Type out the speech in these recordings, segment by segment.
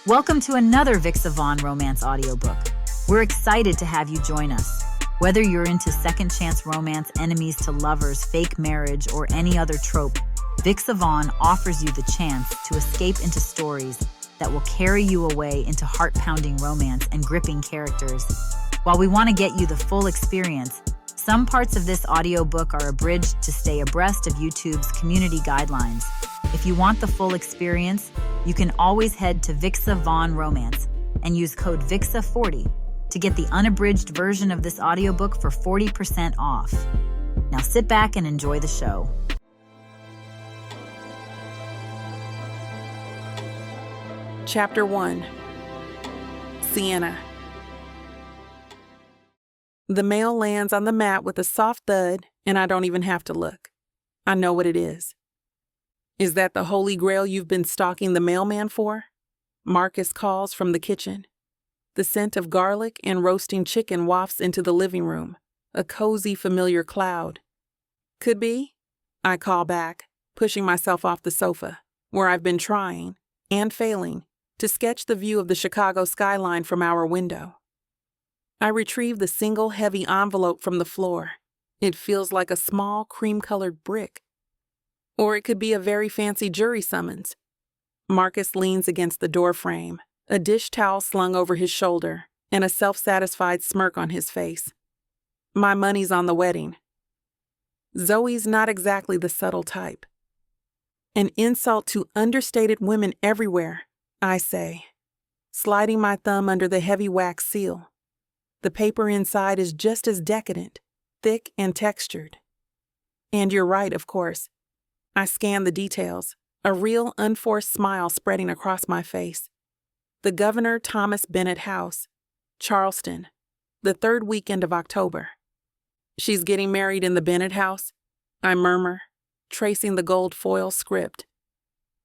Welcome to another Vixa Vaughn romance audiobook. We're excited to have you join us. Whether you're into second chance romance, enemies to lovers, fake marriage, or any other trope, Vixa Vaughn offers you the chance to escape into stories that will carry you away into heart-pounding romance and gripping characters. While we want to get you the full experience, some parts of this audiobook are abridged to stay abreast of YouTube's community guidelines. If you want the full experience, you can always head to Vixa Vaughn Romance and use code VIXA40 to get the unabridged version of this audiobook for 40% off. Now sit back and enjoy the show. Chapter 1. Sienna. The mail lands on the mat with a soft thud, and I don't even have to look. I know what it is. Is that the holy grail you've been stalking the mailman for? Marcus calls from the kitchen. The scent of garlic and roasting chicken wafts into the living room, a cozy, familiar cloud. Could be, I call back, pushing myself off the sofa, where I've been trying, and failing, to sketch the view of the Chicago skyline from our window. I retrieve the single heavy envelope from the floor. It feels like a small, cream-colored brick. Or it could be a very fancy jury summons. Marcus leans against the doorframe, a dish towel slung over his shoulder, and a self-satisfied smirk on his face. My money's on the wedding. Zoe's not exactly the subtle type. An insult to understated women everywhere, I say, sliding my thumb under the heavy wax seal. The paper inside is just as decadent, thick and textured. And you're right, of course. I scan the details, a real unforced smile spreading across my face. The Governor Thomas Bennett House, Charleston, the third weekend of October. She's getting married in the Bennett house, I murmur, tracing the gold foil script.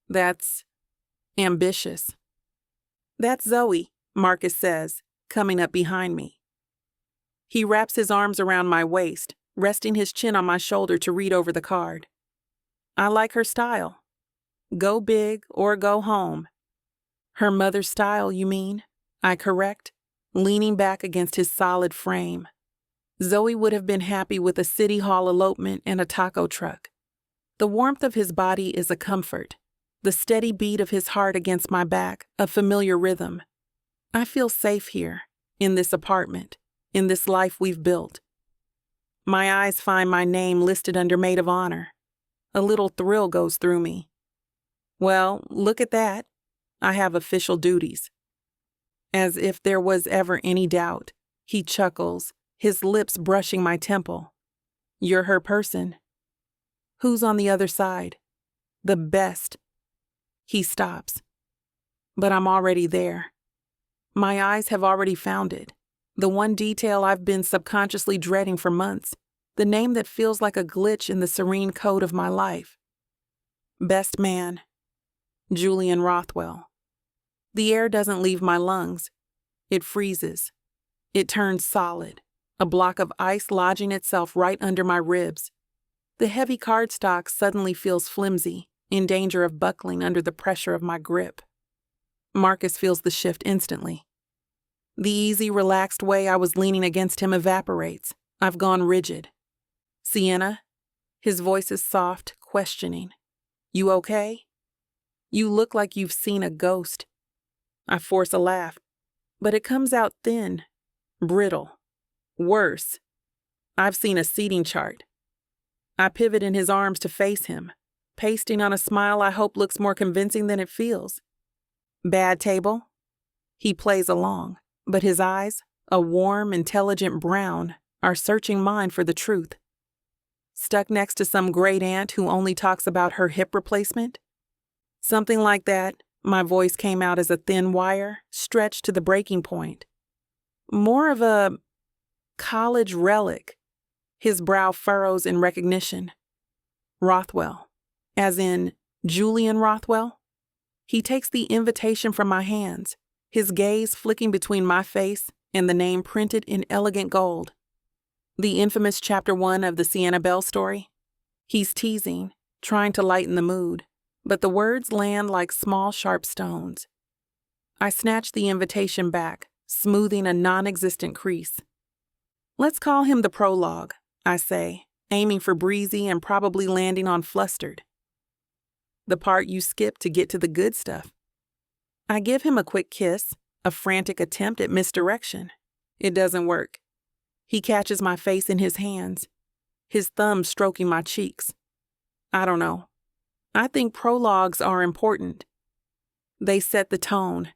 That's ambitious. That's Zoe, Marcus says, coming up behind me. He wraps his arms around my waist, resting his chin on my shoulder to read over the card. I like her style. Go big or go home. Her mother's style, you mean? I correct, leaning back against his solid frame. Zoe would have been happy with a city hall elopement and a taco truck. The warmth of his body is a comfort. The steady beat of his heart against my back, a familiar rhythm. I feel safe here, in this apartment, in this life we've built. My eyes find my name listed under Maid of Honor. A little thrill goes through me. Well, look at that. I have official duties. As if there was ever any doubt, he chuckles, his lips brushing my temple. You're her person. Who's on the other side? The best. He stops. But I'm already there. My eyes have already found it. The one detail I've been subconsciously dreading for months. The name that feels like a glitch in the serene code of my life. Best man. Julian Rothwell. The air doesn't leave my lungs. It freezes. It turns solid, a block of ice lodging itself right under my ribs. The heavy cardstock suddenly feels flimsy, in danger of buckling under the pressure of my grip. Marcus feels the shift instantly. The easy, relaxed way I was leaning against him evaporates. I've gone rigid. Sienna? His voice is soft, questioning. You okay? You look like you've seen a ghost. I force a laugh, but it comes out thin, brittle. Worse. I've seen a seating chart. I pivot in his arms to face him, pasting on a smile I hope looks more convincing than it feels. Bad table? He plays along, but his eyes, a warm, intelligent brown, are searching mine for the truth. Stuck next to some great aunt who only talks about her hip replacement? Something like that. My voice came out as a thin wire, stretched to the breaking point. More of a college relic. His brow furrows in recognition. Rothwell. As in Julian Rothwell? He takes the invitation from my hands, his gaze flicking between my face and the name printed in elegant gold. The infamous Chapter 1 of the Sienna Bell story. He's teasing, trying to lighten the mood, but the words land like small, sharp stones. I snatch the invitation back, smoothing a non-existent crease. Let's call him the prologue, I say, aiming for breezy and probably landing on flustered. The part you skip to get to the good stuff. I give him a quick kiss, a frantic attempt at misdirection. It doesn't work. He catches my face in his hands, his thumb stroking my cheeks. I don't know. I think prologues are important. They set the tone,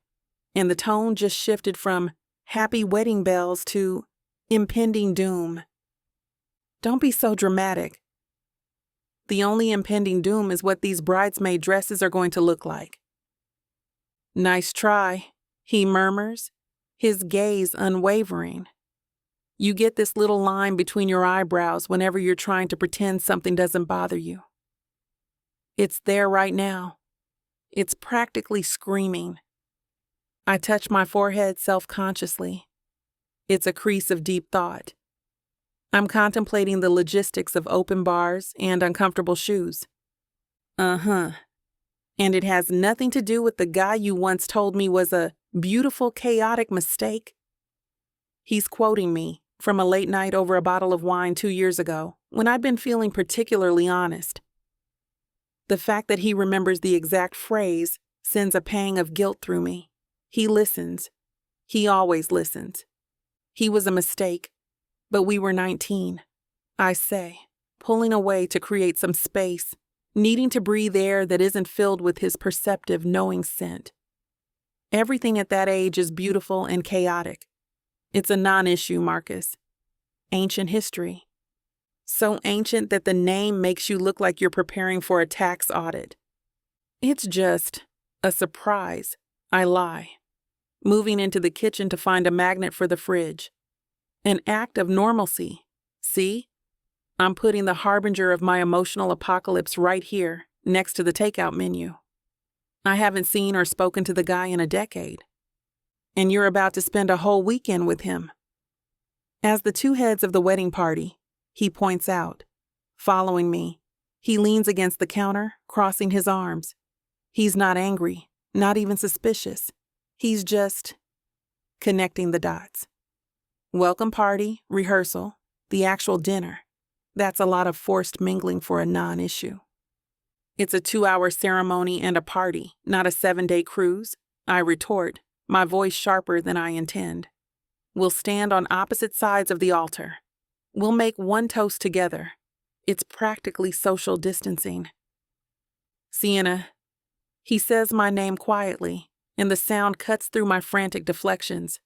and the tone just shifted from happy wedding bells to impending doom. Don't be so dramatic. The only impending doom is what these bridesmaid dresses are going to look like. Nice try, he murmurs, his gaze unwavering. You get this little line between your eyebrows whenever you're trying to pretend something doesn't bother you. It's there right now. It's practically screaming. I touch my forehead self-consciously. It's a crease of deep thought. I'm contemplating the logistics of open bars and uncomfortable shoes. And it has nothing to do with the guy you once told me was a beautiful, chaotic mistake. He's quoting me from a late night over a bottle of wine 2 years ago, when I'd been feeling particularly honest. The fact that he remembers the exact phrase sends a pang of guilt through me. He listens. He always listens. He was a mistake, but we were 19, I say, pulling away to create some space, needing to breathe air that isn't filled with his perceptive, knowing scent. Everything at that age is beautiful and chaotic. It's a non-issue, Marcus. Ancient history. So ancient that the name makes you look like you're preparing for a tax audit. It's just a surprise, I lie, moving into the kitchen to find a magnet for the fridge. An act of normalcy. See? I'm putting the harbinger of my emotional apocalypse right here, next to the takeout menu. I haven't seen or spoken to the guy in a decade. And you're about to spend a whole weekend with him. As the two heads of the wedding party, he points out, following me, he leans against the counter, crossing his arms. He's not angry, not even suspicious. He's just connecting the dots. Welcome party, rehearsal, the actual dinner. That's a lot of forced mingling for a non-issue. It's a 2-hour ceremony and a party, not a 7-day cruise, I retort, my voice sharper than I intend. We'll stand on opposite sides of the altar. We'll make one toast together. It's practically social distancing. Sienna. He says my name quietly, and the sound cuts through my frantic deflections.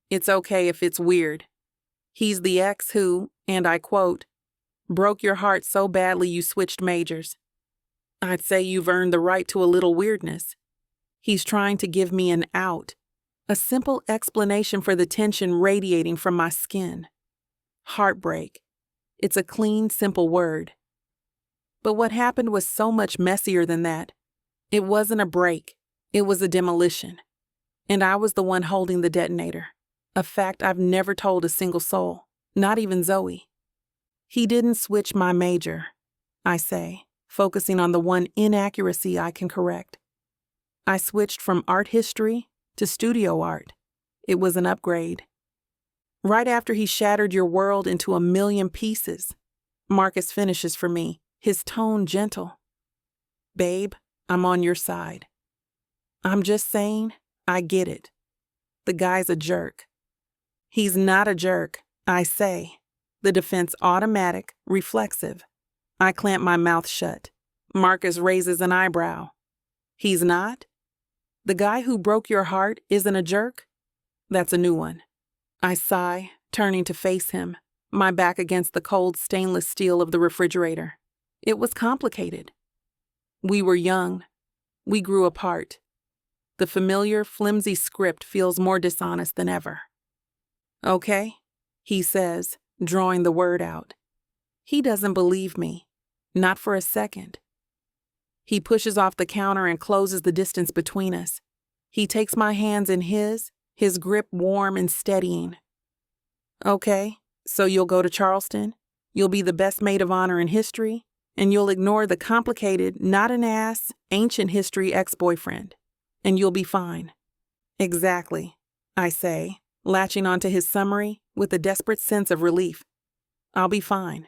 It's okay if it's weird. He's the ex who, and I quote, broke your heart so badly you switched majors. I'd say you've earned the right to a little weirdness. He's trying to give me an out, a simple explanation for the tension radiating from my skin. Heartbreak. It's a clean, simple word. But what happened was so much messier than that. It wasn't a break. It was a demolition. And I was the one holding the detonator. A fact I've never told a single soul, not even Zoe. He didn't switch my major, I say, focusing on the one inaccuracy I can correct. I switched from art history to studio art. It was an upgrade. Right after he shattered your world into 1,000,000 pieces, Marcus finishes for me, his tone gentle. Babe, I'm on your side. I'm just saying, I get it. The guy's a jerk. He's not a jerk, I say, the defense automatic, reflexive. I clamp my mouth shut. Marcus raises an eyebrow. He's not? The guy who broke your heart isn't a jerk? That's a new one. I sigh, turning to face him, my back against the cold stainless steel of the refrigerator. It was complicated. We were young. We grew apart. The familiar, flimsy script feels more dishonest than ever. Okay, he says, drawing the word out. He doesn't believe me. Not for a second. He pushes off the counter and closes the distance between us. He takes my hands in his grip warm and steadying. Okay, so you'll go to Charleston, you'll be the best maid of honor in history, and you'll ignore the complicated, not an ass, ancient history ex-boyfriend. And you'll be fine. Exactly, I say, latching onto his summary with a desperate sense of relief. I'll be fine.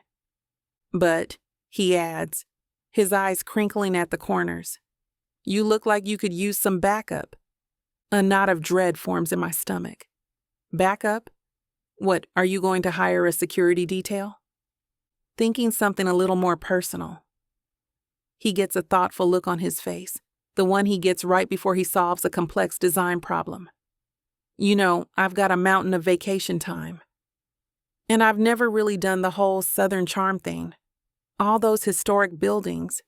But, he adds, his eyes crinkling at the corners, you look like you could use some backup. A knot of dread forms in my stomach. Backup? What, are you going to hire a security detail? Thinking something a little more personal. He gets a thoughtful look on his face, the one he gets right before he solves a complex design problem. You know, I've got a mountain of vacation time. And I've never really done the whole Southern charm thing. All those historic buildings.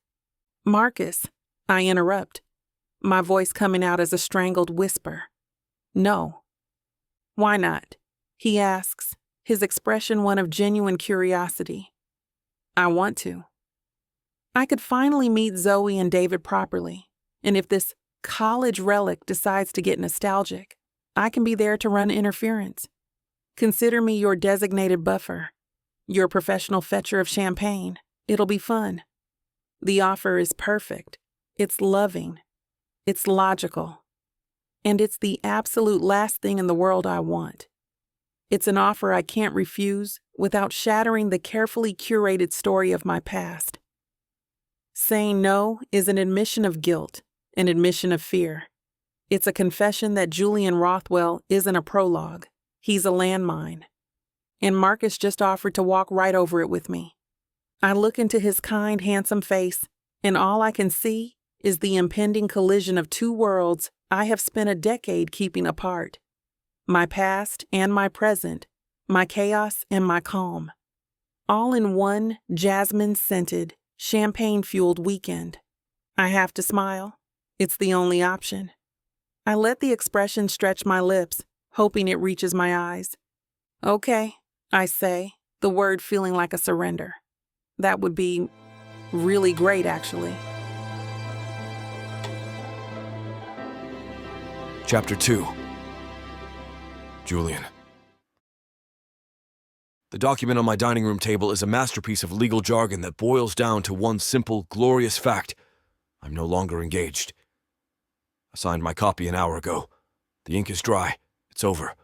Marcus, I interrupt, my voice coming out as a strangled whisper. No. Why not? He asks, his expression one of genuine curiosity. I want to. I could finally meet Zoe and David properly, and if this college relic decides to get nostalgic, I can be there to run interference. Consider me your designated buffer, your professional fetcher of champagne. It'll be fun. The offer is perfect. It's loving. It's logical. And it's the absolute last thing in the world I want. It's an offer I can't refuse without shattering the carefully curated story of my past. Saying no is an admission of guilt, an admission of fear. It's a confession that Julian Rothwell isn't a prologue. He's a landmine. And Marcus just offered to walk right over it with me. I look into his kind, handsome face, and all I can see is the impending collision of two worlds I have spent a decade keeping apart. My past and my present, my chaos and my calm. All in one jasmine-scented, champagne-fueled weekend. I have to smile. It's the only option. I let the expression stretch my lips, hoping it reaches my eyes. Okay, I say, the word feeling like a surrender. That would be really great, actually. Chapter 2. Julian. The document on my dining room table is a masterpiece of legal jargon that boils down to one simple, glorious fact. I'm no longer engaged. I signed my copy an hour ago. The ink is dry. It's over.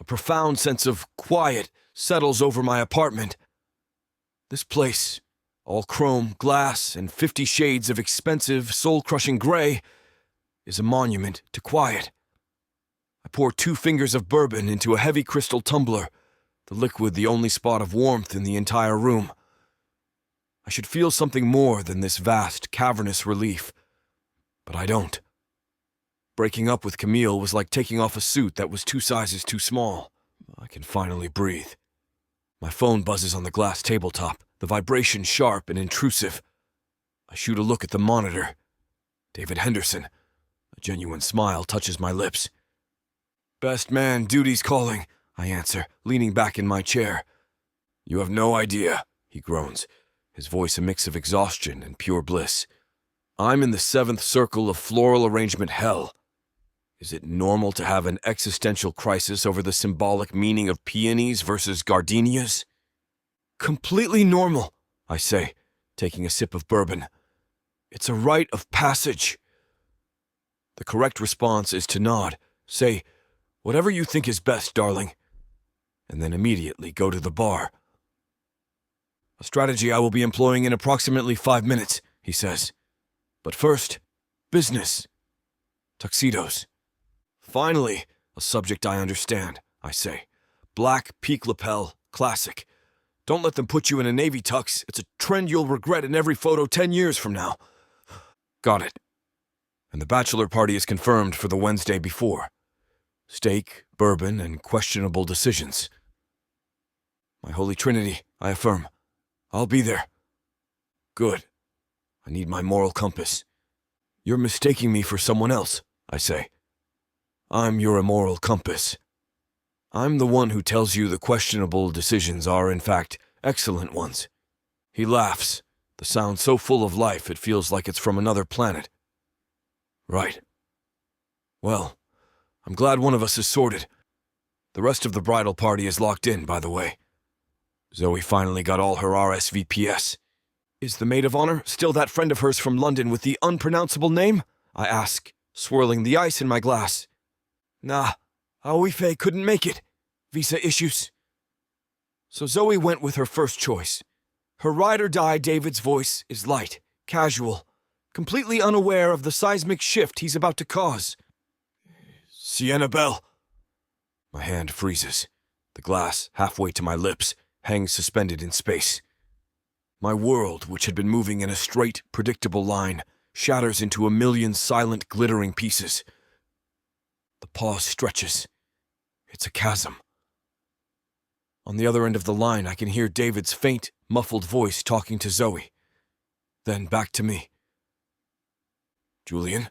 A profound sense of quiet settles over my apartment. This place, all chrome, glass, and 50 shades of expensive, soul-crushing gray, is a monument to quiet. I pour 2 fingers of bourbon into a heavy crystal tumbler, the liquid the only spot of warmth in the entire room. I should feel something more than this vast, cavernous relief, but I don't. Breaking up with Camille was like taking off a suit that was 2 sizes too small. I can finally breathe. My phone buzzes on the glass tabletop, the vibration sharp and intrusive. I shoot a look at the monitor. David Henderson. A genuine smile touches my lips. "Best man, duty's calling," I answer, leaning back in my chair. "You have no idea," he groans, his voice a mix of exhaustion and pure bliss. "I'm in the 7th circle of floral arrangement hell. Is it normal to have an existential crisis over the symbolic meaning of peonies versus gardenias?" "Completely normal," I say, taking a sip of bourbon. "It's a rite of passage." The correct response is to nod, say, "Whatever you think is best, darling," and then immediately go to the bar. "A strategy I will be employing in approximately 5 minutes," he says. "But first, business. Tuxedos." "Finally, a subject I understand," I say. "Black peak lapel, classic. Don't let them put you in a navy tux. It's a trend you'll regret in every photo 10 years from now." "Got it." And the bachelor party is confirmed for the Wednesday before. Steak, bourbon, and questionable decisions. "My holy trinity," I affirm. "I'll be there." "Good. I need my moral compass." "You're mistaking me for someone else," I say. "I'm your immoral compass. I'm the one who tells you the questionable decisions are, in fact, excellent ones." He laughs, the sound so full of life it feels like it's from another planet. "Right. Well, I'm glad one of us is sorted. The rest of the bridal party is locked in, by the way. Zoe finally got all her RSVPs. Is the maid of honor still that friend of hers from London with the unpronounceable name? I ask, swirling the ice in my glass. Nah, Aoife couldn't make it. Visa issues. So Zoe went with her first choice. Her ride-or-die David's voice is light, casual, completely unaware of the seismic shift he's about to cause. Sienna Bell. My hand freezes. The glass, halfway to my lips, hangs suspended in space. My world, which had been moving in a straight, predictable line, shatters into a million silent, glittering pieces. The pause stretches. It's a chasm. On the other end of the line, I can hear David's faint, muffled voice talking to Zoe. Then back to me. Julian?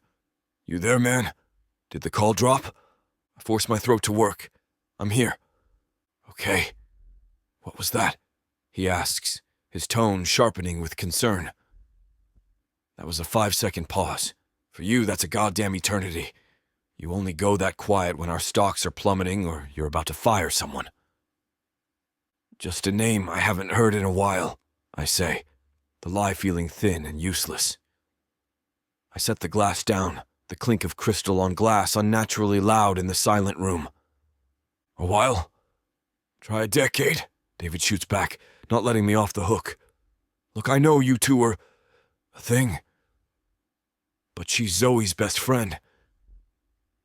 You there, man? Did the call drop? I force my throat to work. I'm here. Okay. What was that? He asks, his tone sharpening with concern. That was a 5-second pause. For you, that's a goddamn eternity. You only go that quiet when our stocks are plummeting or you're about to fire someone. Just a name I haven't heard in a while, I say, the lie feeling thin and useless. I set the glass down, the clink of crystal on glass unnaturally loud in the silent room. A while? Try a decade, David shoots back, not letting me off the hook. Look, I know you two were a thing. But she's Zoe's best friend.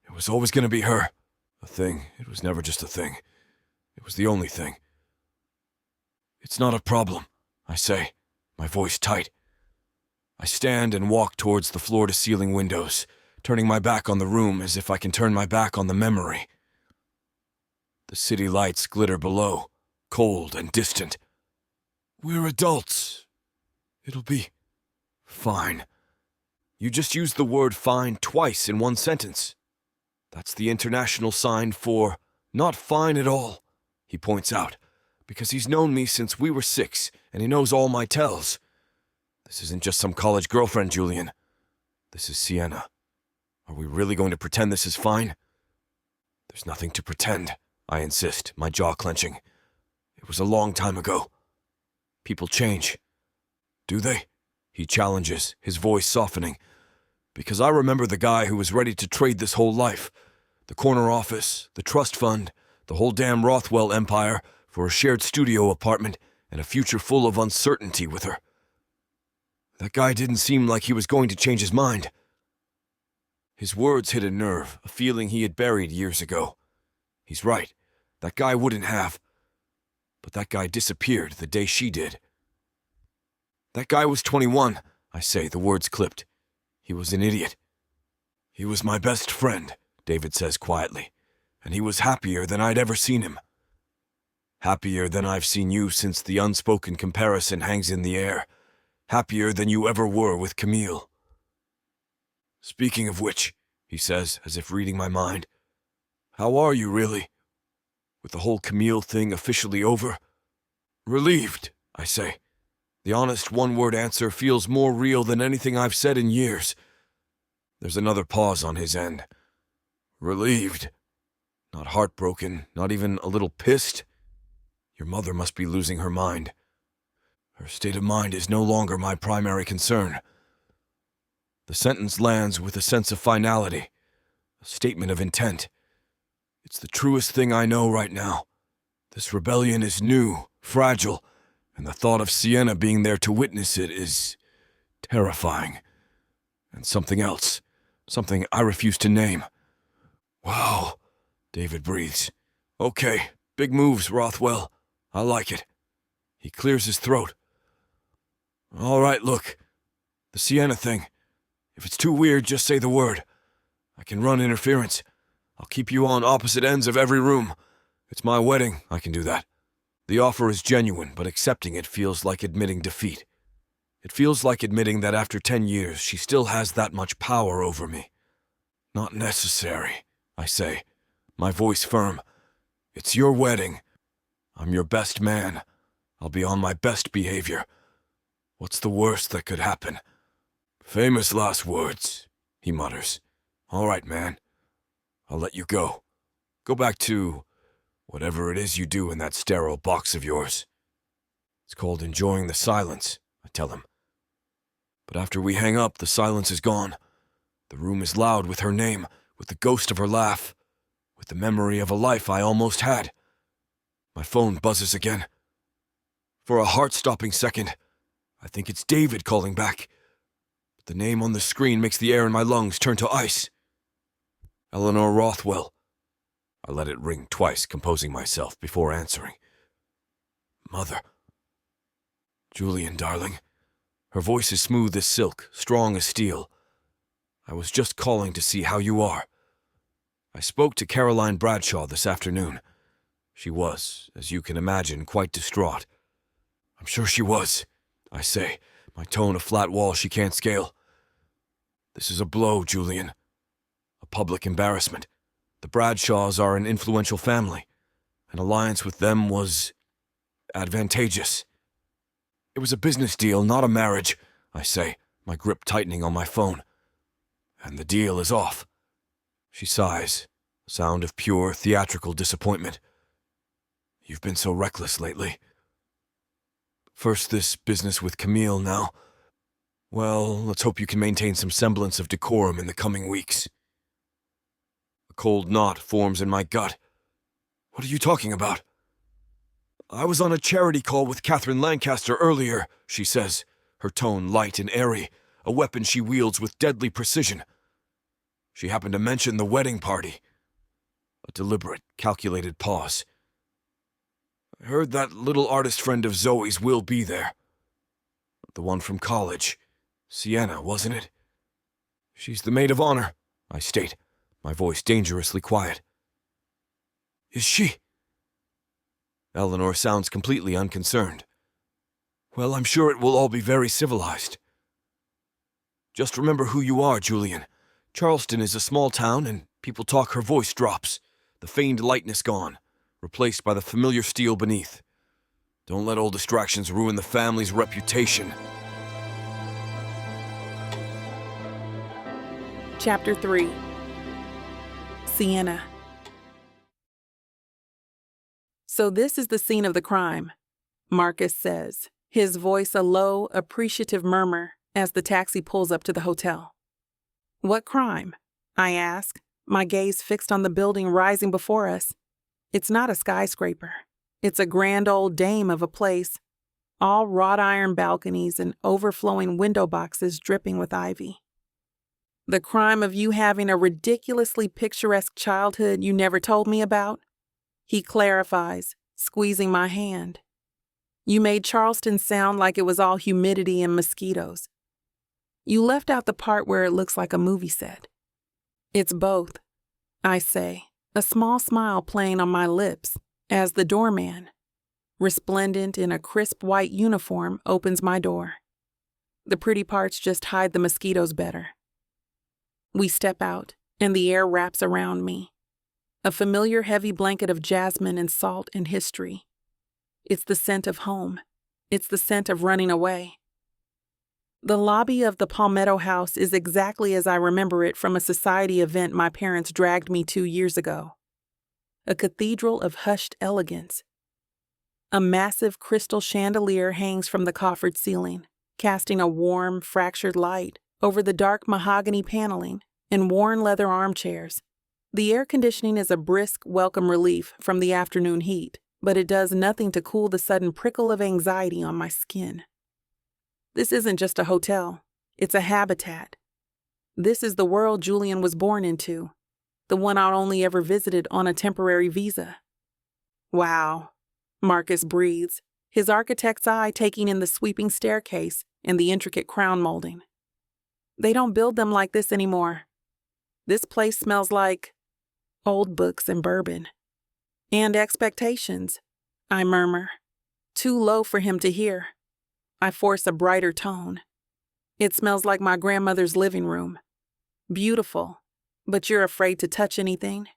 It was always going to be her. A thing. It was never just a thing. It was the only thing. It's not a problem, I say, my voice tight. I stand and walk towards the floor-to-ceiling windows, turning my back on the room as if I can turn my back on the memory. The city lights glitter below, cold and distant. We're adults. It'll be fine. You just used the word fine twice in one sentence. That's the international sign for not fine at all, he points out, because he's known me since we were 6, and he knows all my tells. This isn't just some college girlfriend, Julian. This is Sienna. Are we really going to pretend this is fine? There's nothing to pretend, I insist, my jaw clenching. It was a long time ago. People change. Do they? He challenges, his voice softening. Because I remember the guy who was ready to trade this whole life, the corner office, the trust fund, the whole damn Rothwell empire, for a shared studio apartment and a future full of uncertainty with her. That guy didn't seem like he was going to change his mind. His words hit a nerve, a feeling he had buried years ago. He's right. That guy wouldn't have. But that guy disappeared the day she did. That guy was 21, I say, the words clipped. He was an idiot. He was my best friend, David says quietly, and he was happier than I'd ever seen him. Happier than I've seen you since the unspoken comparison hangs in the air. Happier than you ever were with Camille. Speaking of which, he says, as if reading my mind, how are you really? With the whole Camille thing officially over? Relieved, I say. The honest one-word answer feels more real than anything I've said in years. There's another pause on his end. Relieved. Not heartbroken, not even a little pissed. Your mother must be losing her mind. Her state of mind is no longer my primary concern. The sentence lands with a sense of finality, a statement of intent. It's the truest thing I know right now. This rebellion is new, fragile, and the thought of Sienna being there to witness it is terrifying. And something else, something I refuse to name. Wow, David breathes. Okay, big moves, Rothwell. I like it. He clears his throat. All right, look. The Sienna thing. If it's too weird, just say the word. I can run interference. I'll keep you on opposite ends of every room. It's my wedding, I can do that. The offer is genuine, but accepting it feels like admitting defeat. It feels like admitting that after 10 years, she still has that much power over me. Not necessary, I say, my voice firm. It's your wedding. I'm your best man. I'll be on my best behavior. What's the worst that could happen? Famous last words, he mutters. All right, man. I'll let you go. Go back to whatever it is you do in that sterile box of yours. It's called enjoying the silence, I tell him. But after we hang up, the silence is gone. The room is loud with her name, with the ghost of her laugh. with the memory of a life I almost had. My phone buzzes again. For a heart-stopping second, I think it's David calling back. But the name on the screen makes the air in my lungs turn to ice. Eleanor Rothwell. I let it ring twice, composing myself before answering. Mother. Julian, darling. Her voice is smooth as silk, strong as steel. I was just calling to see how you are. I spoke to Caroline Bradshaw this afternoon. She was, as you can imagine, quite distraught. I'm sure she was, I say, my tone a flat wall she can't scale. This is a blow, Julian. A public embarrassment. The Bradshaws are an influential family. An alliance with them was advantageous. It was a business deal, not a marriage, I say, my grip tightening on my phone. And the deal is off. She sighs, a sound of pure theatrical disappointment. You've been so reckless lately. First this business with Camille, now. Well, let's hope you can maintain some semblance of decorum in the coming weeks. A cold knot forms in my gut. What are you talking about? I was on a charity call with Catherine Lancaster earlier, she says, her tone light and airy, a weapon she wields with deadly precision. She happened to mention the wedding party. A deliberate, calculated pause. I heard that little artist friend of Zoe's will be there. The one from college. Sienna, wasn't it? She's the maid of honor, I state, my voice dangerously quiet. Is she? Eleanor sounds completely unconcerned. Well, I'm sure it will all be very civilized. Just remember who you are, Julian. Charleston is a small town, and people talk her voice drops, the feigned lightness gone, replaced by the familiar steel beneath. Don't let old distractions ruin the family's reputation. Chapter 3. Sienna. So this is the scene of the crime, Marcus says, his voice a low, appreciative murmur as the taxi pulls up to the hotel. What crime? I ask, my gaze fixed on the building rising before us. It's not a skyscraper. It's a grand old dame of a place, all wrought iron balconies and overflowing window boxes dripping with ivy. The crime of you having a ridiculously picturesque childhood you never told me about? He clarifies, squeezing my hand. You made Charleston sound like it was all humidity and mosquitoes. You left out the part where it looks like a movie set. It's both, I say, a small smile playing on my lips as the doorman, resplendent in a crisp white uniform, opens my door. The pretty parts just hide the mosquitoes better. We step out, and the air wraps around me. A familiar heavy blanket of jasmine and salt and history. It's the scent of home. It's the scent of running away. The lobby of the Palmetto House is exactly as I remember it from a society event my parents dragged me to years ago. A cathedral of hushed elegance. A massive crystal chandelier hangs from the coffered ceiling, casting a warm, fractured light over the dark mahogany paneling and worn leather armchairs. The air conditioning is a brisk, welcome relief from the afternoon heat, but it does nothing to cool the sudden prickle of anxiety on my skin. This isn't just a hotel. It's a habitat. This is the world Julian was born into, the one I'd only ever visited on a temporary visa. Wow, Marcus breathes, his architect's eye taking in the sweeping staircase and the intricate crown molding. They don't build them like this anymore. This place smells like old books and bourbon. And expectations, I murmur, too low for him to hear. I force a brighter tone. It smells like my grandmother's living room. Beautiful, but you're afraid to touch anything?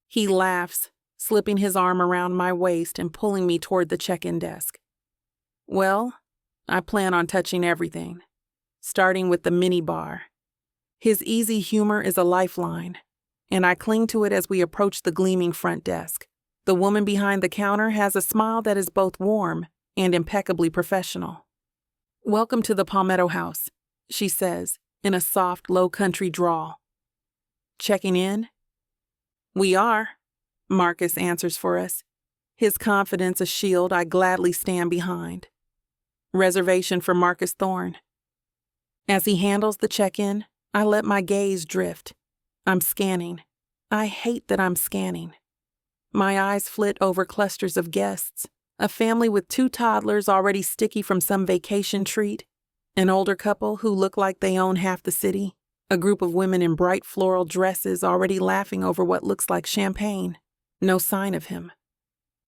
He laughs, slipping his arm around my waist and pulling me toward the check-in desk. Well, I plan on touching everything, starting with the minibar. His easy humor is a lifeline, and I cling to it as we approach the gleaming front desk. The woman behind the counter has a smile that is both warm and impeccably professional. Welcome to the Palmetto House, she says, in a soft, low-country drawl. Checking in? We are, Marcus answers for us, his confidence a shield I gladly stand behind. Reservation for Marcus Thorne. As he handles the check-in, I let my gaze drift. I'm scanning. I hate that I'm scanning. My eyes flit over clusters of guests, a family with 2 toddlers already sticky from some vacation treat, an older couple who look like they own half the city, a group of women in bright floral dresses already laughing over what looks like champagne. No sign of him.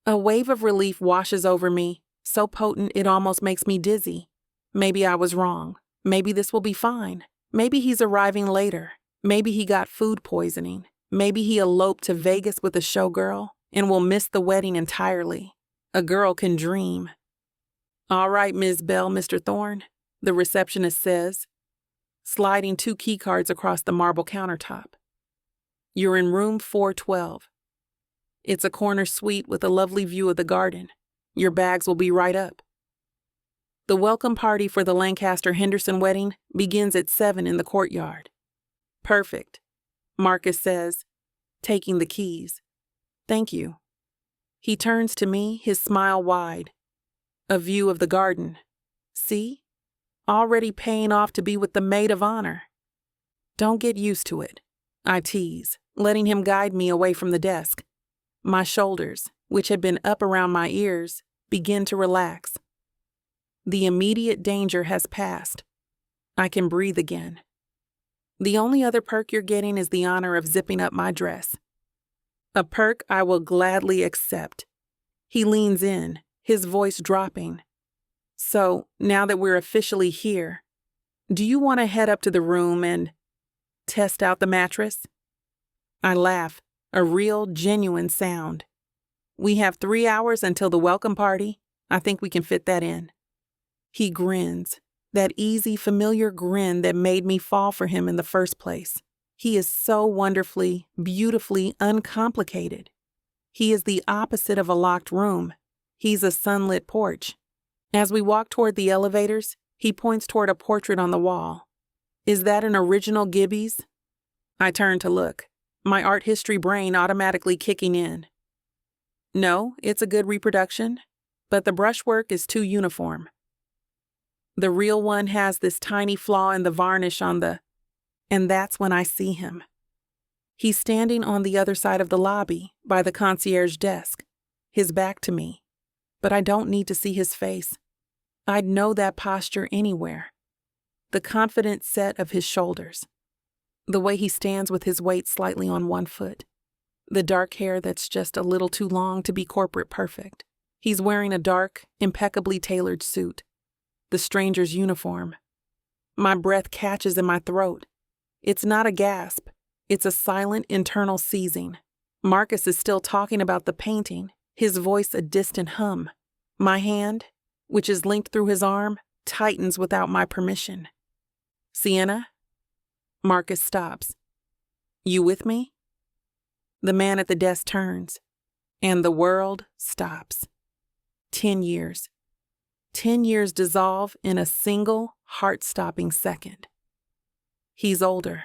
A wave of relief washes over me, so potent it almost makes me dizzy. Maybe I was wrong. Maybe this will be fine. Maybe he's arriving later. Maybe he got food poisoning. Maybe he eloped to Vegas with a showgirl and will miss the wedding entirely. A girl can dream. "All right, Ms. Bell, Mr. Thorne," the receptionist says, sliding 2 key cards across the marble countertop. "You're in room 412. It's a corner suite with a lovely view of the garden. Your bags will be right up." The welcome party for the Lancaster-Henderson wedding begins at 7 in the courtyard. "Perfect," Marcus says, taking the keys. "Thank you." He turns to me, his smile wide. "A view of the garden. See? Already paying off to be with the maid of honor." "Don't get used to it," I tease, letting him guide me away from the desk. My shoulders, which had been up around my ears, begin to relax. The immediate danger has passed. I can breathe again. The only other perk you're getting is the honor of zipping up my dress. A perk I will gladly accept. He leans in, his voice dropping. "So, now that we're officially here, do you want to head up to the room and test out the mattress?" I laugh, a real, genuine sound. "We have 3 hours until the welcome party. I think we can fit that in." He grins, that easy, familiar grin that made me fall for him in the first place. He is so wonderfully, beautifully uncomplicated. He is the opposite of a locked room. He's a sunlit porch. As we walk toward the elevators, he points toward a portrait on the wall. "Is that an original Gibby's?" I turn to look, my art history brain automatically kicking in. "No, it's a good reproduction, but the brushwork is too uniform. The real one has this tiny flaw in the varnish on the..." And that's when I see him. He's standing on the other side of the lobby, by the concierge desk, his back to me. But I don't need to see his face. I'd know that posture anywhere. The confident set of his shoulders. The way he stands with his weight slightly on one foot. The dark hair that's just a little too long to be corporate perfect. He's wearing a dark, impeccably tailored suit. The stranger's uniform. My breath catches in my throat. It's not a gasp. It's a silent internal seizing. Marcus is still talking about the painting, his voice a distant hum. My hand, which is linked through his arm, tightens without my permission. "Sienna?" Marcus stops. "You with me?" The man at the desk turns, and the world stops. 10 years. 10 years dissolve in a single, heart-stopping second. He's older.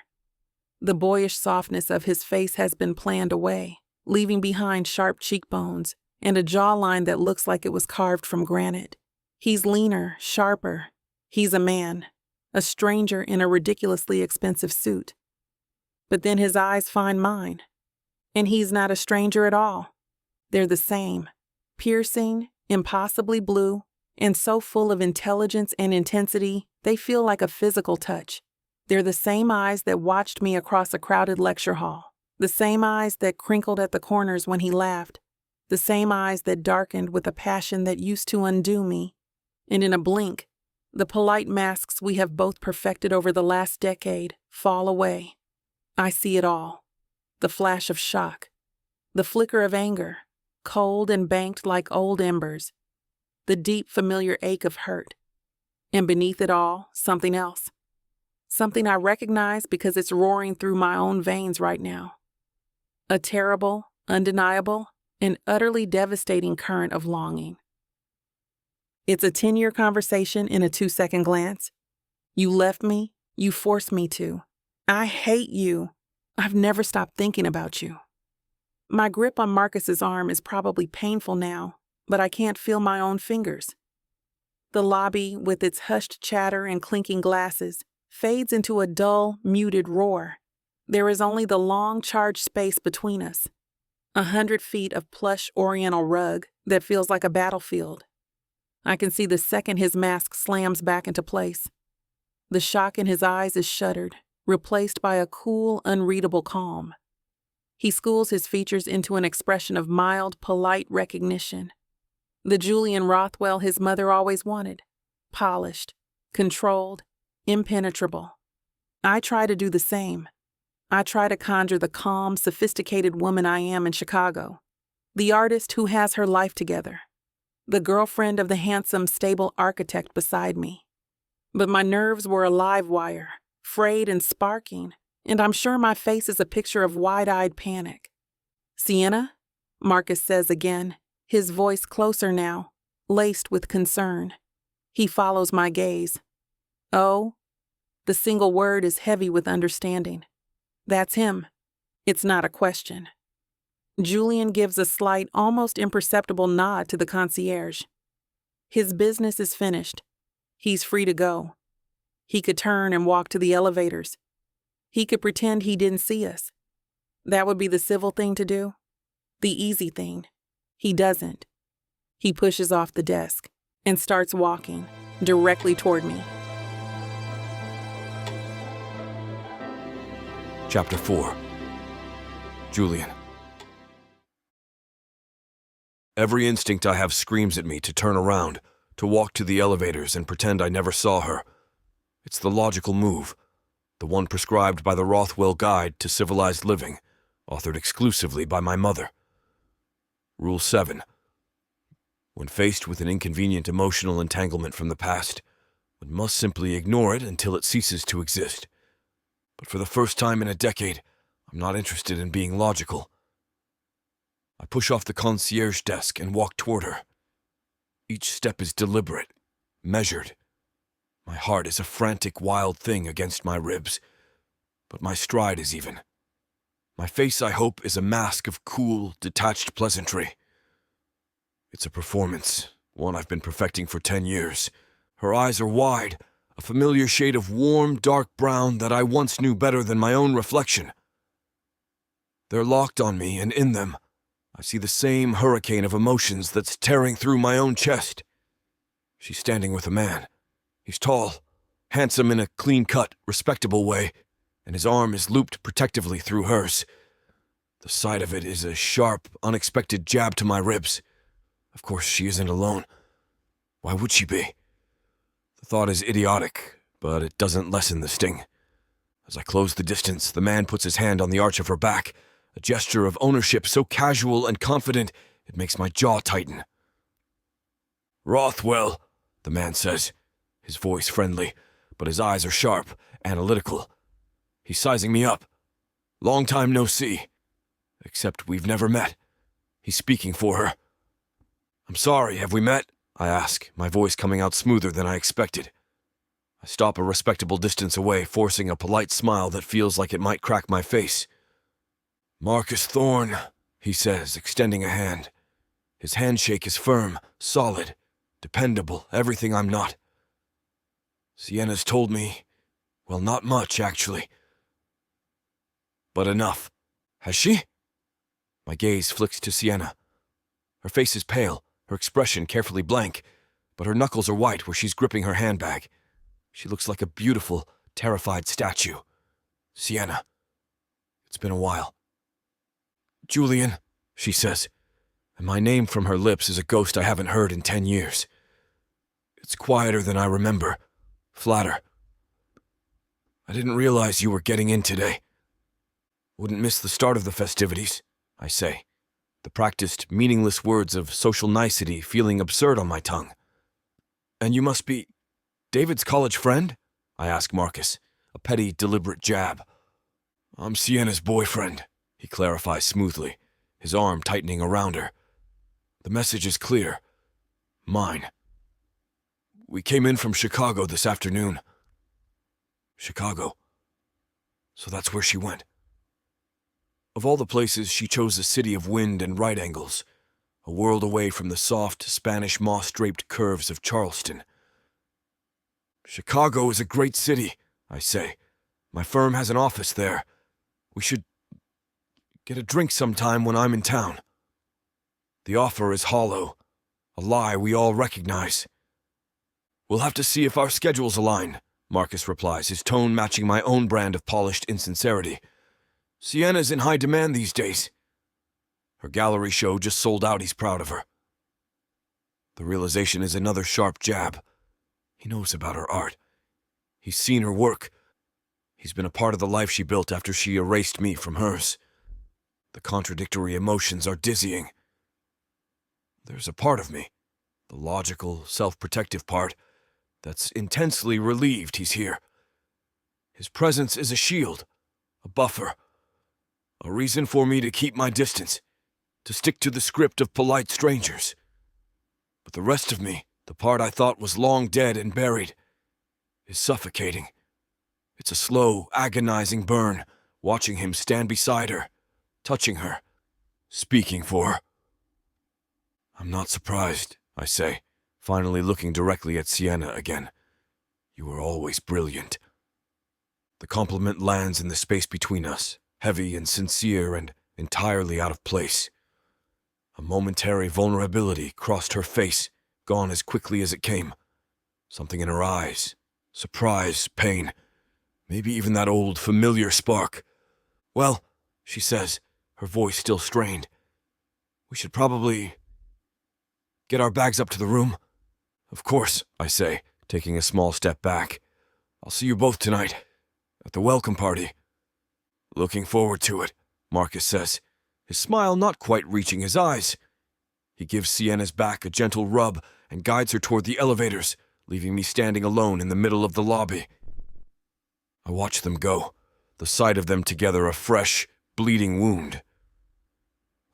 The boyish softness of his face has been planned away, leaving behind sharp cheekbones and a jawline that looks like it was carved from granite. He's leaner, sharper. He's a man, a stranger in a ridiculously expensive suit. But then his eyes find mine, and he's not a stranger at all. They're the same, piercing, impossibly blue, and so full of intelligence and intensity, they feel like a physical touch. They're the same eyes that watched me across a crowded lecture hall, the same eyes that crinkled at the corners when he laughed, the same eyes that darkened with a passion that used to undo me. And in a blink, the polite masks we have both perfected over the last decade fall away. I see it all. The flash of shock, the flicker of anger, cold and banked like old embers, the deep familiar ache of hurt, and beneath it all, something else. Something I recognize because it's roaring through my own veins right now. A terrible, undeniable, and utterly devastating current of longing. It's a 10-year conversation in a 2-second glance. You left me, you forced me to. I hate you. I've never stopped thinking about you. My grip on Marcus's arm is probably painful now, but I can't feel my own fingers. The lobby, with its hushed chatter and clinking glasses, fades into a dull, muted roar. There is only the long, charged space between us. 100 feet of plush oriental rug that feels like a battlefield. I can see the second his mask slams back into place. The shock in his eyes is shuttered, replaced by a cool, unreadable calm. He schools his features into an expression of mild, polite recognition. The Julian Rothwell his mother always wanted. Polished, controlled, impenetrable. I try to do the same. I try to conjure the calm, sophisticated woman I am in Chicago. The artist who has her life together. The girlfriend of the handsome, stable architect beside me. But my nerves were a live wire, frayed and sparking, and I'm sure my face is a picture of wide-eyed panic. "Sienna?" Marcus says again, his voice closer now, laced with concern. He follows my gaze. "Oh?" The single word is heavy with understanding. That's him. It's not a question. Julian gives a slight, almost imperceptible nod to the concierge. His business is finished. He's free to go. He could turn and walk to the elevators. He could pretend he didn't see us. That would be the civil thing to do. The easy thing. He doesn't. He pushes off the desk and starts walking directly toward me. Chapter 4. Julian. Every instinct I have screams at me to turn around, to walk to the elevators and pretend I never saw her. It's the logical move, the one prescribed by the Rothwell Guide to Civilized Living, authored exclusively by my mother. Rule 7. When faced with an inconvenient emotional entanglement from the past, one must simply ignore it until it ceases to exist. But for the first time in a decade, I'm not interested in being logical. I push off the concierge desk and walk toward her. Each step is deliberate, measured. My heart is a frantic, wild thing against my ribs, but my stride is even. My face, I hope, is a mask of cool, detached pleasantry. It's a performance, one I've been perfecting for 10 years. Her eyes are wide, a familiar shade of warm, dark brown that I once knew better than my own reflection. They're locked on me, and in them, I see the same hurricane of emotions that's tearing through my own chest. She's standing with a man. He's tall, handsome in a clean-cut, respectable way, and his arm is looped protectively through hers. The sight of it is a sharp, unexpected jab to my ribs. Of course, she isn't alone. Why would she be? The thought is idiotic, but it doesn't lessen the sting. As I close the distance, the man puts his hand on the arch of her back, a gesture of ownership so casual and confident it makes my jaw tighten. "Rothwell," the man says, his voice friendly, but his eyes are sharp, analytical. He's sizing me up. "Long time no see. Except we've never met." He's speaking for her. "I'm sorry, have we met?" I ask, my voice coming out smoother than I expected. I stop a respectable distance away, forcing a polite smile that feels like it might crack my face. "Marcus Thorne," he says, extending a hand. His handshake is firm, solid, dependable, everything I'm not. "Sienna's told me, well, not much, actually. But enough. Has she?" My gaze flicks to Sienna. Her face is pale, her expression carefully blank, but her knuckles are white where she's gripping her handbag. She looks like a beautiful, terrified statue. "Sienna. It's been a while." "Julian," she says, and my name from her lips is a ghost I haven't heard in 10 years. It's quieter than I remember, flatter. "I didn't realize you were getting in today. Wouldn't miss the start of the festivities," I say, the practiced, meaningless words of social nicety feeling absurd on my tongue. "And you must be David's college friend?" I ask Marcus, a petty, deliberate jab. "I'm Sienna's boyfriend," he clarifies smoothly, his arm tightening around her. The message is clear. Mine. "We came in from Chicago this afternoon." Chicago. So that's where she went. Of all the places, she chose a city of wind and right angles, a world away from the soft Spanish moss-draped curves of Charleston. Chicago is a great city, I say. My firm has an office there. We should get a drink sometime when I'm in town. The offer is hollow, a lie we all recognize. We'll have to see if our schedules align, Marcus replies, his tone matching my own brand of polished insincerity. Sienna's in high demand these days. Her gallery show just sold out. He's proud of her. The realization is another sharp jab. He knows about her art. He's seen her work. He's been a part of the life she built after she erased me from hers. The contradictory emotions are dizzying. There's a part of me, the logical, self-protective part, that's intensely relieved he's here. His presence is a shield, a buffer, a reason for me to keep my distance, to stick to the script of polite strangers. But the rest of me, the part I thought was long dead and buried, is suffocating. It's a slow, agonizing burn, watching him stand beside her, touching her, speaking for her. I'm not surprised, I say, finally looking directly at Sienna again. You were always brilliant. The compliment lands in the space between us, heavy and sincere and entirely out of place. A momentary vulnerability crossed her face, gone as quickly as it came. Something in her eyes, surprise, pain, maybe even that old familiar spark. Well, she says, her voice still strained, we should probably get our bags up to the room. Of course, I say, taking a small step back. I'll see you both tonight, at the welcome party. Looking forward to it, Marcus says, his smile not quite reaching his eyes. He gives Sienna's back a gentle rub and guides her toward the elevators, leaving me standing alone in the middle of the lobby. I watch them go, the sight of them together a fresh, bleeding wound.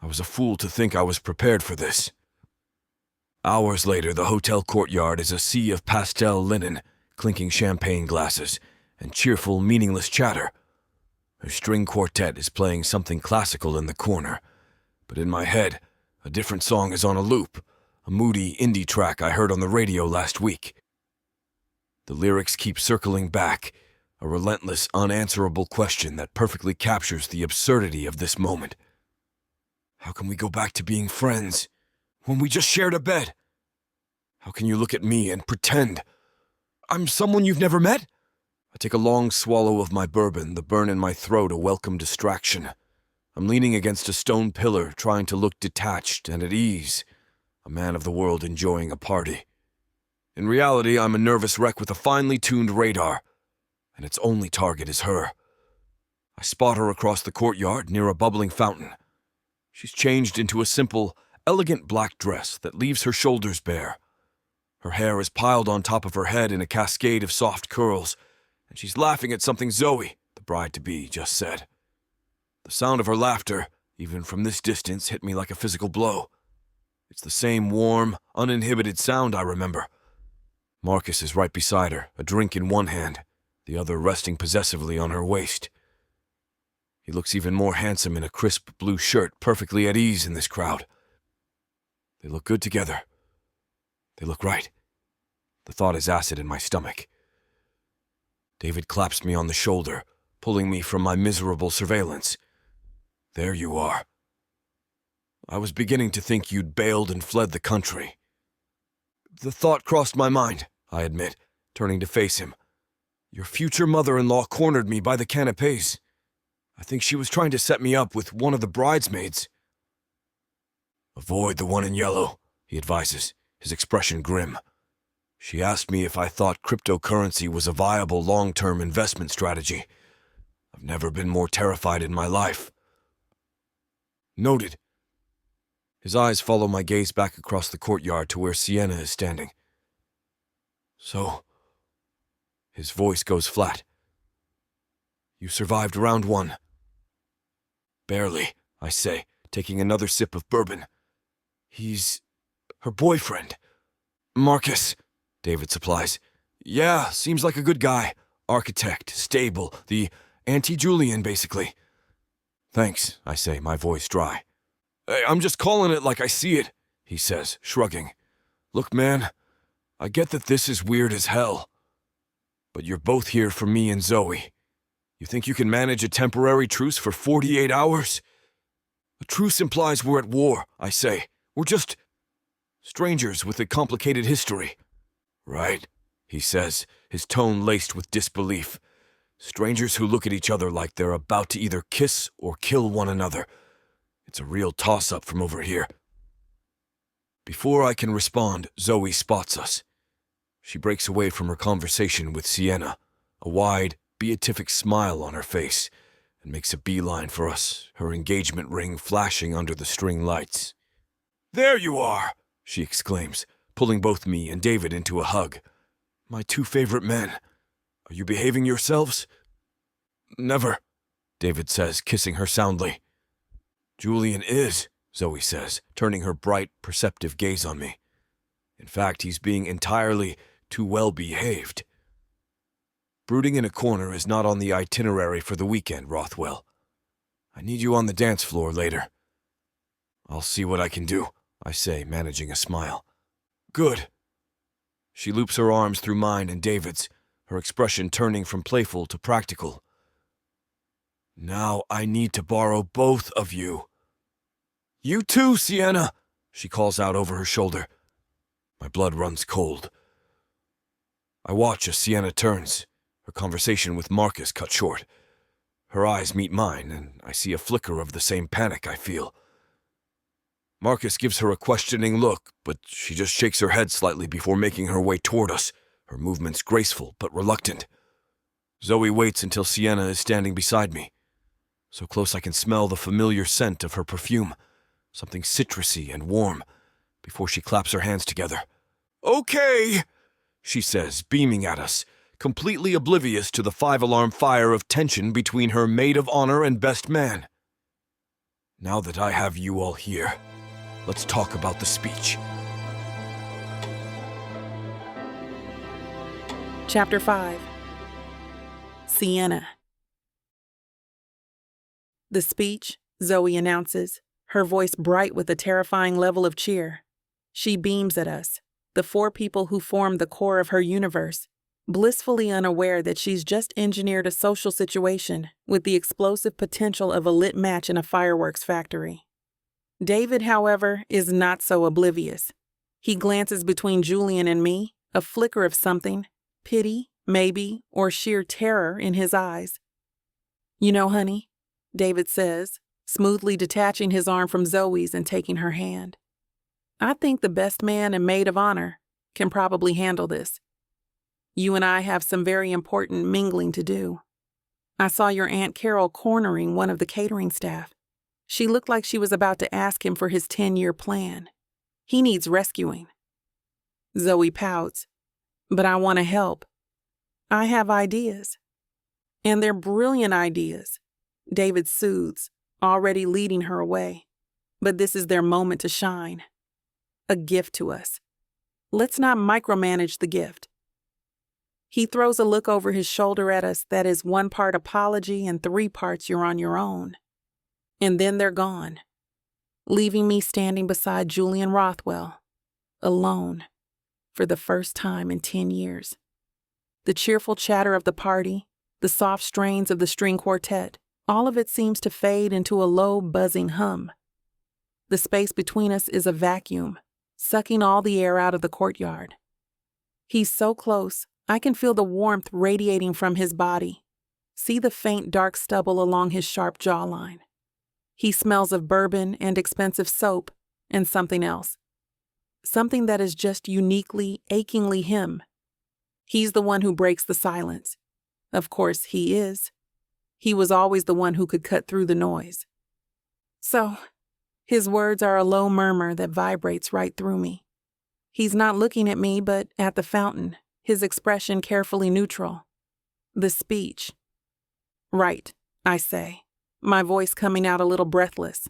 I was a fool to think I was prepared for this. Hours later, the hotel courtyard is a sea of pastel linen, clinking champagne glasses, and cheerful, meaningless chatter. A string quartet is playing something classical in the corner, but in my head, a different song is on a loop, a moody indie track I heard on the radio last week. The lyrics keep circling back, a relentless, unanswerable question that perfectly captures the absurdity of this moment. How can we go back to being friends when we just shared a bed? How can you look at me and pretend I'm someone you've never met? I take a long swallow of my bourbon, the burn in my throat a welcome distraction. I'm leaning against a stone pillar, trying to look detached and at ease, a man of the world enjoying a party. In reality, I'm a nervous wreck with a finely tuned radar, and its only target is her. I spot her across the courtyard near a bubbling fountain. She's changed into a simple, elegant black dress that leaves her shoulders bare. Her hair is piled on top of her head in a cascade of soft curls, and she's laughing at something Zoe, the bride-to-be, just said. The sound of her laughter, even from this distance, hit me like a physical blow. It's the same warm, uninhibited sound I remember. Marcus is right beside her, a drink in one hand, the other resting possessively on her waist. He looks even more handsome in a crisp blue shirt, perfectly at ease in this crowd. They look good together. They look right. The thought is acid in my stomach. David claps me on the shoulder, pulling me from my miserable surveillance. There you are. I was beginning to think you'd bailed and fled the country. The thought crossed my mind, I admit, turning to face him. Your future mother-in-law cornered me by the canapes. I think she was trying to set me up with one of the bridesmaids. Avoid the one in yellow, he advises, his expression grim. She asked me if I thought cryptocurrency was a viable long-term investment strategy. I've never been more terrified in my life. Noted. His eyes follow my gaze back across the courtyard to where Sienna is standing. So, his voice goes flat. You survived round one. Barely, I say, taking another sip of bourbon. He's her boyfriend. Marcus, David supplies. Yeah, seems like a good guy. Architect, stable, the anti-Julian, basically. Thanks, I say, my voice dry. Hey, I'm just calling it like I see it, he says, shrugging. Look, man, I get that this is weird as hell. But you're both here for me and Zoe. You think you can manage a temporary truce for 48 hours? A truce implies we're at war, I say. We're just strangers with a complicated history. Right, he says, his tone laced with disbelief. Strangers who look at each other like they're about to either kiss or kill one another. It's a real toss-up from over here. Before I can respond, Zoe spots us. She breaks away from her conversation with Sienna, a wide, beatific smile on her face, and makes a beeline for us, her engagement ring flashing under the string lights. There you are, she exclaims, pulling both me and David into a hug. My two favorite men. Are you behaving yourselves? Never, David says, kissing her soundly. Julian is, Zoe says, turning her bright, perceptive gaze on me. In fact, he's being entirely too well behaved. Brooding in a corner is not on the itinerary for the weekend, Rothwell. I need you on the dance floor later. I'll see what I can do, I say, managing a smile. Good. She loops her arms through mine and David's, her expression turning from playful to practical. Now I need to borrow both of you. You too, Sienna, she calls out over her shoulder. My blood runs cold. I watch as Sienna turns, her conversation with Marcus cut short. Her eyes meet mine, and I see a flicker of the same panic I feel. Marcus gives her a questioning look, but she just shakes her head slightly before making her way toward us, her movements graceful but reluctant. Zoe waits until Sienna is standing beside me, so close I can smell the familiar scent of her perfume, something citrusy and warm, before she claps her hands together. Okay, she says, beaming at us, completely oblivious to the five-alarm fire of tension between her maid of honor and best man. Now that I have you all here, let's talk about the speech. Chapter 5. Sienna. The speech, Zoe announces, her voice bright with a terrifying level of cheer. She beams at us, the four people who form the core of her universe, blissfully unaware that she's just engineered a social situation with the explosive potential of a lit match in a fireworks factory. David, however, is not so oblivious. He glances between Julian and me, a flicker of something, pity, maybe, or sheer terror in his eyes. You know, honey, David says, smoothly detaching his arm from Zoe's and taking her hand. I think the best man and maid of honor can probably handle this. You and I have some very important mingling to do. I saw your Aunt Carol cornering one of the catering staff. She looked like she was about to ask him for his 10-year plan. He needs rescuing. Zoe pouts. But I want to help. I have ideas. And they're brilliant ideas. David soothes, already leading her away. But this is their moment to shine. A gift to us. Let's not micromanage the gift. He throws a look over his shoulder at us that is 1 part apology and 3 parts you're on your own. And then they're gone, leaving me standing beside Julian Rothwell, alone, for the first time in 10 years. The cheerful chatter of the party, the soft strains of the string quartet, all of it seems to fade into a low, buzzing hum. The space between us is a vacuum, sucking all the air out of the courtyard. He's so close, I can feel the warmth radiating from his body, see the faint dark stubble along his sharp jawline. He smells of bourbon and expensive soap and something else. Something that is just uniquely, achingly him. He's the one who breaks the silence. Of course, he is. He was always the one who could cut through the noise. So, his words are a low murmur that vibrates right through me. He's not looking at me, but at the fountain, his expression carefully neutral. The speech. Right, I say, my voice coming out a little breathless.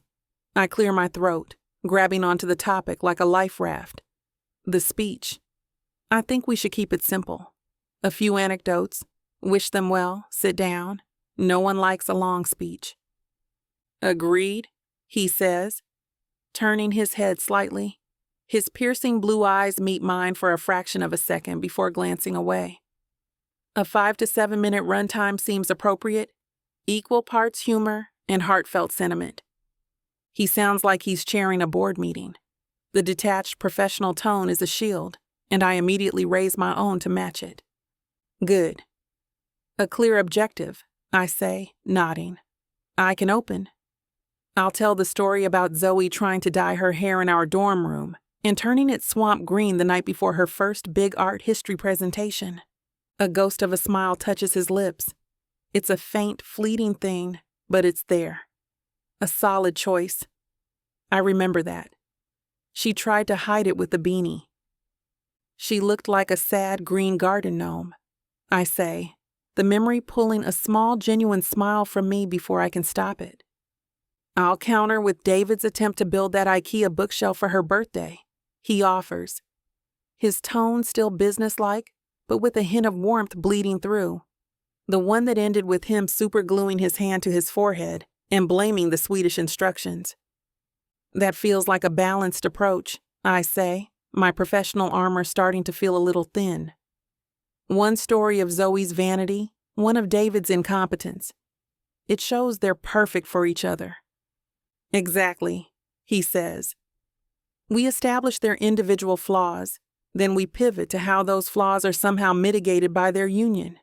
I clear my throat, grabbing onto the topic like a life raft. The speech. I think we should keep it simple. A few anecdotes, wish them well, sit down. No one likes a long speech. Agreed, he says, turning his head slightly. His piercing blue eyes meet mine for a fraction of a second before glancing away. A 5 to 7 minute runtime seems appropriate, equal parts humor and heartfelt sentiment. He sounds like he's chairing a board meeting. The detached professional tone is a shield, and I immediately raise my own to match it. Good. A clear objective, I say, nodding. I can open. I'll tell the story about Zoe trying to dye her hair in our dorm room and turning it swamp green the night before her first big art history presentation. A ghost of a smile touches his lips. It's a faint, fleeting thing, but it's there. A solid choice. I remember that. She tried to hide it with the beanie. She looked like a sad green garden gnome, I say, the memory pulling a small, genuine smile from me before I can stop it. I'll counter with David's attempt to build that IKEA bookshelf for her birthday. He offers. His tone still businesslike, but with a hint of warmth bleeding through. The one that ended with him supergluing his hand to his forehead and blaming the Swedish instructions. That feels like a balanced approach, I say, my professional armor starting to feel a little thin. One story of Zoe's vanity, one of David's incompetence. It shows they're perfect for each other. Exactly, he says. We establish their individual flaws, then we pivot to how those flaws are somehow mitigated by their union.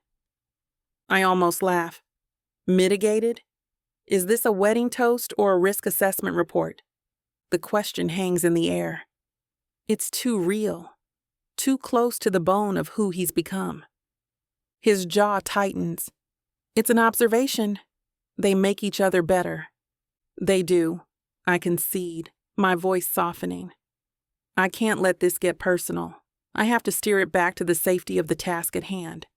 I almost laugh. Mitigated? Is this a wedding toast or a risk assessment report? The question hangs in the air. It's too real, too close to the bone of who he's become. His jaw tightens. It's an observation. They make each other better. They do, I concede, my voice softening. I can't let this get personal. I have to steer it back to the safety of the task at hand.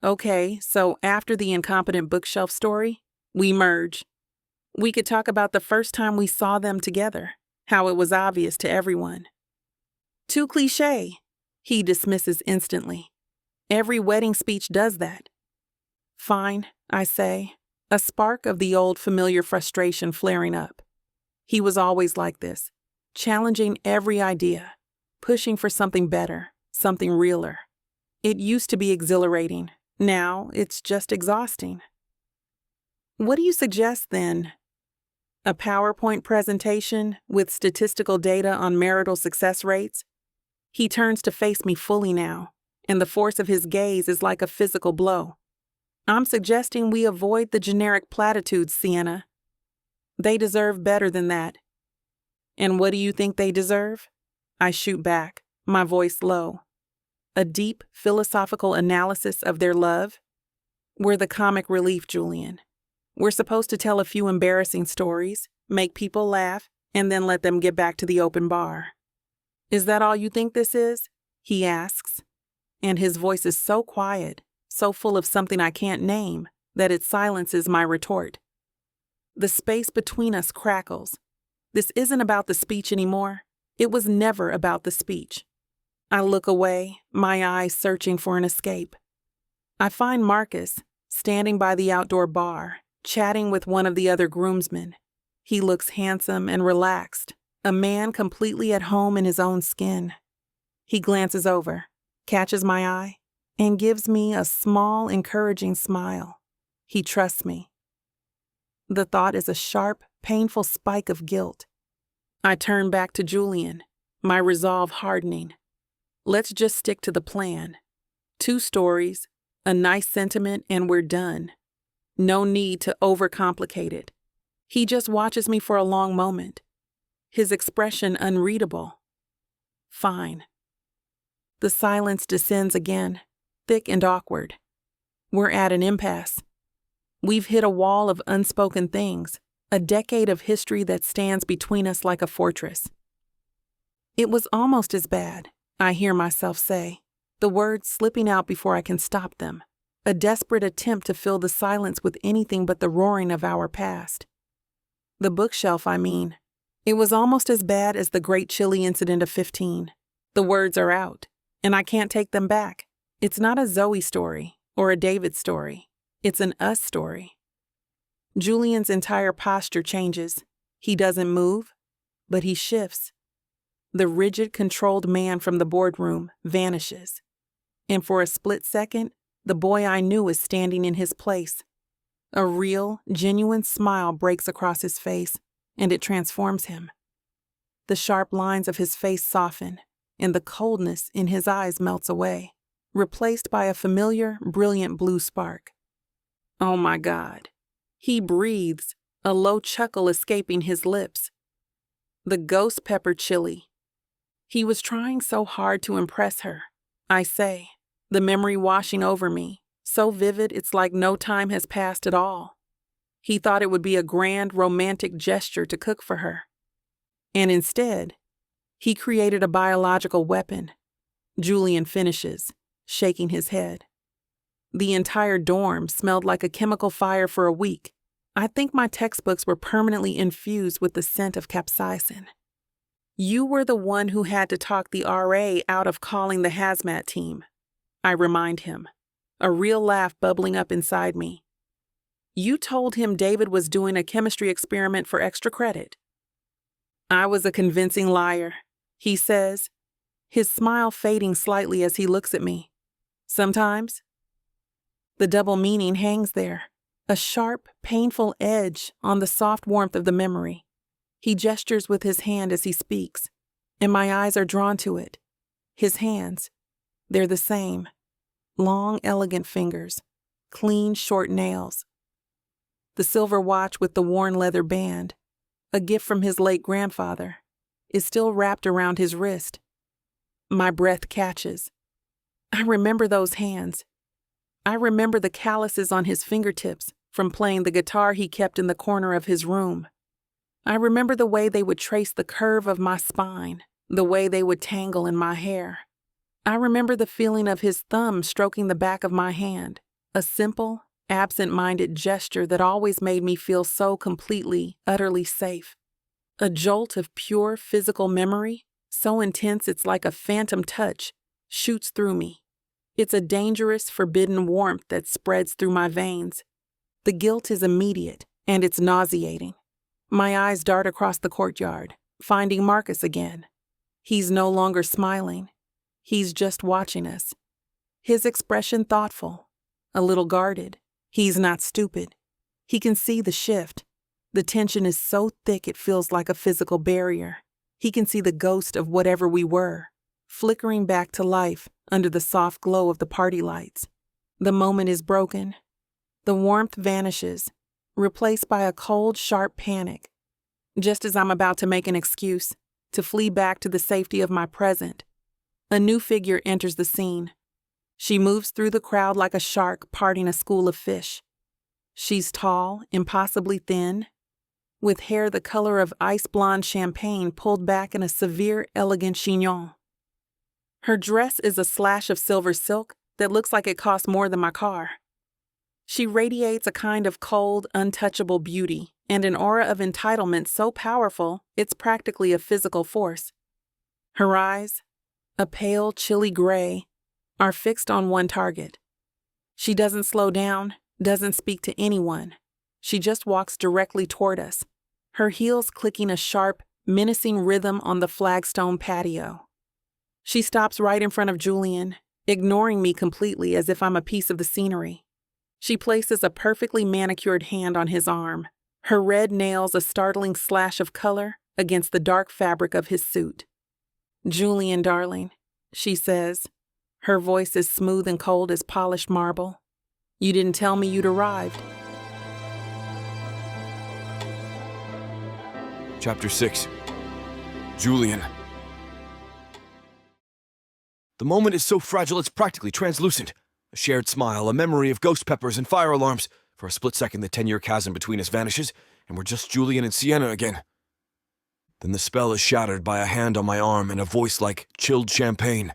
Okay, so after the incompetent bookshelf story, we merge. We could talk about the first time we saw them together, how it was obvious to everyone. Too cliché, he dismisses instantly. Every wedding speech does that. Fine, I say, a spark of the old familiar frustration flaring up. He was always like this, challenging every idea, pushing for something better, something realer. It used to be exhilarating. Now it's just exhausting. What do you suggest then? A PowerPoint presentation with statistical data on marital success rates? He turns to face me fully now, and the force of his gaze is like a physical blow. I'm suggesting we avoid the generic platitudes, Sienna. They deserve better than that. And what do you think they deserve? I shoot back, my voice low. A deep philosophical analysis of their love? We're the comic relief, Julian. We're supposed to tell a few embarrassing stories, make people laugh, and then let them get back to the open bar. Is that all you think this is? He asks. And his voice is so quiet, so full of something I can't name, that it silences my retort. The space between us crackles. This isn't about the speech anymore. It was never about the speech. I look away, my eyes searching for an escape. I find Marcus, standing by the outdoor bar, chatting with one of the other groomsmen. He looks handsome and relaxed, a man completely at home in his own skin. He glances over, catches my eye, and gives me a small, encouraging smile. He trusts me. The thought is a sharp, painful spike of guilt. I turn back to Julian, my resolve hardening. Let's just stick to the plan. 2 stories, a nice sentiment, and we're done. No need to overcomplicate it. He just watches me for a long moment, his expression unreadable. Fine. The silence descends again, thick and awkward. We're at an impasse. We've hit a wall of unspoken things, a decade of history that stands between us like a fortress. It was almost as bad, I hear myself say, the words slipping out before I can stop them, a desperate attempt to fill the silence with anything but the roaring of our past. The bookshelf, I mean. It was almost as bad as the Great Chili Incident of 15. The words are out, and I can't take them back. It's not a Zoe story or a David story. It's an us story. Julian's entire posture changes. He doesn't move, but he shifts. The rigid, controlled man from the boardroom vanishes. And for a split second, the boy I knew is standing in his place. A real, genuine smile breaks across his face, and it transforms him. The sharp lines of his face soften, and the coldness in his eyes melts away, replaced by a familiar, brilliant blue spark. Oh my God. He breathes, a low chuckle escaping his lips. The ghost pepper chili. He was trying so hard to impress her, I say, the memory washing over me, so vivid it's like no time has passed at all. He thought it would be a grand, romantic gesture to cook for her. And instead, he created a biological weapon. Julian finishes, shaking his head. The entire dorm smelled like a chemical fire for a week. I think my textbooks were permanently infused with the scent of capsaicin. You were the one who had to talk the RA out of calling the hazmat team, I remind him, a real laugh bubbling up inside me. You told him David was doing a chemistry experiment for extra credit. I was a convincing liar, he says, his smile fading slightly as he looks at me. Sometimes. The double meaning hangs there, a sharp, painful edge on the soft warmth of the memory. He gestures with his hand as he speaks, and my eyes are drawn to it. His hands, they're the same. Long, elegant fingers, clean, short nails. The silver watch with the worn leather band, a gift from his late grandfather, is still wrapped around his wrist. My breath catches. I remember those hands. I remember the calluses on his fingertips from playing the guitar he kept in the corner of his room. I remember the way they would trace the curve of my spine, the way they would tangle in my hair. I remember the feeling of his thumb stroking the back of my hand, a simple, absent-minded gesture that always made me feel so completely, utterly safe. A jolt of pure physical memory, so intense it's like a phantom touch, shoots through me. It's a dangerous, forbidden warmth that spreads through my veins. The guilt is immediate, and it's nauseating. My eyes dart across the courtyard, finding Marcus again. He's no longer smiling. He's just watching us. His expression thoughtful, a little guarded. He's not stupid. He can see the shift. The tension is so thick it feels like a physical barrier. He can see the ghost of whatever we were, flickering back to life under the soft glow of the party lights. The moment is broken. The warmth vanishes, replaced by a cold, sharp panic. Just as I'm about to make an excuse, to flee back to the safety of my present, a new figure enters the scene. She moves through the crowd like a shark parting a school of fish. She's tall, impossibly thin, with hair the color of ice blonde champagne pulled back in a severe, elegant chignon. Her dress is a slash of silver silk that looks like it cost more than my car. She radiates a kind of cold, untouchable beauty and an aura of entitlement so powerful it's practically a physical force. Her eyes, a pale, chilly gray, are fixed on one target. She doesn't slow down, doesn't speak to anyone. She just walks directly toward us, her heels clicking a sharp, menacing rhythm on the flagstone patio. She stops right in front of Julian, ignoring me completely as if I'm a piece of the scenery. She places a perfectly manicured hand on his arm, her red nails a startling slash of color against the dark fabric of his suit. "Julian, darling," she says. Her voice is smooth and cold as polished marble. "You didn't tell me you'd arrived." Chapter 6. Julian. The moment is so fragile it's practically translucent. A shared smile, a memory of ghost peppers and fire alarms. For a split second, the 10-year chasm between us vanishes, and we're just Julian and Sienna again. Then the spell is shattered by a hand on my arm and a voice like chilled champagne.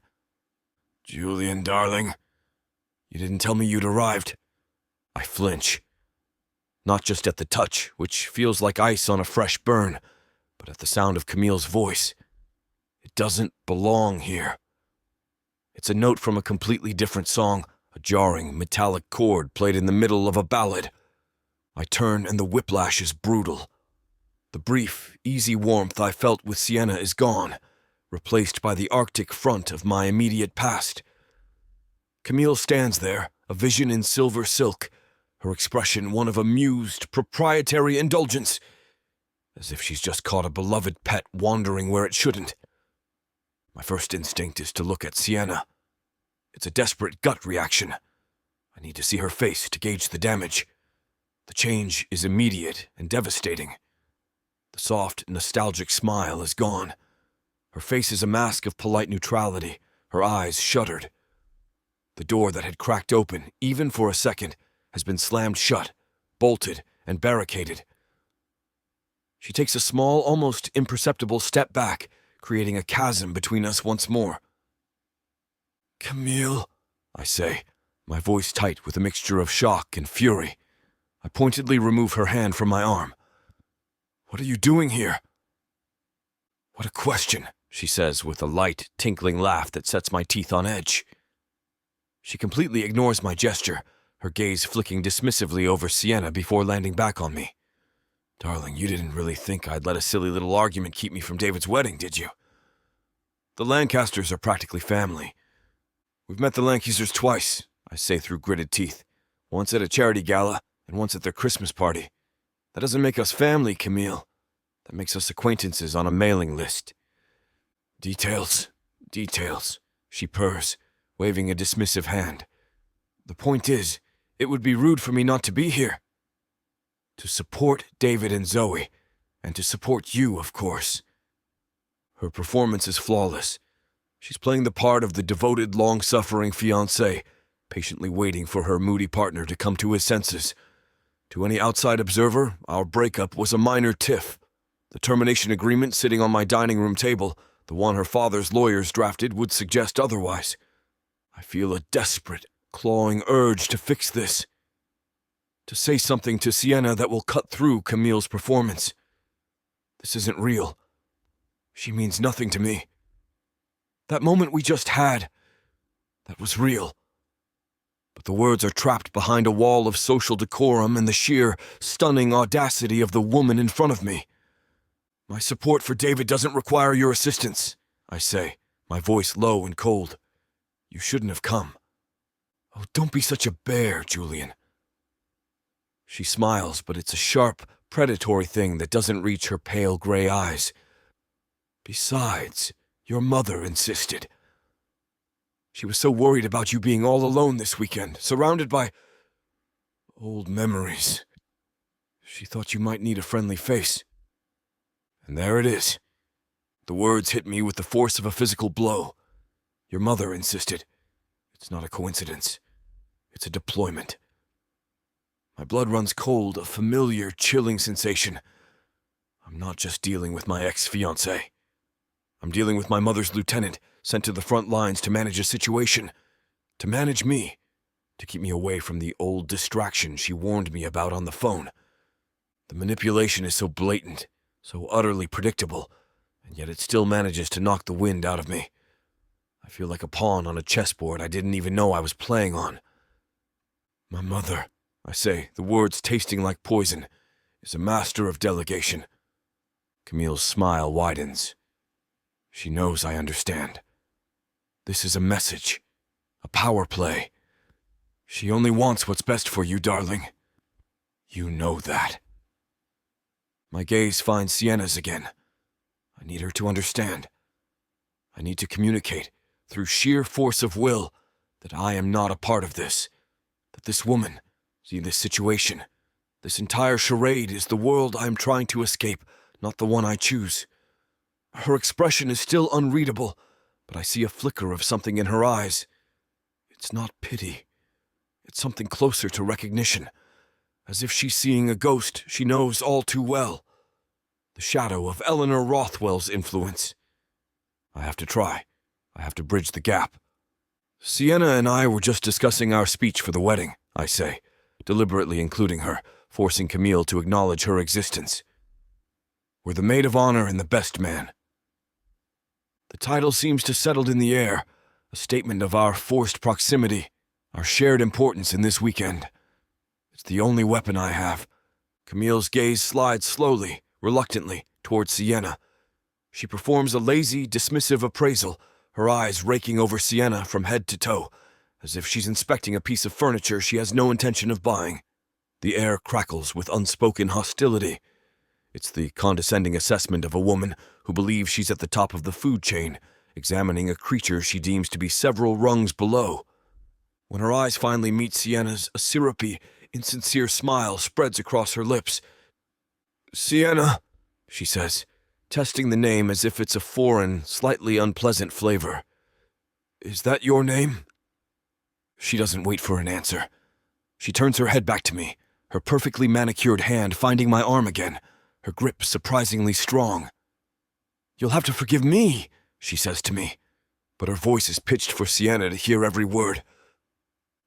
"Julian, darling, you didn't tell me you'd arrived." I flinch. Not just at the touch, which feels like ice on a fresh burn, but at the sound of Camille's voice. It doesn't belong here. It's a note from a completely different song, a jarring, metallic chord played in the middle of a ballad. I turn and the whiplash is brutal. The brief, easy warmth I felt with Sienna is gone, replaced by the Arctic front of my immediate past. Camille stands there, a vision in silver silk, her expression one of amused, proprietary indulgence, as if she's just caught a beloved pet wandering where it shouldn't. My first instinct is to look at Sienna. It's a desperate gut reaction. I need to see her face to gauge the damage. The change is immediate and devastating. The soft, nostalgic smile is gone. Her face is a mask of polite neutrality, her eyes shuttered. The door that had cracked open, even for a second, has been slammed shut, bolted, and barricaded. She takes a small, almost imperceptible step back, creating a chasm between us once more. "Camille," I say, my voice tight with a mixture of shock and fury. I pointedly remove her hand from my arm. "What are you doing here?" "What a question," she says with a light, tinkling laugh that sets my teeth on edge. She completely ignores my gesture, her gaze flicking dismissively over Sienna before landing back on me. "Darling, you didn't really think I'd let a silly little argument keep me from David's wedding, did you? The Lancasters are practically family. We've met the Lancasters twice," I say through gritted teeth. "Once at a charity gala, and once at their Christmas party. That doesn't make us family, Camille. That makes us acquaintances on a mailing list." Details, she purrs, waving a dismissive hand. "The point is, it would be rude for me not to be here. To support David and Zoe, and to support you, of course." Her performance is flawless. She's playing the part of the devoted, long-suffering fiancé, patiently waiting for her moody partner to come to his senses. To any outside observer, our breakup was a minor tiff. The termination agreement sitting on my dining room table, the one her father's lawyers drafted, would suggest otherwise. I feel a desperate, clawing urge to fix this. To say something to Sienna that will cut through Camille's performance. This isn't real. She means nothing to me. That moment we just had, that was real. But the words are trapped behind a wall of social decorum and the sheer, stunning audacity of the woman in front of me. "My support for David doesn't require your assistance," I say, my voice low and cold. "You shouldn't have come." "Oh, don't be such a bear, Julian." She smiles, but it's a sharp, predatory thing that doesn't reach her pale gray eyes. "Besides, your mother insisted. She was so worried about you being all alone this weekend, surrounded by old memories. She thought you might need a friendly face. And there it is. The words hit me with the force of a physical blow. Your mother insisted. It's not a coincidence. It's a deployment." My blood runs cold, a familiar, chilling sensation. I'm not just dealing with my ex-fiancé. I'm dealing with my mother's lieutenant, sent to the front lines to manage a situation. To manage me. To keep me away from the old distraction she warned me about on the phone. The manipulation is so blatant, so utterly predictable, and yet it still manages to knock the wind out of me. I feel like a pawn on a chessboard I didn't even know I was playing on. "My mother," I say, the words tasting like poison, "is a master of delegation." Camille's smile widens. She knows I understand. This is a message, a power play. She only wants what's best for you, darling. You know that. My gaze finds Sienna's again. I need her to understand. I need to communicate, through sheer force of will, that I am not a part of this. That this woman, this situation, this entire charade is the world I am trying to escape, not the one I choose. Her expression is still unreadable, but I see a flicker of something in her eyes. It's not pity. It's something closer to recognition, as if she's seeing a ghost she knows all too well. The shadow of Eleanor Rothwell's influence. I have to try. I have to bridge the gap. "Sienna and I were just discussing our speech for the wedding," I say, deliberately including her, forcing Camille to acknowledge her existence. "We're the maid of honor and the best man." The title seems to settle in the air, a statement of our forced proximity, our shared importance in this weekend. It's the only weapon I have, Camille's gaze slides slowly, reluctantly, towards Sienna. She performs a lazy, dismissive appraisal, her eyes raking over Sienna from head to toe, as if she's inspecting a piece of furniture she has no intention of buying. The air crackles with unspoken hostility. It's the condescending assessment of a woman who believes she's at the top of the food chain, examining a creature she deems to be several rungs below. When her eyes finally meet Sienna's, a syrupy, insincere smile spreads across her lips. "Sienna," she says, testing the name as if it's a foreign, slightly unpleasant flavor. "Is that your name?" She doesn't wait for an answer. She turns her head back to me, her perfectly manicured hand finding my arm again, her grip surprisingly strong. "You'll have to forgive me," she says to me, but her voice is pitched for Sienna to hear every word.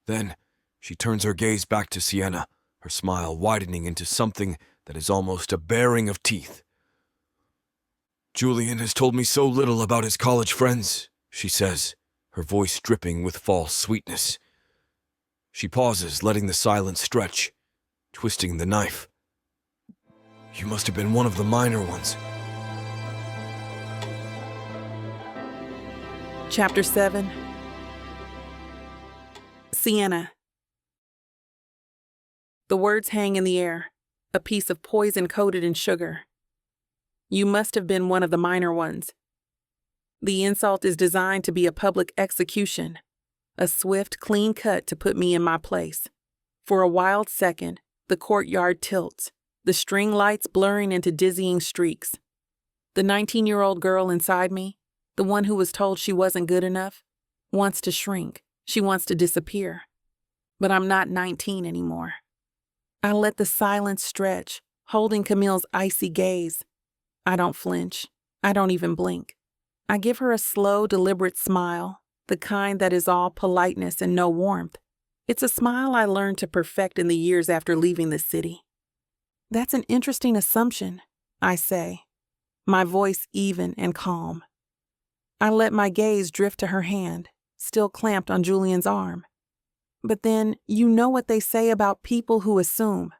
Then she turns her gaze back to Sienna, her smile widening into something that is almost a baring of teeth. "Julian has told me so little about his college friends," she says, her voice dripping with false sweetness. She pauses, letting the silence stretch, twisting the knife. "You must have been one of the minor ones." Chapter 7. Sienna. The words hang in the air, a piece of poison coated in sugar. You must have been one of the minor ones. The insult is designed to be a public execution, a swift, clean cut to put me in my place. For a wild second, the courtyard tilts, the string lights blurring into dizzying streaks. The 19-year-old girl inside me, the one who was told she wasn't good enough, wants to shrink. She wants to disappear. But I'm not 19 anymore. I let the silence stretch, holding Camille's icy gaze. I don't flinch. I don't even blink. I give her a slow, deliberate smile, the kind that is all politeness and no warmth. It's a smile I learned to perfect in the years after leaving the city. "That's an interesting assumption," I say, my voice even and calm. I let my gaze drift to her hand, still clamped on Julian's arm. "But then, you know what they say about people who assume."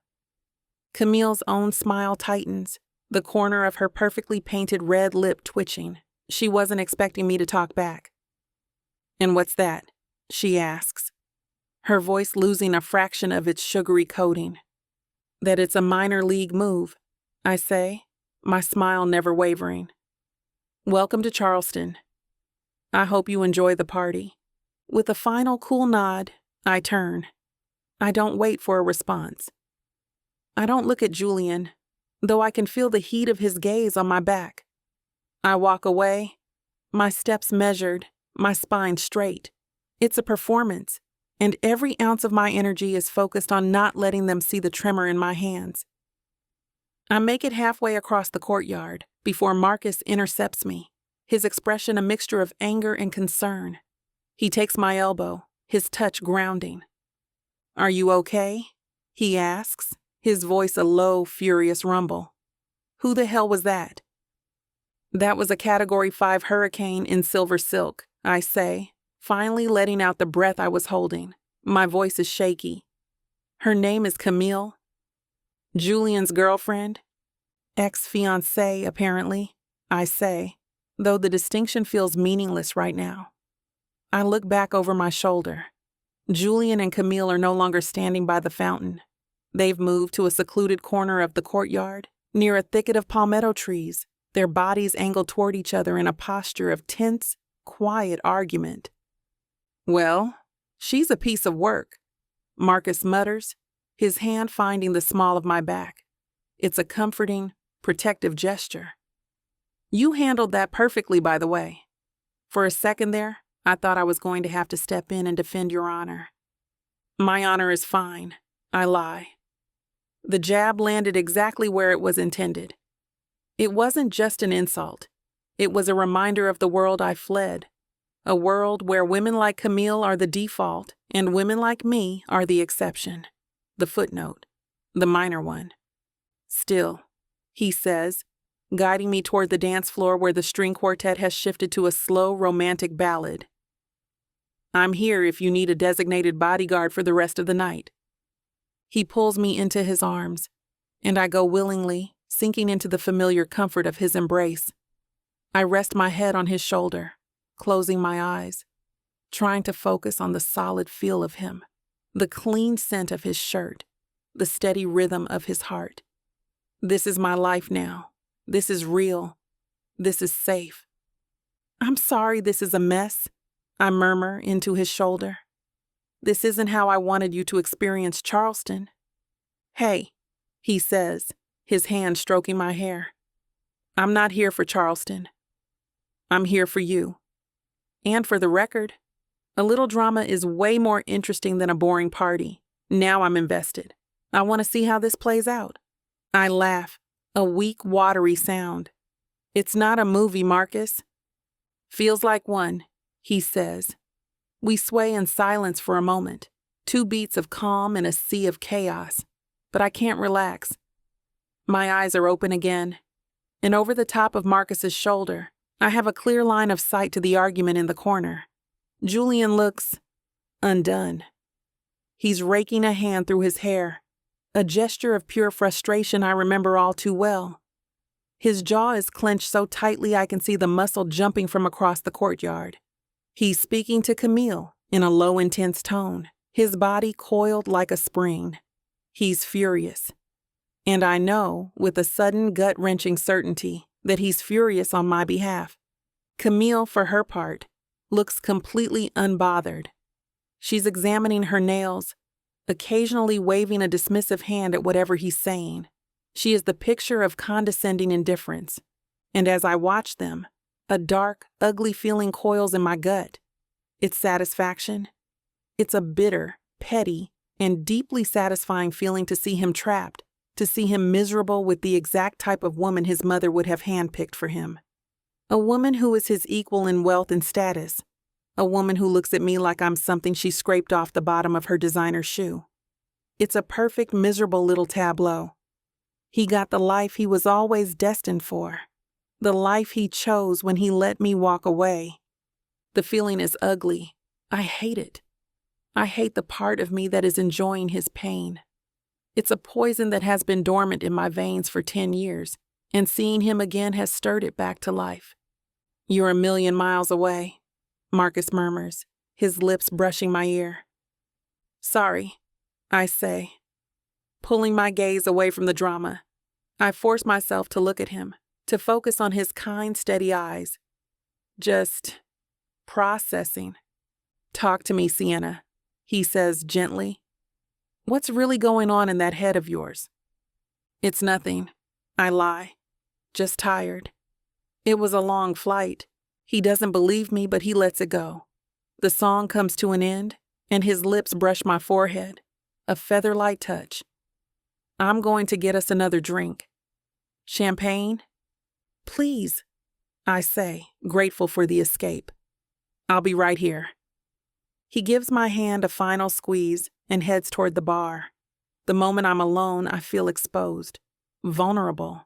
Camille's own smile tightens, the corner of her perfectly painted red lip twitching. She wasn't expecting me to talk back. "And what's that?" she asks, her voice losing a fraction of its sugary coating. "That it's a minor league move," I say, my smile never wavering. "Welcome to Charleston. I hope you enjoy the party." With a final cool nod, I turn. I don't wait for a response. I don't look at Julian, though I can feel the heat of his gaze on my back. I walk away, my steps measured, my spine straight. It's a performance, and every ounce of my energy is focused on not letting them see the tremor in my hands. I make it halfway across the courtyard before Marcus intercepts me, his expression a mixture of anger and concern. He takes my elbow, his touch grounding. "Are you okay?" he asks, his voice a low, furious rumble. "Who the hell was that?" "That was a Category 5 hurricane in silver silk," I say, finally letting out the breath I was holding. My voice is shaky. "Her name is Camille. Julian's girlfriend. Ex-fiancée, apparently," I say, though the distinction feels meaningless right now. I look back over my shoulder. Julian and Camille are no longer standing by the fountain. They've moved to a secluded corner of the courtyard, near a thicket of palmetto trees, their bodies angled toward each other in a posture of tense, quiet argument. "Well, she's a piece of work," Marcus mutters, his hand finding the small of my back. It's a comforting, protective gesture. "You handled that perfectly, by the way. For a second there, I thought I was going to have to step in and defend your honor." "My honor is fine," I lie. The jab landed exactly where it was intended. It wasn't just an insult. It was a reminder of the world I fled, a world where women like Camille are the default and women like me are the exception, the footnote, the minor one. "Still," he says, guiding me toward the dance floor where the string quartet has shifted to a slow, romantic ballad. "I'm here if you need a designated bodyguard for the rest of the night." He pulls me into his arms, and I go willingly, sinking into the familiar comfort of his embrace. I rest my head on his shoulder, closing my eyes, trying to focus on the solid feel of him, the clean scent of his shirt, the steady rhythm of his heart. This is my life now. This is real. This is safe. I'm sorry this is a mess, I murmur into his shoulder. This isn't how I wanted you to experience Charleston. Hey, he says, his hand stroking my hair. I'm not here for Charleston. I'm here for you. And for the record, a little drama is way more interesting than a boring party. Now I'm invested. I want to see how this plays out. I laugh, a weak, watery sound. It's not a movie, Marcus. Feels like one, he says. We sway in silence for a moment, 2 beats of calm in a sea of chaos, but I can't relax. My eyes are open again, and over the top of Marcus's shoulder, I have a clear line of sight to the argument in the corner. Julian looks undone. He's raking a hand through his hair, a gesture of pure frustration I remember all too well. His jaw is clenched so tightly I can see the muscle jumping from across the courtyard. He's speaking to Camille in a low, intense tone, his body coiled like a spring. He's furious. And I know, with a sudden, gut-wrenching certainty, that he's furious on my behalf. Camille, for her part, looks completely unbothered. She's examining her nails, occasionally waving a dismissive hand at whatever he's saying. She is the picture of condescending indifference. And as I watch them, a dark, ugly feeling coils in my gut. It's satisfaction. It's a bitter, petty, and deeply satisfying feeling to see him trapped, to see him miserable with the exact type of woman his mother would have handpicked for him. A woman who is his equal in wealth and status. A woman who looks at me like I'm something she scraped off the bottom of her designer shoe. It's a perfect, miserable little tableau. He got the life he was always destined for. The life he chose when he let me walk away. The feeling is ugly. I hate it. I hate the part of me that is enjoying his pain. It's a poison that has been dormant in my veins for 10 years, and seeing him again has stirred it back to life. You're a million miles away, Marcus murmurs, his lips brushing my ear. Sorry, I say, pulling my gaze away from the drama. I force myself to look at him, to focus on his kind, steady eyes. Just processing. Talk to me, Sienna, he says gently. What's really going on in that head of yours? It's nothing, I lie. Just tired. It was a long flight. He doesn't believe me, but he lets it go. The song comes to an end, and his lips brush my forehead, a feather-light touch. I'm going to get us another drink. Champagne? Please, I say, grateful for the escape. I'll be right here. He gives my hand a final squeeze and heads toward the bar. The moment I'm alone, I feel exposed, vulnerable.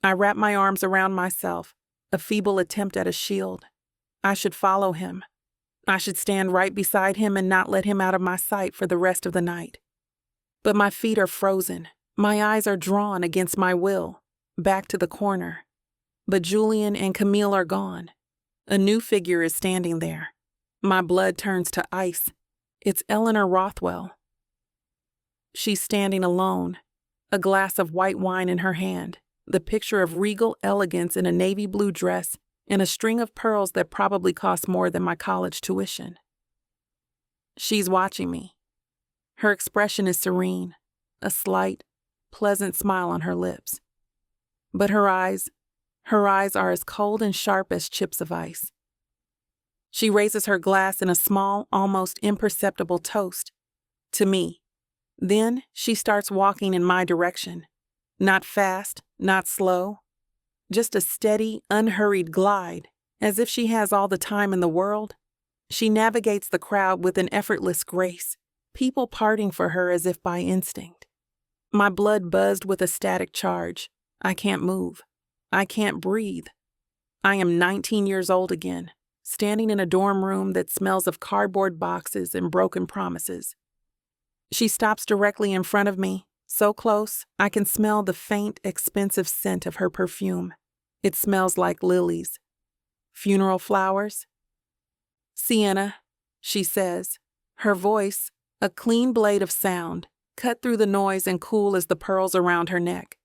I wrap my arms around myself, a feeble attempt at a shield. I should follow him. I should stand right beside him and not let him out of my sight for the rest of the night. But my feet are frozen. My eyes are drawn against my will, back to the corner. But Julian and Camille are gone. A new figure is standing there. My blood turns to ice. It's Eleanor Rothwell. She's standing alone, a glass of white wine in her hand, the picture of regal elegance in a navy blue dress and a string of pearls that probably cost more than my college tuition. She's watching me. Her expression is serene, a slight, pleasant smile on her lips. But her eyes are as cold and sharp as chips of ice. She raises her glass in a small, almost imperceptible toast to me. Then she starts walking in my direction. Not fast, not slow. Just a steady, unhurried glide, as if she has all the time in the world. She navigates the crowd with an effortless grace, people parting for her as if by instinct. My blood buzzed with a static charge. I can't move. I can't breathe. I am 19 years old again, standing in a dorm room that smells of cardboard boxes and broken promises. She stops directly in front of me, So close, I can smell the faint, expensive scent of her perfume. It smells like lilies. Funeral flowers? Sienna, she says, her voice, a clean blade of sound, cut through the noise and cool as the pearls around her neck.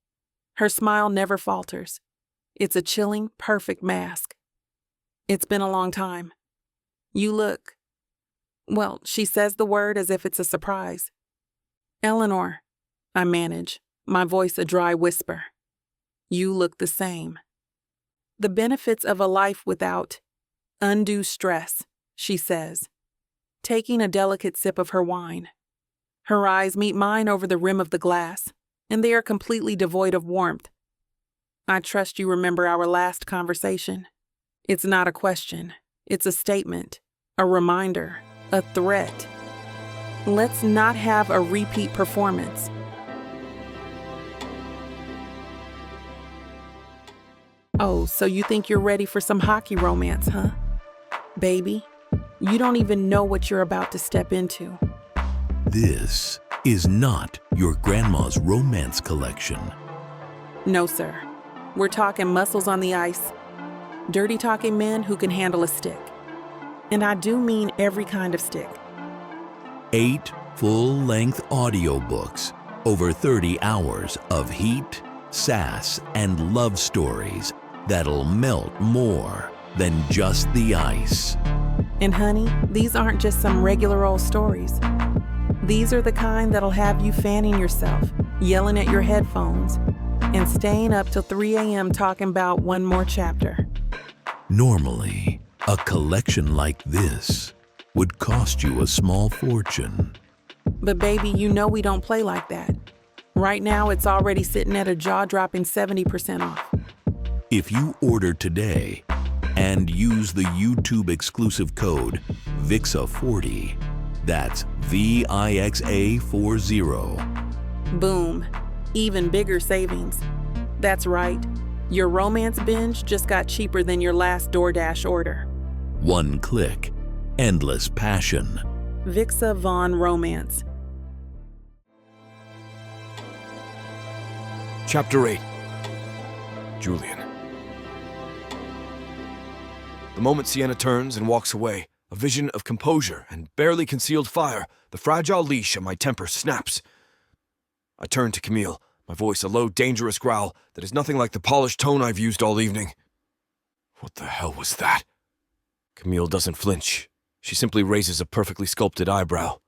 Her smile never falters. It's a chilling, perfect mask. It's been a long time. You look... Well, she says the word as if it's a surprise. Eleanor, I manage, my voice a dry whisper. You look the same. The benefits of a life without undue stress, she says, taking a delicate sip of her wine. Her eyes meet mine over the rim of the glass, and they are completely devoid of warmth. I trust you remember our last conversation. It's not a question. It's a statement, a reminder, a threat. Let's not have a repeat performance. Oh, so you think you're ready for some hockey romance, huh? Baby, you don't even know what you're about to step into. This is not your grandma's romance collection. No, sir. We're talking muscles on the ice, dirty talking men who can handle a stick. And I do mean every kind of stick. 8 full-length audiobooks, over 30 hours of heat, sass, and love stories that'll melt more than just the ice. And honey, these aren't just some regular old stories. These are the kind that'll have you fanning yourself, yelling at your headphones, and staying up till 3 a.m. talking about one more chapter. Normally, a collection like this would cost you a small fortune. But baby, you know we don't play like that. Right now, it's already sitting at a jaw-dropping 70% off. If you order today and use the YouTube exclusive code VIXA40, that's VIXA40. Boom. Even bigger savings. That's right. Your romance binge just got cheaper than your last DoorDash order. One click, endless passion. Vixa Vaughn Romance. Chapter 8. Julian. The moment Sienna turns and walks away, a vision of composure and barely concealed fire, the fragile leash of my temper snaps. I turn to Camille, my voice a low, dangerous growl that is nothing like the polished tone I've used all evening. What the hell was that? Camille doesn't flinch. She simply raises a perfectly sculpted eyebrow.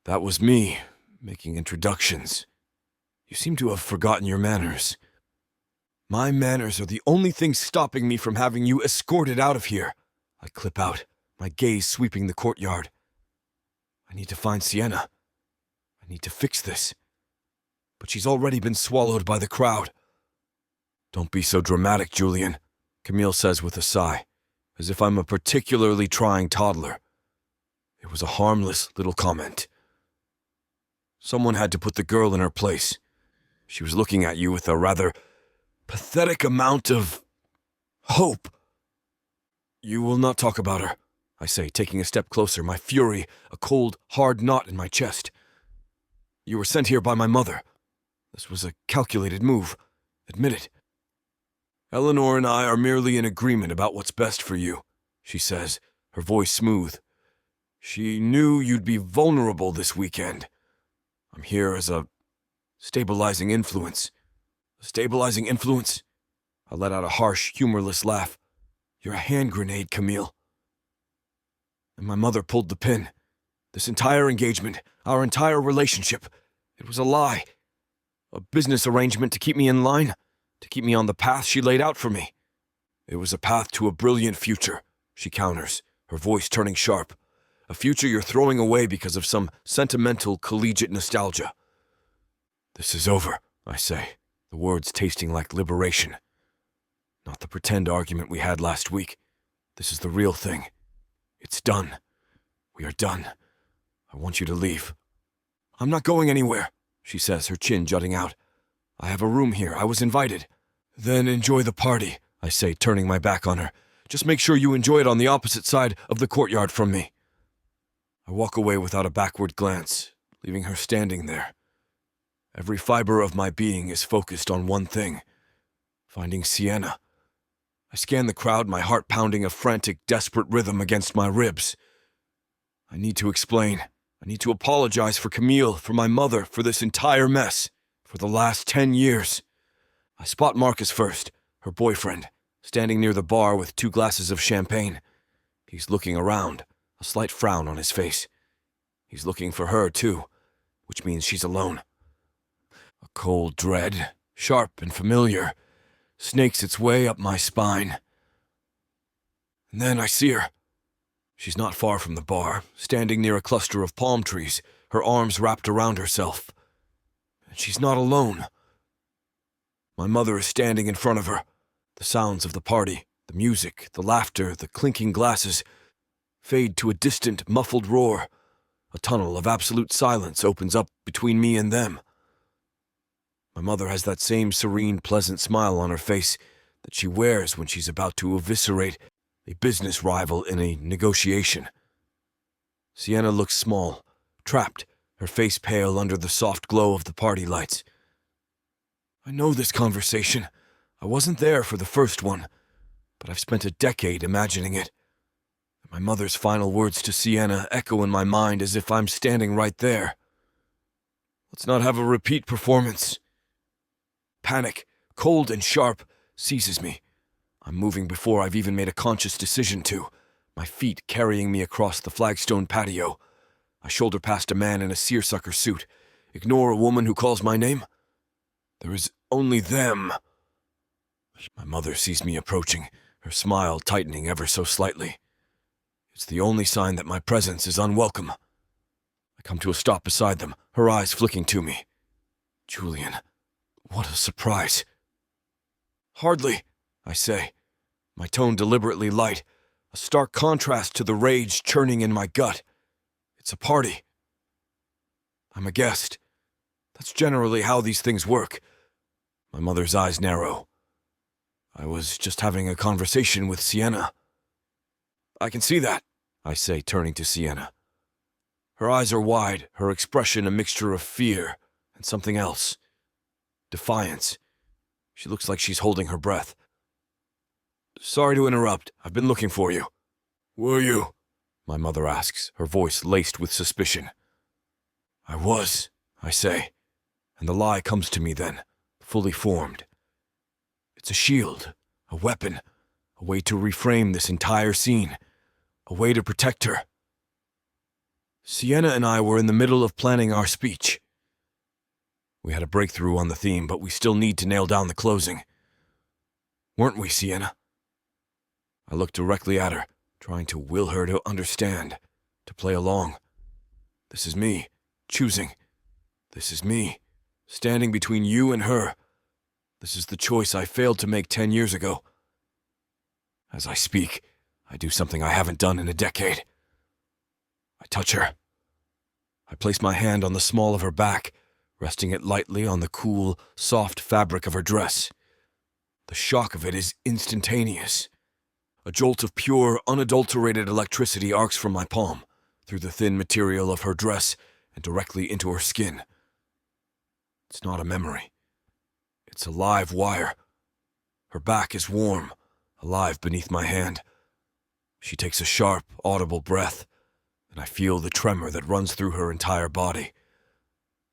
That was me, making introductions. You seem to have forgotten your manners. My manners are the only thing stopping me from having you escorted out of here. I clip out, my gaze sweeping the courtyard. I need to find Sienna. I need to fix this. But she's already been swallowed by the crowd. Don't be so dramatic, Julian, Camille says with a sigh, as if I'm a particularly trying toddler. It was a harmless little comment. Someone had to put the girl in her place. She was looking at you with a rather pathetic amount of hope. You will not talk about her, I say, taking a step closer, my fury a cold, hard knot in my chest. You were sent here by my mother. This was a calculated move. Admit it. Eleanor and I are merely in agreement about what's best for you, she says, her voice smooth. She knew you'd be vulnerable this weekend. I'm here as a stabilizing influence. A stabilizing influence? I let out a harsh, humorless laugh. You're a hand grenade, Camille. And my mother pulled the pin. This entire engagement, our entire relationship, it was a lie. A business arrangement to keep me in line, to keep me on the path she laid out for me. It was a path to a brilliant future, she counters, her voice turning sharp. A future you're throwing away because of some sentimental collegiate nostalgia. This is over, I say, the words tasting like liberation. Not the pretend argument we had last week. This is the real thing. It's done. We are done. I want you to leave. I'm not going anywhere, she says, her chin jutting out. I have a room here. I was invited. Then enjoy the party, I say, turning my back on her. Just make sure you enjoy it on the opposite side of the courtyard from me. I walk away without a backward glance, leaving her standing there. Every fiber of my being is focused on one thing: finding Sienna. I scan the crowd, my heart pounding a frantic, desperate rhythm against my ribs. I need to explain. I need to apologize for Camille, for my mother, for this entire mess, for the last 10 years. I spot Marcus first, her boyfriend, standing near the bar with 2 glasses of champagne. He's looking around, a slight frown on his face. He's looking for her, too, which means she's alone. A cold dread, sharp and familiar, snakes its way up my spine. And then I see her. She's not far from the bar, standing near a cluster of palm trees, her arms wrapped around herself. And she's not alone. My mother is standing in front of her. The sounds of the party, the music, the laughter, the clinking glasses, fade to a distant, muffled roar. A tunnel of absolute silence opens up between me and them. My mother has that same serene, pleasant smile on her face that she wears when she's about to eviscerate a business rival in a negotiation. Sienna looks small, trapped, her face pale under the soft glow of the party lights. I know this conversation. I wasn't there for the first one, but I've spent a decade imagining it. And my mother's final words to Sienna echo in my mind as if I'm standing right there. Let's not have a repeat performance. Panic, cold and sharp, seizes me. I'm moving before I've even made a conscious decision to, my feet carrying me across the flagstone patio. I shoulder past a man in a seersucker suit, ignore a woman who calls my name. There is only them. My mother sees me approaching, her smile tightening ever so slightly. It's the only sign that my presence is unwelcome. I come to a stop beside them, her eyes flicking to me. Julian, what a surprise. Hardly, I say, my tone deliberately light, a stark contrast to the rage churning in my gut. It's a party. I'm a guest. That's generally how these things work. My mother's eyes narrow. I was just having a conversation with Sienna. I can see that, I say, turning to Sienna. Her eyes are wide, her expression a mixture of fear and something else. Defiance. She looks like she's holding her breath. Sorry to interrupt. I've been looking for you. Were you? My mother asks, her voice laced with suspicion. I was, I say, and the lie comes to me then, fully formed. It's a shield, a weapon, a way to reframe this entire scene, a way to protect her. Sienna and I were in the middle of planning our speech. We had a breakthrough on the theme, but we still need to nail down the closing. Weren't we, Sienna? I looked directly at her, trying to will her to understand, to play along. This is me, choosing. This is me, standing between you and her. This is the choice I failed to make 10 years ago. As I speak, I do something I haven't done in a decade. I touch her. I place my hand on the small of her back, resting it lightly on the cool, soft fabric of her dress. The shock of it is instantaneous. A jolt of pure, unadulterated electricity arcs from my palm, through the thin material of her dress and directly into her skin. It's not a memory. It's a live wire. Her back is warm, alive beneath my hand. She takes a sharp, audible breath, and I feel the tremor that runs through her entire body.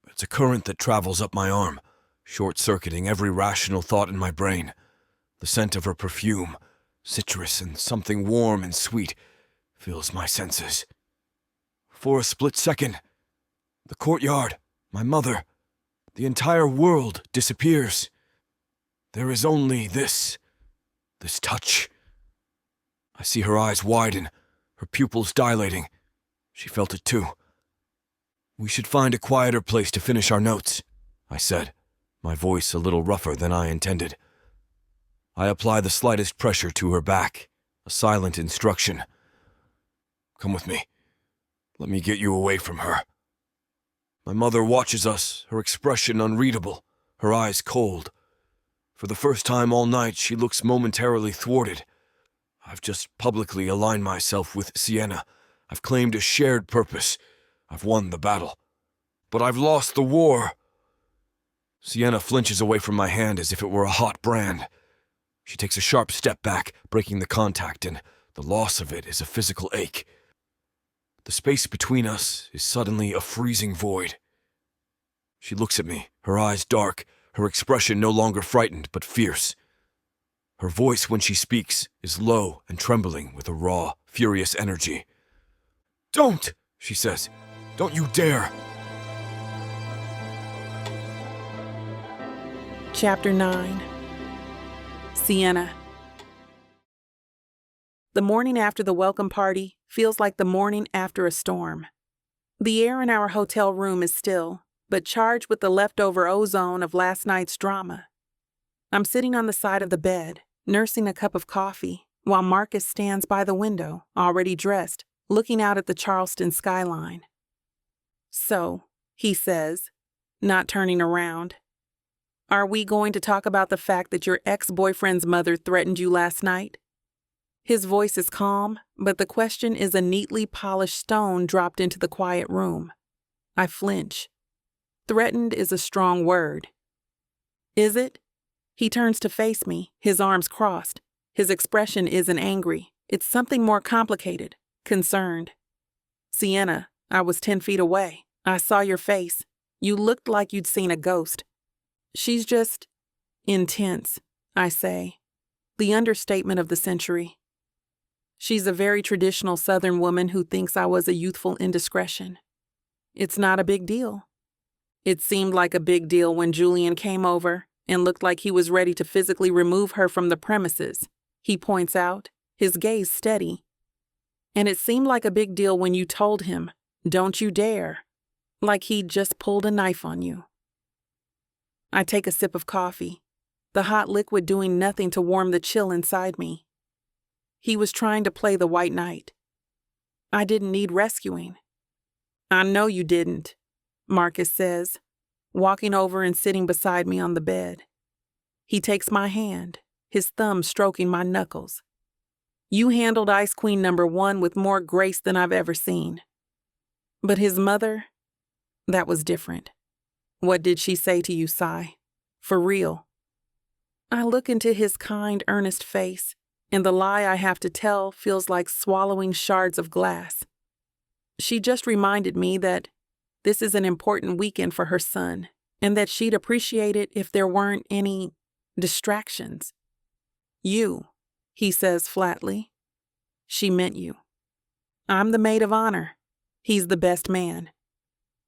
It's a current that travels up my arm, short-circuiting every rational thought in my brain. The scent of her perfume, citrus and something warm and sweet, fills my senses. For a split second, the courtyard, my mother, the entire world disappears. There is only this touch. I see her eyes widen, her pupils dilating. She felt it too. We should find a quieter place to finish our notes, I said, my voice a little rougher than I intended. I apply the slightest pressure to her back, a silent instruction. Come with me. Let me get you away from her. My mother watches us, her expression unreadable, her eyes cold. For the first time all night, she looks momentarily thwarted. I've just publicly aligned myself with Sienna. I've claimed a shared purpose. I've won the battle. But I've lost the war. Sienna flinches away from my hand as if it were a hot brand. She takes a sharp step back, breaking the contact, and the loss of it is a physical ache. The space between us is suddenly a freezing void. She looks at me, her eyes dark, her expression no longer frightened but fierce. Her voice when she speaks is low and trembling with a raw, furious energy. "Don't!" she says. "Don't you dare!" Chapter 9. Sienna. The morning after the welcome party feels like the morning after a storm. The air in our hotel room is still, but charged with the leftover ozone of last night's drama. I'm sitting on the side of the bed, nursing a cup of coffee, while Marcus stands by the window, already dressed, looking out at the Charleston skyline. "So," he says, not turning around, "are we going to talk about the fact that your ex-boyfriend's mother threatened you last night?" His voice is calm, but the question is a neatly polished stone dropped into the quiet room. I flinch. Threatened is a strong word. Is it? He turns to face me, his arms crossed. His expression isn't angry. It's something more complicated, concerned. "Sienna, I was 10 feet away. I saw your face. You looked like you'd seen a ghost." "She's just intense," I say. The understatement of the century. She's a very traditional Southern woman who thinks I was a youthful indiscretion. It's not a big deal. It seemed like a big deal when Julian came over and looked like he was ready to physically remove her from the premises, he points out, his gaze steady. And it seemed like a big deal when you told him, "Don't you dare," like he'd just pulled a knife on you. I take a sip of coffee, the hot liquid doing nothing to warm the chill inside me. He was trying to play the white knight. I didn't need rescuing. "I know you didn't," Marcus says, walking over and sitting beside me on the bed. He takes my hand, his thumb stroking my knuckles. "You handled Ice Queen #1 with more grace than I've ever seen." But his mother, that was different. "What did she say to you, Cy? For real?" I look into his kind, earnest face, and the lie I have to tell feels like swallowing shards of glass. She just reminded me that this is an important weekend for her son, and that she'd appreciate it if there weren't any distractions. "You," he says flatly. "She meant you. I'm the maid of honor. He's the best man.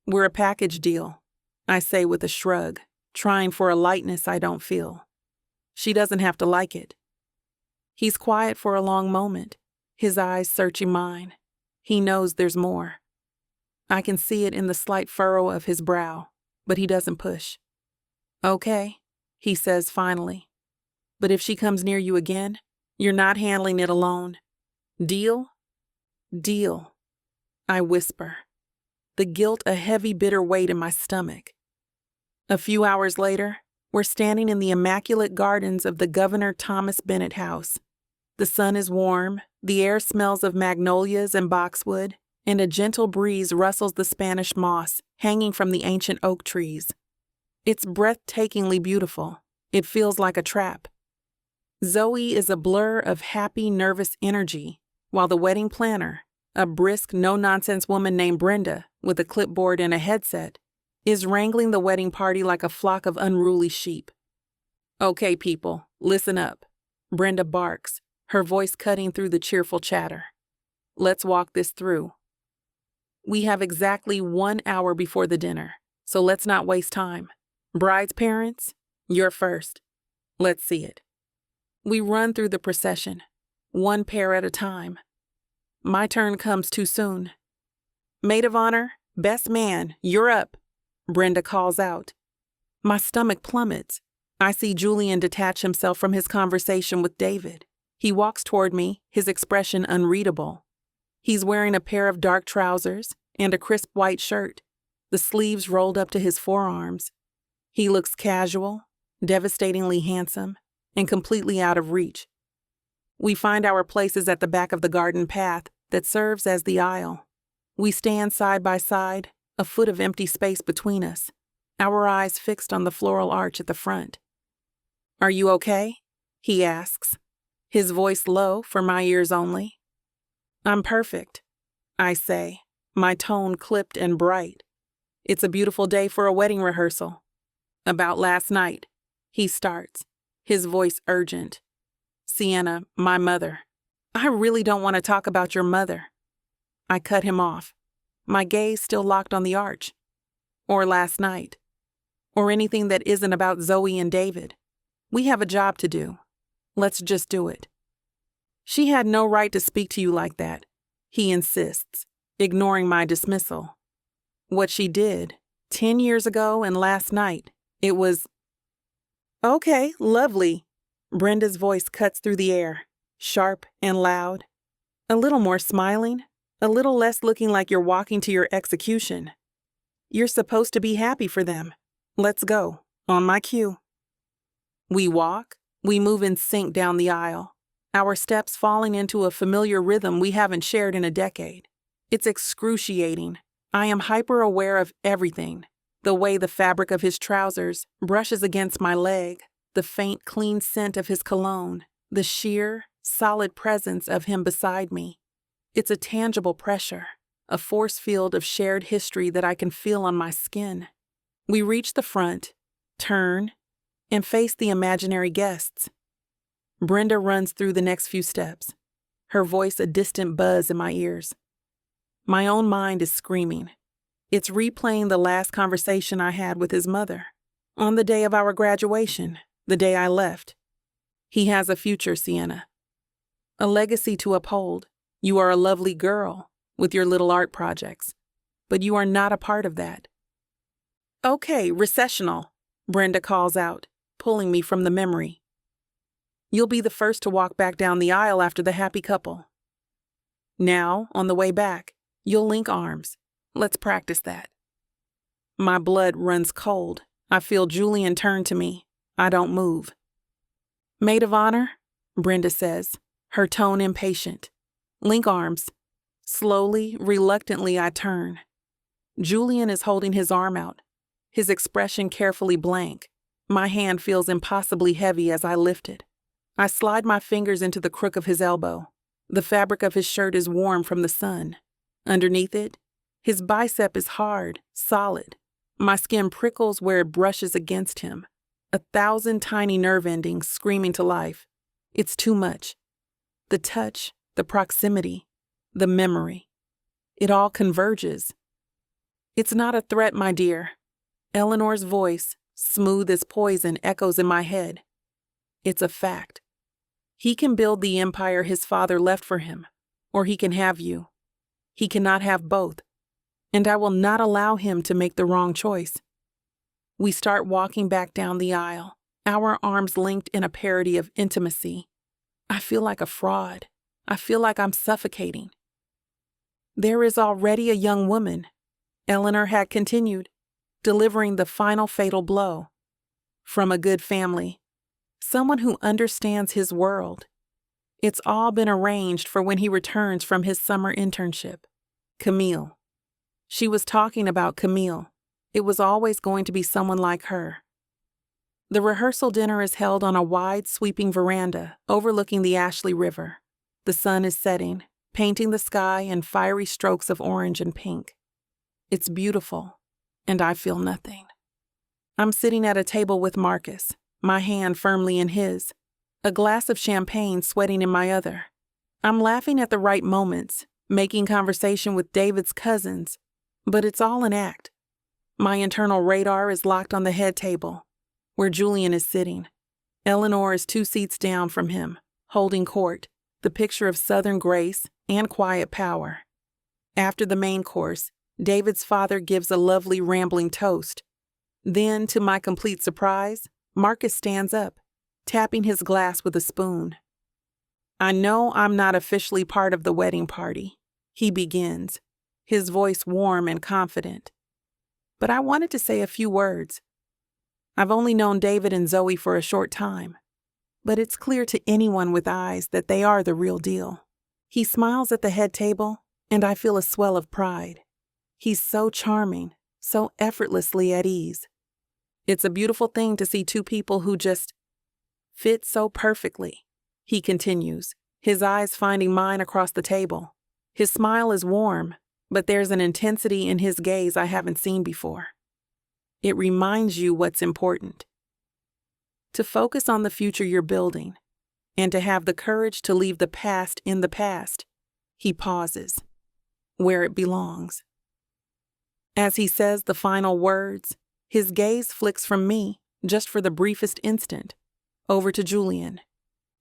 We're a package deal," I say with a shrug, trying for a lightness I don't feel. She doesn't have to like it. He's quiet for a long moment, his eyes searching mine. He knows there's more. I can see it in the slight furrow of his brow, but he doesn't push. "Okay," he says finally. "But if she comes near you again, you're not handling it alone. Deal?" "Deal," I whisper, the guilt a heavy, bitter weight in my stomach. A few hours later, we're standing in the immaculate gardens of the Governor Thomas Bennett house. The sun is warm, the air smells of magnolias and boxwood, and a gentle breeze rustles the Spanish moss hanging from the ancient oak trees. It's breathtakingly beautiful. It feels like a trap. Zoe is a blur of happy, nervous energy, while the wedding planner, a brisk, no-nonsense woman named Brenda with a clipboard and a headset, is wrangling the wedding party like a flock of unruly sheep. "Okay, people, listen up," Brenda barks, her voice cutting through the cheerful chatter. "Let's walk this through. We have exactly 1 hour before the dinner, so let's not waste time. Bride's parents, you're first. Let's see it." We run through the procession, one pair at a time. My turn comes too soon. "Maid of honor, best man, you're up," Brenda calls out. My stomach plummets. I see Julian detach himself from his conversation with David. He walks toward me, his expression unreadable. He's wearing a pair of dark trousers and a crisp white shirt, the sleeves rolled up to his forearms. He looks casual, devastatingly handsome, and completely out of reach. We find our places at the back of the garden path that serves as the aisle. We stand side by side, a foot of empty space between us. our eyes fixed on the floral arch at the front. "Are you okay?" he asks, his voice low for my ears only. "I'm perfect," I say, my tone clipped and bright. "It's a beautiful day for a wedding rehearsal." "About last night," he starts, his voice urgent. "Sienna, my mother." "I really don't want to talk about your mother." I cut him off, my gaze still locked on the arch. "Or last night. Or anything that isn't about Zoe and David. We have a job to do. Let's just do it." "She had no right to speak to you like that," he insists, ignoring my dismissal. "What she did, 10 years ago and last night, it was—" "Okay, lovely." Brenda's voice cuts through the air, sharp and loud. "A little more smiling, a little less looking like you're walking to your execution. You're supposed to be happy for them. Let's go, on my cue." We walk, we move in sync down the aisle, our steps falling into a familiar rhythm we haven't shared in a decade. It's excruciating. I am hyper-aware of everything. The way the fabric of his trousers brushes against my leg, the faint, clean scent of his cologne, the sheer, solid presence of him beside me. It's a tangible pressure, a force field of shared history that I can feel on my skin. We reach the front, turn, and face the imaginary guests. Brenda runs through the next few steps, her voice a distant buzz in my ears. My own mind is screaming. It's replaying the last conversation I had with his mother, on the day of our graduation, the day I left. "He has a future, Sienna. A legacy to uphold. You are a lovely girl with your little art projects, but you are not a part of that." "Okay, recessional," Brenda calls out, pulling me from the memory. "You'll be the first to walk back down the aisle after the happy couple. Now, on the way back, you'll link arms. Let's practice that." My blood runs cold. I feel Julian turn to me. I don't move. "Maid of honor," Brenda says, her tone impatient. "Link arms." Slowly, reluctantly, I turn. Julian is holding his arm out, his expression carefully blank. My hand feels impossibly heavy as I lift it. I slide my fingers into the crook of his elbow. The fabric of his shirt is warm from the sun. Underneath it, his bicep is hard, solid. My skin prickles where it brushes against him. 1,000 tiny nerve endings screaming to life. It's too much. The touch, the proximity, the memory. It all converges. "It's not a threat, my dear." Eleanor's voice, smooth as poison, echoes in my head. "It's a fact. He can build the empire his father left for him, or he can have you. He cannot have both, and I will not allow him to make the wrong choice." We start walking back down the aisle, our arms linked in a parody of intimacy. I feel like a fraud. I feel like I'm suffocating. "There is already a young woman," Eleanor had continued, delivering the final fatal blow. "From a good family. Someone who understands his world. It's all been arranged for when he returns from his summer internship. Camille." She was talking about Camille. It was always going to be someone like her. The rehearsal dinner is held on a wide, sweeping veranda overlooking the Ashley River. The sun is setting, painting the sky in fiery strokes of orange and pink. It's beautiful, and I feel nothing. I'm sitting at a table with Marcus, my hand firmly in his, a glass of champagne sweating in my other. I'm laughing at the right moments, making conversation with David's cousins, but it's all an act. My internal radar is locked on the head table, where Julian is sitting. Eleanor is 2 seats down from him, holding court, the picture of Southern grace and quiet power. After the main course, David's father gives a lovely rambling toast. Then, to my complete surprise, Marcus stands up, tapping his glass with a spoon. "I know I'm not officially part of the wedding party," he begins, his voice warm and confident. "But I wanted to say a few words. I've only known David and Zoe for a short time, but it's clear to anyone with eyes that they are the real deal." He smiles at the head table, and I feel a swell of pride. He's so charming, so effortlessly at ease. It's a beautiful thing to see two people who just fit so perfectly. He continues, his eyes finding mine across the table. His smile is warm, but there's an intensity in his gaze I haven't seen before. It reminds you what's important. To focus on the future you're building, and to have the courage to leave the past in the past. He pauses, where it belongs. As he says the final words, his gaze flicks from me, just for the briefest instant, over to Julian.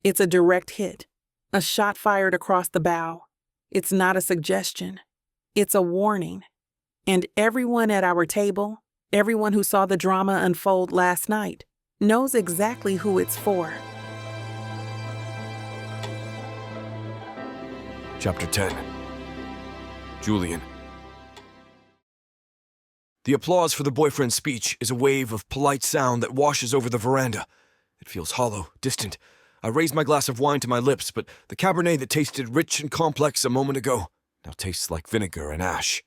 It's a direct hit, a shot fired across the bow. It's not a suggestion. It's a warning. And everyone at our table, everyone who saw the drama unfold last night, knows exactly who it's for. Chapter 10. Julian. The applause for the boyfriend's speech is a wave of polite sound that washes over the veranda. It feels hollow, distant. I raise my glass of wine to my lips, but the Cabernet that tasted rich and complex a moment ago now tastes like vinegar and ash.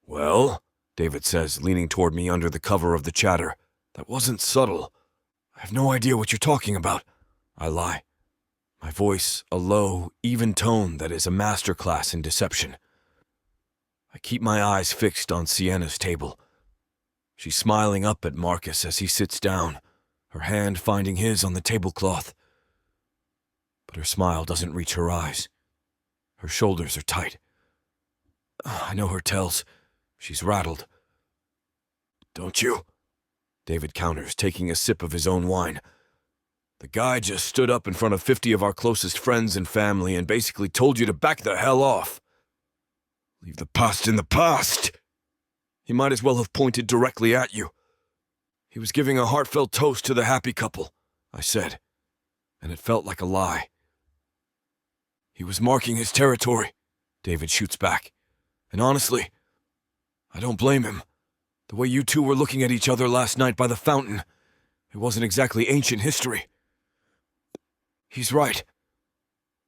Well, David says, leaning toward me under the cover of the chatter. That wasn't subtle. I have no idea what you're talking about. I lie. My voice a low, even tone that is a masterclass in deception. I keep my eyes fixed on Sienna's table. She's smiling up at Marcus as he sits down, her hand finding his on the tablecloth. But her smile doesn't reach her eyes. Her shoulders are tight. I know her tells. She's rattled. Don't you? David counters, taking a sip of his own wine. The guy just stood up in front of 50 of our closest friends and family and basically told you to back the hell off. Leave the past in the past. He might as well have pointed directly at you. He was giving a heartfelt toast to the happy couple, I said, and it felt like a lie. He was marking his territory, David shoots back. And honestly, I don't blame him. The way you two were looking at each other last night by the fountain, it wasn't exactly ancient history. He's right.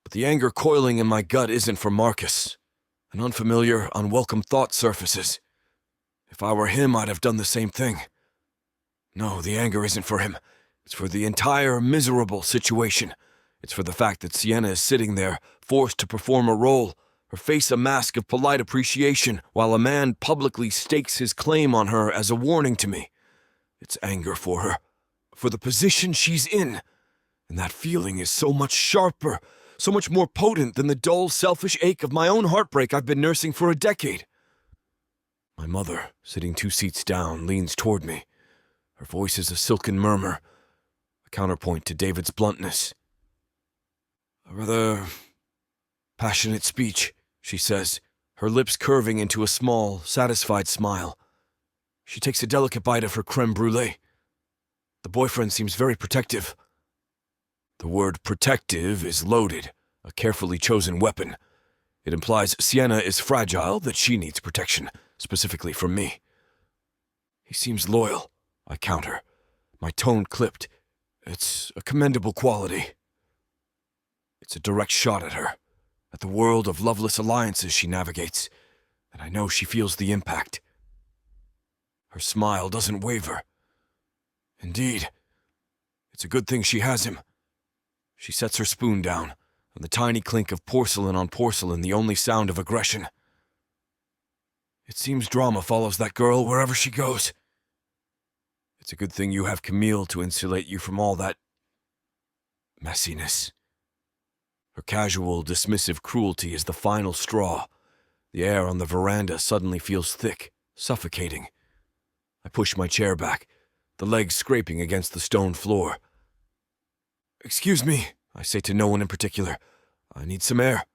But the anger coiling in my gut isn't for Marcus. An unfamiliar, unwelcome thought surfaces. If I were him, I'd have done the same thing. No, the anger isn't for him. It's for the entire miserable situation. It's for the fact that Sienna is sitting there, forced to perform a role, her face a mask of polite appreciation, while a man publicly stakes his claim on her as a warning to me. It's anger for her, for the position she's in. And that feeling is so much sharper, so much more potent than the dull, selfish ache of my own heartbreak I've been nursing for a decade. My mother, sitting 2 seats down, leans toward me. Her voice is a silken murmur, a counterpoint to David's bluntness. A rather passionate speech, she says, her lips curving into a small, satisfied smile. She takes a delicate bite of her creme brulee. The boyfriend seems very protective. The word protective is loaded, a carefully chosen weapon. It implies Sienna is fragile, that she needs protection, specifically from me. He seems loyal, I counter, my tone clipped. It's a commendable quality. It's a direct shot at her, at the world of loveless alliances she navigates, and I know she feels the impact. Her smile doesn't waver. Indeed, it's a good thing she has him. She sets her spoon down, and the tiny clink of porcelain on porcelain the only sound of aggression. It seems drama follows that girl wherever she goes. It's a good thing you have Camille to insulate you from all that messiness. Her casual, dismissive cruelty is the final straw. The air on the veranda suddenly feels thick, suffocating. I push my chair back, the legs scraping against the stone floor. Excuse me, I say to no one in particular. I need some air.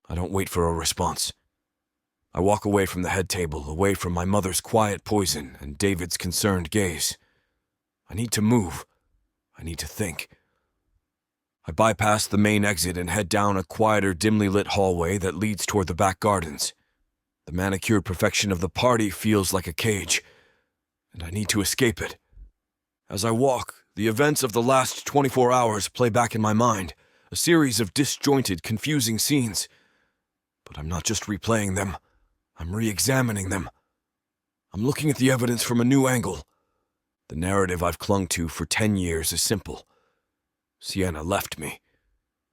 I don't wait for a response. I walk away from the head table, away from my mother's quiet poison and David's concerned gaze. I need to move. I need to think. I bypass the main exit and head down a quieter, dimly lit hallway that leads toward the back gardens. The manicured perfection of the party feels like a cage, and I need to escape it. As I walk, the events of the last 24 hours play back in my mind, a series of disjointed, confusing scenes. But I'm not just replaying them. I'm re-examining them. I'm looking at the evidence from a new angle. The narrative I've clung to for 10 years is simple. Sienna left me.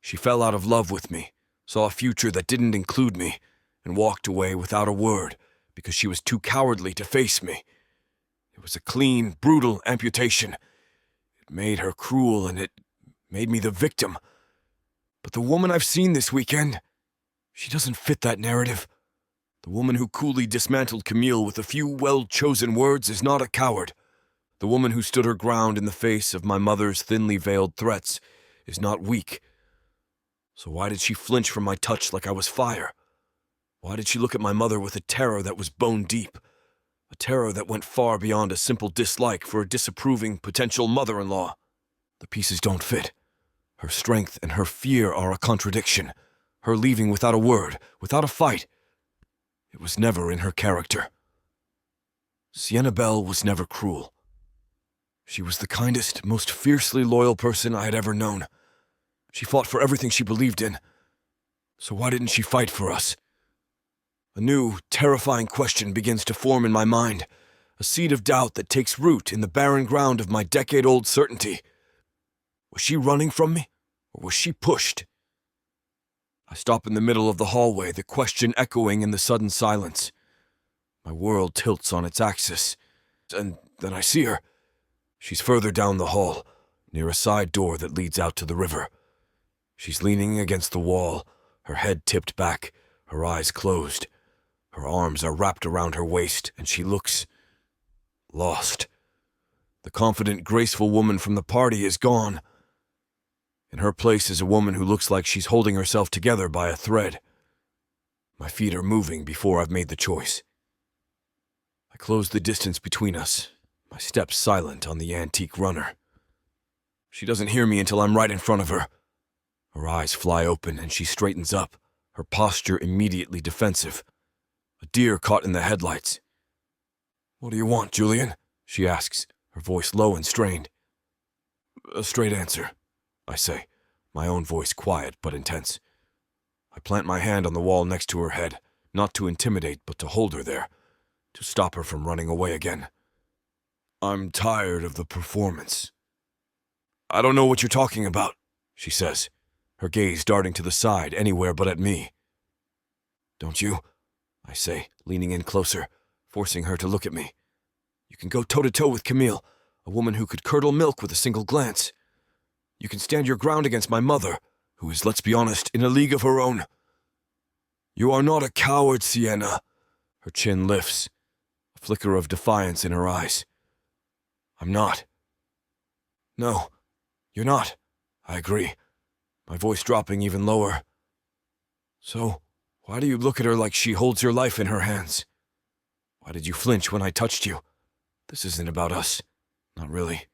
She fell out of love with me, saw a future that didn't include me, and walked away without a word because she was too cowardly to face me. It was a clean, brutal amputation. It made her cruel and it made me the victim. But the woman I've seen this weekend, she doesn't fit that narrative. The woman who coolly dismantled Camille with a few well-chosen words is not a coward. The woman who stood her ground in the face of my mother's thinly veiled threats is not weak. So why did she flinch from my touch like I was fire? Why did she look at my mother with a terror that was bone deep? A terror that went far beyond a simple dislike for a disapproving potential mother-in-law. The pieces don't fit. Her strength and her fear are a contradiction. Her leaving without a word, without a fight. It was never in her character. Sienna Bell was never cruel. She was the kindest, most fiercely loyal person I had ever known. She fought for everything she believed in. So why didn't she fight for us? A new, terrifying question begins to form in my mind, a seed of doubt that takes root in the barren ground of my decade-old certainty. Was she running from me, or was she pushed? I stop in the middle of the hallway, the question echoing in the sudden silence. My world tilts on its axis, and then I see her. She's further down the hall, near a side door that leads out to the river. She's leaning against the wall, her head tipped back, her eyes closed. Her arms are wrapped around her waist, and she looks lost. The confident, graceful woman from the party is gone. In her place is a woman who looks like she's holding herself together by a thread. My feet are moving before I've made the choice. I close the distance between us, my steps silent on the antique runner. She doesn't hear me until I'm right in front of her. Her eyes fly open and she straightens up, her posture immediately defensive. A deer caught in the headlights. "What do you want, Julian?" she asks, her voice low and strained. "A straight answer," I say, my own voice quiet but intense. I plant my hand on the wall next to her head, not to intimidate but to hold her there, to stop her from running away again. "I'm tired of the performance." "I don't know what you're talking about," she says, her gaze darting to the side anywhere but at me. "Don't you?" I say, leaning in closer, forcing her to look at me. "You can go toe-to-toe with Camille, a woman who could curdle milk with a single glance. You can stand your ground against my mother, who is, let's be honest, in a league of her own. You are not a coward, Sienna." Her chin lifts, a flicker of defiance in her eyes. "I'm not." "No, you're not," I agree, my voice dropping even lower. "So, why do you look at her like she holds your life in her hands? Why did you flinch when I touched you? This isn't about us. Not really.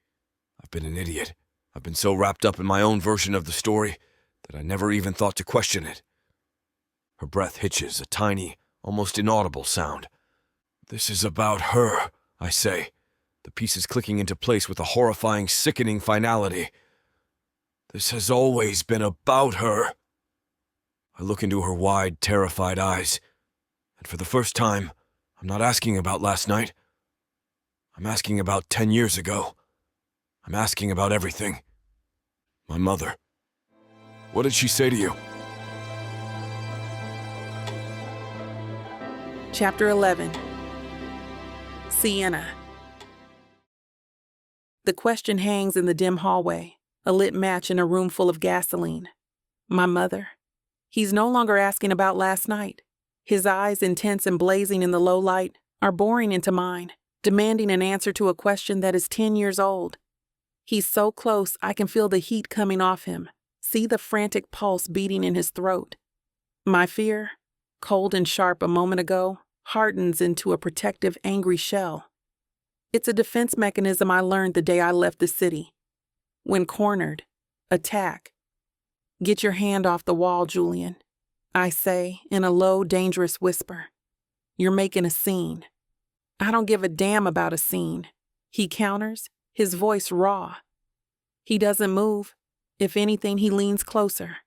I've been an idiot. I've been so wrapped up in my own version of the story that I never even thought to question it." Her breath hitches, a tiny, almost inaudible sound. "This is about her," I say, the pieces clicking into place with a horrifying, sickening finality. "This has always been about her." I look into her wide, terrified eyes, and for the first time, I'm not asking about last night. I'm asking about 10 years ago. I'm asking about everything. My mother. What did she say to you? Chapter 11. Sienna. The question hangs in the dim hallway, a lit match in a room full of gasoline. My mother. He's no longer asking about last night. His eyes, intense and blazing in the low light, are boring into mine, demanding an answer to a question that is 10 years old. He's so close I can feel the heat coming off him, see the frantic pulse beating in his throat. My fear, cold and sharp a moment ago, hardens into a protective, angry shell. It's a defense mechanism I learned the day I left the city. When cornered, attack. "Get your hand off the wall, Julian," I say in a low, dangerous whisper. "You're making a scene." "I don't give a damn about a scene," he counters, his voice raw. He doesn't move. If anything, he leans closer.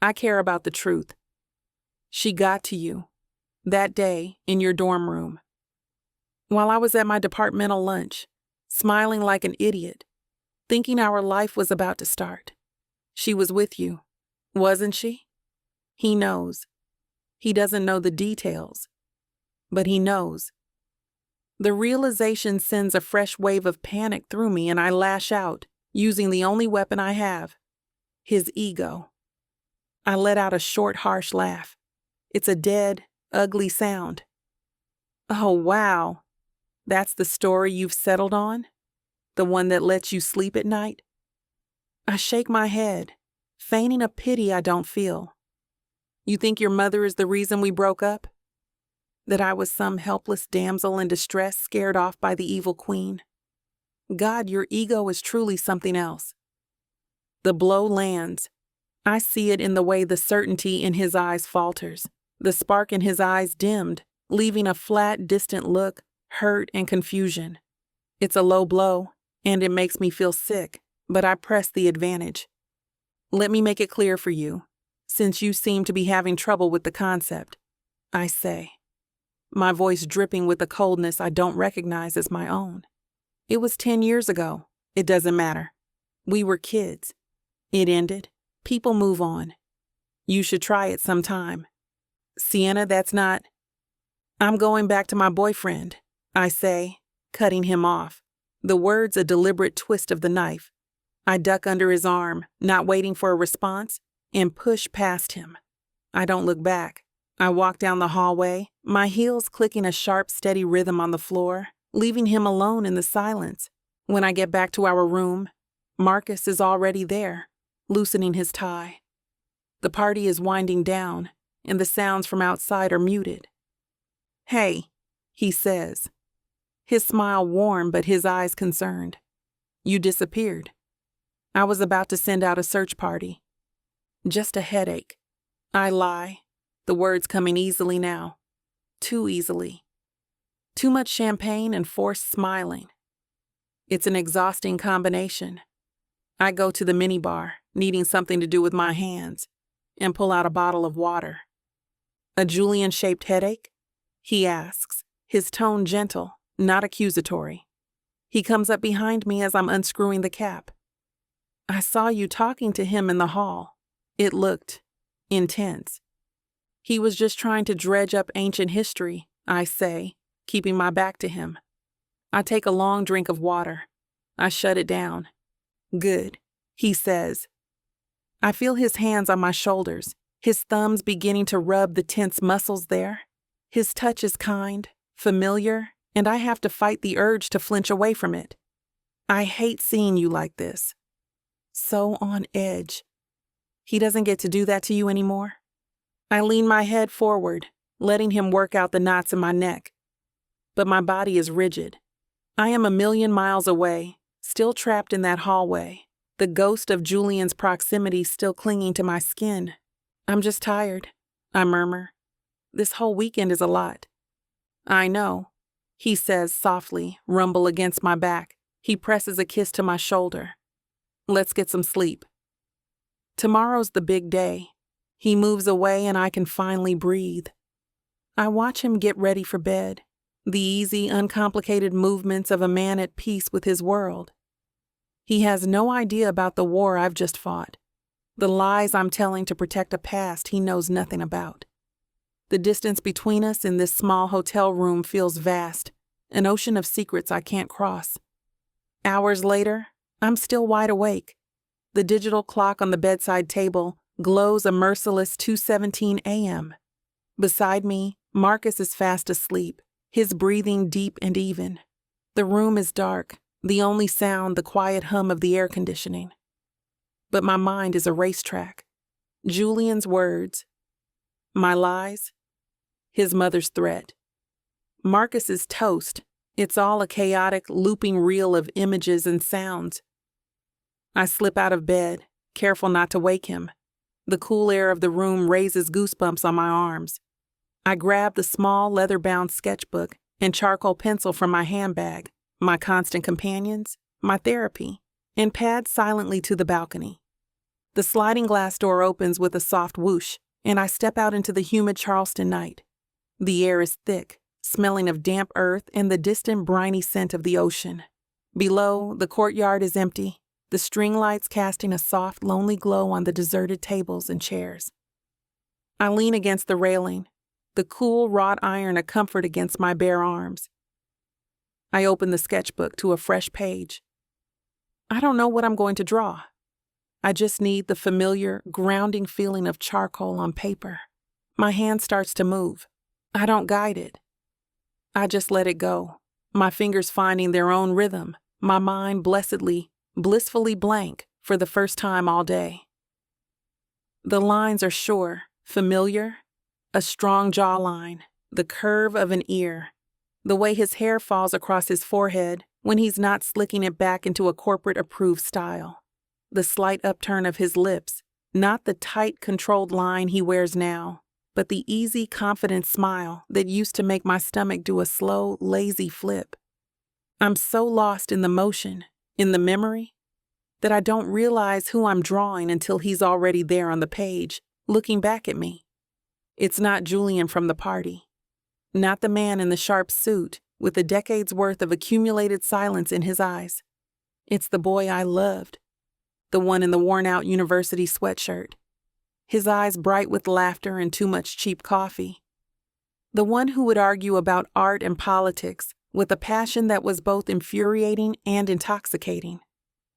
"I care about the truth. She got to you. That day, in your dorm room." While I was at my departmental lunch, smiling like an idiot, thinking our life was about to start. She was with you, wasn't she? He knows. He doesn't know the details, but he knows. The realization sends a fresh wave of panic through me, and I lash out, using the only weapon I have, his ego. I let out a short, harsh laugh. It's a dead, ugly sound. Oh, wow. That's the story you've settled on? The one that lets you sleep at night? I shake my head, feigning a pity I don't feel. You think your mother is the reason we broke up? That I was some helpless damsel in distress scared off by the evil queen? God, your ego is truly something else. The blow lands. I see it in the way the certainty in his eyes falters, the spark in his eyes dimmed, leaving a flat, distant look, hurt and confusion. It's a low blow, and it makes me feel sick, but I press the advantage. Let me make it clear for you, since you seem to be having trouble with the concept, I say, my voice dripping with a coldness I don't recognize as my own. It was 10 years ago. It doesn't matter. We were kids. It ended. People move on. You should try it sometime. Sienna, that's not... I'm going back to my boyfriend, I say, cutting him off. The words a deliberate twist of the knife. I duck under his arm, not waiting for a response, and push past him. I don't look back. I walk down the hallway, my heels clicking a sharp, steady rhythm on the floor, leaving him alone in the silence. When I get back to our room, Marcus is already there, loosening his tie. The party is winding down, and the sounds from outside are muted. Hey, he says, his smile warm but his eyes concerned. You disappeared. I was about to send out a search party. Just a headache. I lie, the words coming easily now. Too easily. Too much champagne and forced smiling. It's an exhausting combination. I go to the minibar, needing something to do with my hands, and pull out a bottle of water. A Julian-shaped headache? He asks, his tone gentle, not accusatory. He comes up behind me as I'm unscrewing the cap. I saw you talking to him in the hall. It looked intense. He was just trying to dredge up ancient history, I say, keeping my back to him. I take a long drink of water. I shut it down. Good, he says. I feel his hands on my shoulders, his thumbs beginning to rub the tense muscles there. His touch is kind, familiar, and I have to fight the urge to flinch away from it. I hate seeing you like this. So on edge. He doesn't get to do that to you anymore? I lean my head forward, letting him work out the knots in my neck. But my body is rigid. I am 1,000,000 miles away, still trapped in that hallway, the ghost of Julian's proximity still clinging to my skin. I'm just tired, I murmur. This whole weekend is a lot. I know, he says softly, rumble against my back. He presses a kiss to my shoulder. Let's get some sleep. Tomorrow's the big day. He moves away and I can finally breathe. I watch him get ready for bed, the easy, uncomplicated movements of a man at peace with his world. He has no idea about the war I've just fought, the lies I'm telling to protect a past he knows nothing about. The distance between us in this small hotel room feels vast, an ocean of secrets I can't cross. Hours later, I'm still wide awake. The digital clock on the bedside table glows a merciless 2:17 a.m. Beside me, Marcus is fast asleep, his breathing deep and even. The room is dark, the only sound the quiet hum of the air conditioning. But my mind is a racetrack. Julian's words, my lies, his mother's threat. Marcus's toast, it's all a chaotic, looping reel of images and sounds. I slip out of bed, careful not to wake him. The cool air of the room raises goosebumps on my arms. I grab the small leather-bound sketchbook and charcoal pencil from my handbag, my constant companions, my therapy, and pad silently to the balcony. The sliding glass door opens with a soft whoosh, and I step out into the humid Charleston night. The air is thick, smelling of damp earth and the distant briny scent of the ocean. Below, the courtyard is empty, the string lights casting a soft, lonely glow on the deserted tables and chairs. I lean against the railing, the cool wrought iron a comfort against my bare arms. I open the sketchbook to a fresh page. I don't know what I'm going to draw. I just need the familiar, grounding feeling of charcoal on paper. My hand starts to move. I don't guide it. I just let it go, my fingers finding their own rhythm, my mind blessedly, blissfully blank for the first time all day. The lines are sure, familiar, a strong jawline, the curve of an ear, the way his hair falls across his forehead when he's not slicking it back into a corporate-approved style, the slight upturn of his lips, not the tight, controlled line he wears now, but the easy, confident smile that used to make my stomach do a slow, lazy flip. I'm so lost in the motion, in the memory, that I don't realize who I'm drawing until he's already there on the page, looking back at me. It's not Julian from the party. Not the man in the sharp suit with a decade's worth of accumulated silence in his eyes. It's the boy I loved, the one in the worn-out university sweatshirt, his eyes bright with laughter and too much cheap coffee. The one who would argue about art and politics with a passion that was both infuriating and intoxicating.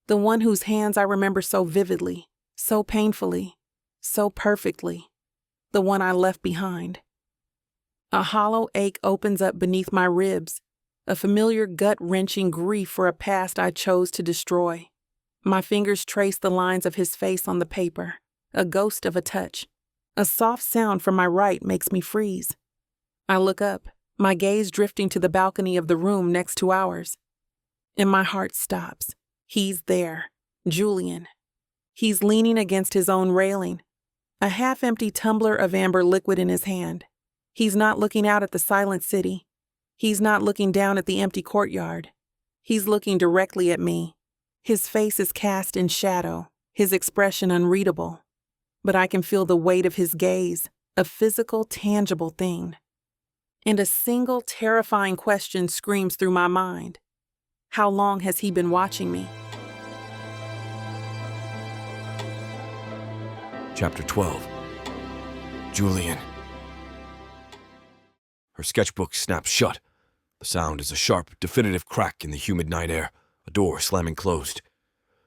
The one whose hands I remember so vividly, so painfully, so perfectly. The one I left behind. A hollow ache opens up beneath my ribs, a familiar gut-wrenching grief for a past I chose to destroy. My fingers trace the lines of his face on the paper, a ghost of a touch. A soft sound from my right makes me freeze. I look up, my gaze drifting to the balcony of the room next to ours. And my heart stops. He's there, Julian. He's leaning against his own railing, a half-empty tumbler of amber liquid in his hand. He's not looking out at the silent city. He's not looking down at the empty courtyard. He's looking directly at me. His face is cast in shadow, his expression unreadable. But I can feel the weight of his gaze, a physical, tangible thing. And a single terrifying question screams through my mind. How long has he been watching me? Chapter 12. Julian. Her sketchbook snaps shut. The sound is a sharp, definitive crack in the humid night air, a door slamming closed.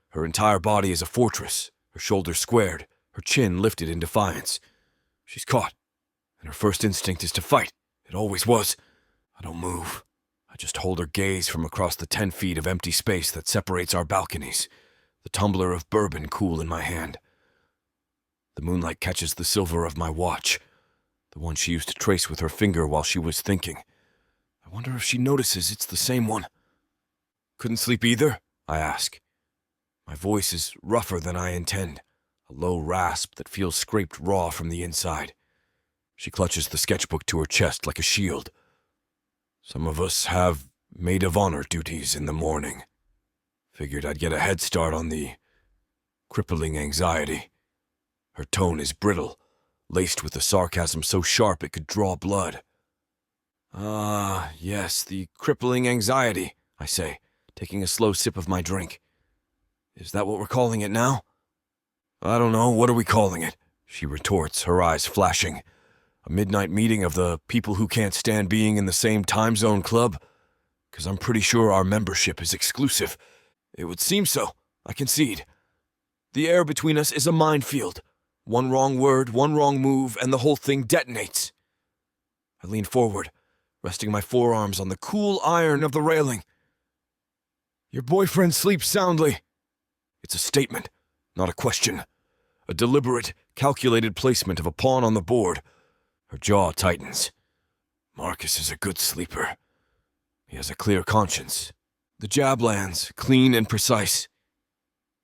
Her entire body is a fortress, her shoulders squared, her chin lifted in defiance. She's caught, and her first instinct is to fight. It always was. I don't move. I just hold her gaze from across the 10 feet of empty space that separates our balconies, the tumbler of bourbon cool in my hand. The moonlight catches the silver of my watch, the one she used to trace with her finger while she was thinking. I wonder if she notices it's the same one. Couldn't sleep either? I ask. My voice is rougher than I intend, a low rasp that feels scraped raw from the inside. She clutches the sketchbook to her chest like a shield. Some of us have maid of honor duties in the morning. Figured I'd get a head start on the crippling anxiety. Her tone is brittle, laced with a sarcasm so sharp it could draw blood. Ah, yes, the crippling anxiety, I say, taking a slow sip of my drink. Is that what we're calling it now? I don't know, what are we calling it? She retorts, her eyes flashing. A midnight meeting of the people who can't stand being in the same time zone club? 'Cause I'm pretty sure our membership is exclusive. It would seem so, I concede. The air between us is a minefield. One wrong word, one wrong move, and the whole thing detonates. I lean forward, resting my forearms on the cool iron of the railing. Your boyfriend sleeps soundly. It's a statement, not a question. A deliberate, calculated placement of a pawn on the board. Her jaw tightens. Marcus is a good sleeper. He has a clear conscience. The jab lands, clean and precise.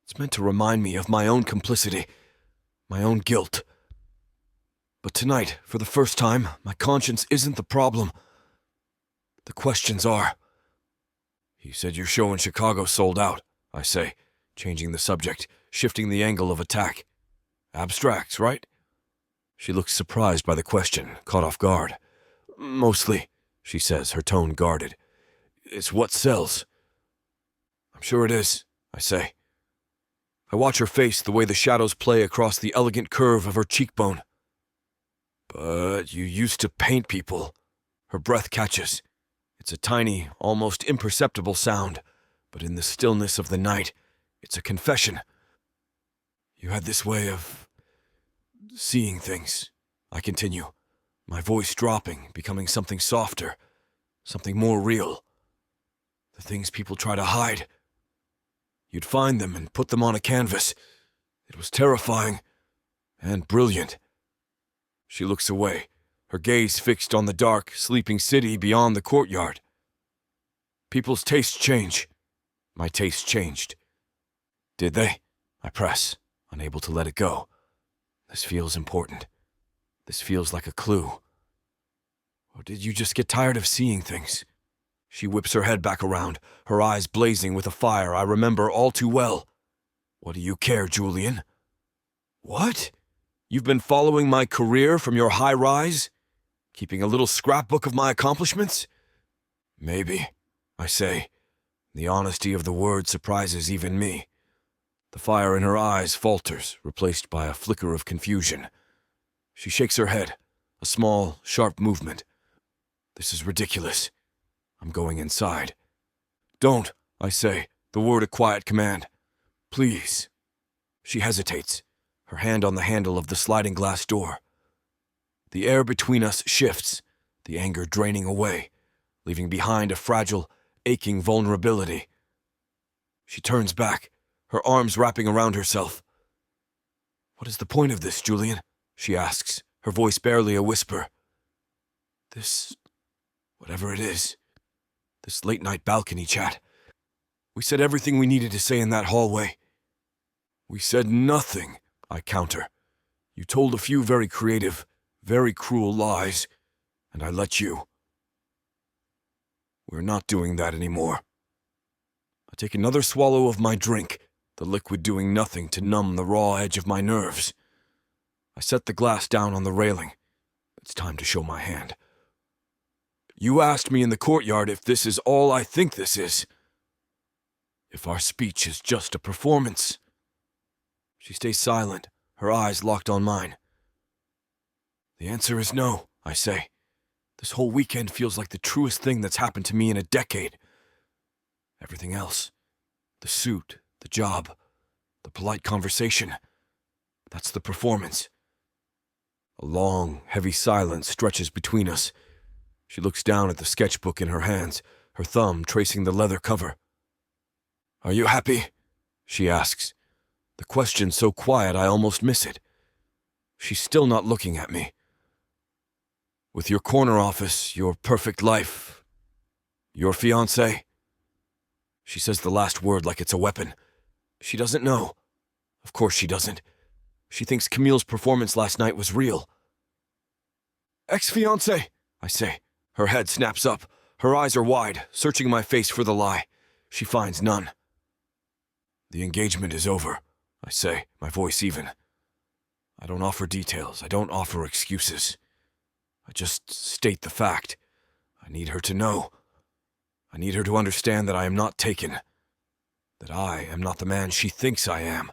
It's meant to remind me of my own complicity, my own guilt. But tonight, for the first time, my conscience isn't the problem. The questions are. You said your show in Chicago sold out, I say, changing the subject, shifting the angle of attack. Abstracts, right? She looks surprised by the question, caught off guard. Mostly, she says, her tone guarded. It's what sells. I'm sure it is, I say. I watch her face, the way the shadows play across the elegant curve of her cheekbone. But you used to paint people. Her breath catches. It's a tiny, almost imperceptible sound, but in the stillness of the night, it's a confession. You had this way of seeing things, I continue, my voice dropping, becoming something softer, something more real. The things people try to hide. You'd find them and put them on a canvas. It was terrifying and brilliant. She looks away, her gaze fixed on the dark, sleeping city beyond the courtyard. People's tastes change. My taste changed. Did they? I press, unable to let it go. This feels important. This feels like a clue. Or did you just get tired of seeing things? She whips her head back around, her eyes blazing with a fire I remember all too well. What do you care, Julian? What? You've been following my career from your high rise? Keeping a little scrapbook of my accomplishments? Maybe, I say. The honesty of the word surprises even me. The fire in her eyes falters, replaced by a flicker of confusion. She shakes her head, a small, sharp movement. This is ridiculous. I'm going inside. Don't, I say, the word a quiet command. Please. She hesitates, her hand on the handle of the sliding glass door. The air between us shifts, the anger draining away, leaving behind a fragile, aching vulnerability. She turns back, her arms wrapping around herself. What is the point of this, Julian? She asks, her voice barely a whisper. This, whatever it is, this late-night balcony chat. We said everything we needed to say in that hallway. We said nothing, I counter. You told a few very creative, very cruel lies, and I let you. We're not doing that anymore. I take another swallow of my drink, the liquid doing nothing to numb the raw edge of my nerves. I set the glass down on the railing. It's time to show my hand. You asked me in the courtyard if this is all I think this is. If our speech is just a performance. She stays silent, her eyes locked on mine. The answer is no, I say. This whole weekend feels like the truest thing that's happened to me in a decade. Everything else, the suit, the job, the polite conversation, that's the performance. A long, heavy silence stretches between us. She looks down at the sketchbook in her hands, her thumb tracing the leather cover. Are you happy? She asks. The question so quiet I almost miss it. She's still not looking at me. With your corner office, your perfect life, your fiancé? She says the last word like it's a weapon. She doesn't know. Of course she doesn't. She thinks Camille's performance last night was real. Ex-fiancé, I say. Her head snaps up. Her eyes are wide, searching my face for the lie. She finds none. The engagement is over, I say, my voice even. I don't offer details. I don't offer excuses. I just state the fact. I need her to know. I need her to understand that I am not taken. That I am not the man she thinks I am.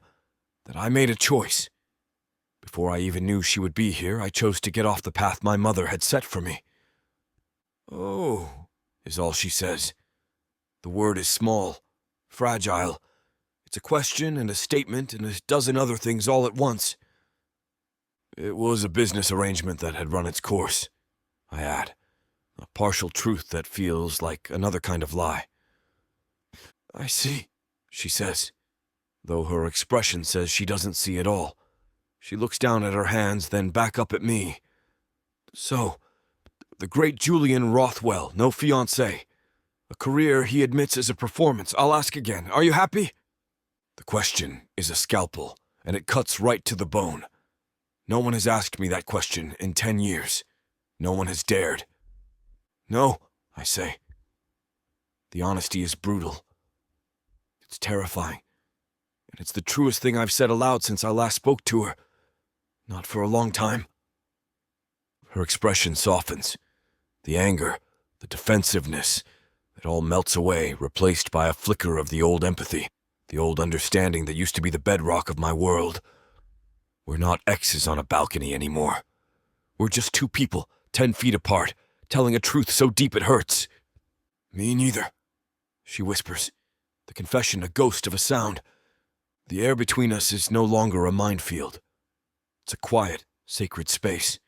That I made a choice. Before I even knew she would be here, I chose to get off the path my mother had set for me. Oh, is all she says. The word is small, fragile. It's a question and a statement and a dozen other things all at once. It was a business arrangement that had run its course, I add. A partial truth that feels like another kind of lie. I see, she says, though her expression says she doesn't see at all. She looks down at her hands, then back up at me. So, the great Julian Rothwell, no fiancé. A career he admits is a performance. I'll ask again. Are you happy? The question is a scalpel, and it cuts right to the bone. No one has asked me that question in 10 years. No one has dared. No, I say. The honesty is brutal. It's terrifying. And it's the truest thing I've said aloud since I last spoke to her. Not for a long time. Her expression softens. The anger, the defensiveness. It all melts away, replaced by a flicker of the old empathy, the old understanding that used to be the bedrock of my world. We're not exes on a balcony anymore. We're just two people, 10 feet apart, telling a truth so deep it hurts. Me neither, she whispers, the confession a ghost of a sound. The air between us is no longer a minefield. It's a quiet, sacred space.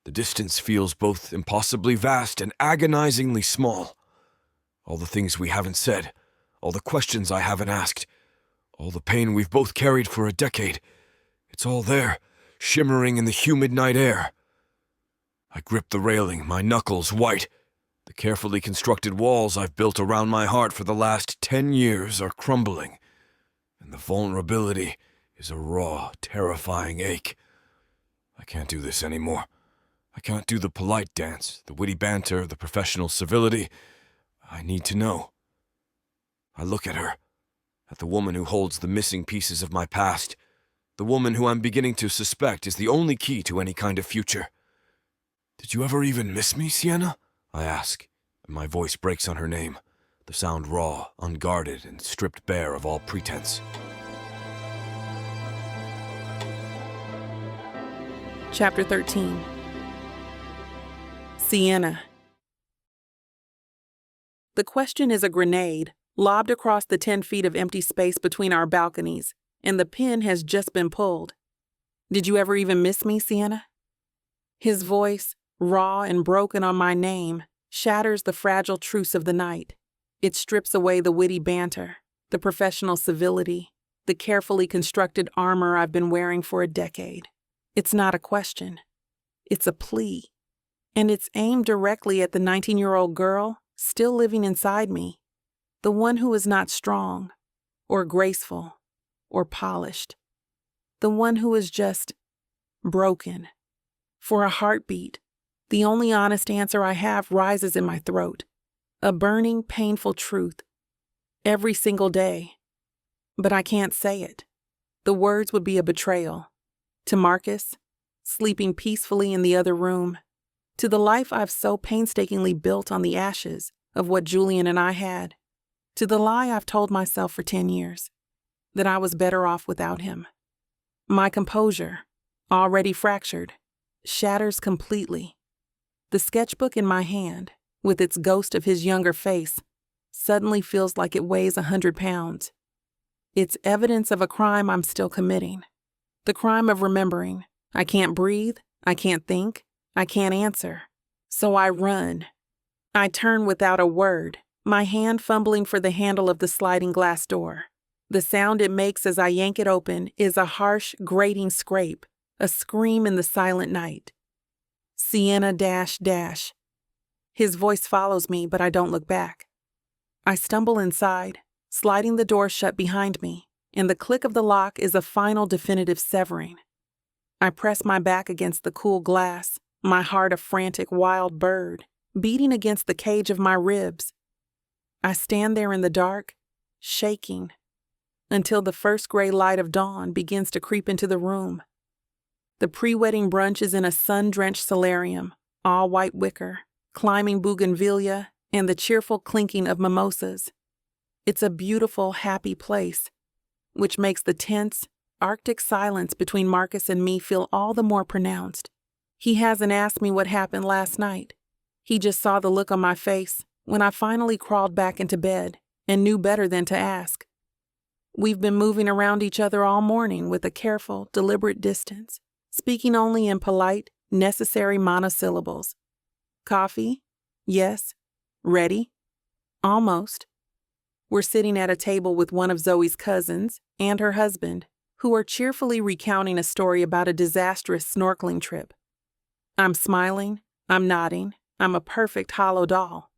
The distance feels both impossibly vast and agonizingly small. All the things we haven't said, all the questions I haven't asked, all the pain we've both carried for a decade, it's all there, shimmering in the humid night air. I grip the railing, my knuckles white. The carefully constructed walls I've built around my heart for the last 10 years are crumbling, and the vulnerability is a raw, terrifying ache. I can't do this anymore. I can't do the polite dance, the witty banter, the professional civility. I need to know. I look at her, at the woman who holds the missing pieces of my past, the woman who I'm beginning to suspect is the only key to any kind of future. Did you ever even miss me, Sienna? I ask, and my voice breaks on her name, the sound raw, unguarded, and stripped bare of all pretense. Chapter 13. Sienna. The question is a grenade, lobbed across the 10 feet of empty space between our balconies, and the pin has just been pulled. Did you ever even miss me, Sienna? His voice, raw and broken on my name, shatters the fragile truce of the night. It strips away the witty banter, the professional civility, the carefully constructed armor I've been wearing for a decade. It's not a question. It's a plea. And it's aimed directly at the 19-year-old girl still living inside me, the one who is not strong, or graceful, or polished, the one who is just broken. For a heartbeat, the only honest answer I have rises in my throat, a burning, painful truth, every single day. But I can't say it. The words would be a betrayal. To Marcus, sleeping peacefully in the other room, to the life I've so painstakingly built on the ashes of what Julian and I had, to the lie I've told myself for 10 years, that I was better off without him. My composure, already fractured, shatters completely. The sketchbook in my hand, with its ghost of his younger face, suddenly feels like it weighs 100 pounds. It's evidence of a crime I'm still committing. The crime of remembering. I can't breathe, I can't think, I can't answer. So I run. I turn without a word, my hand fumbling for the handle of the sliding glass door. The sound it makes as I yank it open is a harsh, grating scrape, a scream in the silent night. Sienna --. His voice follows me, but I don't look back. I stumble inside, sliding the door shut behind me, and the click of the lock is a final definitive severing. I press my back against the cool glass, my heart a frantic wild bird, beating against the cage of my ribs. I stand there in the dark, shaking, until the first gray light of dawn begins to creep into the room. The pre-wedding brunch is in a sun-drenched solarium, all white wicker, climbing bougainvillea, and the cheerful clinking of mimosas. It's a beautiful, happy place, which makes the tense, Arctic silence between Marcus and me feel all the more pronounced. He hasn't asked me what happened last night. He just saw the look on my face when I finally crawled back into bed and knew better than to ask. We've been moving around each other all morning with a careful, deliberate distance, speaking only in polite, necessary monosyllables. Coffee? Yes. Ready? Almost. We're sitting at a table with one of Zoe's cousins and her husband, who are cheerfully recounting a story about a disastrous snorkeling trip. I'm smiling, I'm nodding, I'm a perfect hollow doll.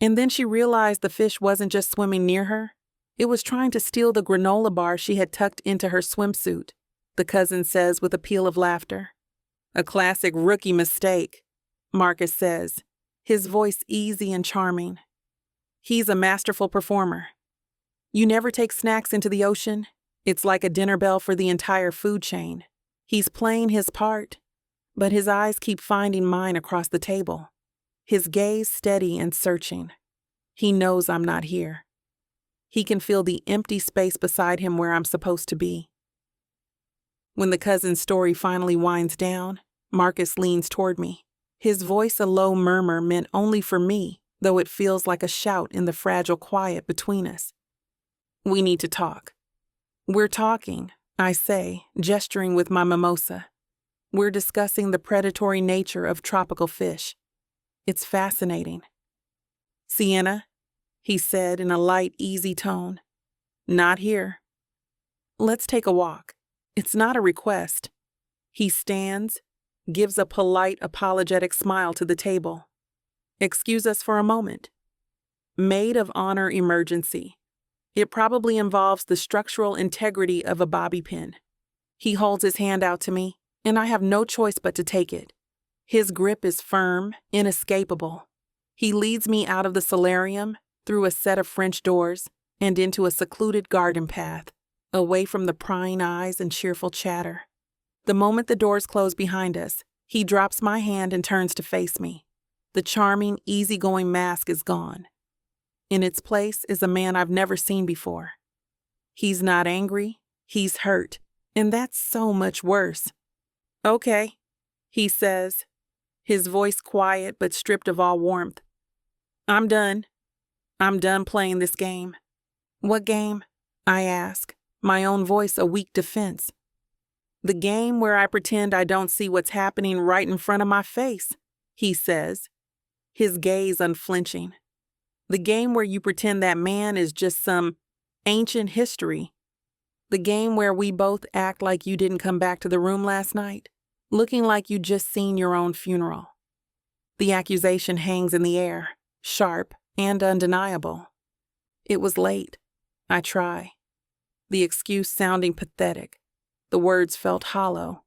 And then she realized the fish wasn't just swimming near her, it was trying to steal the granola bar she had tucked into her swimsuit, the cousin says with a peal of laughter. A classic rookie mistake, Marcus says, his voice easy and charming. He's a masterful performer. You never take snacks into the ocean? It's like a dinner bell for the entire food chain. He's playing his part, but his eyes keep finding mine across the table. his gaze steady and searching. He knows I'm not here. He can feel the empty space beside him where I'm supposed to be. When the cousin's story finally winds down, Marcus leans toward me, his voice a low murmur meant only for me, though it feels like a shout in the fragile quiet between us. We need to talk. We're talking, I say, gesturing with my mimosa. We're discussing the predatory nature of tropical fish. It's fascinating. Sienna, he said in a light, easy tone. Not here. Let's take a walk. It's not a request. He stands, gives a polite, apologetic smile to the table. Excuse us for a moment. Maid of honor emergency. It probably involves the structural integrity of a bobby pin. He holds his hand out to me, and I have no choice but to take it. His grip is firm, inescapable. He leads me out of the solarium, through a set of French doors, and into a secluded garden path, away from the prying eyes and cheerful chatter. The moment the doors close behind us, he drops my hand and turns to face me. The charming, easygoing mask is gone. In its place is a man I've never seen before. He's not angry, he's hurt, and that's so much worse. Okay, he says, his voice quiet but stripped of all warmth. I'm done. I'm done playing this game. What game? I ask, my own voice a weak defense. The game where I pretend I don't see what's happening right in front of my face, he says, his gaze unflinching. The game where you pretend that man is just some ancient history. The game where we both act like you didn't come back to the room last night, looking like you'd just seen your own funeral. The accusation hangs in the air, sharp and undeniable. It was late. I try. The excuse sounding pathetic. The words felt hollow.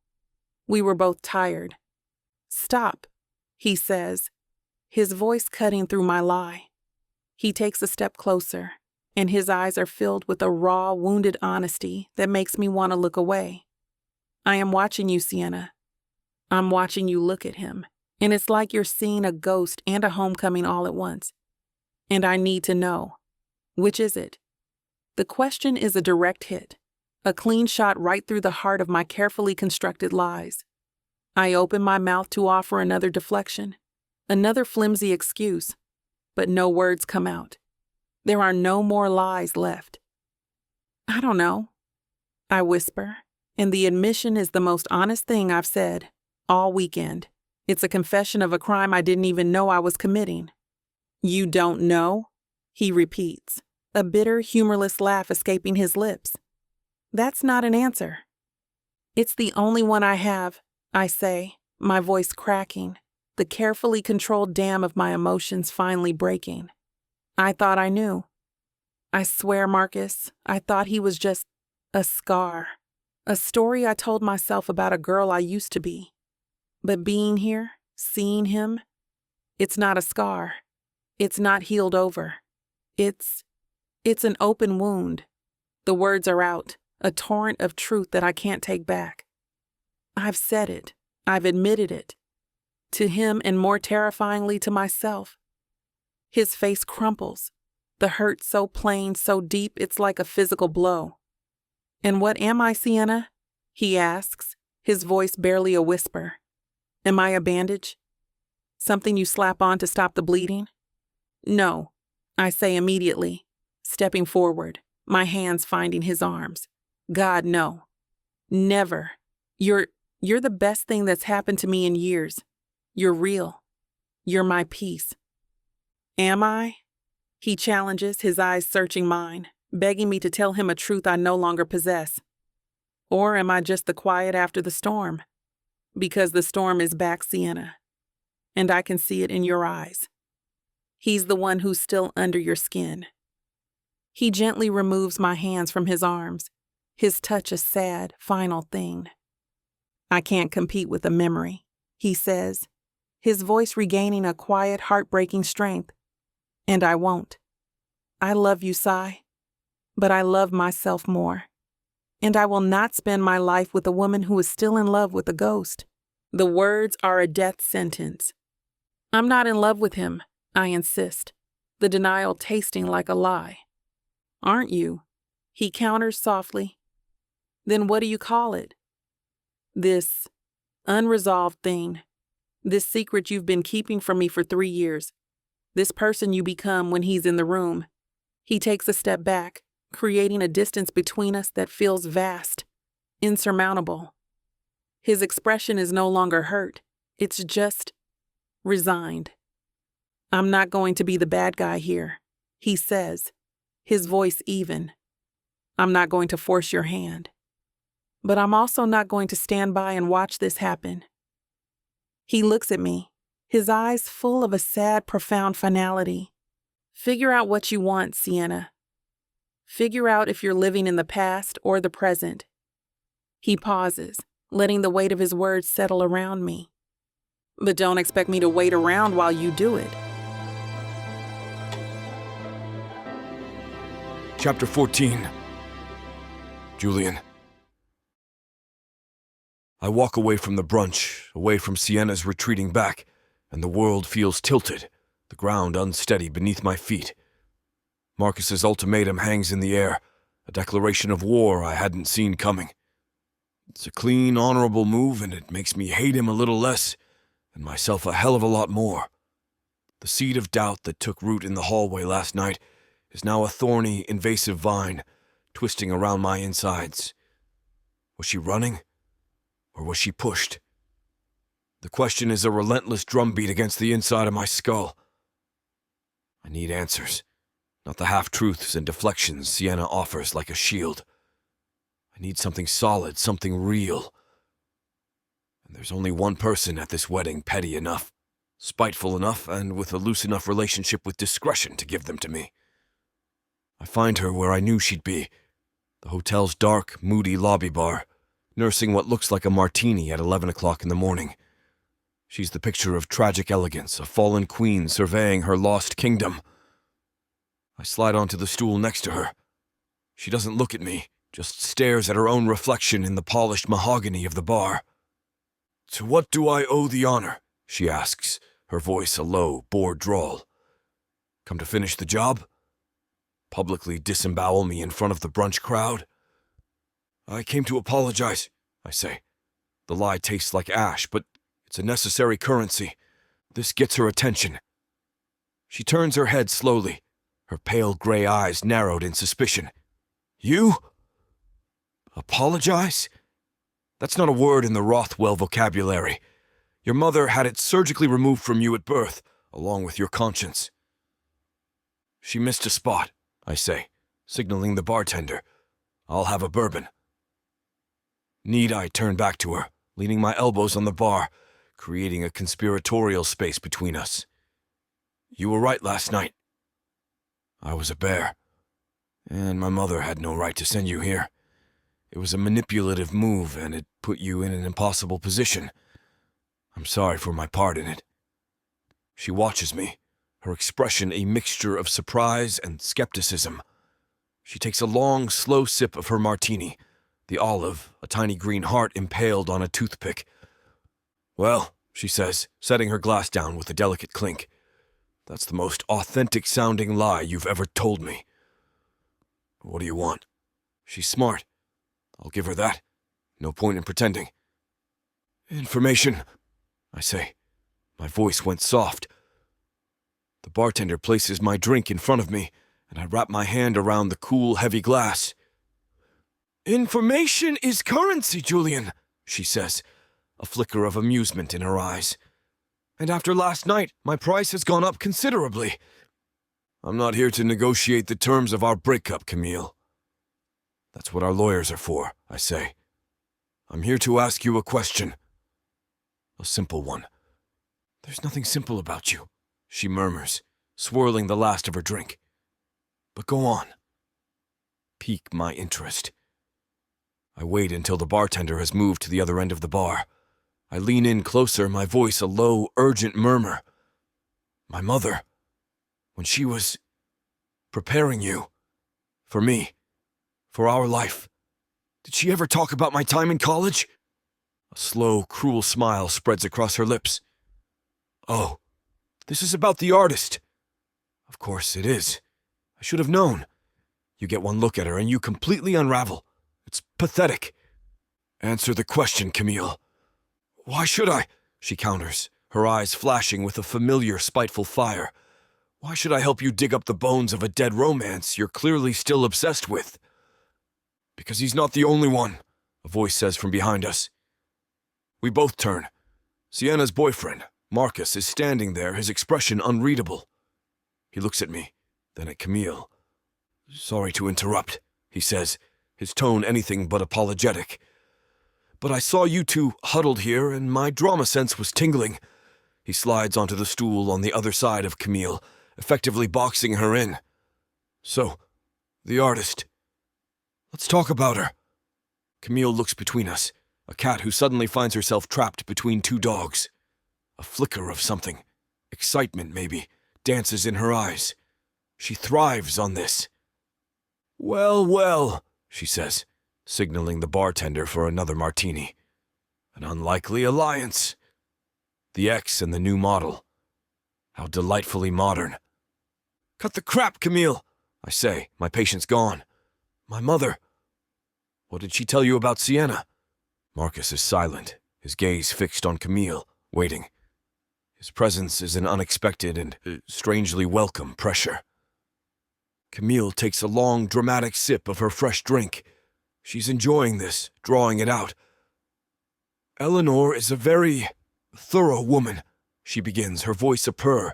We were both tired. Stop, he says, his voice cutting through my lie. He takes a step closer, and his eyes are filled with a raw, wounded honesty that makes me want to look away. I am watching you, Sienna. I'm watching you look at him, and it's like you're seeing a ghost and a homecoming all at once. And I need to know, which is it? The question is a direct hit, a clean shot right through the heart of my carefully constructed lies. I open my mouth to offer another deflection, another flimsy excuse, but no words come out. There are no more lies left. I don't know, I whisper, and the admission is the most honest thing I've said all weekend. It's a confession of a crime I didn't even know I was committing. You don't know? He repeats, a bitter, humorless laugh escaping his lips. That's not an answer. It's the only one I have, I say, my voice cracking, the carefully controlled dam of my emotions finally breaking. I thought I knew. I swear, Marcus, I thought he was just a scar, a story I told myself about a girl I used to be. But being here, seeing him, it's not a scar. It's not healed over. It's an open wound. The words are out, a torrent of truth that I can't take back. I've said it. I've admitted it. To him and more terrifyingly to myself. His face crumples, the hurt so plain, so deep it's like a physical blow. And what am I, Sienna? He asks, his voice barely a whisper. Am I a bandage? Something you slap on to stop the bleeding? No, I say immediately, stepping forward, my hands finding his arms. God, no. Never. You're the best thing that's happened to me in years. You're real. You're my peace. Am I? He challenges, his eyes searching mine, begging me to tell him a truth I no longer possess. Or am I just the quiet after the storm? Because the storm is back, Sienna, and I can see it in your eyes. He's the one who's still under your skin. He gently removes my hands from his arms, his touch a sad, final thing. I can't compete with a memory, he says, his voice regaining a quiet, heartbreaking strength. And I won't. I love you, Sai, but I love myself more. And I will not spend my life with a woman who is still in love with a ghost. The words are a death sentence. I'm not in love with him, I insist, the denial tasting like a lie. Aren't you? He counters softly. Then what do you call it? This unresolved thing. This secret you've been keeping from me for 3 years. This person you become when he's in the room. He takes a step back, creating a distance between us that feels vast, insurmountable. His expression is no longer hurt. It's just resigned. I'm not going to be the bad guy here, he says, his voice even. I'm not going to force your hand. But I'm also not going to stand by and watch this happen. He looks at me, his eyes full of a sad, profound finality. Figure out what you want, Sienna. Figure out if you're living in the past or the present. He pauses, letting the weight of his words settle around me. But don't expect me to wait around while you do it. Chapter 14. Julian. I walk away from the brunch, away from Sienna's retreating back, and the world feels tilted, the ground unsteady beneath my feet. Marcus's ultimatum hangs in the air, a declaration of war I hadn't seen coming. It's a clean, honorable move, and it makes me hate him a little less, and myself a hell of a lot more. The seed of doubt that took root in the hallway last night is now a thorny, invasive vine, twisting around my insides. Was she running? Or was she pushed? The question is a relentless drumbeat against the inside of my skull. I need answers, not the half-truths and deflections Sienna offers like a shield. I need something solid, something real. And there's only one person at this wedding petty enough, spiteful enough, and with a loose enough relationship with discretion to give them to me. I find her where I knew she'd be, the hotel's dark, moody lobby bar, nursing what looks like a martini at 11 o'clock in the morning. She's the picture of tragic elegance, a fallen queen surveying her lost kingdom. I slide onto the stool next to her. She doesn't look at me, just stares at her own reflection in the polished mahogany of the bar. "To what do I owe the honor?" she asks, her voice a low, bored drawl. "Come to finish the job? Publicly disembowel me in front of the brunch crowd?" "I came to apologize," I say. The lie tastes like ash, but it's a necessary currency. This gets her attention. She turns her head slowly, her pale gray eyes narrowed in suspicion. "You? Apologize? That's not a word in the Rothwell vocabulary. Your mother had it surgically removed from you at birth, along with your conscience." "She missed a spot," I say, signaling the bartender. "I'll have a bourbon." Need I turn back to her, leaning my elbows on the bar, creating a conspiratorial space between us. "You were right last night. I was a bear, and my mother had no right to send you here. It was a manipulative move, and it put you in an impossible position. I'm sorry for my part in it." She watches me, her expression a mixture of surprise and skepticism. She takes a long, slow sip of her martini, the olive, a tiny green heart impaled on a toothpick. "Well," she says, setting her glass down with a delicate clink, "that's the most authentic-sounding lie you've ever told me. What do you want?" She's smart. I'll give her that. No point in pretending. "Information," I say. My voice went soft. The bartender places my drink in front of me, and I wrap my hand around the cool, heavy glass. "Information is currency, Julian," she says, a flicker of amusement in her eyes. "And after last night, my price has gone up considerably." "I'm not here to negotiate the terms of our breakup, Camille." "That's what our lawyers are for," I say. "I'm here to ask you a question. A simple one." "There's nothing simple about you," she murmurs, swirling the last of her drink. "But go on." Pique my interest. I wait until the bartender has moved to the other end of the bar. I lean in closer, my voice a low, urgent murmur. "My mother, when she was preparing you, for me, for our life, did she ever talk about my time in college?" A slow, cruel smile spreads across her lips. "Oh," This is about the artist. Of course it is. I should have known. You get one look at her and you completely unravel. It's pathetic. Answer the question, Camille. Why should I? She counters, her eyes flashing with a familiar, spiteful fire. Why should I help you dig up the bones of a dead romance you're clearly still obsessed with? Because he's not the only one, a voice says from behind us. We both turn. Sienna's boyfriend, Marcus, is standing there, his expression unreadable. He looks at me, then at Camille. Sorry to interrupt, he says, his tone anything but apologetic. But I saw you two huddled here and my drama sense was tingling. He slides onto the stool on the other side of Camille, effectively boxing her in. So, the artist. Let's talk about her. Camille looks between us, a cat who suddenly finds herself trapped between two dogs. A flicker of something, excitement maybe, dances in her eyes. She thrives on this. Well, well, she says, signaling the bartender for another martini. An unlikely alliance. The ex and the new model. How delightfully modern. Cut the crap, Camille, I say, my patience gone. My mother. What did she tell you about Sienna? Marcus is silent, his gaze fixed on Camille, waiting. His presence is an unexpected and strangely welcome pressure. Camille takes a long, dramatic sip of her fresh drink. She's enjoying this, drawing it out. Eleanor is a very thorough woman, she begins, her voice a purr.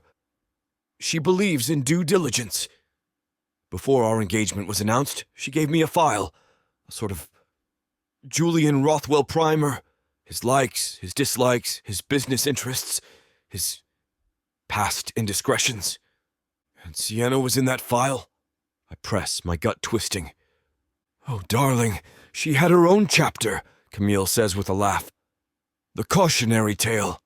She believes in due diligence. Before our engagement was announced, she gave me a file, a sort of Julian Rothwell primer, his likes, his dislikes, his business interests, his past indiscretions. And Sienna was in that file? I press, my gut twisting. Oh, darling, she had her own chapter, Camille says with a laugh. The cautionary tale.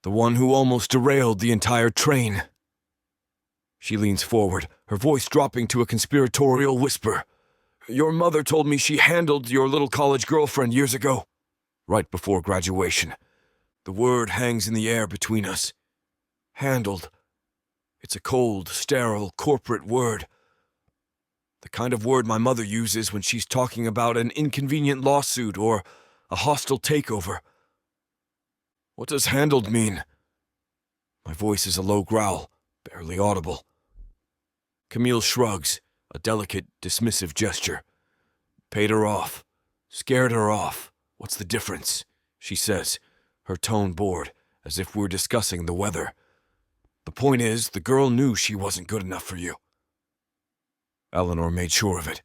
The one who almost derailed the entire train. She leans forward, her voice dropping to a conspiratorial whisper. Your mother told me she handled your little college girlfriend years ago, right before graduation. The word hangs in the air between us. Handled. It's a cold, sterile, corporate word. The kind of word my mother uses when she's talking about an inconvenient lawsuit or a hostile takeover. What does handled mean? My voice is a low growl, barely audible. Camille shrugs, a delicate, dismissive gesture. Paid her off. Scared her off. What's the difference? She says, her tone bored, as if we're discussing the weather. The point is, the girl knew she wasn't good enough for you. Eleanor made sure of it.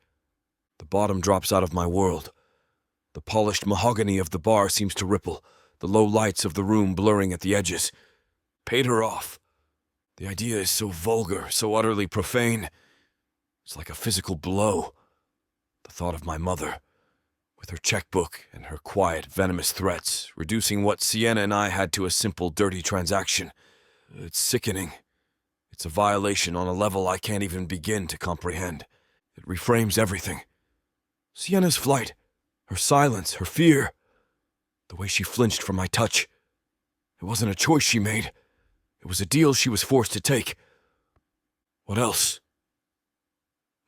The bottom drops out of my world. The polished mahogany of the bar seems to ripple, the low lights of the room blurring at the edges. Paid her off. The idea is so vulgar, so utterly profane. It's like a physical blow. The thought of my mother, with her checkbook and her quiet, venomous threats, reducing what Sienna and I had to a simple, dirty transaction. It's sickening. It's a violation on a level I can't even begin to comprehend. It reframes everything. Sienna's flight, her silence, her fear, the way she flinched from my touch. It wasn't a choice she made. It was a deal she was forced to take. What else?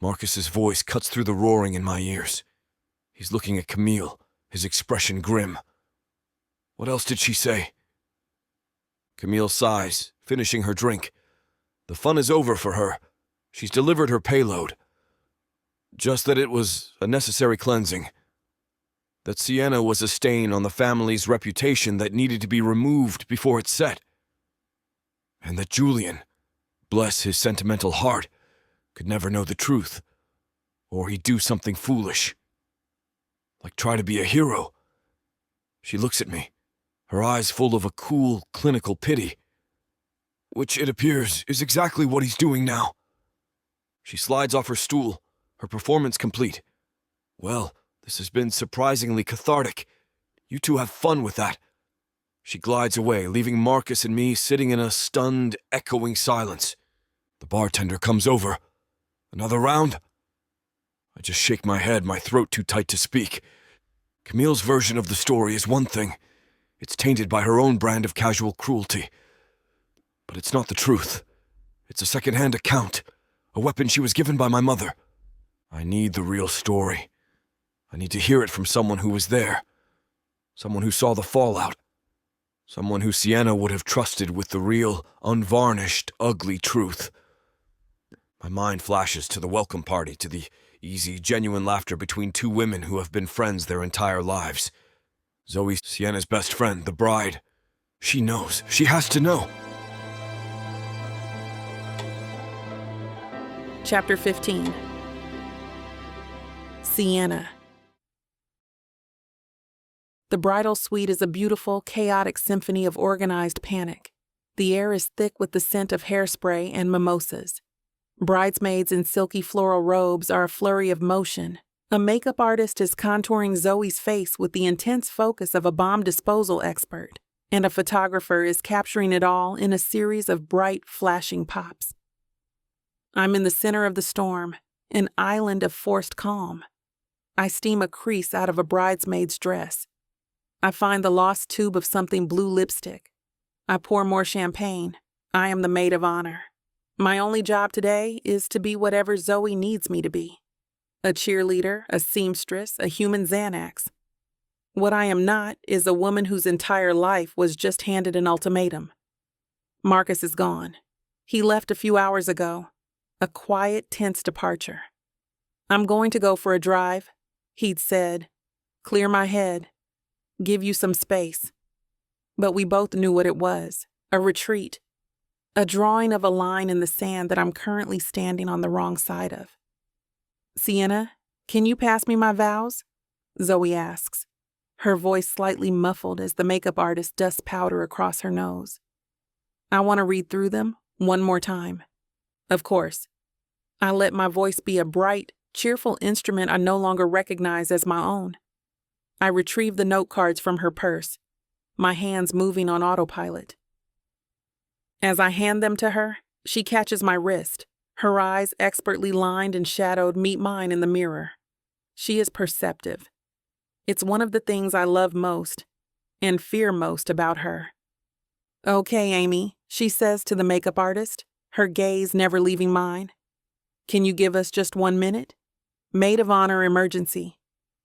Marcus's voice cuts through the roaring in my ears. He's looking at Camille, his expression grim. What else did she say? Camille sighs, finishing her drink. The fun is over for her. She's delivered her payload. Just that it was a necessary cleansing. That Sienna was a stain on the family's reputation that needed to be removed before it set. And that Julian, bless his sentimental heart, could never know the truth. Or he'd do something foolish. Like try to be a hero. She looks at me, her eyes full of a cool, clinical pity. Which, it appears, is exactly what he's doing now. She slides off her stool, her performance complete. Well, this has been surprisingly cathartic. You two have fun with that. She glides away, leaving Marcus and me sitting in a stunned, echoing silence. The bartender comes over. Another round? I just shake my head, my throat too tight to speak. Camille's version of the story is one thing. It's tainted by her own brand of casual cruelty. But it's not the truth. It's a second-hand account, a weapon she was given by my mother. I need the real story. I need to hear it from someone who was there, someone who saw the fallout, someone who Sienna would have trusted with the real, unvarnished, ugly truth. My mind flashes to the welcome party, to the easy, genuine laughter between two women who have been friends their entire lives. Zoe, Sienna's best friend, the bride. She knows. She has to know. Chapter 15. Sienna. The bridal suite is a beautiful, chaotic symphony of organized panic. The air is thick with the scent of hairspray and mimosas. Bridesmaids in silky floral robes are a flurry of motion. A makeup artist is contouring Zoe's face with the intense focus of a bomb disposal expert, and a photographer is capturing it all in a series of bright, flashing pops. I'm in the center of the storm, an island of forced calm. I steam a crease out of a bridesmaid's dress. I find the lost tube of something blue lipstick. I pour more champagne. I am the maid of honor. My only job today is to be whatever Zoe needs me to be. A cheerleader, a seamstress, a human Xanax. What I am not is a woman whose entire life was just handed an ultimatum. Marcus is gone. He left a few hours ago. A quiet, tense departure. I'm going to go for a drive, he'd said. Clear my head. Give you some space. But we both knew what it was. A retreat. A drawing of a line in the sand that I'm currently standing on the wrong side of. Sienna, can you pass me my vows? Zoe asks, her voice slightly muffled as the makeup artist dusts powder across her nose. I want to read through them one more time. Of course. I let my voice be a bright, cheerful instrument I no longer recognize as my own. I retrieve the note cards from her purse, my hands moving on autopilot. As I hand them to her, she catches my wrist. Her eyes, expertly lined and shadowed, meet mine in the mirror. She is perceptive. It's one of the things I love most and fear most about her. Okay, Amy, she says to the makeup artist, her gaze never leaving mine. Can you give us just 1 minute? Maid of honor emergency.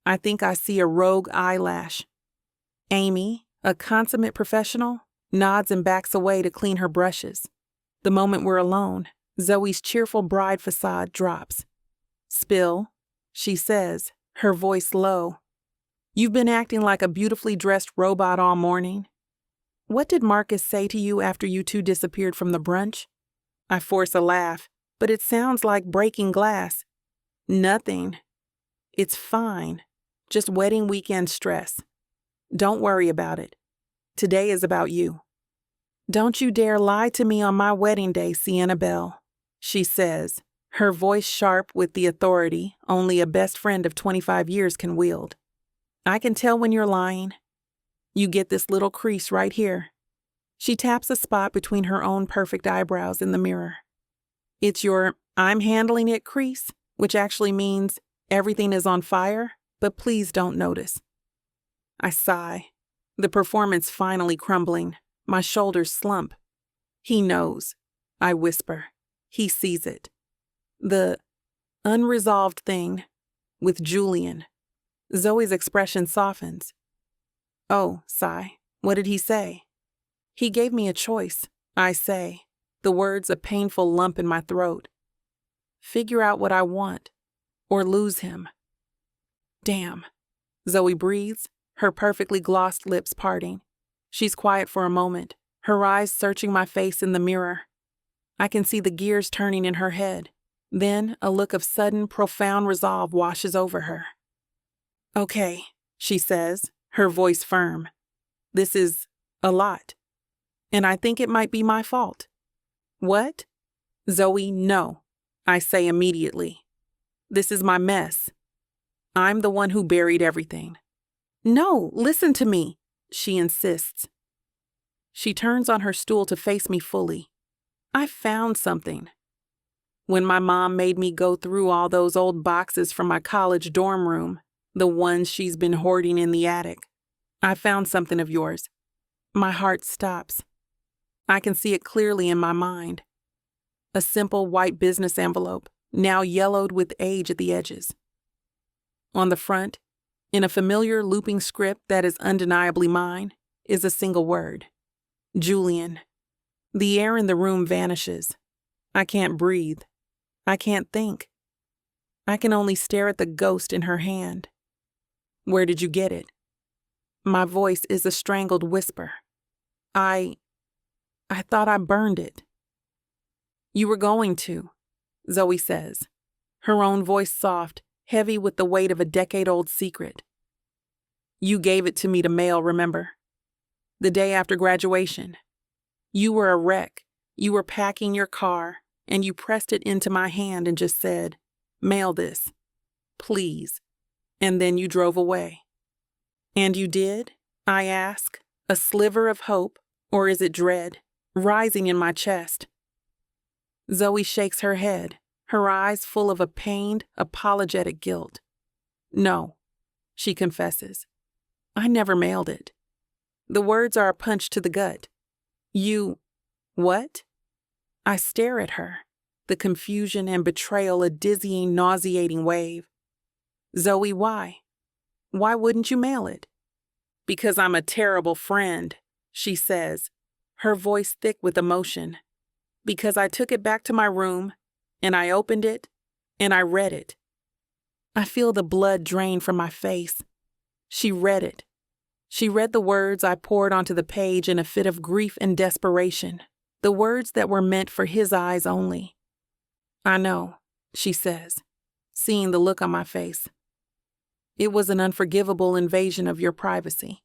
I think I see a rogue eyelash. Amy, a consummate professional, nods and backs away to clean her brushes. The moment we're alone, Zoe's cheerful bride facade drops. Spill, she says, her voice low. You've been acting like a beautifully dressed robot all morning. What did Marcus say to you after you two disappeared from the brunch? I force a laugh, but it sounds like breaking glass. Nothing. It's fine. Just wedding weekend stress. Don't worry about it. Today is about you. Don't you dare lie to me on my wedding day, Sienna Bell, she says, her voice sharp with the authority only a best friend of 25 years can wield. I can tell when you're lying. You get this little crease right here. She taps a spot between her own perfect eyebrows in the mirror. It's your I'm handling it crease, which actually means everything is on fire, but please don't notice. I sigh, the performance finally crumbling. My shoulders slump. He knows, I whisper. He sees it. The unresolved thing with Julian. Zoe's expression softens. Oh, sigh. What did he say? He gave me a choice, I say, the words a painful lump in my throat. Figure out what I want, or lose him. Damn. Zoe breathes, her perfectly glossed lips parting. She's quiet for a moment, her eyes searching my face in the mirror. I can see the gears turning in her head. Then a look of sudden, profound resolve washes over her. Okay, she says, her voice firm. This is a lot. And I think it might be my fault. What? Zoe, no, I say immediately. This is my mess. I'm the one who buried everything. No, listen to me, she insists. She turns on her stool to face me fully. I found something. When my mom made me go through all those old boxes from my college dorm room, the ones she's been hoarding in the attic, I found something of yours. My heart stops. I can see it clearly in my mind. A simple white business envelope, now yellowed with age at the edges. On the front, in a familiar looping script that is undeniably mine, is a single word. Julian. The air in the room vanishes. I can't breathe. I can't think. I can only stare at the ghost in her hand. Where did you get it? My voice is a strangled whisper. I thought I burned it. You were going to, Zoe says, her own voice soft, heavy with the weight of a decade-old secret. You gave it to me to mail, remember? The day after graduation. You were a wreck. You were packing your car, and you pressed it into my hand and just said, "Mail this, please." And then you drove away. And you did? I ask, a sliver of hope, or is it dread, rising in my chest? Zoe shakes her head, her eyes full of a pained, apologetic guilt. No, she confesses. I never mailed it. The words are a punch to the gut. You... what? I stare at her, the confusion and betrayal a dizzying, nauseating wave. Zoe, why? Why wouldn't you mail it? Because I'm a terrible friend, she says, her voice thick with emotion. Because I took it back to my room, and I opened it, and I read it. I feel the blood drain from my face. She read it. She read the words I poured onto the page in a fit of grief and desperation, the words that were meant for his eyes only. I know, she says, seeing the look on my face. It was an unforgivable invasion of your privacy.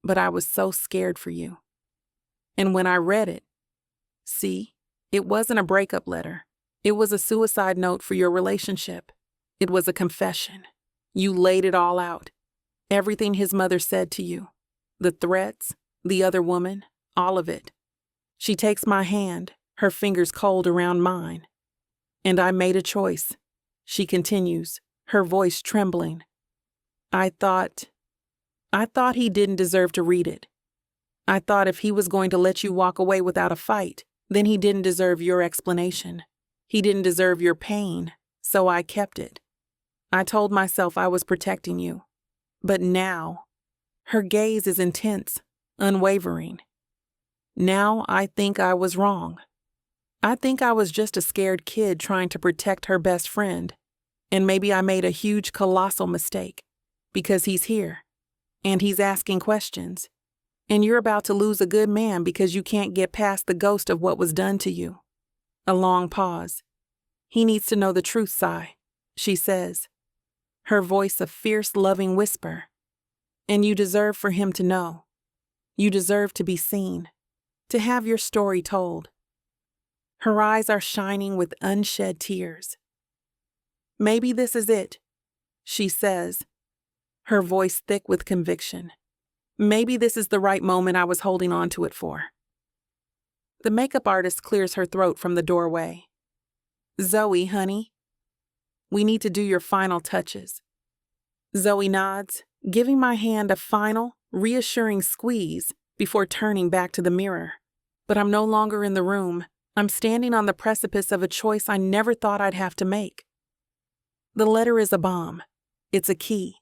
But I was so scared for you. And when I read it, see, it wasn't a breakup letter. It was a suicide note for your relationship. It was a confession. You laid it all out. Everything his mother said to you. The threats, the other woman, all of it. She takes my hand, her fingers cold around mine. And I made a choice, she continues, her voice trembling. I thought he didn't deserve to read it. I thought if he was going to let you walk away without a fight, then he didn't deserve your explanation. He didn't deserve your pain, so I kept it. I told myself I was protecting you. But now, her gaze is intense, unwavering. Now I think I was wrong. I think I was just a scared kid trying to protect her best friend. And maybe I made a huge, colossal mistake. Because he's here. And he's asking questions. And you're about to lose a good man because you can't get past the ghost of what was done to you. A long pause. He needs to know the truth, Sai, she says. Her voice a fierce, loving whisper. And you deserve for him to know. You deserve to be seen. To have your story told. Her eyes are shining with unshed tears. Maybe this is it, she says, her voice thick with conviction. Maybe this is the right moment I was holding on to it for. The makeup artist clears her throat from the doorway. Zoe, honey, we need to do your final touches. Zoe nods, giving my hand a final, reassuring squeeze before turning back to the mirror. But I'm no longer in the room. I'm standing on the precipice of a choice I never thought I'd have to make. The letter is a bomb. It's a key.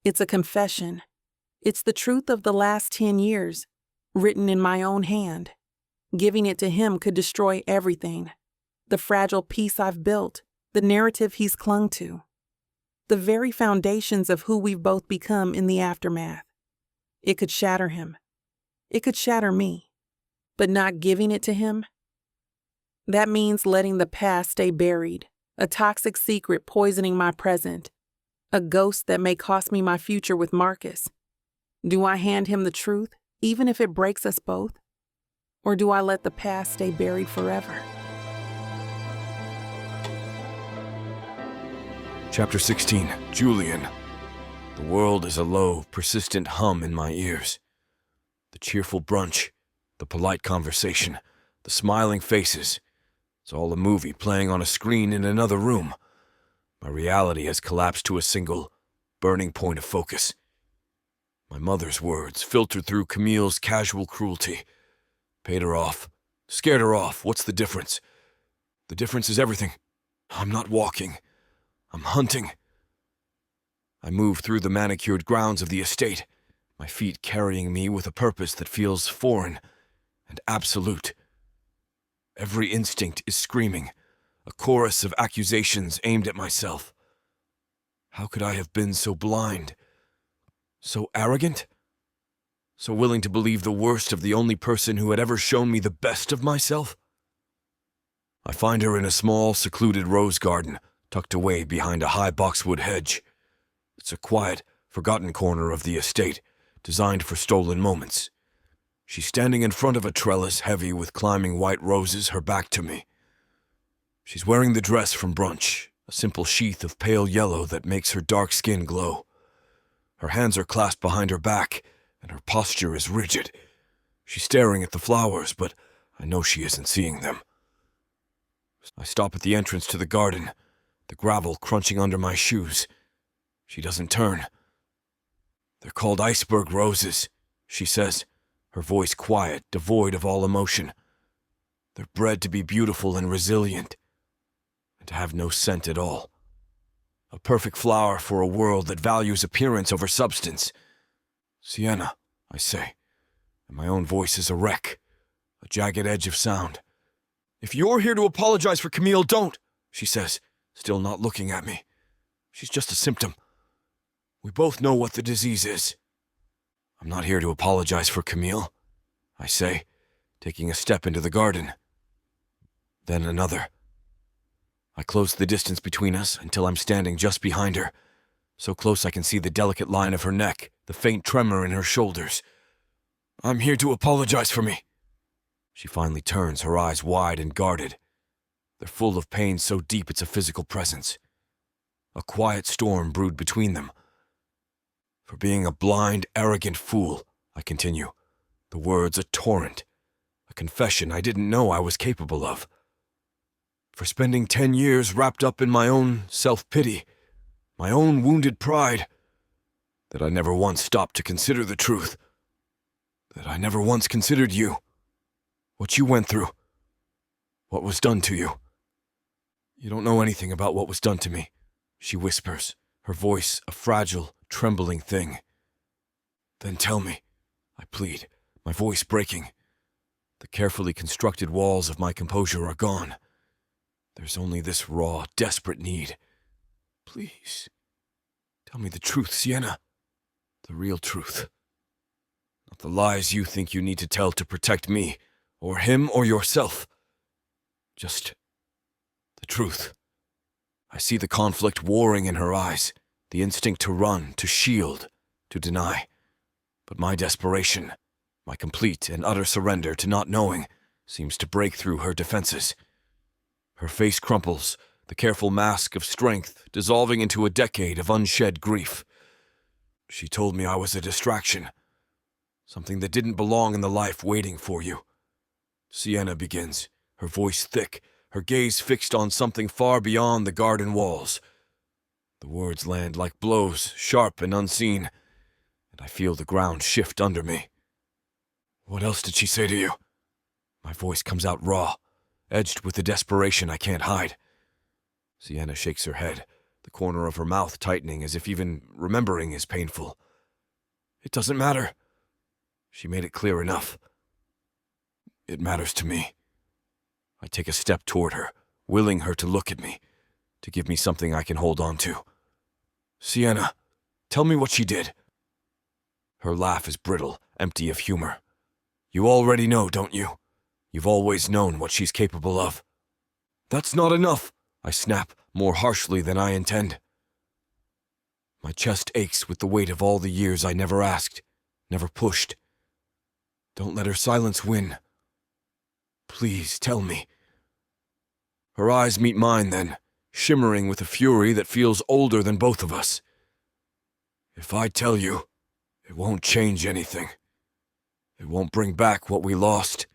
It's a confession. It's the truth of the last 10 years, written in my own hand. Giving it to him could destroy everything. The fragile peace I've built, the narrative he's clung to. The very foundations of who we've both become in the aftermath. It could shatter him. It could shatter me. But not giving it to him? That means letting the past stay buried, a toxic secret poisoning my present, a ghost that may cost me my future with Marcus. Do I hand him the truth, even if it breaks us both? Or do I let the past stay buried forever? Chapter 16, Julian. The world is a low, persistent hum in my ears. The cheerful brunch, the polite conversation, the smiling faces. It's all a movie playing on a screen in another room. My reality has collapsed to a single, burning point of focus. My mother's words filtered through Camille's casual cruelty. Paid her off. Scared her off. What's the difference? The difference is everything. I'm not walking. I'm hunting. I move through the manicured grounds of the estate, my feet carrying me with a purpose that feels foreign and absolute. Every instinct is screaming, a chorus of accusations aimed at myself. How could I have been so blind? So arrogant? So willing to believe the worst of the only person who had ever shown me the best of myself? I find her in a small, secluded rose garden, tucked away behind a high boxwood hedge. It's a quiet, forgotten corner of the estate, designed for stolen moments. She's standing in front of a trellis heavy with climbing white roses, her back to me. She's wearing the dress from brunch, a simple sheath of pale yellow that makes her dark skin glow. Her hands are clasped behind her back, and her posture is rigid. She's staring at the flowers, but I know she isn't seeing them. I stop at the entrance to the garden, the gravel crunching under my shoes. She doesn't turn. They're called iceberg roses, she says, her voice quiet, devoid of all emotion. They're bred to be beautiful and resilient, and to have no scent at all. A perfect flower for a world that values appearance over substance. Sienna, I say, and my own voice is a wreck, a jagged edge of sound. If you're here to apologize for Camille, don't, she says, still not looking at me. She's just a symptom. We both know what the disease is. I'm not here to apologize for Camille, I say, taking a step into the garden. Then another. I close the distance between us until I'm standing just behind her, so close I can see the delicate line of her neck, the faint tremor in her shoulders. I'm here to apologize for me. She finally turns, her eyes wide and guarded. They're full of pain so deep it's a physical presence. A quiet storm brewed between them. For being a blind, arrogant fool, I continue, the words a torrent, a confession I didn't know I was capable of. For spending 10 years wrapped up in my own self-pity, my own wounded pride, that I never once stopped to consider the truth, that I never once considered you, what you went through, what was done to you. You don't know anything about what was done to me, she whispers, her voice a fragile, trembling thing. Then tell me, I plead, my voice breaking. The carefully constructed walls of my composure are gone. There's only this raw, desperate need. Please, tell me the truth, Sienna. The real truth. Not the lies you think you need to tell to protect me, or him, or yourself. Just the truth. I see the conflict warring in her eyes, the instinct to run, to shield, to deny. But my desperation, my complete and utter surrender to not knowing, seems to break through her defenses. Her face crumples, the careful mask of strength dissolving into a decade of unshed grief. She told me I was a distraction, something that didn't belong in the life waiting for you. Sienna begins, her voice thick, her gaze fixed on something far beyond the garden walls. The words land like blows, sharp and unseen, and I feel the ground shift under me. What else did she say to you? My voice comes out raw, edged with the desperation I can't hide. Sienna shakes her head, the corner of her mouth tightening as if even remembering is painful. It doesn't matter. She made it clear enough. It matters to me. I take a step toward her, willing her to look at me, to give me something I can hold on to. Sienna, tell me what she did. Her laugh is brittle, empty of humor. You already know, don't you? You've always known what she's capable of. That's not enough, I snap, more harshly than I intend. My chest aches with the weight of all the years I never asked, never pushed. Don't let her silence win. Please tell me. Her eyes meet mine then, shimmering with a fury that feels older than both of us. If I tell you, it won't change anything. It won't bring back what we lost,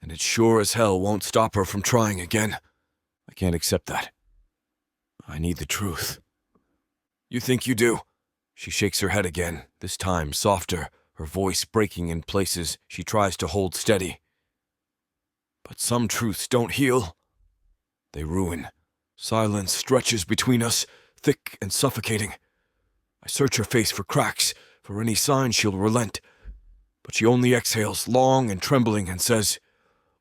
and it sure as hell won't stop her from trying again. I can't accept that. I need the truth. You think you do? She shakes her head again, this time softer, her voice breaking in places she tries to hold steady. But some truths don't heal. They ruin. Silence stretches between us, thick and suffocating. I search her face for cracks, for any sign she'll relent. But she only exhales, long and trembling, and says,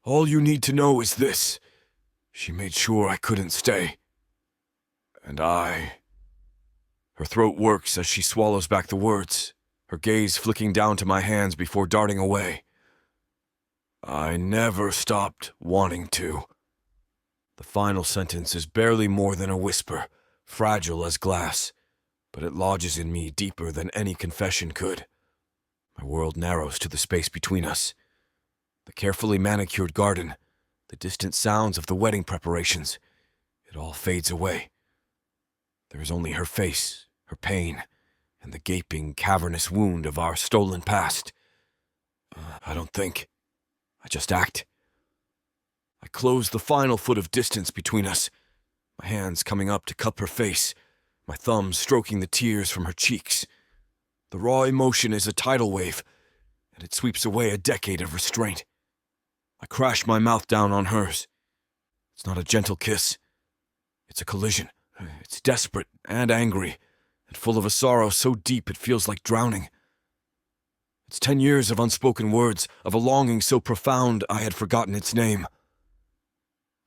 "All you need to know is this. She made sure I couldn't stay. And I..." Her throat works as she swallows back the words, her gaze flicking down to my hands before darting away. I never stopped wanting to. The final sentence is barely more than a whisper, fragile as glass, but it lodges in me deeper than any confession could. My world narrows to the space between us. The carefully manicured garden, the distant sounds of the wedding preparations, it all fades away. There is only her face, her pain, and the gaping, cavernous wound of our stolen past. I don't think. I just act. I close the final foot of distance between us, my hands coming up to cup her face, my thumbs stroking the tears from her cheeks. The raw emotion is a tidal wave, and it sweeps away a decade of restraint. I crash my mouth down on hers. It's not a gentle kiss. It's a collision. It's desperate and angry, and full of a sorrow so deep it feels like drowning. It's 10 years of unspoken words, of a longing so profound I had forgotten its name.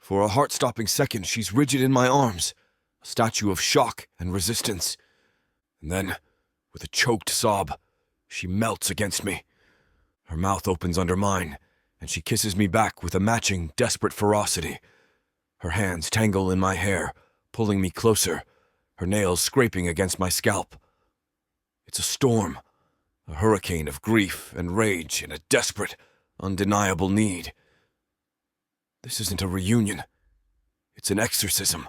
For a heart-stopping second, she's rigid in my arms, a statue of shock and resistance. And then, with a choked sob, she melts against me. Her mouth opens under mine, and she kisses me back with a matching, desperate ferocity. Her hands tangle in my hair, pulling me closer, her nails scraping against my scalp. It's a storm, a hurricane of grief and rage and a desperate, undeniable need. This isn't a reunion. It's an exorcism.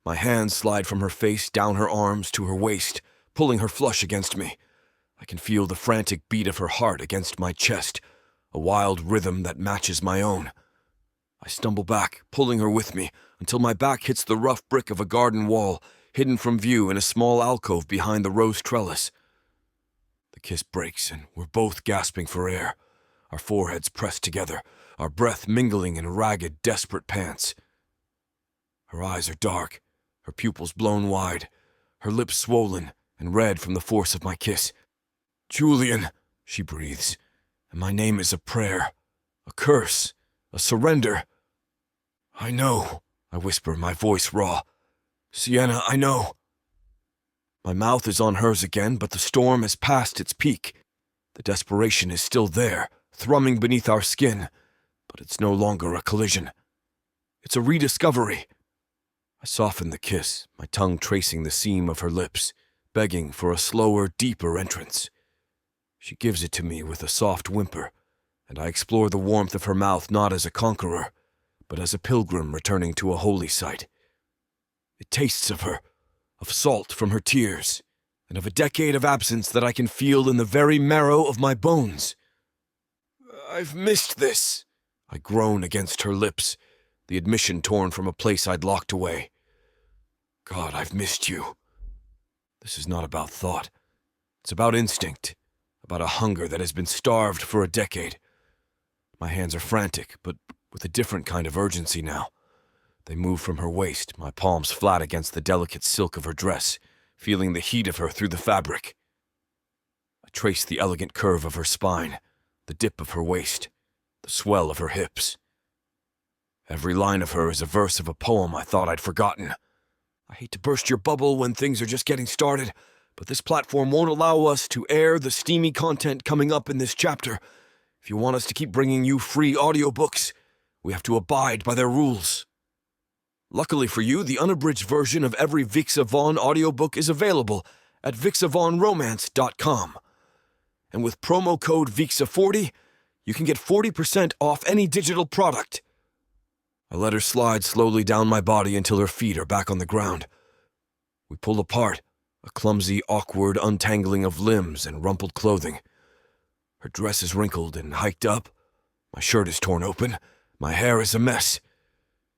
My hands slide from her face down her arms to her waist, pulling her flush against me. I can feel the frantic beat of her heart against my chest, a wild rhythm that matches my own. I stumble back, pulling her with me, until my back hits the rough brick of a garden wall, hidden from view in a small alcove behind the rose trellis. The kiss breaks, and we're both gasping for air, our foreheads pressed together, our breath mingling in ragged, desperate pants. Her eyes are dark, her pupils blown wide, her lips swollen and red from the force of my kiss. "Julian," she breathes, and my name is a prayer, a curse, a surrender. "I know," I whisper, my voice raw. "Sienna, I know." My mouth is on hers again, but the storm has passed its peak. The desperation is still there, thrumming beneath our skin, but it's no longer a collision. It's a rediscovery. I soften the kiss, my tongue tracing the seam of her lips, begging for a slower, deeper entrance. She gives it to me with a soft whimper, and I explore the warmth of her mouth not as a conqueror, but as a pilgrim returning to a holy site. It tastes of her, of salt from her tears, and of a decade of absence that I can feel in the very marrow of my bones. "I've missed this," I groan against her lips, the admission torn from a place I'd locked away. "God, I've missed you." This is not about thought. It's about instinct, about a hunger that has been starved for a decade. My hands are frantic, but with a different kind of urgency now. They move from her waist, my palms flat against the delicate silk of her dress, feeling the heat of her through the fabric. I trace the elegant curve of her spine, the dip of her waist, the swell of her hips. Every line of her is a verse of a poem I thought I'd forgotten. I hate to burst your bubble when things are just getting started, but this platform won't allow us to air the steamy content coming up in this chapter. If you want us to keep bringing you free audiobooks, we have to abide by their rules. Luckily for you, the unabridged version of every Vixa Vaughn audiobook is available at VixaVaughnRomance.com. And with promo code VIXA40, you can get 40% off any digital product. I let her slide slowly down my body until her feet are back on the ground. We pull apart, a clumsy, awkward untangling of limbs and rumpled clothing. Her dress is wrinkled and hiked up. My shirt is torn open. My hair is a mess.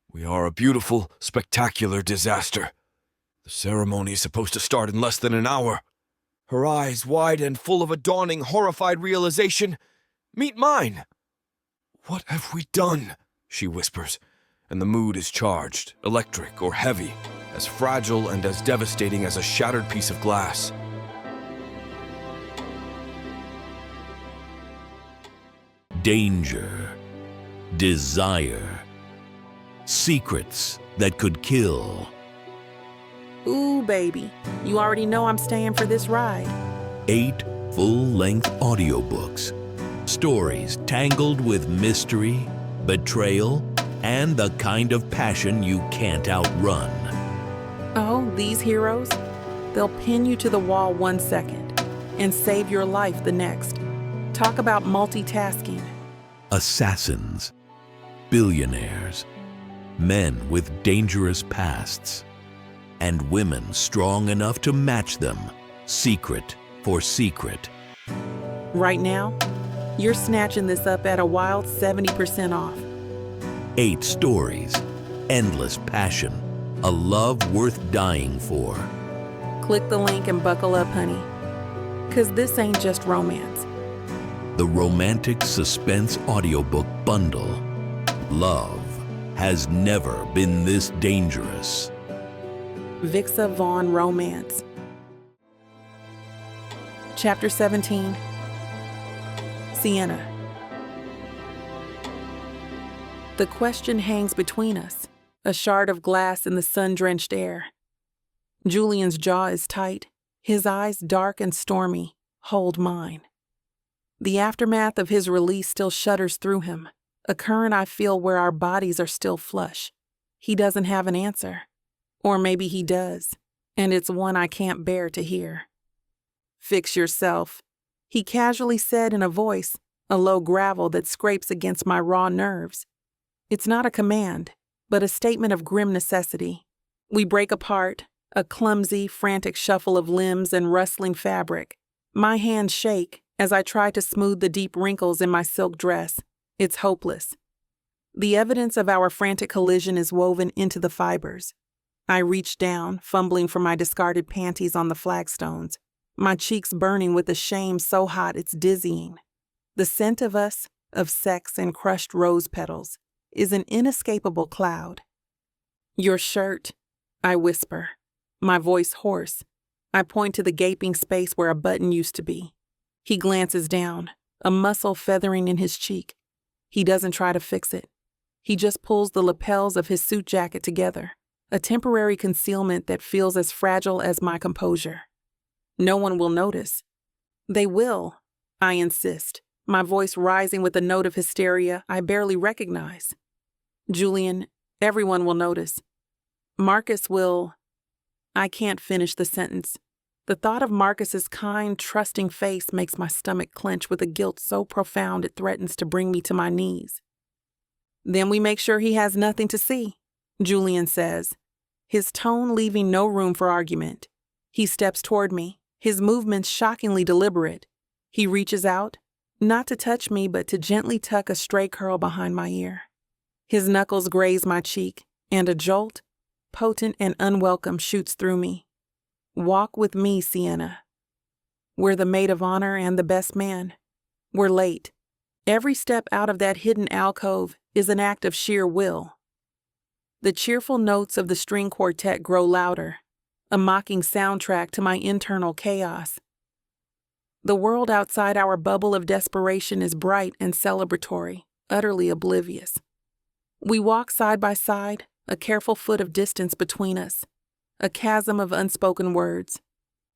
We are a beautiful, spectacular disaster. The ceremony is supposed to start in less than an hour. Her eyes, wide and full of a dawning, horrified realization, meet mine. What have we done? She whispers, and the mood is charged, electric, or heavy, as fragile and as devastating as a shattered piece of glass. Danger, desire, secrets that could kill. Ooh, baby, you already know I'm staying for this ride. 8 full-length audiobooks. Stories tangled with mystery, betrayal, and the kind of passion you can't outrun. Oh, these heroes? They'll pin you to the wall 1 second and save your life the next. Talk about multitasking. Assassins, billionaires, men with dangerous pasts, and women strong enough to match them, secret for secret. Right now, you're snatching this up at a wild 70% off. 8 stories, endless passion, a love worth dying for. Click the link and buckle up, honey. 'Cause this ain't just romance. The romantic suspense audiobook bundle. Love has never been this dangerous. Vixa Vaughn Romance. Chapter 17. Sienna. The question hangs between us, a shard of glass in the sun-drenched air. Julian's jaw is tight, his eyes dark and stormy, hold mine. The aftermath of his release still shudders through him, a current I feel where our bodies are still flush. He doesn't have an answer. Or maybe he does, and it's one I can't bear to hear. Fix yourself, he casually said in a voice, a low gravel that scrapes against my raw nerves. It's not a command, but a statement of grim necessity. We break apart, a clumsy, frantic shuffle of limbs and rustling fabric. My hands shake as I try to smooth the deep wrinkles in my silk dress. It's hopeless. The evidence of our frantic collision is woven into the fibers. I reach down, fumbling for my discarded panties on the flagstones, my cheeks burning with a shame so hot it's dizzying. The scent of us, of sex and crushed rose petals, is an inescapable cloud. Your shirt, I whisper, my voice hoarse. I point to the gaping space where a button used to be. He glances down, a muscle feathering in his cheek. He doesn't try to fix it. He just pulls the lapels of his suit jacket together, a temporary concealment that feels as fragile as my composure. No one will notice. They will, I insist, my voice rising with a note of hysteria I barely recognize. Julian, everyone will notice. Marcus will... I can't finish the sentence. The thought of Marcus's kind, trusting face makes my stomach clench with a guilt so profound it threatens to bring me to my knees. Then we make sure he has nothing to see, Julian says, his tone leaving no room for argument. He steps toward me, his movements shockingly deliberate. He reaches out, not to touch me but to gently tuck a stray curl behind my ear. His knuckles graze my cheek, and a jolt, potent and unwelcome, shoots through me. Walk with me, Sienna. We're the maid of honor and the best man. We're late. Every step out of that hidden alcove is an act of sheer will. The cheerful notes of the string quartet grow louder, a mocking soundtrack to my internal chaos. The world outside our bubble of desperation is bright and celebratory, utterly oblivious. We walk side by side, a careful foot of distance between us, a chasm of unspoken words.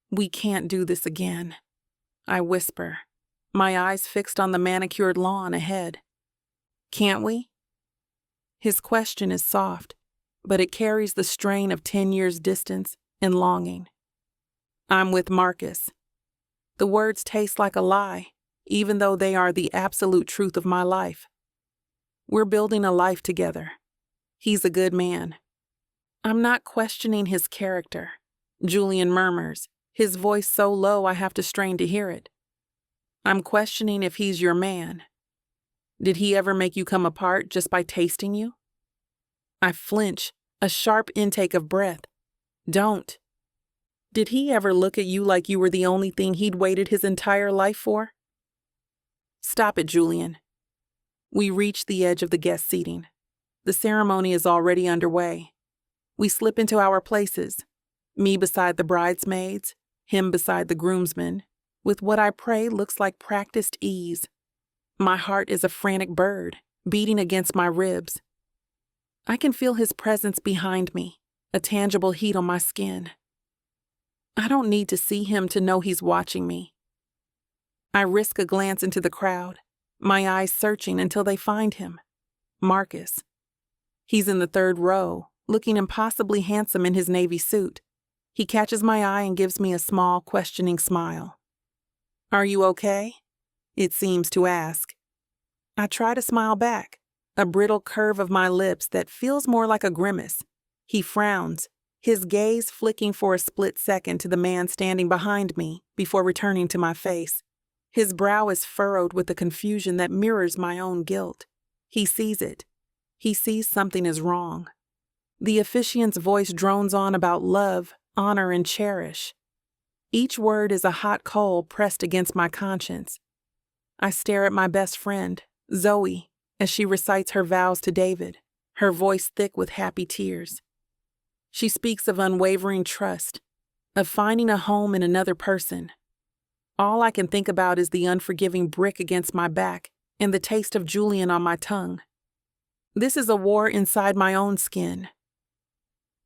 We can't do this again, I whisper, my eyes fixed on the manicured lawn ahead. Can't we? His question is soft, but it carries the strain of 10 years' distance and longing. I'm with Marcus. The words taste like a lie, even though they are the absolute truth of my life. We're building a life together. He's a good man. I'm not questioning his character, Julian murmurs, his voice so low I have to strain to hear it. I'm questioning if he's your man. Did he ever make you come apart just by tasting you? I flinch, a sharp intake of breath. Don't. Did he ever look at you like you were the only thing he'd waited his entire life for? Stop it, Julian. We reach the edge of the guest seating. The ceremony is already underway. We slip into our places, me beside the bridesmaids, him beside the groomsmen, with what I pray looks like practiced ease. My heart is a frantic bird, beating against my ribs. I can feel his presence behind me, a tangible heat on my skin. I don't need to see him to know he's watching me. I risk a glance into the crowd, my eyes searching until they find him. Marcus. He's in the third row, looking impossibly handsome in his navy suit. He catches my eye and gives me a small, questioning smile. "Are you okay?" it seems to ask. I try to smile back, a brittle curve of my lips that feels more like a grimace. He frowns, his gaze flicking for a split second to the man standing behind me before returning to my face. His brow is furrowed with a confusion that mirrors my own guilt. He sees it. He sees something is wrong. The officiant's voice drones on about love, honor, and cherish. Each word is a hot coal pressed against my conscience. I stare at my best friend, Zoe, as she recites her vows to David, her voice thick with happy tears. She speaks of unwavering trust, of finding a home in another person. All I can think about is the unforgiving brick against my back and the taste of Julian on my tongue. This is a war inside my own skin.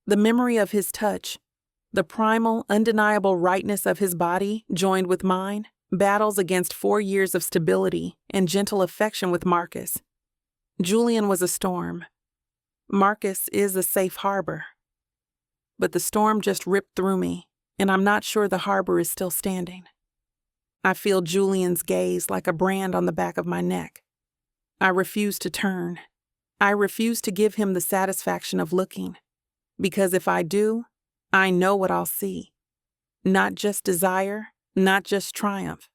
The memory of his touch, the primal, undeniable rightness of his body, joined with mine, battles against 4 years of stability and gentle affection with Marcus. Julian was a storm. Marcus is a safe harbor. But the storm just ripped through me, and I'm not sure the harbor is still standing. I feel Julian's gaze like a brand on the back of my neck. I refuse to turn. I refuse to give him the satisfaction of looking, because if I do, I know what I'll see. Not just desire, not just triumph.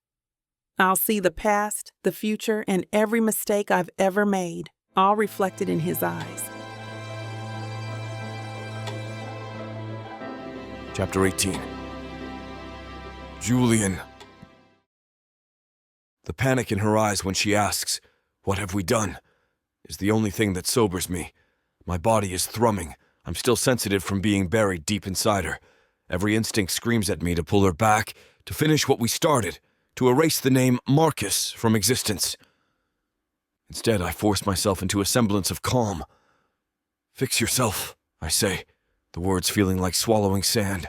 I'll see the past, the future, and every mistake I've ever made, all reflected in his eyes. Chapter 18. Julian. The panic in her eyes when she asks, "What have we done?" is the only thing that sobers me. My body is thrumming. I'm still sensitive from being buried deep inside her. Every instinct screams at me to pull her back, to finish what we started, to erase the name Marcus from existence. Instead, I force myself into a semblance of calm. "Fix yourself," I say, the words feeling like swallowing sand.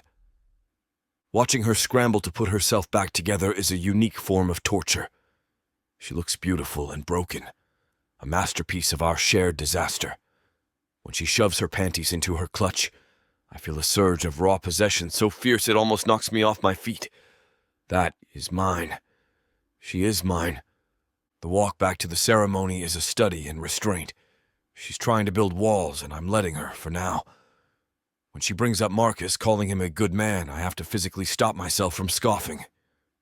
Watching her scramble to put herself back together is a unique form of torture. She looks beautiful and broken, a masterpiece of our shared disaster. When she shoves her panties into her clutch, I feel a surge of raw possession so fierce it almost knocks me off my feet. That is mine. She is mine. The walk back to the ceremony is a study in restraint. She's trying to build walls, and I'm letting her, for now. When she brings up Marcus, calling him a good man, I have to physically stop myself from scoffing.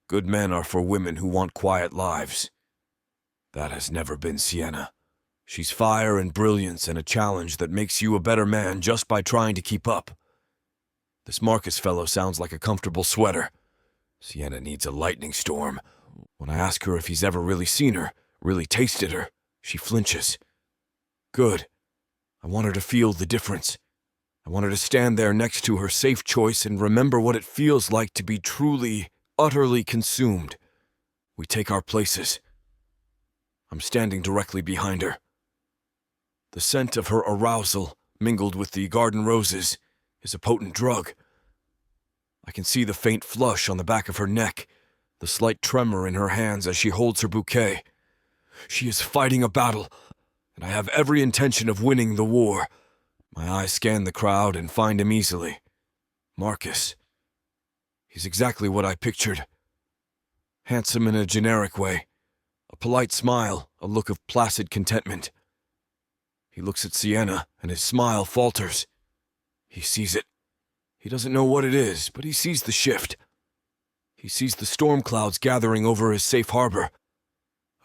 Good men are for women who want quiet lives. That has never been Sienna. She's fire and brilliance and a challenge that makes you a better man just by trying to keep up. This Marcus fellow sounds like a comfortable sweater. Sienna needs a lightning storm. When I ask her if he's ever really seen her, really tasted her, she flinches. Good. I want her to feel the difference. I want her to stand there next to her safe choice and remember what it feels like to be truly, utterly consumed. We take our places. I'm standing directly behind her. The scent of her arousal, mingled with the garden roses, is a potent drug. I can see the faint flush on the back of her neck, the slight tremor in her hands as she holds her bouquet. She is fighting a battle, and I have every intention of winning the war. My eyes scan the crowd and find him easily. Marcus. He's exactly what I pictured. Handsome in a generic way. A polite smile, a look of placid contentment. He looks at Sienna, and his smile falters. He sees it. He doesn't know what it is, but he sees the shift. He sees the storm clouds gathering over his safe harbor.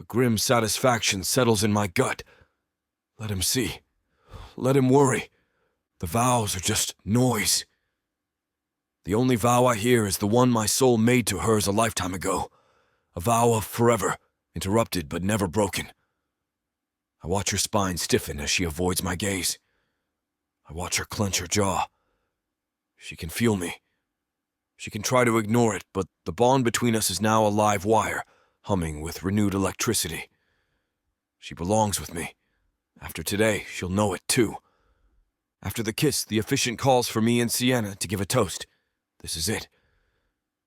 A grim satisfaction settles in my gut. Let him see. Let him worry. The vows are just noise. The only vow I hear is the one my soul made to hers a lifetime ago. A vow of forever, interrupted but never broken. I watch her spine stiffen as she avoids my gaze. I watch her clench her jaw. She can feel me. She can try to ignore it, but the bond between us is now a live wire, humming with renewed electricity. She belongs with me. After today, she'll know it too. After the kiss, the officiant calls for me and Sienna to give a toast. This is it.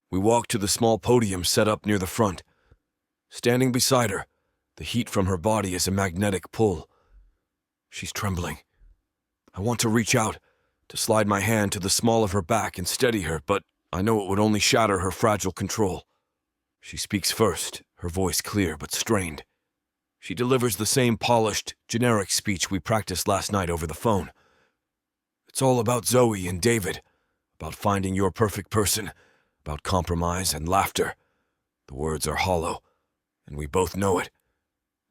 We walk to the small podium set up near the front. Standing beside her, the heat from her body is a magnetic pull. She's trembling. I want to reach out, to slide my hand to the small of her back and steady her, but I know it would only shatter her fragile control. She speaks first, her voice clear but strained. She delivers the same polished, generic speech we practiced last night over the phone. It's all about Zoe and David, about finding your perfect person, about compromise and laughter. The words are hollow, and we both know it.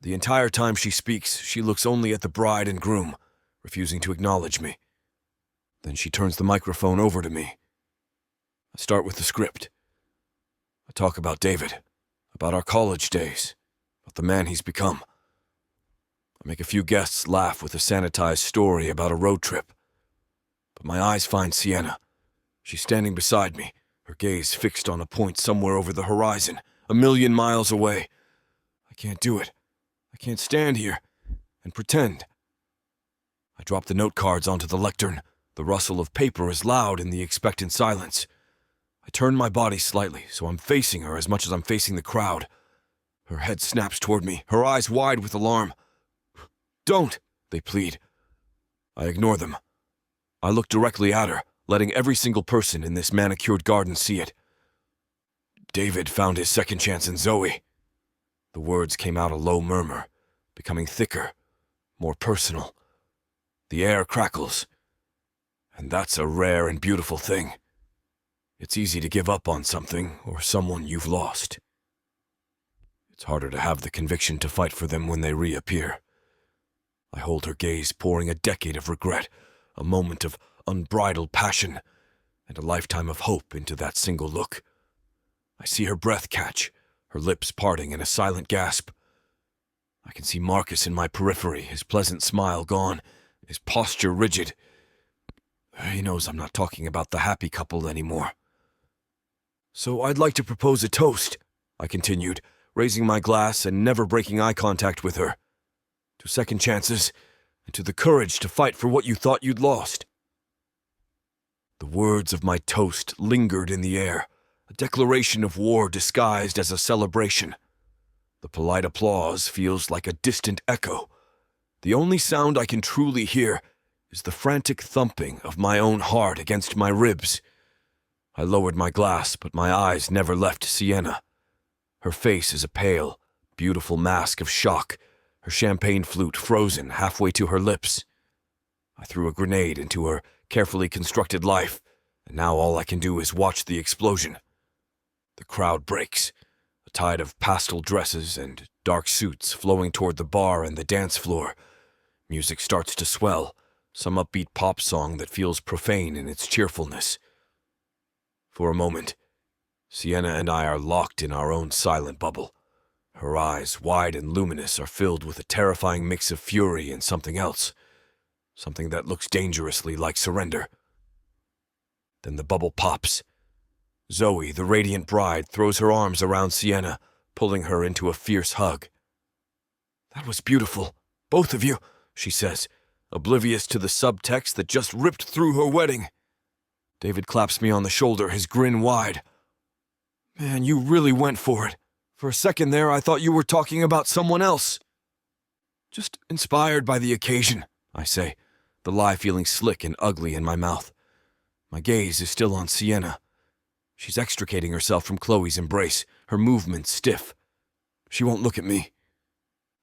The entire time she speaks, she looks only at the bride and groom, refusing to acknowledge me. Then she turns the microphone over to me. I start with the script. I talk about David, about our college days, about the man he's become. I make a few guests laugh with a sanitized story about a road trip. But my eyes find Sienna. She's standing beside me, her gaze fixed on a point somewhere over the horizon, 1,000,000 miles away. I can't do it. I can't stand here and pretend. I drop the note cards onto the lectern. The rustle of paper is loud in the expectant silence. I turn my body slightly, so I'm facing her as much as I'm facing the crowd. Her head snaps toward me, her eyes wide with alarm. Don't, they plead. I ignore them. I look directly at her, letting every single person in this manicured garden see it. David found his second chance in Zoe. The words came out a low murmur, becoming thicker, more personal. The air crackles. And that's a rare and beautiful thing. It's easy to give up on something or someone you've lost. It's harder to have the conviction to fight for them when they reappear. I hold her gaze, pouring a decade of regret, a moment of unbridled passion, and a lifetime of hope into that single look. I see her breath catch, her lips parting in a silent gasp. I can see Marcus in my periphery, his pleasant smile gone, his posture rigid. He knows I'm not talking about the happy couple anymore. So I'd like to propose a toast, I continued, raising my glass and never breaking eye contact with her. To second chances, and to the courage to fight for what you thought you'd lost. The words of my toast lingered in the air, a declaration of war disguised as a celebration. The polite applause feels like a distant echo. The only sound I can truly hear is the frantic thumping of my own heart against my ribs. I lowered my glass, but my eyes never left Sienna. Her face is a pale, beautiful mask of shock, her champagne flute frozen halfway to her lips. I threw a grenade into her carefully constructed life, and now all I can do is watch the explosion. The crowd breaks, a tide of pastel dresses and dark suits flowing toward the bar and the dance floor. Music starts to swell, some upbeat pop song that feels profane in its cheerfulness. For a moment, Sienna and I are locked in our own silent bubble. Her eyes, wide and luminous, are filled with a terrifying mix of fury and something else, something that looks dangerously like surrender. Then the bubble pops. Zoe, the radiant bride, throws her arms around Sienna, pulling her into a fierce hug. "That was beautiful, both of you," she says, oblivious to the subtext that just ripped through her wedding. David claps me on the shoulder, his grin wide. "Man, you really went for it. For a second there, I thought you were talking about someone else." "Just inspired by the occasion," I say, the lie feeling slick and ugly in my mouth. My gaze is still on Sienna. She's extricating herself from Chloe's embrace, her movements stiff. She won't look at me.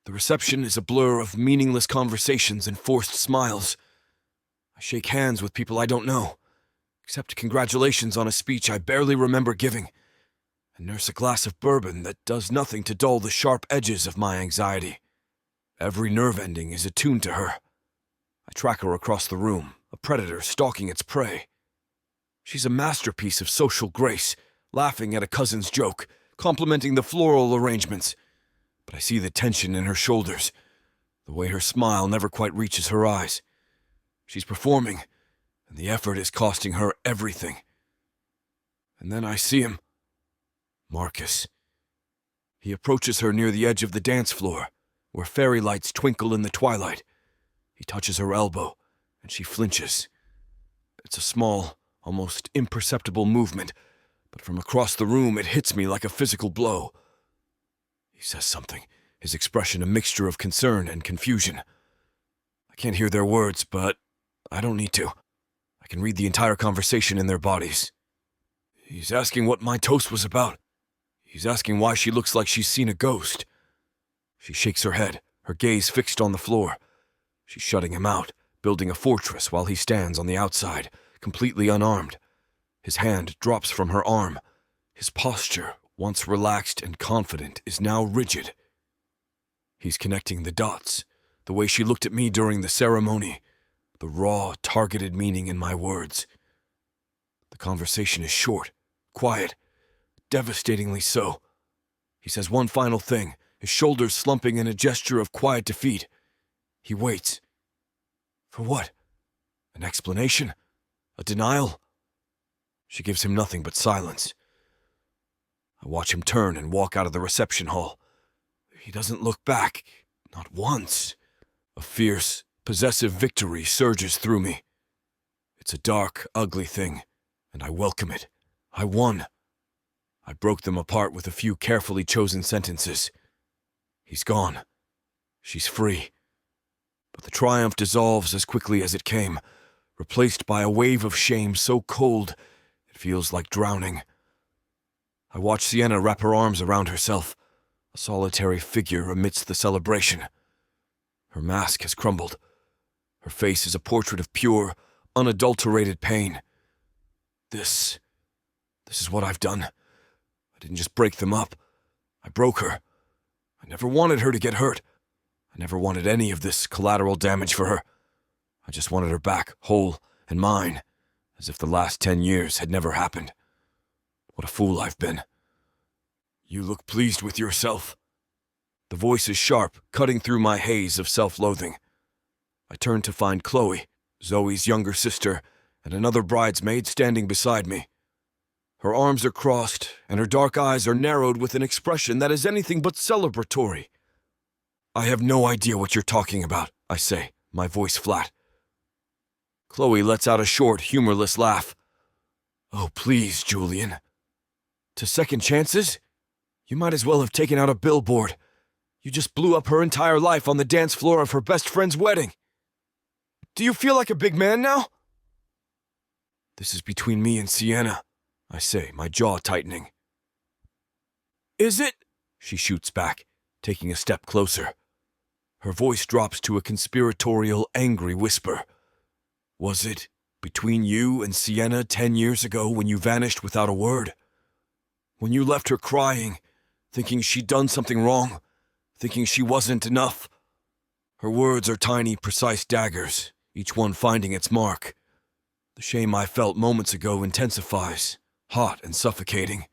The reception is a blur of meaningless conversations and forced smiles. I shake hands with people I don't know, accept congratulations on a speech I barely remember giving, and nurse a glass of bourbon that does nothing to dull the sharp edges of my anxiety. Every nerve ending is attuned to her. I track her across the room, a predator stalking its prey. She's a masterpiece of social grace, laughing at a cousin's joke, complimenting the floral arrangements. But I see the tension in her shoulders. The way her smile never quite reaches her eyes. She's performing, and the effort is costing her everything. And then I see him. Marcus. He approaches her near the edge of the dance floor, where fairy lights twinkle in the twilight. He touches her elbow, and she flinches. It's a small, almost imperceptible movement, but from across the room it hits me like a physical blow. He says something, his expression a mixture of concern and confusion. I can't hear their words, but I don't need to. I can read the entire conversation in their bodies. He's asking what my toast was about. He's asking why she looks like she's seen a ghost. She shakes her head, her gaze fixed on the floor. She's shutting him out, building a fortress while he stands on the outside, completely unarmed. His hand drops from her arm. His posture, once relaxed and confident, is now rigid. He's connecting the dots, the way she looked at me during the ceremony, the raw, targeted meaning in my words. The conversation is short, quiet, devastatingly so. He says one final thing, his shoulders slumping in a gesture of quiet defeat. He waits. For what? An explanation? A denial? She gives him nothing but silence. I watch him turn and walk out of the reception hall. He doesn't look back, not once. A fierce, possessive victory surges through me. It's a dark, ugly thing, and I welcome it. I won. I broke them apart with a few carefully chosen sentences. He's gone. She's free. But the triumph dissolves as quickly as it came, replaced by a wave of shame so cold it feels like drowning. I watch Sienna wrap her arms around herself, a solitary figure amidst the celebration. Her mask has crumbled. Her face is a portrait of pure, unadulterated pain. This is what I've done. I didn't just break them up. I broke her. I never wanted her to get hurt. I never wanted any of this collateral damage for her. I just wanted her back, whole and mine, as if the last 10 years had never happened. What a fool I've been. You look pleased with yourself. The voice is sharp, cutting through my haze of self-loathing. I turn to find Chloe, Zoe's younger sister, and another bridesmaid standing beside me. Her arms are crossed, and her dark eyes are narrowed with an expression that is anything but celebratory. I have no idea what you're talking about, I say, my voice flat. Chloe lets out a short, humorless laugh. Oh, please, Julian. To second chances? You might as well have taken out a billboard. You just blew up her entire life on the dance floor of her best friend's wedding. Do you feel like a big man now? This is between me and Sienna, I say, my jaw tightening. Is it? She shoots back, taking a step closer. Her voice drops to a conspiratorial, angry whisper. Was it between you and Sienna 10 years ago when you vanished without a word? When you left her crying, thinking she'd done something wrong, thinking she wasn't enough? Her words are tiny, precise daggers, each one finding its mark. The shame I felt moments ago intensifies, hot and suffocating.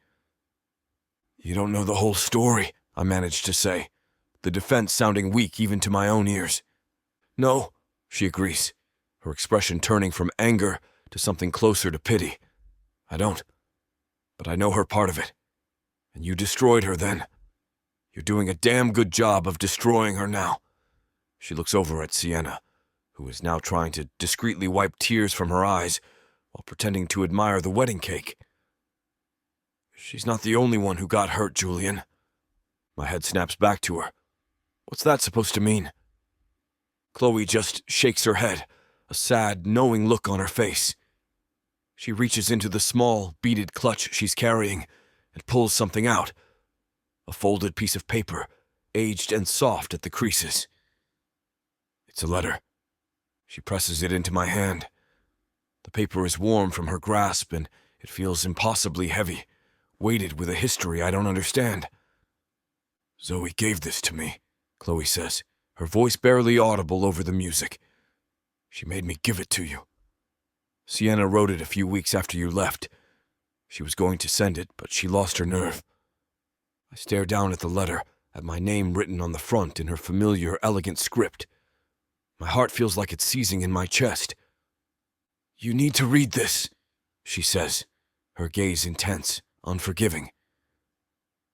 You don't know the whole story, I managed to say, the defense sounding weak even to my own ears. No, she agrees, her expression turning from anger to something closer to pity. I don't, but I know her part of it. And you destroyed her then. You're doing a damn good job of destroying her now. She looks over at Sienna, who is now trying to discreetly wipe tears from her eyes while pretending to admire the wedding cake. She's not the only one who got hurt, Julian. My head snaps back to her. What's that supposed to mean? Chloe just shakes her head, a sad, knowing look on her face. She reaches into the small, beaded clutch she's carrying and pulls something out. A folded piece of paper, aged and soft at the creases. It's a letter. She presses it into my hand. The paper is warm from her grasp, and it feels impossibly heavy, weighted with a history I don't understand. Zoe gave this to me, Chloe says, her voice barely audible over the music. She made me give it to you. Sienna wrote it a few weeks after you left. She was going to send it, but she lost her nerve. I stare down at the letter, at my name written on the front in her familiar, elegant script. My heart feels like it's seizing in my chest. "You need to read this," she says, her gaze intense, unforgiving.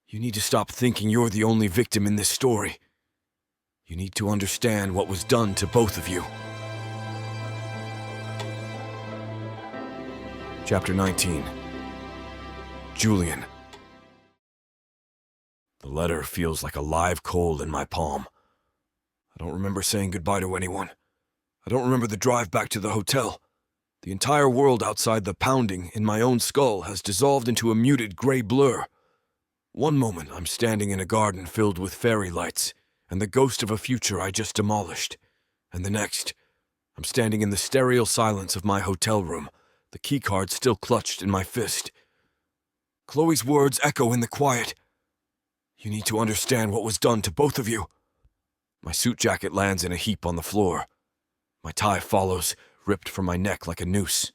"You need to stop thinking you're the only victim in this story. You need to understand what was done to both of you." Chapter 19. Julian. The letter feels like a live coal in my palm. I don't remember saying goodbye to anyone. I don't remember the drive back to the hotel. The entire world outside the pounding in my own skull has dissolved into a muted gray blur. One moment I'm standing in a garden filled with fairy lights and the ghost of a future I just demolished. And the next, I'm standing in the sterile silence of my hotel room, the keycard still clutched in my fist. Chloe's words echo in the quiet. "You need to understand what was done to both of you." My suit jacket lands in a heap on the floor. My tie follows, ripped from my neck like a noose.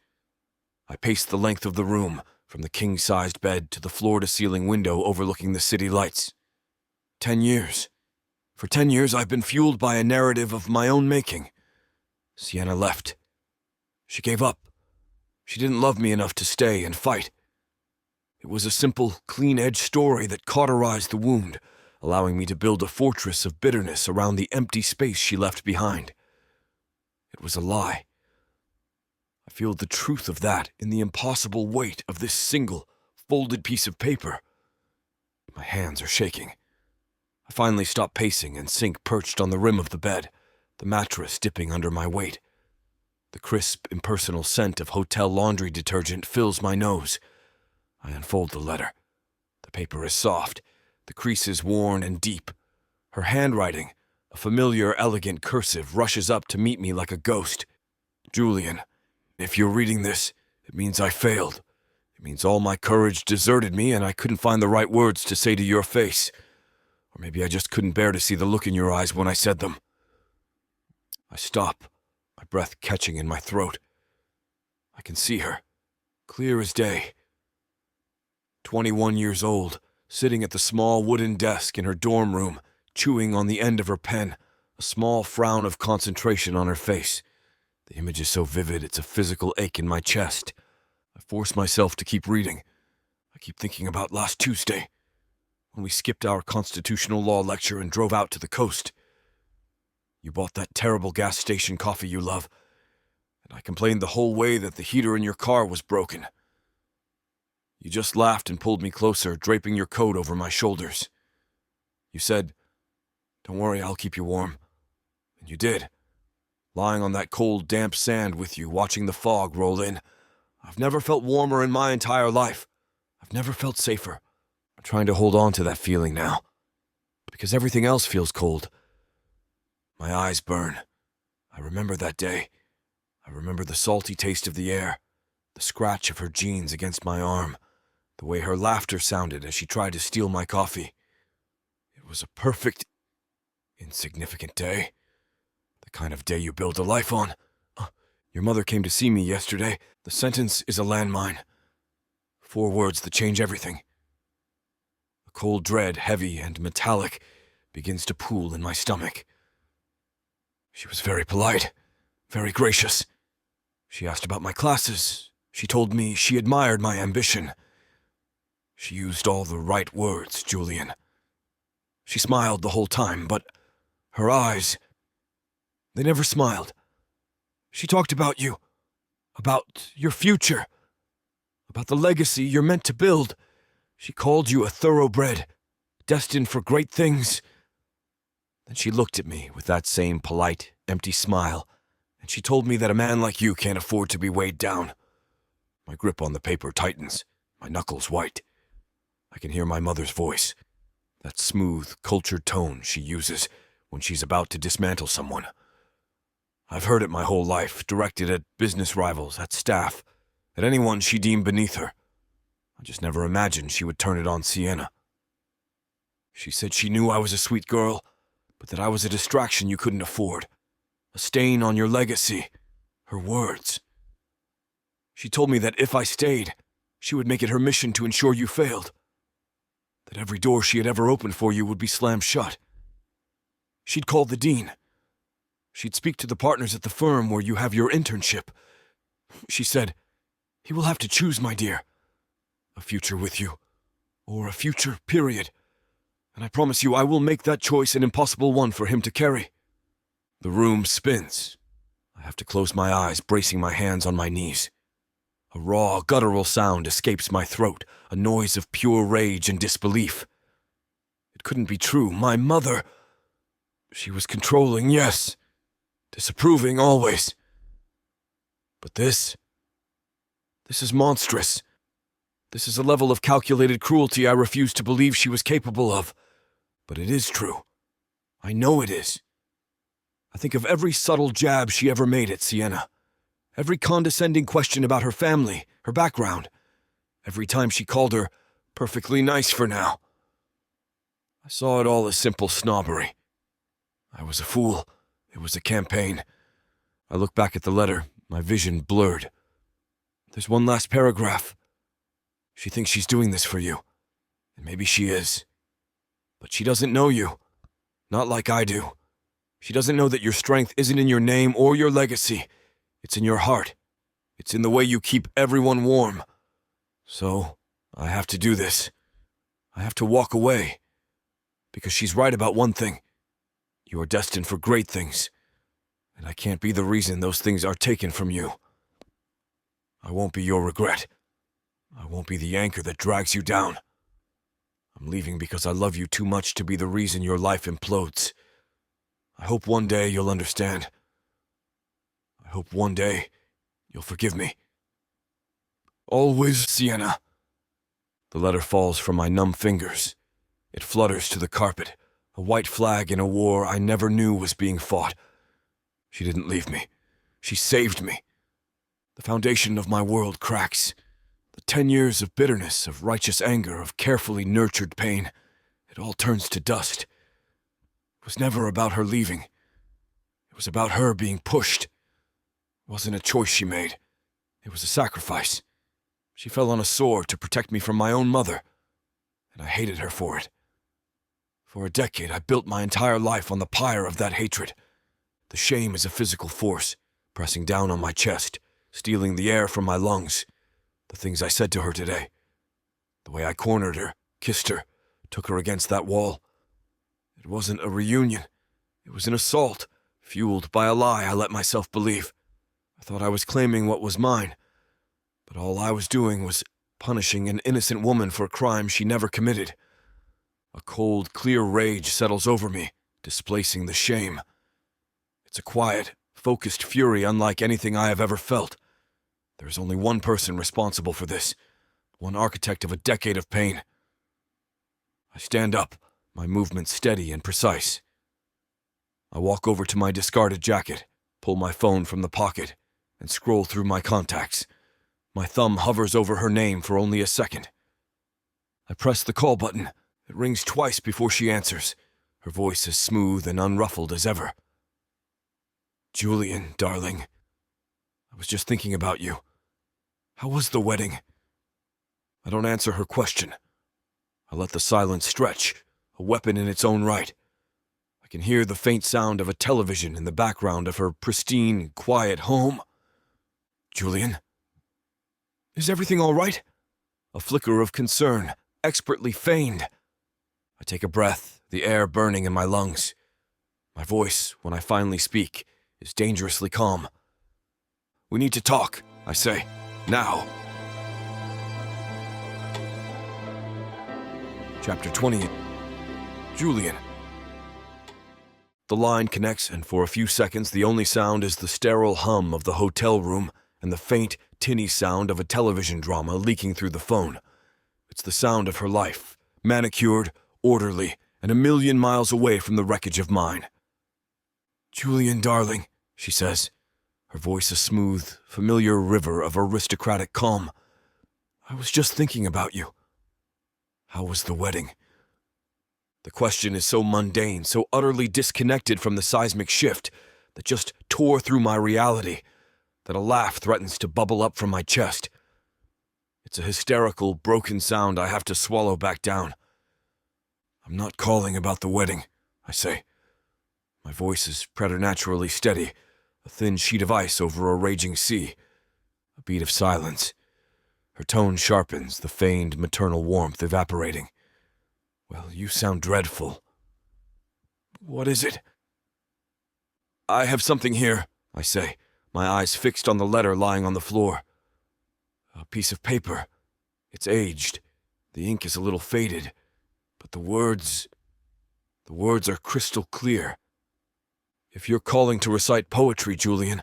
I pace the length of the room, from the king-sized bed to the floor-to-ceiling window overlooking the city lights. 10 years. For 10 years I've been fueled by a narrative of my own making. Sienna left. She gave up. She didn't love me enough to stay and fight. It was a simple, clean-edged story that cauterized the wound, allowing me to build a fortress of bitterness around the empty space she left behind. It was a lie. I feel the truth of that in the impossible weight of this single, folded piece of paper. My hands are shaking. I finally stop pacing and sink perched on the rim of the bed, the mattress dipping under my weight. The crisp, impersonal scent of hotel laundry detergent fills my nose. I unfold the letter. The paper is soft, the creases worn and deep. Her handwriting, a familiar, elegant cursive, rushes up to meet me like a ghost. "Julian, if you're reading this, it means I failed. It means all my courage deserted me and I couldn't find the right words to say to your face. Or maybe I just couldn't bear to see the look in your eyes when I said them." I stop, my breath catching in my throat. I can see her, clear as day. 21 years old, sitting at the small wooden desk in her dorm room, chewing on the end of her pen, a small frown of concentration on her face. The image is so vivid it's a physical ache in my chest. I force myself to keep reading. I keep thinking about last Tuesday, when we skipped our constitutional law lecture and drove out to the coast. You bought that terrible gas station coffee you love, and I complained the whole way that the heater in your car was broken. You just laughed and pulled me closer, draping your coat over my shoulders. You said, "Don't worry, I'll keep you warm." And you did. Lying on that cold, damp sand with you, watching the fog roll in. I've never felt warmer in my entire life. I've never felt safer. I'm trying to hold on to that feeling now, because everything else feels cold. My eyes burn. I remember that day. I remember the salty taste of the air, the scratch of her jeans against my arm, the way her laughter sounded as she tried to steal my coffee. It was a perfect, insignificant day. The kind of day you build a life on. Your mother came to see me yesterday. The sentence is a landmine. 4 words that change everything. A cold dread, heavy and metallic, begins to pool in my stomach. She was very polite, very gracious. She asked about my classes. She told me she admired my ambition. She used all the right words, Julian. She smiled the whole time, but her eyes, they never smiled. She talked about you, about your future, about the legacy you're meant to build. She called you a thoroughbred, destined for great things. Then she looked at me with that same polite, empty smile, and she told me that a man like you can't afford to be weighed down. My grip on the paper tightens, my knuckles white. I can hear my mother's voice, that smooth, cultured tone she uses when she's about to dismantle someone. I've heard it my whole life, directed at business rivals, at staff, at anyone she deemed beneath her. I just never imagined she would turn it on Sienna. She said she knew I was a sweet girl, but that I was a distraction you couldn't afford, a stain on your legacy. Her words. She told me that if I stayed, she would make it her mission to ensure you failed. that every door she had ever opened for you would be slammed shut. She'd call the dean. She'd speak to the partners at the firm where you have your internship. She said, "He will have to choose, my dear. A future with you, or a future, period. And I promise you I will make that choice an impossible one for him to carry." The room spins. I have to close my eyes, bracing my hands on my knees. A raw, guttural sound escapes my throat, a noise of pure rage and disbelief. It couldn't be true. My mother... She was controlling, yes. Disapproving, always. But this is monstrous. This is a level of calculated cruelty I refuse to believe she was capable of. But it is true. I know it is. I think of every subtle jab she ever made at Sienna. Every condescending question about her family, her background. Every time she called her perfectly nice for now. I saw it all as simple snobbery. I was a fool. It was a campaign. I look back at the letter, my vision blurred. There's one last paragraph. She thinks she's doing this for you. And maybe she is. But she doesn't know you. Not like I do. She doesn't know that your strength isn't in your name or your legacy. It's in your heart. It's in the way you keep everyone warm. So, I have to do this. I have to walk away. Because she's right about one thing. You are destined for great things. And I can't be the reason those things are taken from you. I won't be your regret. I won't be the anchor that drags you down. I'm leaving because I love you too much to be the reason your life implodes. I hope one day you'll understand. I hope one day you'll forgive me. Always, Sienna. The letter falls from my numb fingers. It flutters to the carpet, a white flag in a war I never knew was being fought. She didn't leave me. She saved me. The foundation of my world cracks. The 10 years of bitterness, of righteous anger, of carefully nurtured pain, it all turns to dust. It was never about her leaving. It was about her being pushed. It wasn't a choice she made. It was a sacrifice. She fell on a sword to protect me from my own mother, and I hated her for it. For a decade, I built my entire life on the pyre of that hatred. The shame is a physical force, pressing down on my chest, stealing the air from my lungs. The things I said to her today. The way I cornered her, kissed her, took her against that wall. It wasn't a reunion. It was an assault, fueled by a lie I let myself believe. I thought I was claiming what was mine, but all I was doing was punishing an innocent woman for a crime she never committed. A cold, clear rage settles over me, displacing the shame. It's a quiet, focused fury unlike anything I have ever felt. There is only one person responsible for this, one architect of a decade of pain. I stand up, my movements steady and precise. I walk over to my discarded jacket, pull my phone from the pocket, and scroll through my contacts. My thumb hovers over her name for only a second. I press the call button. It rings twice before she answers, her voice as smooth and unruffled as ever. "Julian, darling, I was just thinking about you. How was the wedding?" I don't answer her question. I let the silence stretch, a weapon in its own right. I can hear the faint sound of a television in the background of her pristine, quiet home. "Julian? Is everything all right?" A flicker of concern, expertly feigned. I take a breath, the air burning in my lungs. My voice, when I finally speak, is dangerously calm. "We need to talk," I say. "Now." Chapter 20. Julian. The line connects, and for a few seconds the only sound is the sterile hum of the hotel room and the faint, tinny sound of a television drama leaking through the phone. It's the sound of her life, manicured, orderly, and a million miles away from the wreckage of mine. "Julian, darling," she says, her voice a smooth, familiar river of aristocratic calm. "I was just thinking about you. How was the wedding?" The question is so mundane, so utterly disconnected from the seismic shift that just tore through my reality, that a laugh threatens to bubble up from my chest. It's a hysterical, broken sound I have to swallow back down. I'm not calling about the wedding, I say. My voice is preternaturally steady, a thin sheet of ice over a raging sea. A beat of silence. Her tone sharpens, the feigned maternal warmth evaporating. Well, you sound dreadful. What is it? I have something here, I say, my eyes fixed on the letter lying on the floor. A piece of paper. It's aged. The ink is a little faded, but the words are crystal clear. If you're calling to recite poetry, Julian,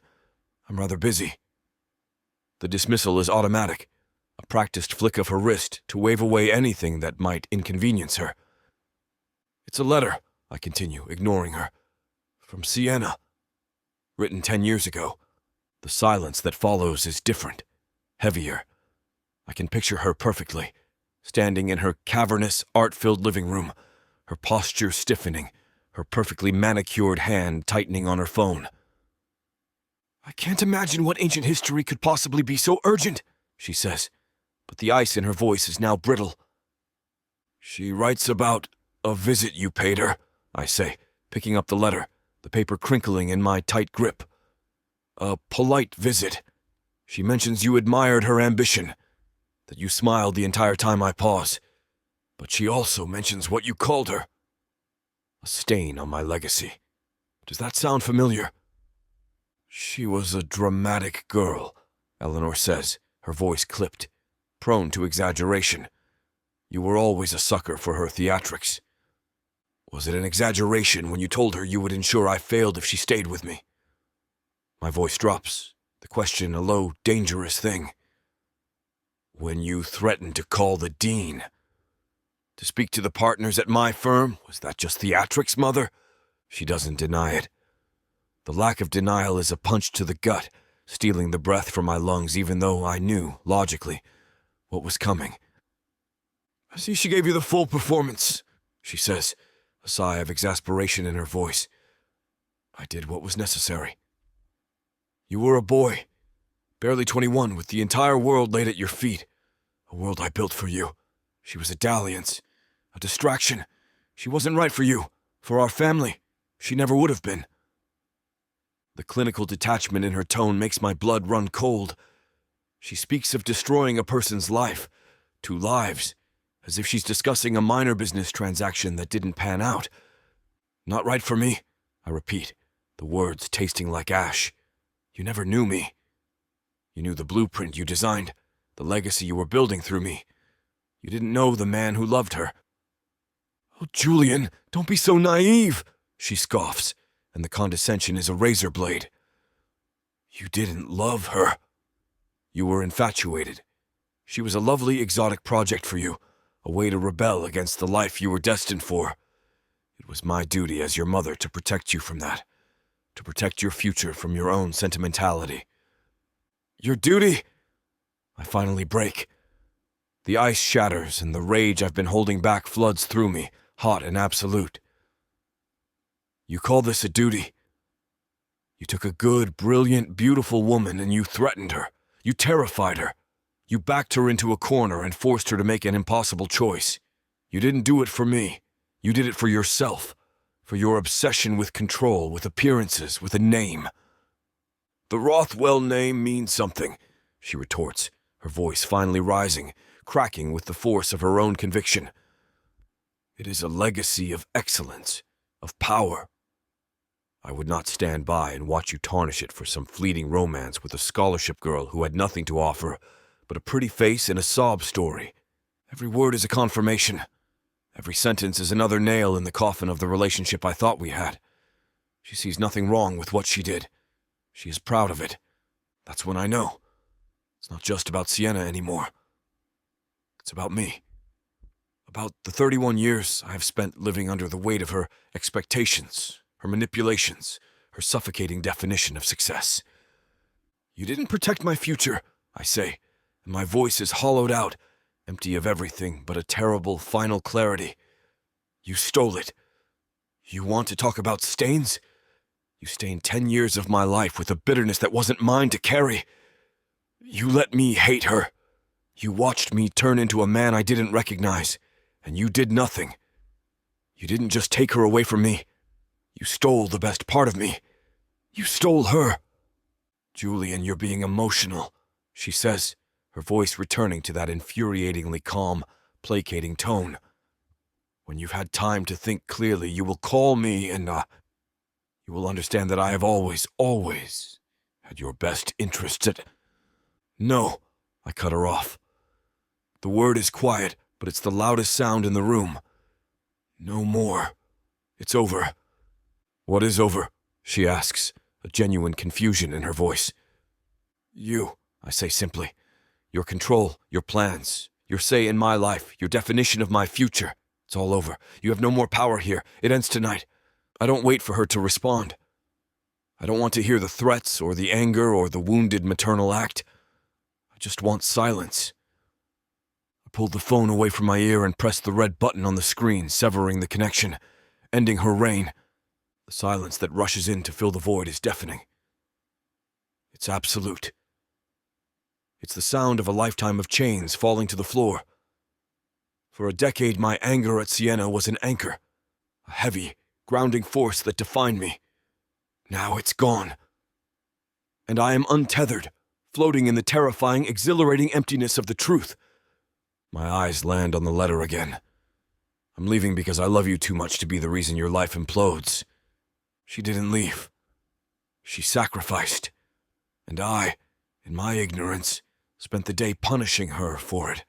I'm rather busy. The dismissal is automatic, a practiced flick of her wrist to wave away anything that might inconvenience her. It's a letter, I continue, ignoring her. From Sienna. Written 10 years ago. The silence that follows is different, heavier. I can picture her perfectly, standing in her cavernous, art-filled living room, her posture stiffening, her perfectly manicured hand tightening on her phone. I can't imagine what ancient history could possibly be so urgent, she says, but the ice in her voice is now brittle. She writes about a visit you paid her, I say, picking up the letter, the paper crinkling in my tight grip. A polite visit. She mentions you admired her ambition, that you smiled the entire time I pause. But she also mentions what you called her. A stain on my legacy. Does that sound familiar? She was a dramatic girl, Eleanor says, her voice clipped, prone to exaggeration. You were always a sucker for her theatrics. Was it an exaggeration when you told her you would ensure I failed if she stayed with me? My voice drops, the question a low, dangerous thing. When you threatened to call the dean. To speak to the partners at my firm, was that just theatrics, Mother? She doesn't deny it. The lack of denial is a punch to the gut, stealing the breath from my lungs even though I knew, logically, what was coming. I see she gave you the full performance, she says, a sigh of exasperation in her voice. I did what was necessary. You were a boy, barely 21, with the entire world laid at your feet. A world I built for you. She was a dalliance, a distraction. She wasn't right for you, for our family. She never would have been. The clinical detachment in her tone makes my blood run cold. She speaks of destroying a person's life, 2 lives, as if she's discussing a minor business transaction that didn't pan out. Not right for me, I repeat, the words tasting like ash. You never knew me. You knew the blueprint you designed, the legacy you were building through me. You didn't know the man who loved her. Oh, Julian, don't be so naive, she scoffs, and the condescension is a razor blade. You didn't love her. You were infatuated. She was a lovely exotic project for you, a way to rebel against the life you were destined for. It was my duty as your mother to protect you from that, to protect your future from your own sentimentality. Your duty? I finally break. The ice shatters and the rage I've been holding back floods through me, hot and absolute. You call this a duty? You took a good, brilliant, beautiful woman and you threatened her. You terrified her. You backed her into a corner and forced her to make an impossible choice. You didn't do it for me. You did it for yourself, for your obsession with control, with appearances, with a name. The Rothwell name means something, she retorts, her voice finally rising, cracking with the force of her own conviction. It is a legacy of excellence, of power. I would not stand by and watch you tarnish it for some fleeting romance with a scholarship girl who had nothing to offer but a pretty face and a sob story. Every word is a confirmation. Every sentence is another nail in the coffin of the relationship I thought we had. She sees nothing wrong with what she did. She is proud of it. That's when I know. It's not just about Sienna anymore. It's about me. About the 31 years I have spent living under the weight of her expectations, her manipulations, her suffocating definition of success. You didn't protect my future, I say, and my voice is hollowed out, empty of everything but a terrible final clarity. You stole it. You want to talk about stains? You stained 10 years of my life with a bitterness that wasn't mine to carry. You let me hate her. You watched me turn into a man I didn't recognize, and you did nothing. You didn't just take her away from me. You stole the best part of me. You stole her. Julian, you're being emotional, she says, her voice returning to that infuriatingly calm, placating tone. When you've had time to think clearly, you will call me and, you will understand that I have always had your best interests at... No, I cut her off. The word is quiet, but it's the loudest sound in the room. No more. It's over. What is over? She asks, a genuine confusion in her voice. You, I say simply. Your control, your plans, your say in my life, your definition of my future. It's all over. You have no more power here. It ends tonight. I don't wait for her to respond. I don't want to hear the threats or the anger or the wounded maternal act. I just want silence. I pulled the phone away from my ear and pressed the red button on the screen, severing the connection, ending her reign. The silence that rushes in to fill the void is deafening. It's absolute. It's the sound of a lifetime of chains falling to the floor. For a decade, my anger at Sienna was an anchor, a heavy, grounding force that defined me. Now it's gone. And I am untethered, floating in the terrifying, exhilarating emptiness of the truth. My eyes land on the letter again. I'm leaving because I love you too much to be the reason your life implodes. She didn't leave. She sacrificed. And I, in my ignorance, spent the day punishing her for it.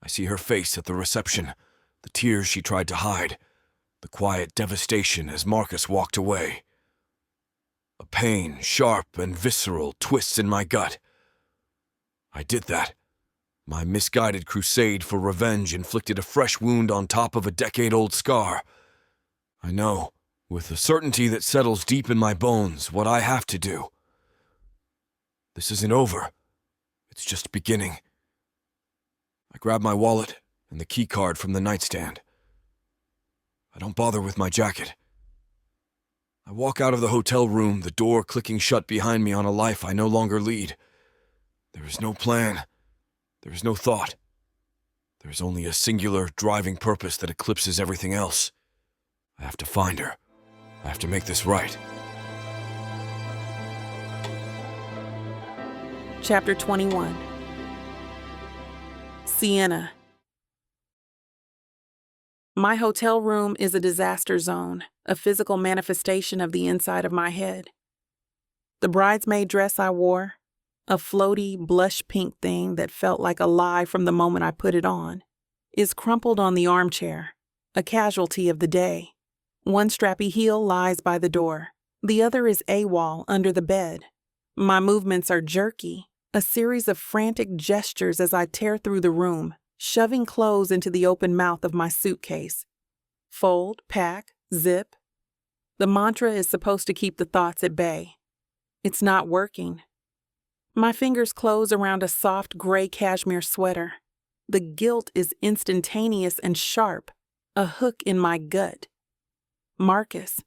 I see her face at the reception, the tears she tried to hide, the quiet devastation as Marcus walked away. A pain, sharp and visceral, twists in my gut. I did that. My misguided crusade for revenge inflicted a fresh wound on top of a decade-old scar. I know, with the certainty that settles deep in my bones, what I have to do. This isn't over. It's just beginning. I grab my wallet and the key card from the nightstand. I don't bother with my jacket. I walk out of the hotel room, the door clicking shut behind me on a life I no longer lead. There is no plan. There is no thought. There is only a singular, driving purpose that eclipses everything else. I have to find her. I have to make this right. Chapter 21. Sienna. My hotel room is a disaster zone, a physical manifestation of the inside of my head. The bridesmaid dress I wore, a floaty, blush pink thing that felt like a lie from the moment I put it on, is crumpled on the armchair, a casualty of the day. One strappy heel lies by the door. The other is AWOL under the bed. My movements are jerky, a series of frantic gestures as I tear through the room, shoving clothes into the open mouth of my suitcase. Fold, pack, zip. The mantra is supposed to keep the thoughts at bay. It's not working. My fingers close around a soft gray cashmere sweater. The guilt is instantaneous and sharp, a hook in my gut. Marcus.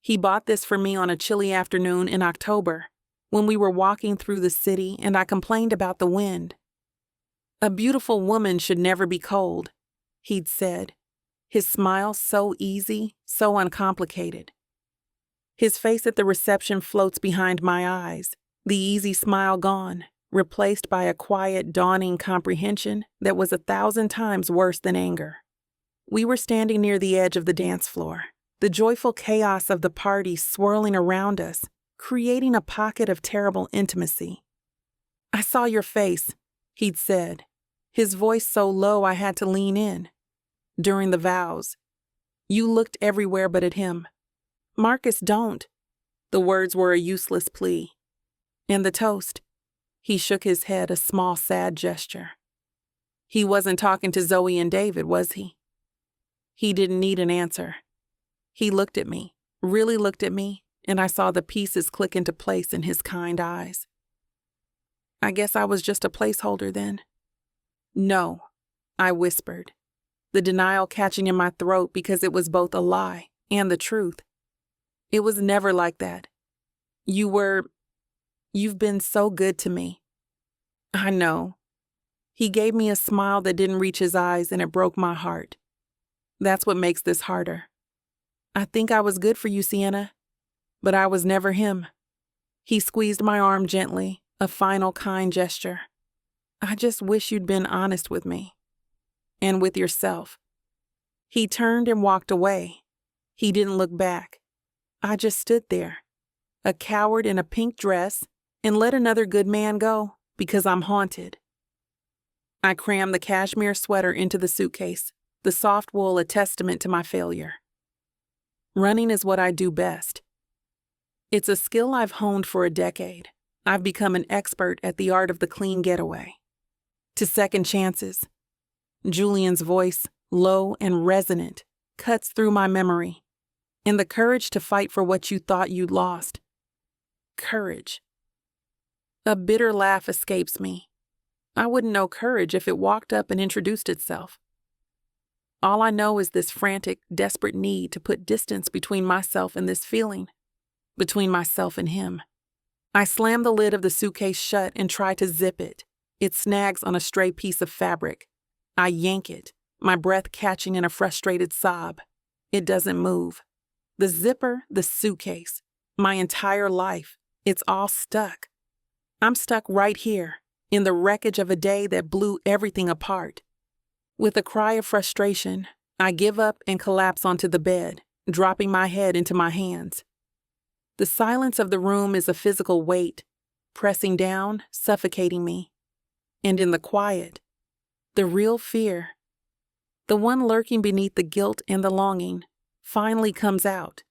He bought this for me on a chilly afternoon in October, when we were walking through the city and I complained about the wind. A beautiful woman should never be cold, he'd said, his smile so easy, so uncomplicated. His face at the reception floats behind my eyes, the easy smile gone, replaced by a quiet, dawning comprehension that was 1,000 times worse than anger. We were standing near the edge of the dance floor, the joyful chaos of the party swirling around us, creating a pocket of terrible intimacy. "I saw your face," he'd said, his voice so low I had to lean in. "During the vows. You looked everywhere but at him." "Marcus, don't." The words were a useless plea. "And the toast?" He shook his head, a small, sad gesture. He wasn't talking to Zoe and David, was he? He didn't need an answer. He looked at me, really looked at me, and I saw the pieces click into place in his kind eyes. I guess I was just a placeholder then. "No," I whispered, the denial catching in my throat because it was both a lie and the truth. "It was never like that. You've been so good to me." "I know." He gave me a smile that didn't reach his eyes and it broke my heart. That's what makes this harder. I think I was good for you, Sienna, but I was never him. He squeezed my arm gently, a final kind gesture. I just wish you'd been honest with me. And with yourself. He turned and walked away. He didn't look back. I just stood there, a coward in a pink dress, and let another good man go because I'm haunted. I crammed the cashmere sweater into the suitcase, the soft wool a testament to my failure. Running is what I do best. It's a skill I've honed for a decade. I've become an expert at the art of the clean getaway. To second chances. Julian's voice, low and resonant, cuts through my memory. And the courage to fight for what you thought you'd lost. Courage. A bitter laugh escapes me. I wouldn't know courage if it walked up and introduced itself. All I know is this frantic, desperate need to put distance between myself and this feeling, between myself and him. I slam the lid of the suitcase shut and try to zip it. It snags on a stray piece of fabric. I yank it, my breath catching in a frustrated sob. It doesn't move. The zipper, the suitcase, my entire life, it's all stuck. I'm stuck right here, in the wreckage of a day that blew everything apart. With a cry of frustration, I give up and collapse onto the bed, dropping my head into my hands. The silence of the room is a physical weight, pressing down, suffocating me. And in the quiet, the real fear, the one lurking beneath the guilt and the longing, finally comes out.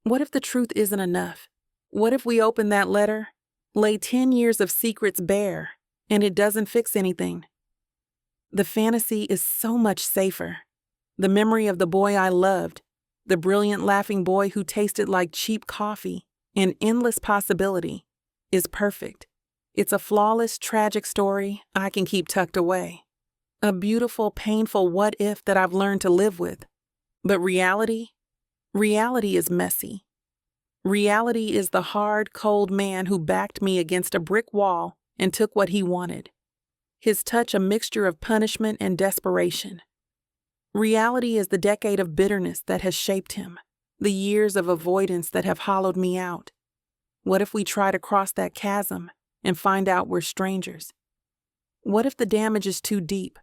What if the truth isn't enough? What if we open that letter, lay 10 years of secrets bare, and it doesn't fix anything? The fantasy is so much safer. The memory of the boy I loved, the brilliant laughing boy who tasted like cheap coffee, an endless possibility, is perfect. It's a flawless, tragic story I can keep tucked away. A beautiful, painful what if that I've learned to live with. But reality is messy. Reality is the hard, cold man who backed me against a brick wall and took what he wanted. His touch a mixture of punishment and desperation. Reality is the decade of bitterness that has shaped him, the years of avoidance that have hollowed me out. What if we try to cross that chasm and find out we're strangers? What if the damage is too deep,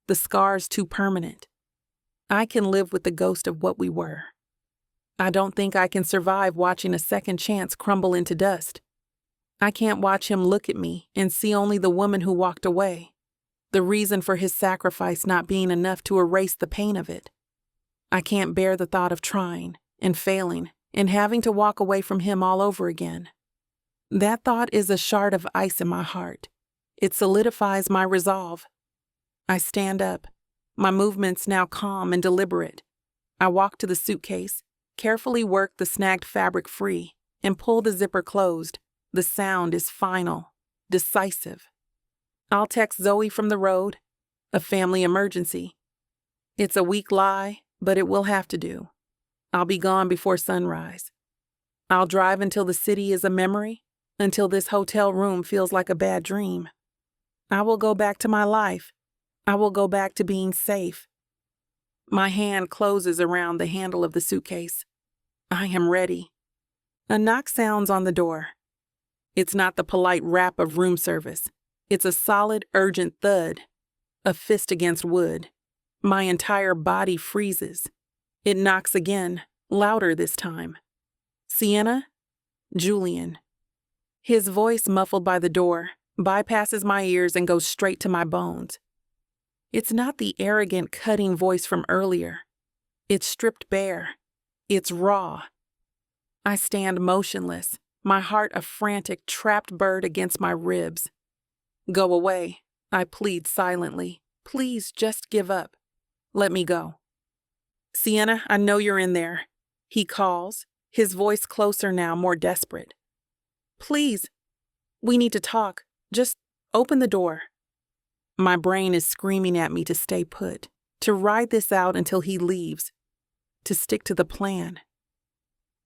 the scars too permanent? I can live with the ghost of what we were. I don't think I can survive watching a second chance crumble into dust. I can't watch him look at me and see only the woman who walked away, the reason for his sacrifice not being enough to erase the pain of it. I can't bear the thought of trying and failing and having to walk away from him all over again. That thought is a shard of ice in my heart. It solidifies my resolve. I stand up, my movements now calm and deliberate. I walk to the suitcase, carefully work the snagged fabric free, and pull the zipper closed. The sound is final, decisive. I'll text Zoe from the road, a family emergency. It's a weak lie, but it will have to do. I'll be gone before sunrise. I'll drive until the city is a memory, until this hotel room feels like a bad dream. I will go back to my life. I will go back to being safe. My hand closes around the handle of the suitcase. I am ready. A knock sounds on the door. It's not the polite rap of room service. It's a solid, urgent thud, a fist against wood. My entire body freezes. It knocks again, louder this time. Sienna? Julian. His voice, muffled by the door, bypasses my ears and goes straight to my bones. It's not the arrogant, cutting voice from earlier. It's stripped bare. It's raw. I stand motionless, my heart a frantic, trapped bird against my ribs. Go away, I plead silently. Please just give up. Let me go. Sienna, I know you're in there. He calls, his voice closer now, more desperate. Please, we need to talk. Just open the door. My brain is screaming at me to stay put, to ride this out until he leaves, to stick to the plan.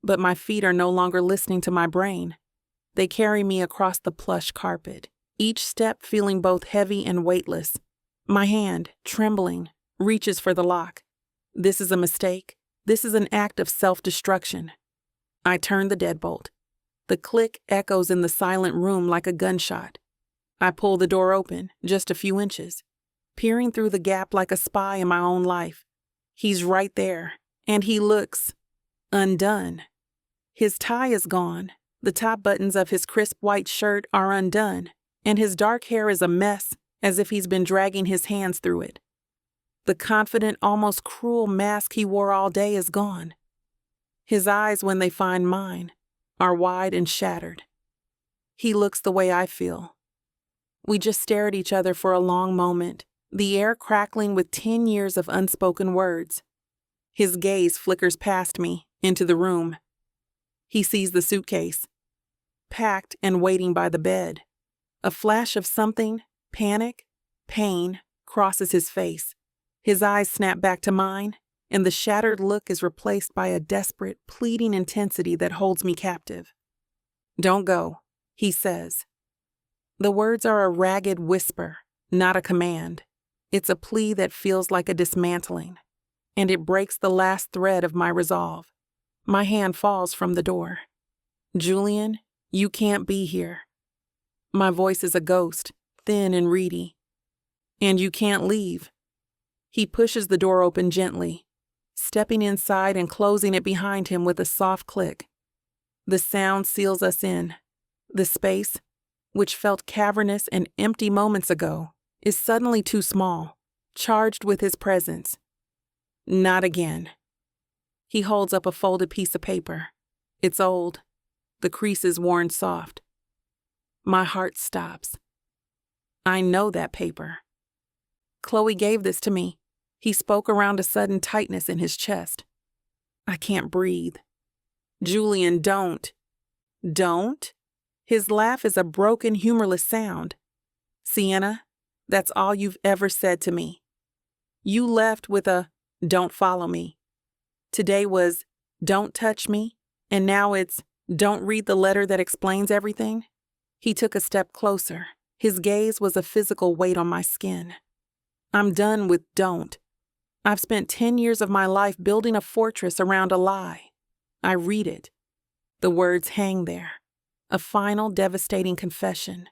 But my feet are no longer listening to my brain. They carry me across the plush carpet, each step feeling both heavy and weightless. My hand, trembling, reaches for the lock. This is a mistake. This is an act of self-destruction. I turn the deadbolt. The click echoes in the silent room like a gunshot. I pull the door open, just a few inches, peering through the gap like a spy in my own life. He's right there, and he looks undone. His tie is gone. The top buttons of his crisp white shirt are undone, and his dark hair is a mess, as if he's been dragging his hands through it. The confident, almost cruel mask he wore all day is gone. His eyes, when they find mine, are wide and shattered. He looks the way I feel. We just stare at each other for a long moment, the air crackling with 10 years of unspoken words. His gaze flickers past me, into the room. He sees the suitcase, packed and waiting by the bed. A flash of something, panic, pain, crosses his face. His eyes snap back to mine, and the shattered look is replaced by a desperate, pleading intensity that holds me captive. "Don't go," he says. The words are a ragged whisper, not a command. It's a plea that feels like a dismantling, and it breaks the last thread of my resolve. My hand falls from the door. "Julian, you can't be here." My voice is a ghost, thin and reedy. "And you can't leave." He pushes the door open gently, stepping inside and closing it behind him with a soft click. The sound seals us in. The space, which felt cavernous and empty moments ago, is suddenly too small, charged with his presence. Not again. He holds up a folded piece of paper. It's old, the creases worn soft. My heart stops. I know that paper. Chloe gave this to me. He spoke around a sudden tightness in his chest. I can't breathe. "Julian, don't." "Don't?" His laugh is a broken, humorless sound. "Sienna, that's all you've ever said to me. You left with a, 'Don't follow me.' Today was, 'Don't touch me,' and now it's, 'Don't read the letter that explains everything.'" He took a step closer. His gaze was a physical weight on my skin. "I'm done with 'don't.' I've spent 10 years of my life building a fortress around a lie. I read it. The words hang there. A final, devastating confession.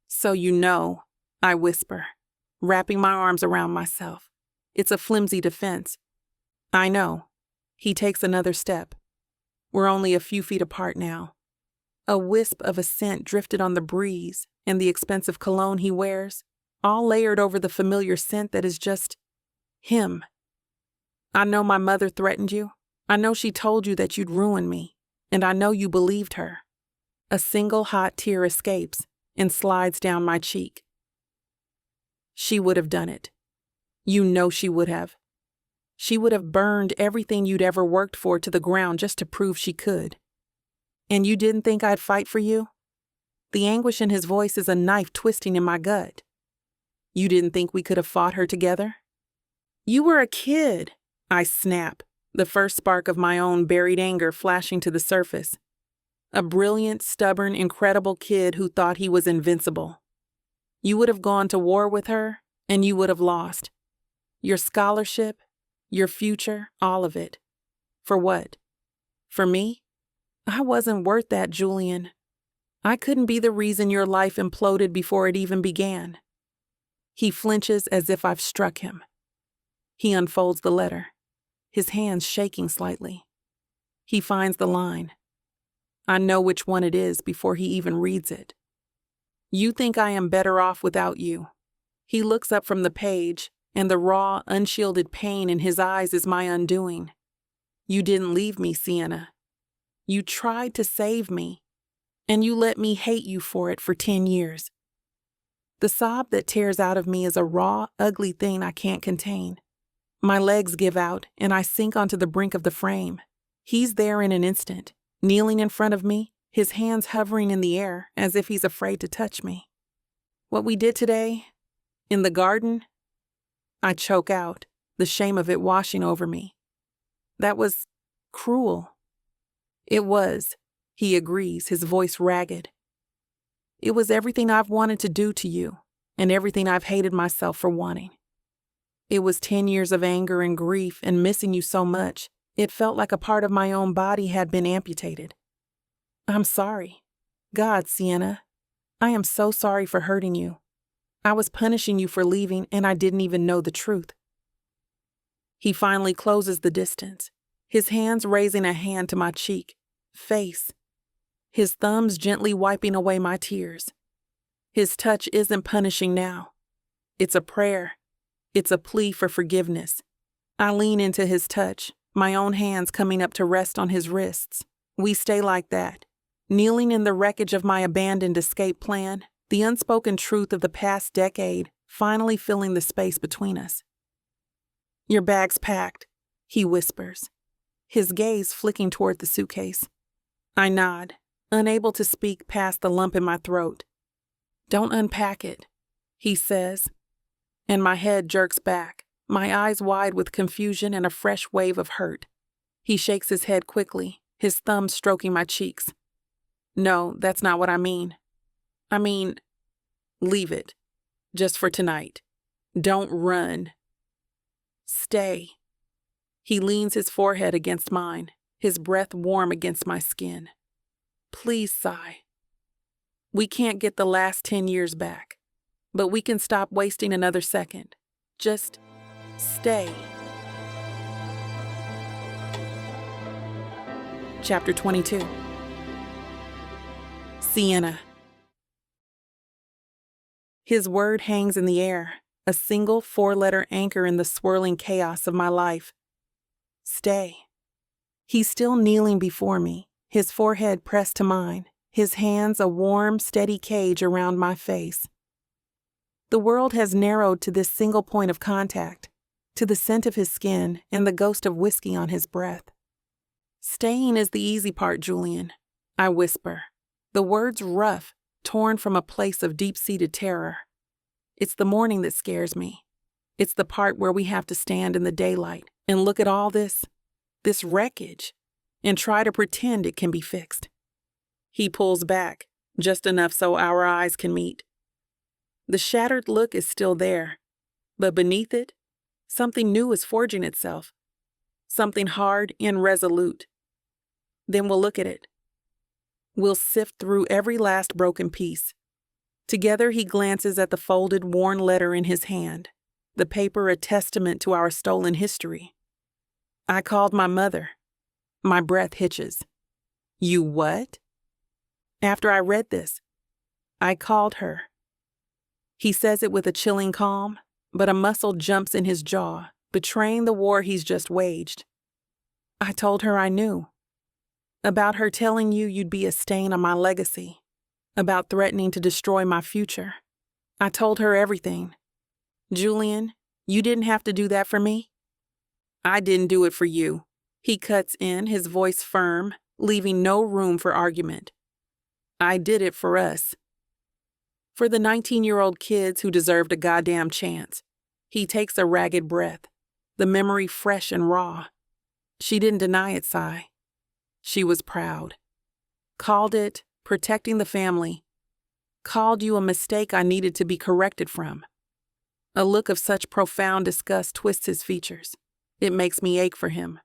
"So you know," I whisper, wrapping my arms around myself. It's a flimsy defense. "I know." He takes another step. We're only a few feet apart now. A wisp of a scent drifted on the breeze, and the expensive cologne he wears, all layered over the familiar scent that is just him. "I know my mother threatened you. I know she told you that you'd ruin me, and I know you believed her." A single hot tear escapes and slides down my cheek. "She would have done it. You know she would have. She would have burned everything you'd ever worked for to the ground just to prove she could. And you didn't think I'd fight for you?" The anguish in his voice is a knife twisting in my gut. "You didn't think we could have fought her together?" "You were a kid," I snap, the first spark of my own buried anger flashing to the surface. A brilliant, stubborn, incredible kid who thought he was invincible. You would have gone to war with her, and you would have lost. Your scholarship, your future, all of it. For what? For me? I wasn't worth that, Julian. I couldn't be the reason your life imploded before it even began. He flinches as if I've struck him. He unfolds the letter, his hands shaking slightly. He finds the line. I know which one it is before he even reads it. "You think I am better off without you." He looks up from the page, and the raw, unshielded pain in his eyes is my undoing. "You didn't leave me, Sienna. You tried to save me, and you let me hate you for it for 10 years. The sob that tears out of me is a raw, ugly thing I can't contain. My legs give out, and I sink onto the brink of the frame. He's there in an instant, kneeling in front of me, his hands hovering in the air as if he's afraid to touch me. What we did today, in the garden, I choke out, the shame of it washing over me. That was cruel. It was, he agrees, his voice ragged. It was everything I've wanted to do to you, and everything I've hated myself for wanting. It was 10 years of anger and grief and missing you so much. It felt like a part of my own body had been amputated. I'm sorry. God, Sienna, I am so sorry for hurting you. I was punishing you for leaving and I didn't even know the truth. He finally closes the distance, his hands raising a hand to my cheek, face, his thumbs gently wiping away my tears. His touch isn't punishing now. It's a prayer. It's a plea for forgiveness. I lean into his touch, my own hands coming up to rest on his wrists. We stay like that, kneeling in the wreckage of my abandoned escape plan, the unspoken truth of the past decade finally filling the space between us. Your bag's packed, he whispers, his gaze flicking toward the suitcase. I nod, unable to speak past the lump in my throat. Don't unpack it, he says, and my head jerks back, my eyes wide with confusion and a fresh wave of hurt. He shakes his head quickly, his thumb stroking my cheeks. No, that's not what I mean. I mean, leave it, just for tonight. Don't run. Stay. He leans his forehead against mine, his breath warm against my skin. Please, Sai. We can't get the last 10 years back, but we can stop wasting another second. Just stay. Chapter 22. Sienna. His word hangs in the air, a single 4-letter anchor in the swirling chaos of my life. Stay. He's still kneeling before me, his forehead pressed to mine, his hands a warm, steady cage around my face. The world has narrowed to this single point of contact, to the scent of his skin and the ghost of whiskey on his breath. Staying is the easy part, Julian, I whisper, the words rough, torn from a place of deep-seated terror. It's the morning that scares me. It's the part where we have to stand in the daylight and look at all this wreckage, and try to pretend it can be fixed. He pulls back, just enough so our eyes can meet. The shattered look is still there, but beneath it, something new is forging itself. Something hard and resolute. Then we'll look at it. We'll sift through every last broken piece. Together he glances at the folded, worn letter in his hand, the paper a testament to our stolen history. I called my mother. My breath hitches. You what? After I read this, I called her. He says it with a chilling calm, but a muscle jumps in his jaw, betraying the war he's just waged. I told her I knew. About her telling you you'd be a stain on my legacy. About threatening to destroy my future. I told her everything. Julian, you didn't have to do that for me. I didn't do it for you. He cuts in, his voice firm, leaving no room for argument. I did it for us. For the 19-year-old kids who deserved a goddamn chance. He takes a ragged breath, the memory fresh and raw. She didn't deny it, Sai. She was proud. Called it protecting the family. Called you a mistake I needed to be corrected from. A look of such profound disgust twists his features. It makes me ache for him.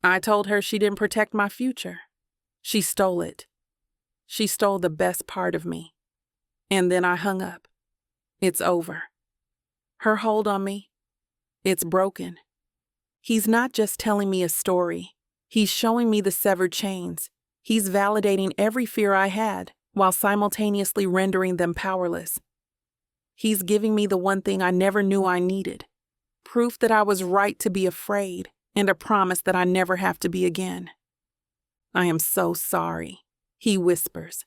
I told her she didn't protect my future. She stole it. She stole the best part of me. And then I hung up. It's over. Her hold on me, it's broken. He's not just telling me a story. He's showing me the severed chains. He's validating every fear I had while simultaneously rendering them powerless. He's giving me the one thing I never knew I needed. Proof that I was right to be afraid and a promise that I never have to be again. I am so sorry, he whispers.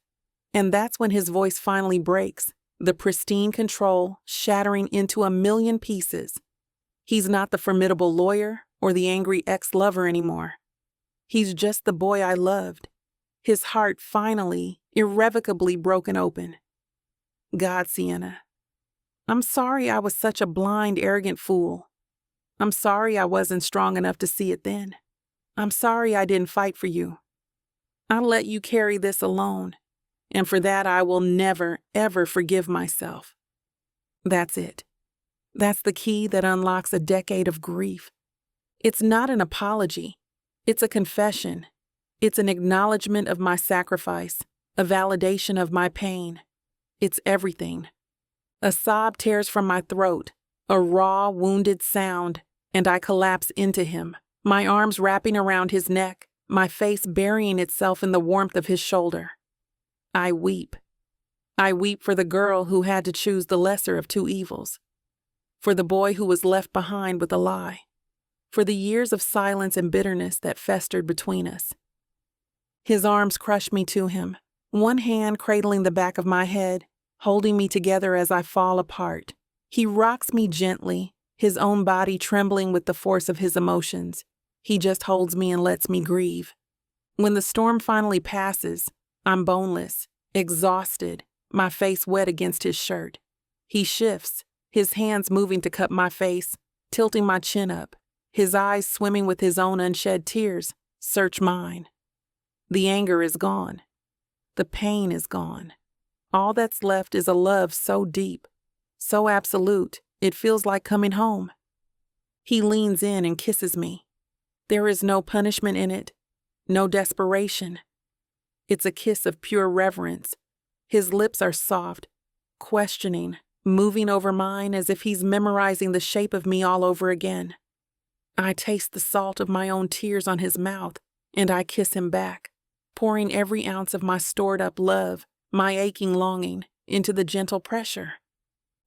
And that's when his voice finally breaks, the pristine control shattering into a million pieces. He's not the formidable lawyer or the angry ex-lover anymore. He's just the boy I loved. His heart finally, irrevocably broken open. God, Sienna, I'm sorry I was such a blind, arrogant fool. I'm sorry I wasn't strong enough to see it then. I'm sorry I didn't fight for you. I let you carry this alone, and for that I will never, ever forgive myself. That's it. That's the key that unlocks a decade of grief. It's not an apology. It's a confession. It's an acknowledgement of my sacrifice, a validation of my pain. It's everything. A sob tears from my throat, a raw, wounded sound, and I collapse into him, my arms wrapping around his neck, my face burying itself in the warmth of his shoulder. I weep. I weep for the girl who had to choose the lesser of two evils, for the boy who was left behind with a lie, for the years of silence and bitterness that festered between us. His arms crush me to him, one hand cradling the back of my head, holding me together as I fall apart. He rocks me gently, his own body trembling with the force of his emotions. He just holds me and lets me grieve. When the storm finally passes, I'm boneless, exhausted, my face wet against his shirt. He shifts, his hands moving to cup my face, tilting my chin up, his eyes swimming with his own unshed tears, search mine. The anger is gone. The pain is gone. All that's left is a love so deep, so absolute, it feels like coming home. He leans in and kisses me. There is no punishment in it, no desperation. It's a kiss of pure reverence. His lips are soft, questioning, moving over mine as if he's memorizing the shape of me all over again. I taste the salt of my own tears on his mouth, and I kiss him back, pouring every ounce of my stored-up love, my aching longing, into the gentle pressure.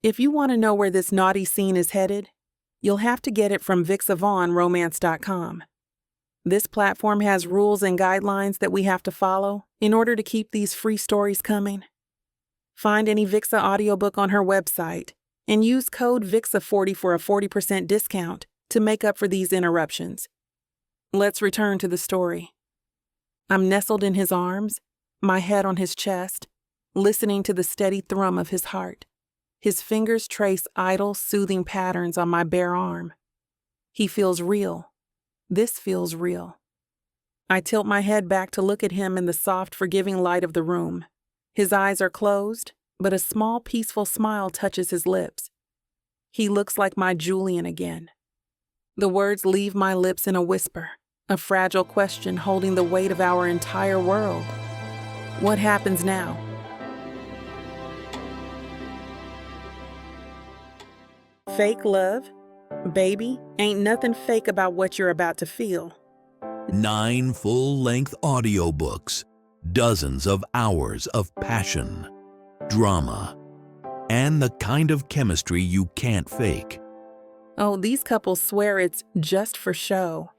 If you want to know where this naughty scene is headed, you'll have to get it from BWWM. This platform has rules and guidelines that we have to follow in order to keep these free stories coming. Find any Vixa audiobook on her website and use code VIXA40 for a 40% discount to make up for these interruptions. Let's return to the story. I'm nestled in his arms, my head on his chest, listening to the steady thrum of his heart. His fingers trace idle, soothing patterns on my bare arm. He feels real. This feels real. I tilt my head back to look at him in the soft, forgiving light of the room. His eyes are closed, but a small, peaceful smile touches his lips. He looks like my Julian again. The words leave my lips in a whisper, a fragile question holding the weight of our entire world. What happens now? Fake love? Baby, ain't nothing fake about what you're about to feel. 9 full-length audiobooks, dozens of hours of passion, drama, and the kind of chemistry you can't fake. Oh, these couples swear it's just for show.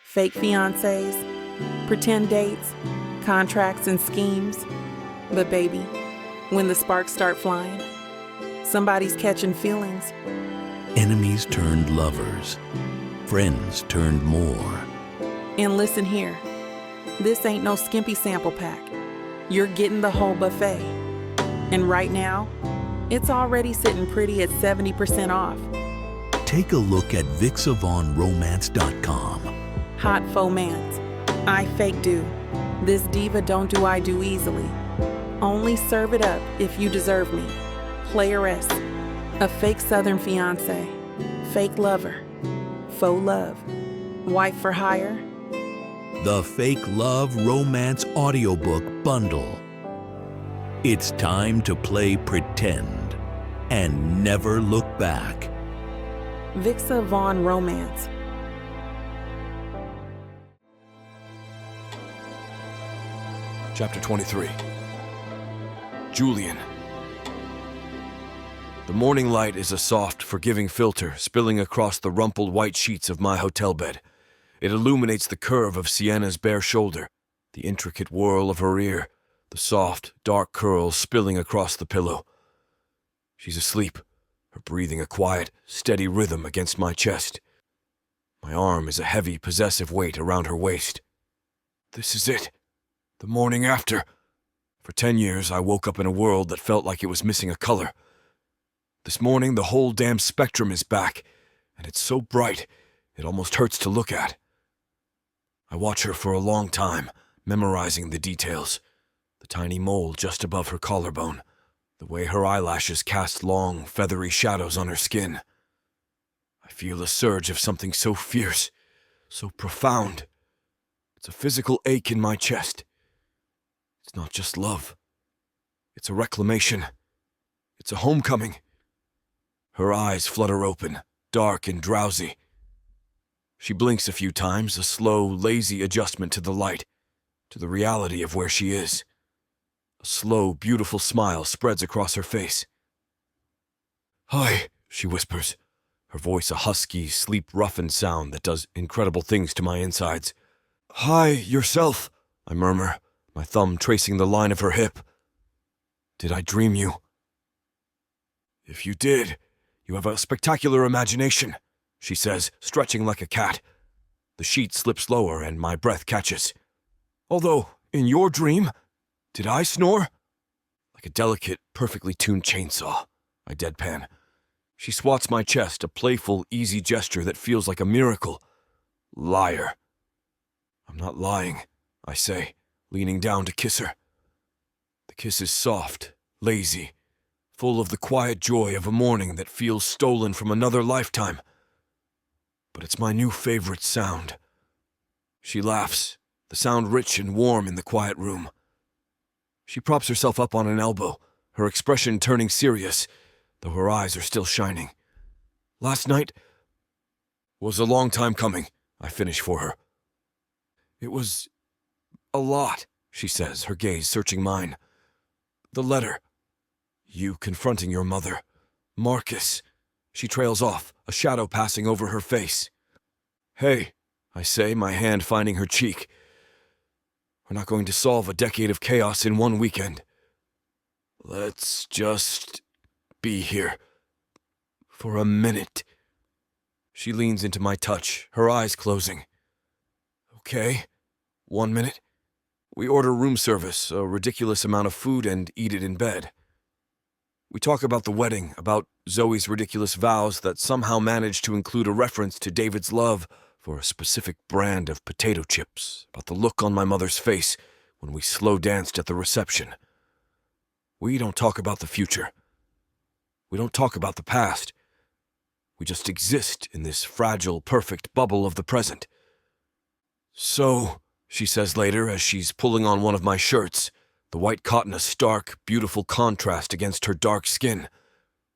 Fake fiancés, pretend dates, contracts and schemes. But baby, when the sparks start flying, somebody's catching feelings. Enemies turned lovers, friends turned more. And listen here, this ain't no skimpy sample pack. You're getting the whole buffet. And right now, it's already sitting pretty at 70% off. Take a look at VixaVonRomance.com. Hot fomance. I fake do. This diva don't do I do easily. Only serve it up if you deserve me. Playeress. A fake southern fiancé. Fake lover. Faux love. Wife for hire. The Fake Love Romance Audiobook Bundle. It's time to play pretend and never look back. Vixa Vaughn Romance. Chapter 23. Julian. The morning light is a soft, forgiving filter spilling across the rumpled white sheets of my hotel bed. It illuminates the curve of Sienna's bare shoulder, the intricate whirl of her ear, the soft, dark curls spilling across the pillow. She's asleep, her breathing a quiet, steady rhythm against my chest. My arm is a heavy, possessive weight around her waist. This is it. The morning after. For 10 years, I woke up in a world that felt like it was missing a color. This morning, the whole damn spectrum is back, and it's so bright, it almost hurts to look at. I watch her for a long time, memorizing the details. The tiny mole just above her collarbone, the way her eyelashes cast long, feathery shadows on her skin, I feel a surge of something so fierce, so profound. It's a physical ache in my chest. It's not just love. It's a reclamation. It's a homecoming. Her eyes flutter open, dark and drowsy. She blinks a few times, a slow, lazy adjustment to the light, to the reality of where she is. A slow, beautiful smile spreads across her face. "Hi," she whispers, her voice a husky, sleep-roughened sound that does incredible things to my insides. "Hi, yourself," I murmur, my thumb tracing the line of her hip. "Did I dream you?" "If you did, you have a spectacular imagination," she says, stretching like a cat. The sheet slips lower and my breath catches. "Although, in your dream, did I snore?" Like a delicate, perfectly tuned chainsaw, I deadpan. She swats my chest, a playful, easy gesture that feels like a miracle. Liar. "I'm not lying," I say, leaning down to kiss her. The kiss is soft, lazy, full of the quiet joy of a morning that feels stolen from another lifetime. But it's my new favorite sound. She laughs, the sound rich and warm in the quiet room. She props herself up on an elbow, her expression turning serious, though her eyes are still shining. "Last night was a long time coming," I finish for her. "It was a lot," she says, her gaze searching mine. "The letter. You confronting your mother. Marcus." She trails off, a shadow passing over her face. "Hey," I say, my hand finding her cheek. "We're not going to solve a decade of chaos in one weekend. Let's just be here. For a minute." She leans into my touch, her eyes closing. "Okay, 1 minute. We order room service, a ridiculous amount of food, and eat it in bed. We talk about the wedding, about Zoe's ridiculous vows that somehow managed to include a reference to David's love for a specific brand of potato chips, about the look on my mother's face when we slow danced at the reception. We don't talk about the future. We don't talk about the past. We just exist in this fragile, perfect bubble of the present. So," she says later as she's pulling on one of my shirts, the white cotton a stark, beautiful contrast against her dark skin.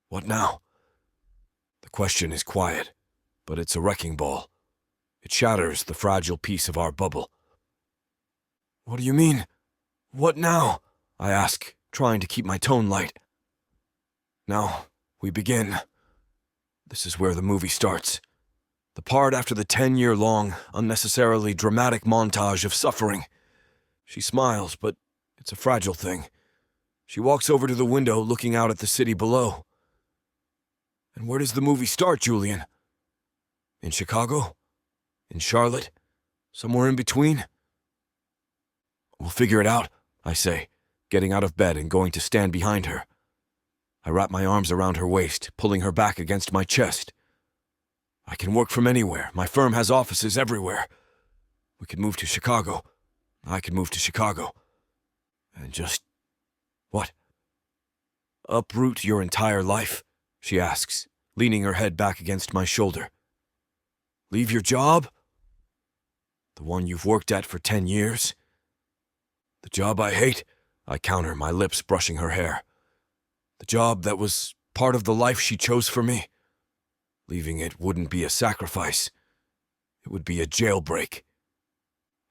"What now?" The question is quiet, but it's a wrecking ball. It shatters the fragile piece of our bubble. "What do you mean? What now?" I ask, trying to keep my tone light. Now, we begin. This is where the movie starts. The part after the 10-year-long, unnecessarily dramatic montage of suffering. She smiles, but it's a fragile thing. She walks over to the window, looking out at the city below. "And where does the movie start, Julian? In Chicago? In Charlotte? Somewhere in between?" "We'll figure it out," I say, getting out of bed and going to stand behind her. I wrap my arms around her waist, pulling her back against my chest. "I can work from anywhere. My firm has offices everywhere. We could move to Chicago. I could move to Chicago. And just... what? Uproot your entire life?" she asks, leaning her head back against my shoulder. "Leave your job? The one you've worked at for 10 years? The job I hate?" I counter, my lips brushing her hair. "The job that was part of the life she chose for me? Leaving it wouldn't be a sacrifice. It would be a jailbreak."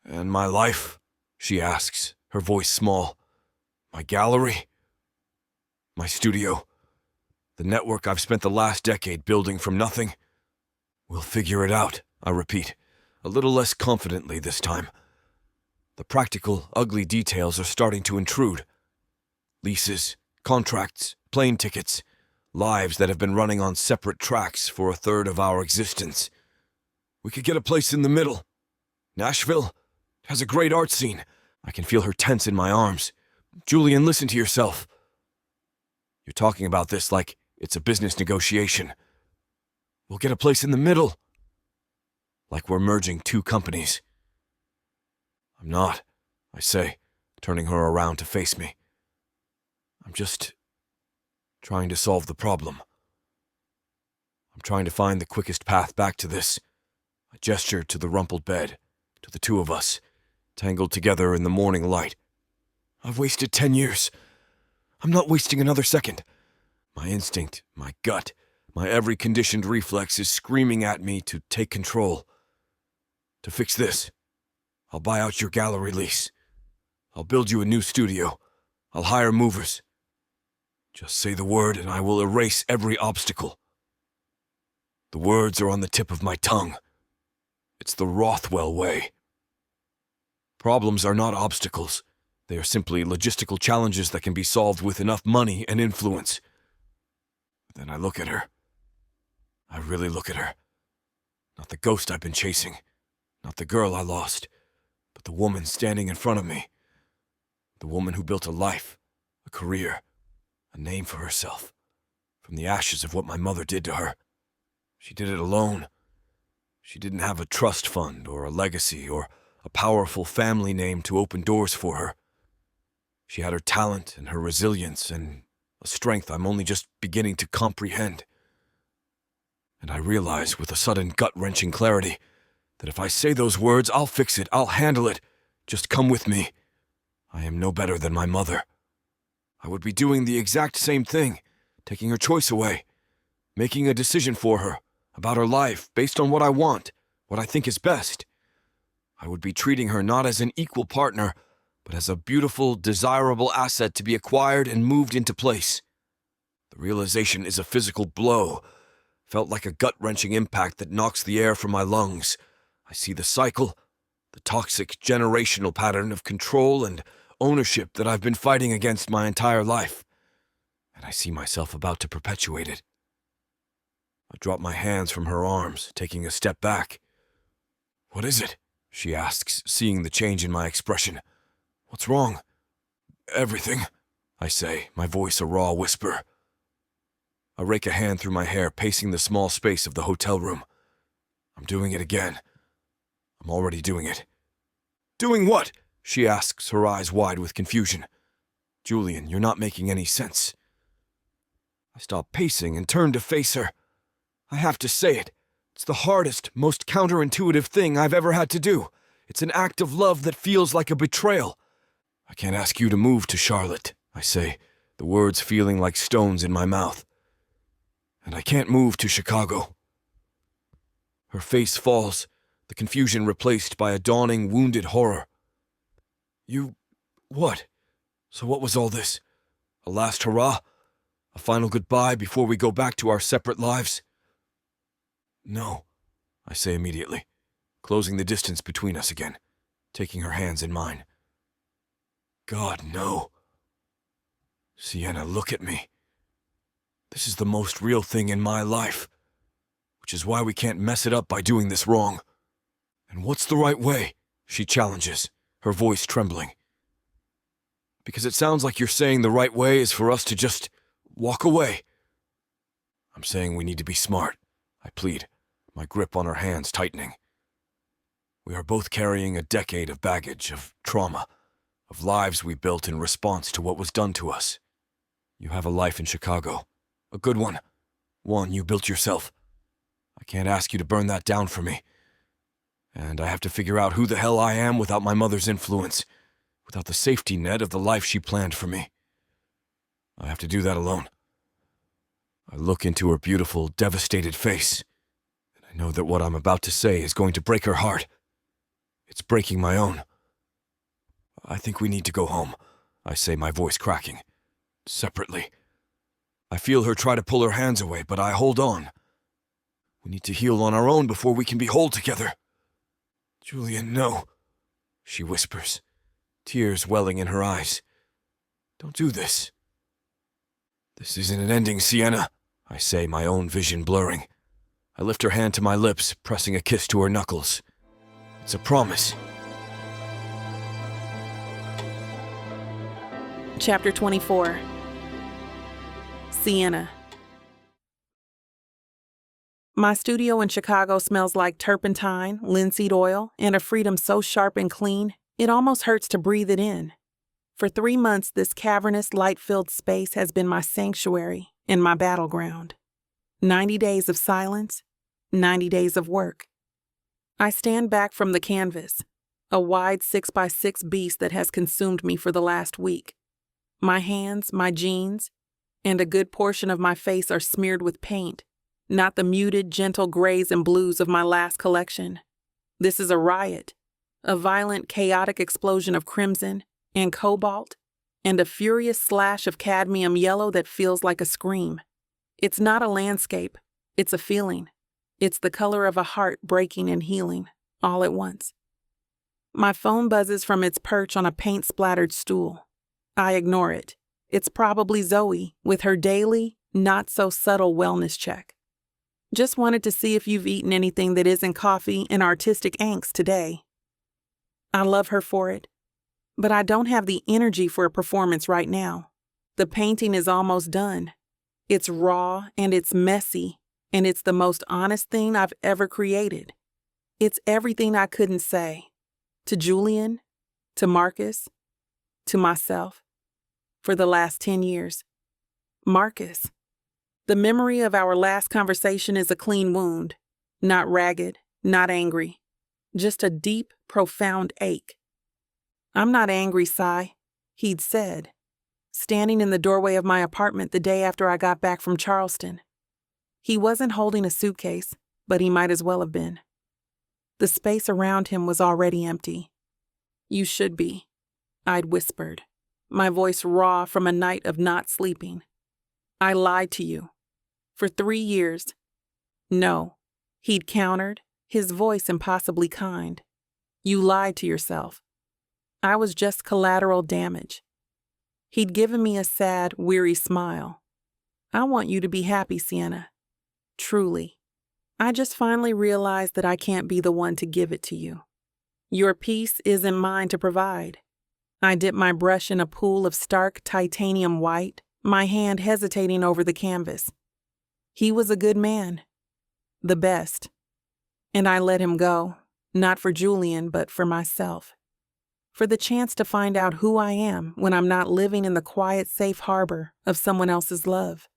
"And my life?" she asks, her voice small. "My gallery? My studio? The network I've spent the last decade building from nothing? We'll figure it out," I repeat, a little less confidently this time. The practical, ugly details are starting to intrude. Leases, contracts, plane tickets, lives that have been running on separate tracks for a third of our existence. We could get a place in the middle. Nashville has a great art scene. I can feel her tense in my arms. "Julian, listen to yourself. You're talking about this like it's a business negotiation. We'll get a place in the middle. Like we're merging two companies." "I'm not," I say, turning her around to face me. "I'm just trying to solve the problem. I'm trying to find the quickest path back to this. I gestured to the rumpled bed, to the two of us, tangled together in the morning light. I've wasted 10 years. I'm not wasting another second. My instinct, my gut, my every conditioned reflex is screaming at me to take control. To fix this, I'll buy out your gallery lease. I'll build you a new studio. I'll hire movers. Just say the word and I will erase every obstacle. The words are on the tip of my tongue. It's the Rothwell way. Problems are not obstacles. They are simply logistical challenges that can be solved with enough money and influence. Then I look at her. I really look at her. Not the ghost I've been chasing. Not the girl I lost. But the woman standing in front of me. The woman who built a life, a career, a name for herself, from the ashes of what my mother did to her. She did it alone. She didn't have a trust fund or a legacy or a powerful family name to open doors for her. She had her talent and her resilience and a strength I'm only just beginning to comprehend. And I realize with a sudden gut-wrenching clarity that if I say those words, I'll fix it, I'll handle it. Just come with me. I am no better than my mother. I would be doing the exact same thing, taking her choice away, making a decision for her, about her life, based on what I want, what I think is best. I would be treating her not as an equal partner, but as a beautiful, desirable asset to be acquired and moved into place. The realization is a physical blow, felt like a gut-wrenching impact that knocks the air from my lungs. I see the cycle, the toxic generational pattern of control and ownership that I've been fighting against my entire life, and I see myself about to perpetuate it. I drop my hands from her arms, taking a step back. "What is it?" she asks, seeing the change in my expression. "What's wrong?" "Everything," I say, my voice a raw whisper. I rake a hand through my hair, pacing the small space of the hotel room. I'm doing it again. I'm already doing it. "Doing what?" she asks, her eyes wide with confusion. "Julian, you're not making any sense." I stop pacing and turn to face her. I have to say it. It's the hardest, most counterintuitive thing I've ever had to do. It's an act of love that feels like a betrayal. "I can't ask you to move to Charlotte," I say, the words feeling like stones in my mouth. "And I can't move to Chicago." Her face falls, the confusion replaced by a dawning, wounded horror. "You... what? So what was all this? A last hurrah? A final goodbye before we go back to our separate lives?" "No," I say immediately, closing the distance between us again, taking her hands in mine. "God, no. Sienna, look at me. This is the most real thing in my life, which is why we can't mess it up by doing this wrong." "And what's the right way?" she challenges, her voice trembling. "Because it sounds like you're saying the right way is for us to just walk away." "I'm saying we need to be smart," I plead, my grip on her hands tightening. "We are both carrying a decade of baggage, of trauma, of lives we built in response to what was done to us. You have a life in Chicago, a good one you built yourself. I can't ask you to burn that down for me. And I have to figure out who the hell I am without my mother's influence, without the safety net of the life she planned for me. I have to do that alone." I look into her beautiful, devastated face, and I know that what I'm about to say is going to break her heart. It's breaking my own. "I think we need to go home," I say, my voice cracking. "Separately." I feel her try to pull her hands away, but I hold on. "We need to heal on our own before we can be whole together." "Julian, no," she whispers, tears welling in her eyes. "Don't do this." "This isn't an ending, Sienna," I say, my own vision blurring. I lift her hand to my lips, pressing a kiss to her knuckles. "It's a promise." Chapter 24. Sienna. My studio in Chicago smells like turpentine, linseed oil, and a freedom so sharp and clean, it almost hurts to breathe it in. For 3 months, this cavernous, light-filled space has been my sanctuary and my battleground. 90 days of silence, 90 days of work. I stand back from the canvas, a wide 6x6 beast that has consumed me for the last week. My hands, my jeans, and a good portion of my face are smeared with paint, not the muted, gentle grays and blues of my last collection. This is a riot, a violent, chaotic explosion of crimson and cobalt, and a furious slash of cadmium yellow that feels like a scream. It's not a landscape, it's a feeling. It's the color of a heart breaking and healing, all at once. My phone buzzes from its perch on a paint-splattered stool. I ignore it. It's probably Zoe with her daily, not-so-subtle wellness check. Just wanted to see if you've eaten anything that isn't coffee and artistic angst today. I love her for it, but I don't have the energy for a performance right now. The painting is almost done. It's raw and it's messy, and it's the most honest thing I've ever created. It's everything I couldn't say. To Julian, to Marcus, to myself, for the last 10 years. Marcus. The memory of our last conversation is a clean wound, not ragged, not angry, just a deep, profound ache. "I'm not angry, Cy," he'd said, standing in the doorway of my apartment the day after I got back from Charleston. He wasn't holding a suitcase, but he might as well have been. The space around him was already empty. "You should be," I'd whispered, my voice raw from a night of not sleeping. "I lied to you. For 3 years. "No," he'd countered, his voice impossibly kind. "You lied to yourself. I was just collateral damage." He'd given me a sad, weary smile. "I want you to be happy, Sienna. Truly. I just finally realized that I can't be the one to give it to you. Your peace isn't mine to provide." I dipped my brush in a pool of stark titanium white, my hand hesitating over the canvas. He was a good man. The best. And I let him go, not for Julian, but for myself. For the chance to find out who I am when I'm not living in the quiet, safe harbor of someone else's love.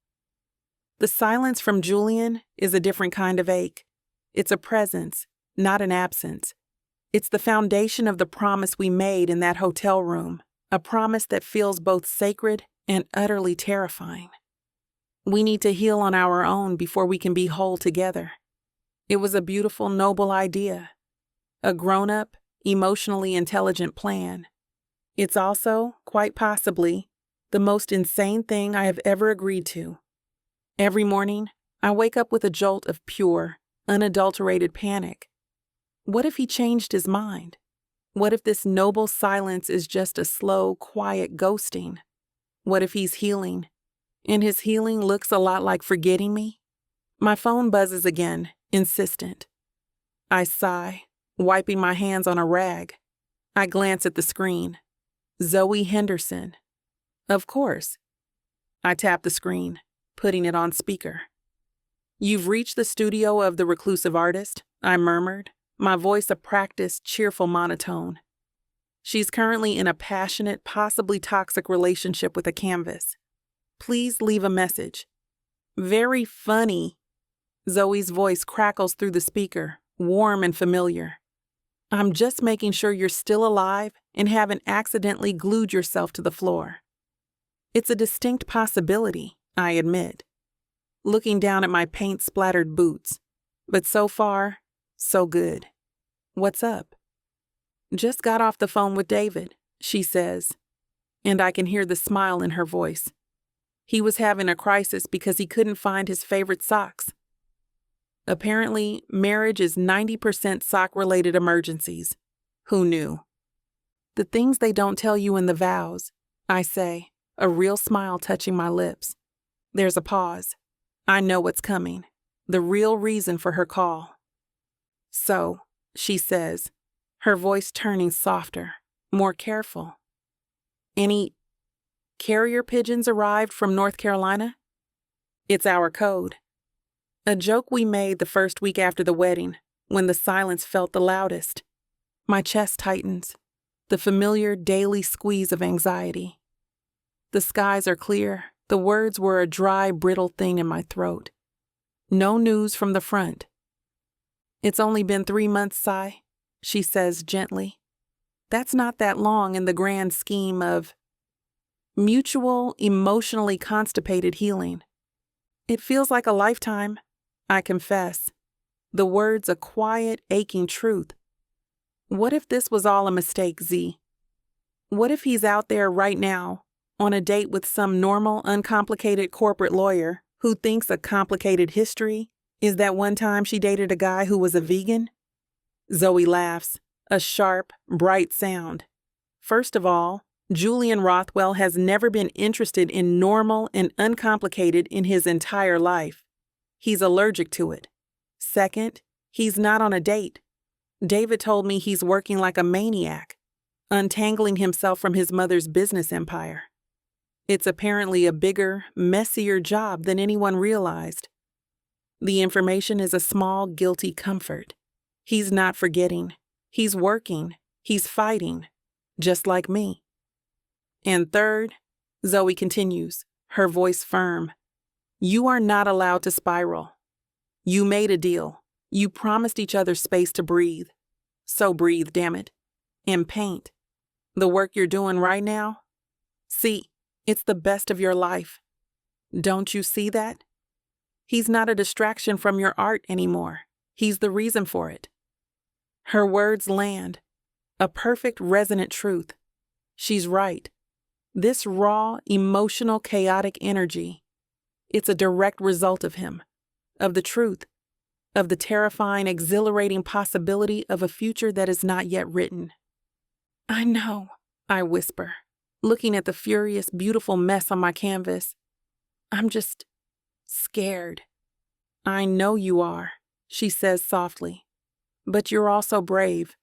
The silence from Julian is a different kind of ache. It's a presence, not an absence. It's the foundation of the promise we made in that hotel room, a promise that feels both sacred and utterly terrifying. We need to heal on our own before we can be whole together. It was a beautiful, noble idea, a grown-up, emotionally intelligent plan. It's also, quite possibly, the most insane thing I have ever agreed to. Every morning, I wake up with a jolt of pure, unadulterated panic. What if he changed his mind? What if this noble silence is just a slow, quiet ghosting? What if he's healing, and his healing looks a lot like forgetting me? My phone buzzes again, insistent. I sigh, wiping my hands on a rag. I glance at the screen. Zoe Henderson. Of course. I tap the screen, putting it on speaker. "You've reached the studio of the reclusive artist," I murmured, my voice a practiced, cheerful monotone. "She's currently in a passionate, possibly toxic relationship with a canvas. Please leave a message." "Very funny." Zoe's voice crackles through the speaker, warm and familiar. "I'm just making sure you're still alive and haven't accidentally glued yourself to the floor." It's a distinct possibility, I admit, looking down at my paint-splattered boots. But so far, so good. "What's up?" "Just got off the phone with David," she says, and I can hear the smile in her voice. He was having a crisis because he couldn't find his favorite socks. Apparently, marriage is 90% sock-related emergencies. Who knew? "The things they don't tell you in the vows," I say, a real smile touching my lips. There's a pause. I know what's coming, the real reason for her call. "So," she says, her voice turning softer, more careful. "Any carrier pigeons arrived from North Carolina?" It's our code. A joke we made the first week after the wedding, when the silence felt the loudest. My chest tightens, the familiar daily squeeze of anxiety. The skies are clear. The words were a dry, brittle thing in my throat. No news from the front. It's only been 3 months, Sai, she says gently. That's not that long in the grand scheme of mutual, emotionally constipated healing. It feels like a lifetime, I confess. The words a quiet, aching truth. What if this was all a mistake, Z? What if he's out there right now, on a date with some normal, uncomplicated corporate lawyer who thinks a complicated history is that one time she dated a guy who was a vegan? Zoe laughs, a sharp, bright sound. First of all, Julian Rothwell has never been interested in normal and uncomplicated in his entire life. He's allergic to it. Second, he's not on a date. David told me he's working like a maniac, untangling himself from his mother's business empire. It's apparently a bigger, messier job than anyone realized. The information is a small, guilty comfort. He's not forgetting. He's working. He's fighting, just like me. And third, Zoe continues, her voice firm. You are not allowed to spiral. You made a deal. You promised each other space to breathe. So breathe, damn it. And paint. The work you're doing right now? See, it's the best of your life. Don't you see that? He's not a distraction from your art anymore. He's the reason for it. Her words land. A perfect resonant truth. She's right. This raw, emotional, chaotic energy, it's a direct result of him, of the truth, of the terrifying, exhilarating possibility of a future that is not yet written. I know, I whisper, looking at the furious, beautiful mess on my canvas. I'm just scared. I know you are, she says softly, but you're also brave.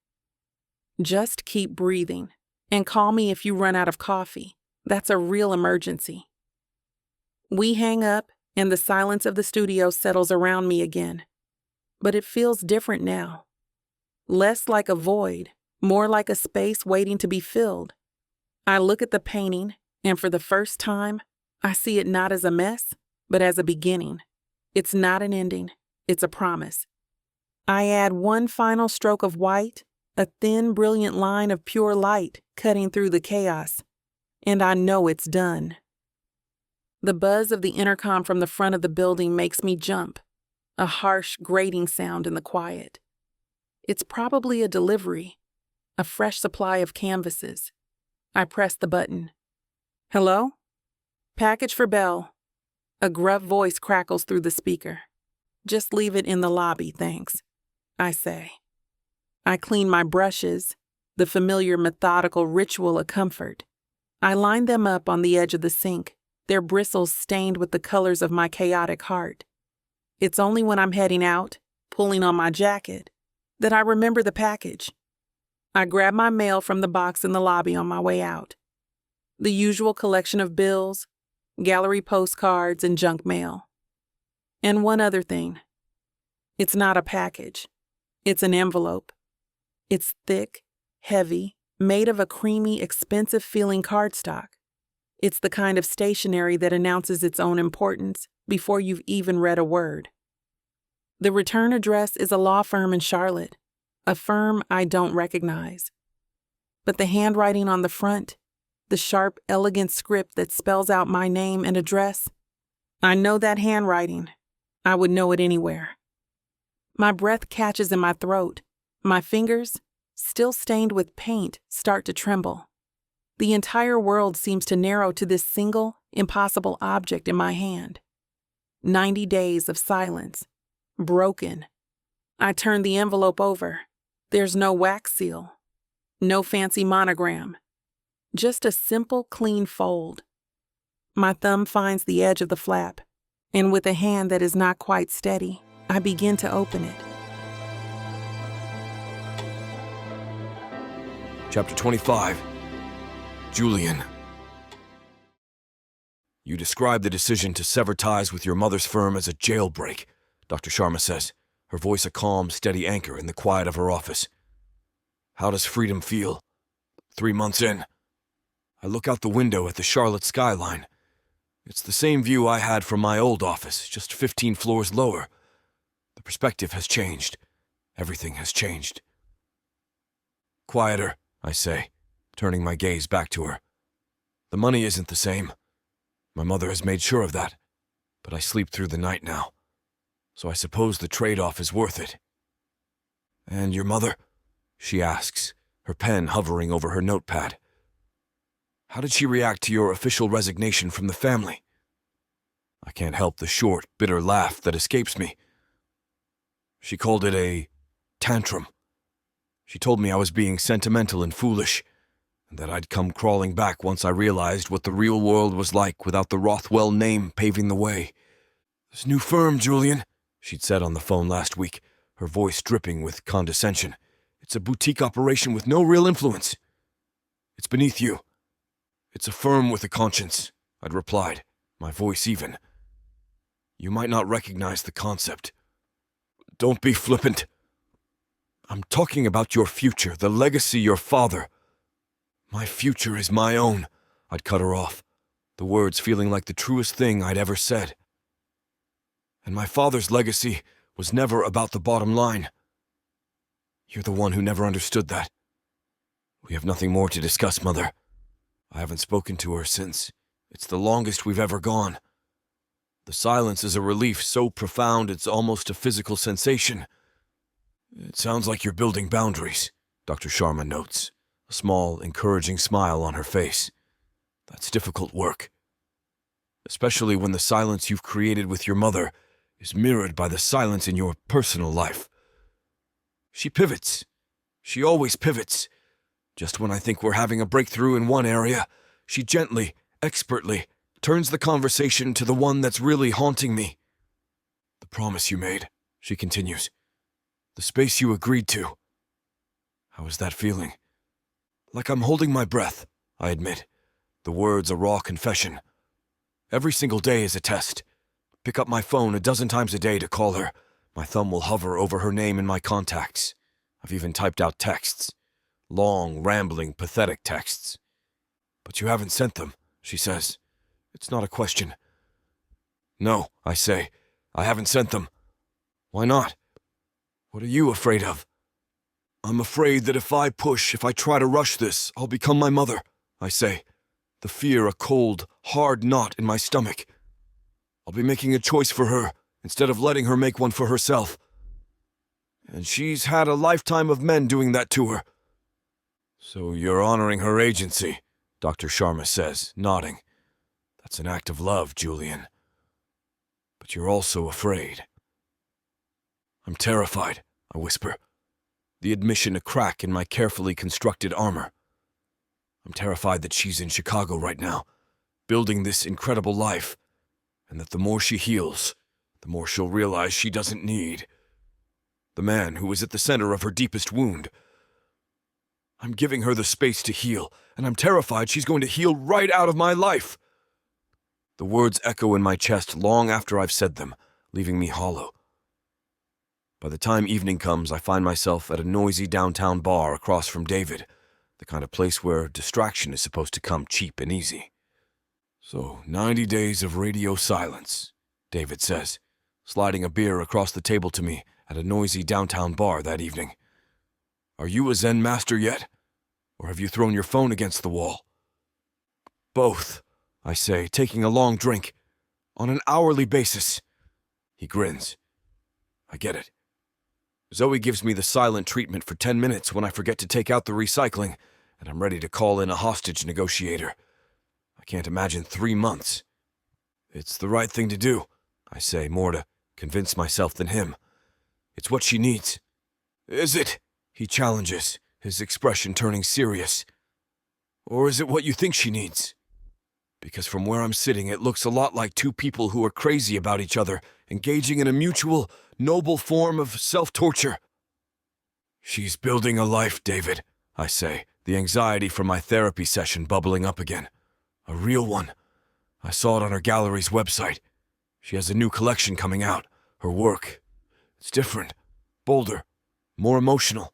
Just keep breathing and call me if you run out of coffee. That's a real emergency. We hang up and the silence of the studio settles around me again. But it feels different now. Less like a void, more like a space waiting to be filled. I look at the painting, and for the first time, I see it not as a mess, but as a beginning. It's not an ending, it's a promise. I add one final stroke of white, a thin, brilliant line of pure light cutting through the chaos. And I know it's done. The buzz of the intercom from the front of the building makes me jump, a harsh, grating sound in the quiet. It's probably a delivery, a fresh supply of canvases. I press the button. Hello? Package for Belle. A gruff voice crackles through the speaker. Just leave it in the lobby, thanks, I say. I clean my brushes, the familiar methodical ritual of comfort. I line them up on the edge of the sink, their bristles stained with the colors of my chaotic heart. It's only when I'm heading out, pulling on my jacket, that I remember the package. I grab my mail from the box in the lobby on my way out. The usual collection of bills, gallery postcards, and junk mail. And one other thing. It's not a package. It's an envelope. It's thick, heavy, made of a creamy, expensive-feeling cardstock. It's the kind of stationery that announces its own importance before you've even read a word. The return address is a law firm in Charlotte, a firm I don't recognize. But the handwriting on the front, the sharp, elegant script that spells out my name and address, I know that handwriting. I would know it anywhere. My breath catches in my throat. My fingers, still stained with paint, start to tremble. The entire world seems to narrow to this single, impossible object in my hand. 90 days of silence. Broken. I turn the envelope over. There's no wax seal. No fancy monogram. Just a simple, clean fold. My thumb finds the edge of the flap, and with a hand that is not quite steady, I begin to open it. Chapter 25. Julian. You describe the decision to sever ties with your mother's firm as a jailbreak, Dr. Sharma says, her voice a calm, steady anchor in the quiet of her office. How does freedom feel? 3 months in. I look out the window at the Charlotte skyline. It's the same view I had from my old office, just 15 floors lower. The perspective has changed. Everything has changed. Quieter, I say, turning my gaze back to her. The money isn't the same. My mother has made sure of that, but I sleep through the night now, so I suppose the trade-off is worth it. And your mother? She asks, her pen hovering over her notepad. How did she react to your official resignation from the family? I can't help the short, bitter laugh that escapes me. She called it a tantrum. She told me I was being sentimental and foolish, and that I'd come crawling back once I realized what the real world was like without the Rothwell name paving the way. This new firm, Julian, she'd said on the phone last week, her voice dripping with condescension. It's a boutique operation with no real influence. It's beneath you. It's a firm with a conscience, I'd replied, my voice even. You might not recognize the concept. Don't be flippant. I'm talking about your future, the legacy your father. My future is my own, I'd cut her off, the words feeling like the truest thing I'd ever said. And my father's legacy was never about the bottom line. You're the one who never understood that. We have nothing more to discuss, Mother. I haven't spoken to her since. It's the longest we've ever gone. The silence is a relief so profound it's almost a physical sensation. It sounds like you're building boundaries, Dr. Sharma notes, a small, encouraging smile on her face. That's difficult work, especially when the silence you've created with your mother is mirrored by the silence in your personal life. She pivots. She always pivots. Just when I think we're having a breakthrough in one area, she gently, expertly, turns the conversation to the one that's really haunting me. The promise you made, she continues. The space you agreed to. How is that feeling? Like I'm holding my breath, I admit. The words a raw confession. Every single day is a test. Pick up my phone a dozen times a day to call her. My thumb will hover over her name in my contacts. I've even typed out texts. Long, rambling, pathetic texts. But you haven't sent them, she says. It's not a question. No, I say. I haven't sent them. Why not? What are you afraid of? I'm afraid that if I try to rush this, I'll become my mother, I say. The fear a cold, hard knot in my stomach. I'll be making a choice for her, instead of letting her make one for herself. And she's had a lifetime of men doing that to her. So you're honoring her agency, Dr. Sharma says, nodding. That's an act of love, Julian. But you're also afraid. I'm terrified, I whisper, the admission a crack in my carefully constructed armor. I'm terrified that she's in Chicago right now, building this incredible life, and that the more she heals, the more she'll realize she doesn't need the man who is at the center of her deepest wound. I'm giving her the space to heal, and I'm terrified she's going to heal right out of my life. The words echo in my chest long after I've said them, leaving me hollow. By the time evening comes, I find myself at a noisy downtown bar across from David, the kind of place where distraction is supposed to come cheap and easy. So, 90 days of radio silence, David says, sliding a beer across the table to me at a noisy downtown bar that evening. Are you a Zen master yet? Or have you thrown your phone against the wall? Both, I say, taking a long drink. On an hourly basis. He grins. I get it. Zoe gives me the silent treatment for 10 minutes when I forget to take out the recycling, and I'm ready to call in a hostage negotiator. I can't imagine 3 months. It's the right thing to do, I say, more to convince myself than him. It's what she needs. Is it? He challenges, his expression turning serious. Or is it what you think she needs? Because from where I'm sitting, it looks a lot like two people who are crazy about each other, engaging in a mutual, noble form of self-torture. She's building a life, David, I say, the anxiety from my therapy session bubbling up again. A real one. I saw it on her gallery's website. She has a new collection coming out. Her work. It's different, bolder, more emotional.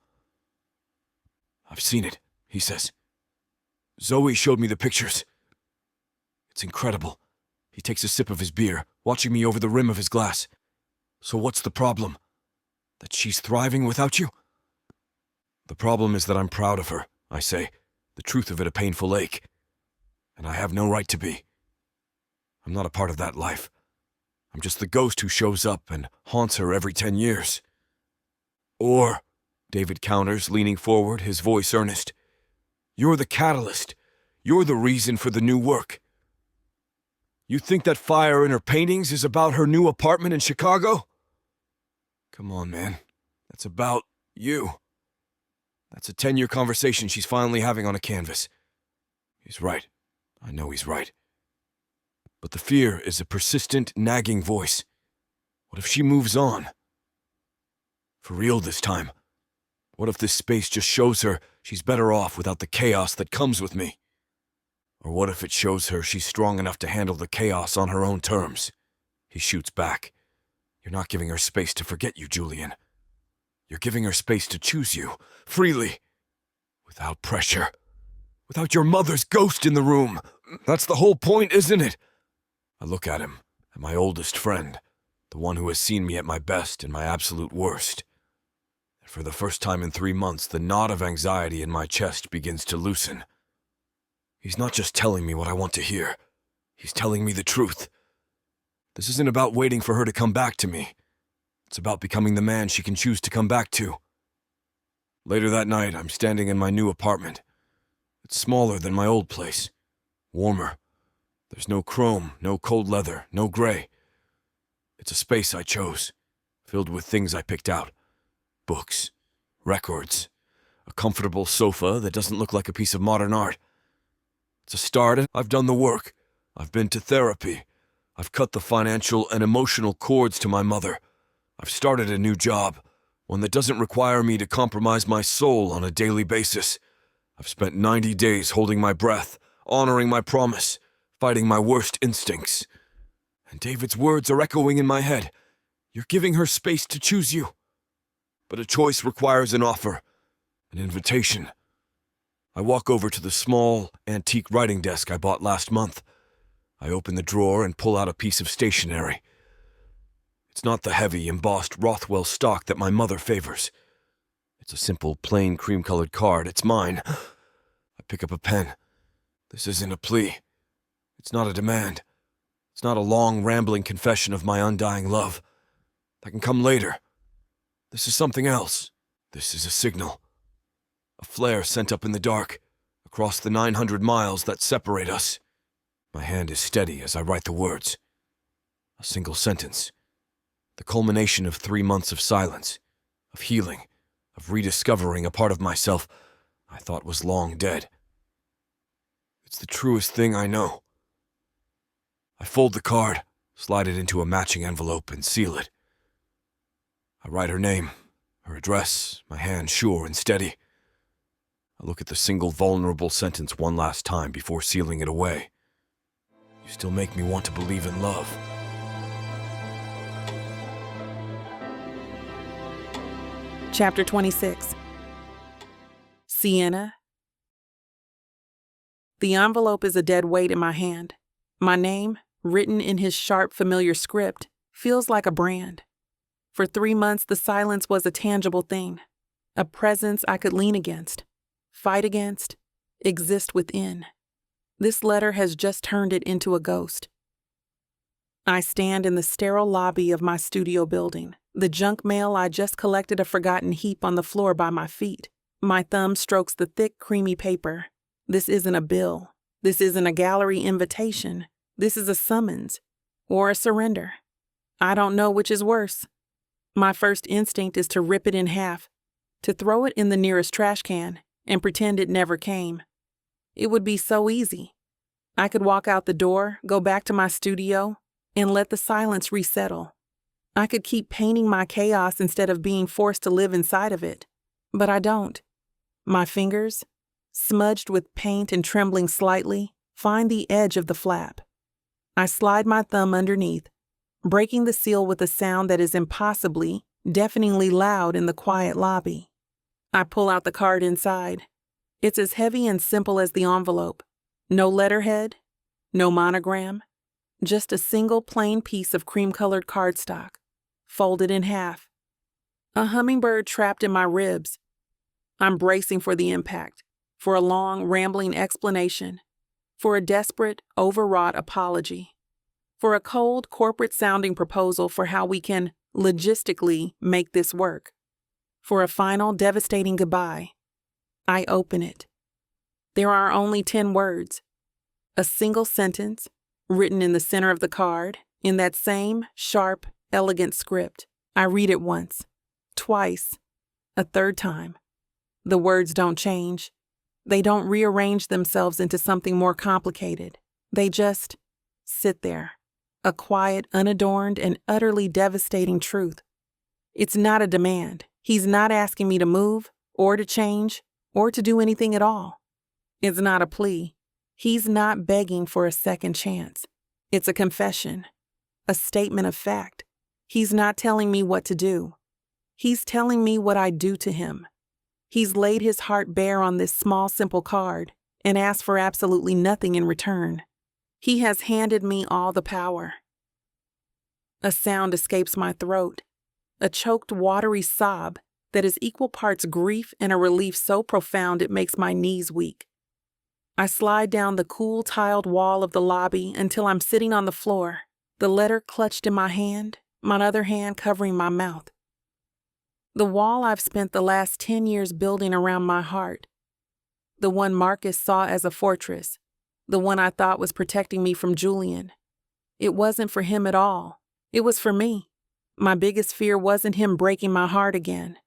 I've seen it, he says. Zoe showed me the pictures. It's incredible. He takes a sip of his beer, watching me over the rim of his glass. So what's the problem? That she's thriving without you? The problem is that I'm proud of her, I say, the truth of it a painful ache. And I have no right to be. I'm not a part of that life. I'm just the ghost who shows up and haunts her every 10 years. Or, David counters, leaning forward, his voice earnest, you're the catalyst. You're the reason for the new work. You think that fire in her paintings is about her new apartment in Chicago? Come on, man. That's about you. That's a 10-year conversation she's finally having on a canvas. He's right. I know he's right. But the fear is a persistent, nagging voice. What if she moves on? For real this time. What if this space just shows her she's better off without the chaos that comes with me? Or what if it shows her she's strong enough to handle the chaos on her own terms? He shoots back. You're not giving her space to forget you, Julian. You're giving her space to choose you, freely. Without pressure. Without your mother's ghost in the room. That's the whole point, isn't it? I look at him, at my oldest friend, the one who has seen me at my best and my absolute worst. And for the first time in 3 months, the knot of anxiety in my chest begins to loosen. He's not just telling me what I want to hear. He's telling me the truth. This isn't about waiting for her to come back to me. It's about becoming the man she can choose to come back to. Later that night, I'm standing in my new apartment. It's smaller than my old place. Warmer. There's no chrome, no cold leather, no gray. It's a space I chose, filled with things I picked out. Books, records, a comfortable sofa that doesn't look like a piece of modern art. It's a start. I've done the work. I've been to therapy. I've cut the financial and emotional cords to my mother. I've started a new job, one that doesn't require me to compromise my soul on a daily basis. I've spent 90 days holding my breath, honoring my promise, fighting my worst instincts. And David's words are echoing in my head. You're giving her space to choose you. But a choice requires an offer, an invitation. I walk over to the small, antique writing desk I bought last month. I open the drawer and pull out a piece of stationery. It's not the heavy, embossed Rothwell stock that my mother favors. It's a simple, plain, cream-colored card. It's mine. I pick up a pen. This isn't a plea. It's not a demand. It's not a long, rambling confession of my undying love. That can come later. This is something else. This is a signal. A flare sent up in the dark, across the 900 miles that separate us. My hand is steady as I write the words. A single sentence. The culmination of 3 months of silence, of healing, of rediscovering a part of myself I thought was long dead. It's the truest thing I know. I fold the card, slide it into a matching envelope, and seal it. I write her name, her address, my hand sure and steady. I look at the single vulnerable sentence one last time before sealing it away. You still make me want to believe in love. Chapter 26. Sienna. The envelope is a dead weight in my hand. My name, written in his sharp, familiar script, feels like a brand. For 3 months, the silence was a tangible thing, a presence I could lean against, fight against, exist within. This letter has just turned it into a ghost. I stand in the sterile lobby of my studio building. The junk mail I just collected a forgotten heap on the floor by my feet. My thumb strokes the thick, creamy paper. This isn't a bill. This isn't a gallery invitation. This is a summons or a surrender. I don't know which is worse. My first instinct is to rip it in half, to throw it in the nearest trash can and pretend it never came. It would be so easy. I could walk out the door, go back to my studio, and let the silence resettle. I could keep painting my chaos instead of being forced to live inside of it. But I don't. My fingers, smudged with paint and trembling slightly, find the edge of the flap. I slide my thumb underneath, breaking the seal with a sound that is impossibly, deafeningly loud in the quiet lobby. I pull out the card inside. It's as heavy and simple as the envelope. No letterhead, no monogram, Just a single plain piece of cream-colored cardstock, folded in half. A hummingbird trapped in my ribs. I'm bracing for the impact, for a long, rambling explanation, for a desperate, overwrought apology, for a cold, corporate-sounding proposal for how we can logistically make this work, for a final, devastating goodbye. I open it. There are only 10 words, a single sentence, written in the center of the card, in that same sharp, elegant script. I read it once, twice, a third time. The words don't change. They don't rearrange themselves into something more complicated. They just sit there, a quiet, unadorned, and utterly devastating truth. It's not a demand. He's not asking me to move, or to change, or to do anything at all. It's not a plea. He's not begging for a second chance. It's a confession, a statement of fact. He's not telling me what to do. He's telling me what I do to him. He's laid his heart bare on this small, simple card and asked for absolutely nothing in return. He has handed me all the power. A sound escapes my throat, a choked, watery sob that is equal parts grief and a relief so profound it makes my knees weak. I slide down the cool, tiled wall of the lobby until I'm sitting on the floor, the letter clutched in my hand, my other hand covering my mouth. The wall I've spent the last 10 years building around my heart. The one Marcus saw as a fortress. The one I thought was protecting me from Julian. It wasn't for him at all. It was for me. My biggest fear wasn't him breaking my heart again.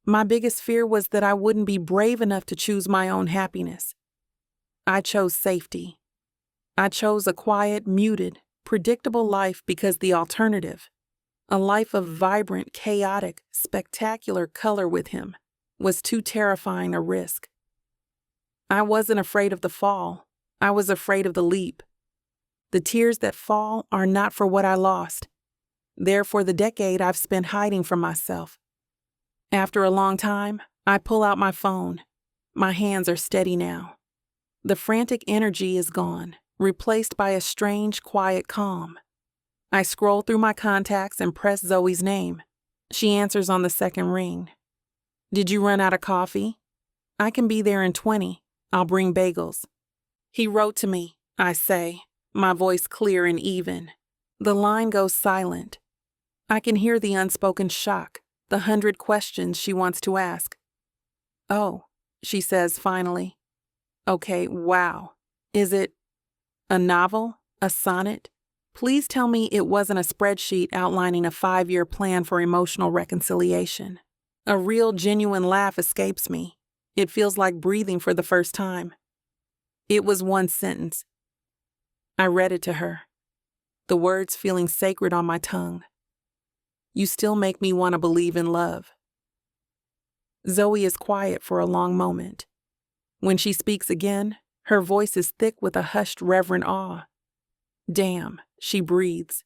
My biggest fear was that I wouldn't be brave enough to choose my own happiness. I chose safety. I chose a quiet, muted, predictable life because the alternative, a life of vibrant, chaotic, spectacular color with him, was too terrifying a risk. I wasn't afraid of the fall. I was afraid of the leap. The tears that fall are not for what I lost. They're for the decade I've spent hiding from myself. After a long time, I pull out my phone. My hands are steady now. The frantic energy is gone, replaced by a strange, quiet calm. I scroll through my contacts and press Zoe's name. She answers on the second ring. Did you run out of coffee? I can be there in 20. I'll bring bagels. He wrote to me, I say, my voice clear and even. The line goes silent. I can hear the unspoken shock, the 100 questions she wants to ask. Oh, she says finally. Okay, wow. Is it a novel? A sonnet? Please tell me it wasn't a spreadsheet outlining a 5-year plan for emotional reconciliation. A real, genuine laugh escapes me. It feels like breathing for the first time. It was one sentence. I read it to her, the words feeling sacred on my tongue. You still make me want to believe in love. Zoe is quiet for a long moment. When she speaks again, her voice is thick with a hushed, reverent awe. Damn, she breathes.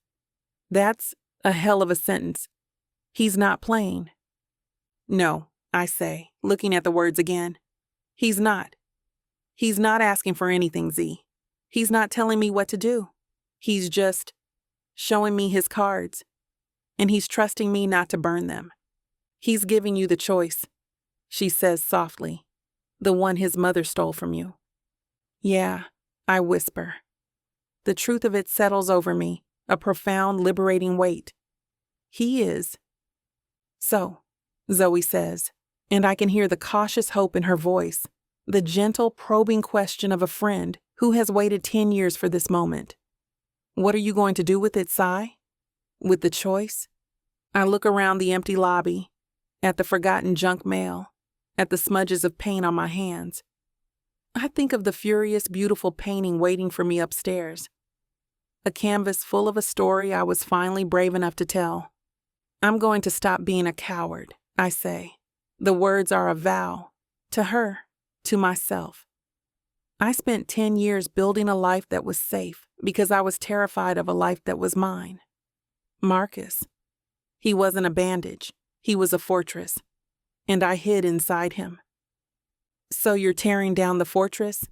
That's a hell of a sentence. He's not playing. No, I say, looking at the words again. He's not. He's not asking for anything, Z. He's not telling me what to do. He's just showing me his cards. And he's trusting me not to burn them. He's giving you the choice, she says softly. The one his mother stole from you. Yeah, I whisper. The truth of it settles over me, a profound, liberating weight. He is. So, Zoe says, and I can hear the cautious hope in her voice, the gentle, probing question of a friend who has waited 10 years for this moment. What are you going to do with it, Sai? With the choice? I look around the empty lobby, at the forgotten junk mail, at the smudges of paint on my hands. I think of the furious, beautiful painting waiting for me upstairs. A canvas full of a story I was finally brave enough to tell. I'm going to stop being a coward, I say. The words are a vow. To her, to myself. I spent 10 years building a life that was safe because I was terrified of a life that was mine. Marcus. He wasn't a bandage. He was a fortress. And I hid inside him. So you're tearing down the fortress?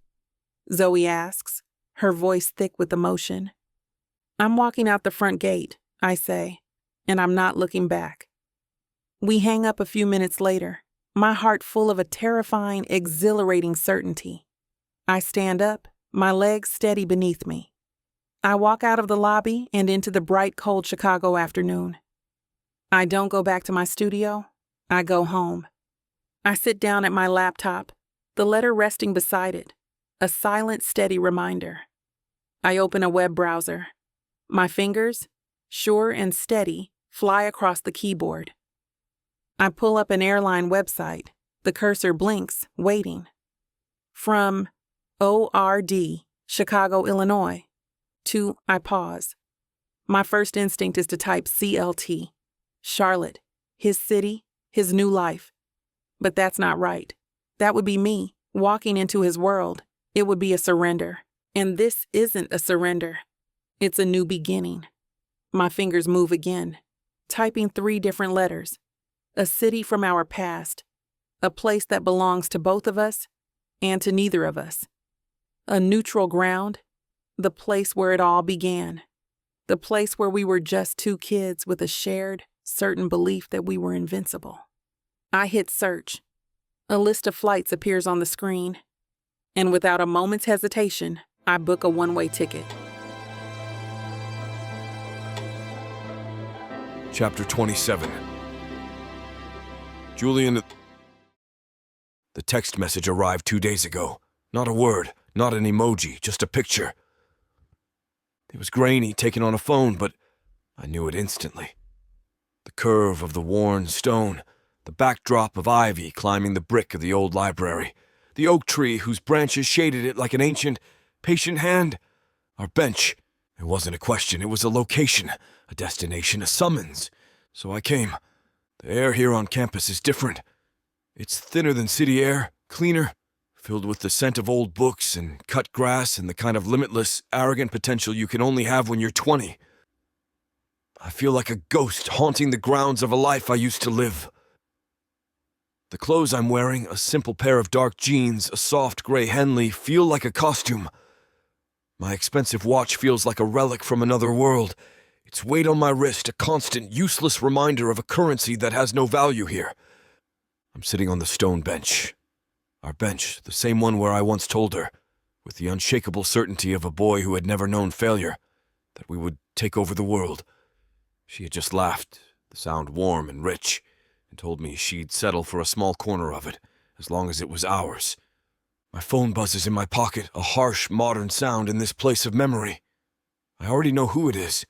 Zoe asks, her voice thick with emotion. I'm walking out the front gate, I say, and I'm not looking back. We hang up a few minutes later, my heart full of a terrifying, exhilarating certainty. I stand up, my legs steady beneath me. I walk out of the lobby and into the bright, cold Chicago afternoon. I don't go back to my studio. I go home. I sit down at my laptop, the letter resting beside it, a silent, steady reminder. I open a web browser. My fingers, sure and steady, fly across the keyboard. I pull up an airline website. The cursor blinks, waiting. From ORD, Chicago, Illinois, to I pause. My first instinct is to type CLT, Charlotte, his city, his new life. But that's not right. That would be me, walking into his world. It would be a surrender. And this isn't a surrender. It's a new beginning. My fingers move again, typing 3 different letters. A city from our past. A place that belongs to both of us and to neither of us. A neutral ground. The place where it all began. The place where we were just 2 kids with a shared, certain belief that we were invincible. I hit search. A list of flights appears on the screen. And without a moment's hesitation, I book a one-way ticket. Chapter 27. Julian... The text message arrived 2 days ago. Not a word, not an emoji, just a picture. It was grainy, taken on a phone, but I knew it instantly. The curve of the worn stone, the backdrop of ivy climbing the brick of the old library, the oak tree whose branches shaded it like an ancient, patient hand. Our bench. It wasn't a question, it was a location, a destination, a summons. So I came. The air here on campus is different. It's thinner than city air, cleaner, filled with the scent of old books and cut grass and the kind of limitless, arrogant potential you can only have when you're 20. I feel like a ghost haunting the grounds of a life I used to live. The clothes I'm wearing, a simple pair of dark jeans, a soft gray Henley, feel like a costume. My expensive watch feels like a relic from another world. Its weight on my wrist, a constant, useless reminder of a currency that has no value here. I'm sitting on the stone bench. Our bench, the same one where I once told her, with the unshakable certainty of a boy who had never known failure, that we would take over the world. She had just laughed, the sound warm and rich, and told me she'd settle for a small corner of it, as long as it was ours. My phone buzzes in my pocket, a harsh, modern sound in this place of memory. I already know who it is.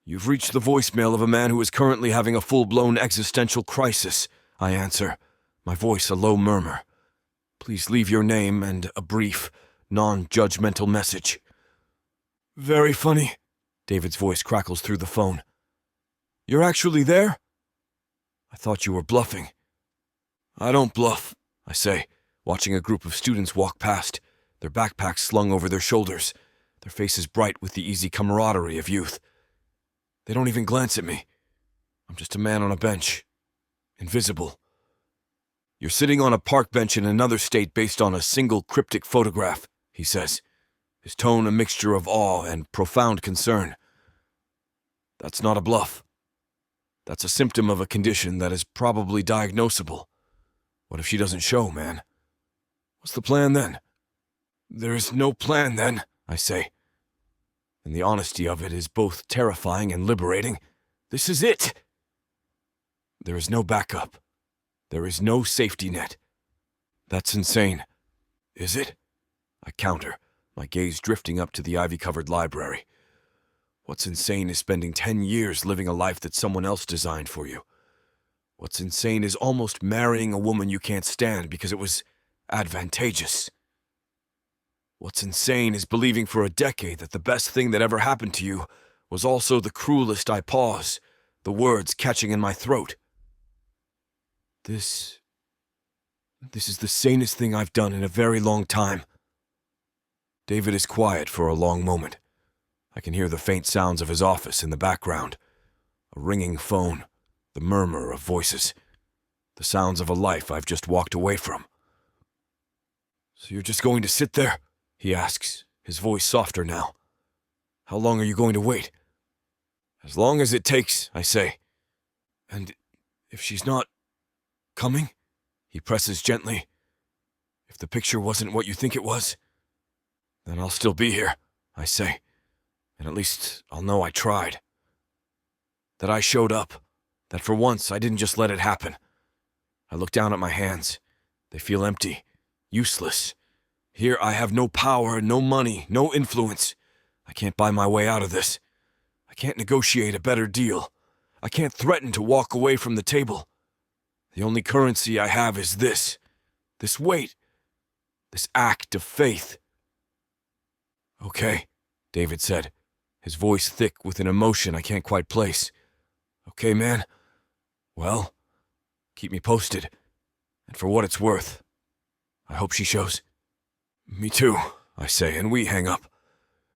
You've reached the voicemail of a man who is currently having a full-blown existential crisis, I answer, my voice a low murmur. Please leave your name and a brief, non-judgmental message. Very funny, David's voice crackles through the phone. You're actually there? I thought you were bluffing. I don't bluff, I say, watching a group of students walk past, their backpacks slung over their shoulders, their faces bright with the easy camaraderie of youth. They don't even glance at me. I'm just a man on a bench. Invisible. You're sitting on a park bench in another state based on a single cryptic photograph, he says, his tone a mixture of awe and profound concern. That's not a bluff. That's a symptom of a condition that is probably diagnosable. What if she doesn't show, man? What's the plan then? There is no plan then, I say. And the honesty of it is both terrifying and liberating. This is it! There is no backup. There is no safety net. That's insane. Is it? I counter, my gaze drifting up to the ivy-covered library. What's insane is spending 10 years living a life that someone else designed for you. What's insane is almost marrying a woman you can't stand because it was advantageous. What's insane is believing for a decade that the best thing that ever happened to you was also the cruelest. I pause, the words catching in my throat. This is the sanest thing I've done in a very long time. David is quiet for a long moment. I can hear the faint sounds of his office in the background. A ringing phone, the murmur of voices, the sounds of a life I've just walked away from. So you're just going to sit there? He asks, his voice softer now. How long are you going to wait? As long as it takes, I say. And if she's not coming? He presses gently. If the picture wasn't what you think it was, then I'll still be here, I say. And at least I'll know I tried. That I showed up. That for once I didn't just let it happen. I look down at my hands. They feel empty, useless. Here I have no power, no money, no influence. I can't buy my way out of this. I can't negotiate a better deal. I can't threaten to walk away from the table. The only currency I have is this weight, this act of faith. Okay, David said, his voice thick with an emotion I can't quite place. Okay, man. Well, keep me posted. And for what it's worth, I hope she shows. Me too, I say, and we hang up.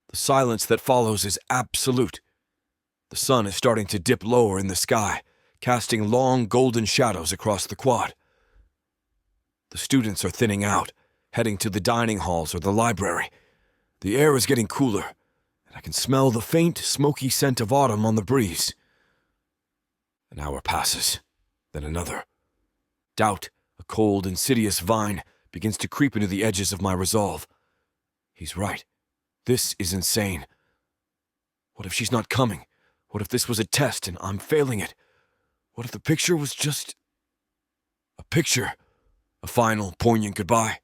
The silence that follows is absolute. The sun is starting to dip lower in the sky, casting long golden shadows across the quad. The students are thinning out, heading to the dining halls or the library. The air is getting cooler, and I can smell the faint, smoky scent of autumn on the breeze. An hour passes, then another. Doubt, a cold, insidious vine, begins to creep into the edges of my resolve. He's right. This is insane. What if she's not coming? What if this was a test and I'm failing it? What if the picture was just a picture? A final, poignant goodbye?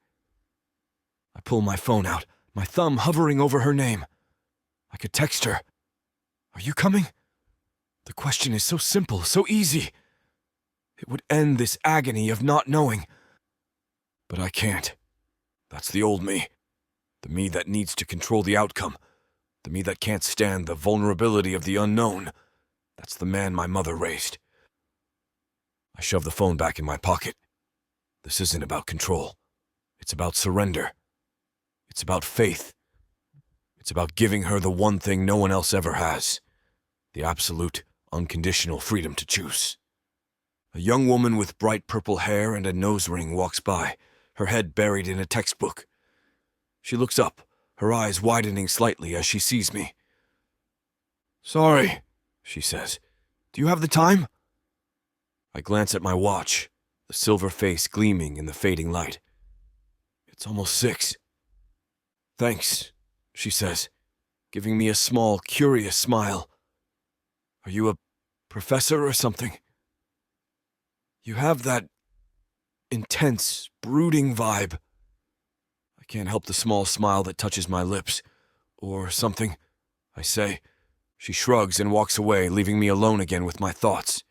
I pull my phone out, my thumb hovering over her name. I could text her. Are you coming? The question is so simple, so easy. It would end this agony of not knowing. But I can't. That's the old me. The me that needs to control the outcome. The me that can't stand the vulnerability of the unknown. That's the man my mother raised. I shove the phone back in my pocket. This isn't about control. It's about surrender. It's about faith. It's about giving her the one thing no one else ever has. The absolute, unconditional freedom to choose. A young woman with bright purple hair and a nose ring walks by, her head buried in a textbook. She looks up, her eyes widening slightly as she sees me. Sorry, she says. Do you have the time? I glance at my watch, the silver face gleaming in the fading light. It's almost 6. Thanks, she says, giving me a small, curious smile. Are you a professor or something? You have that intense, brooding vibe. I can't help the small smile that touches my lips. Or something, I say. She shrugs and walks away, leaving me alone again with my thoughts.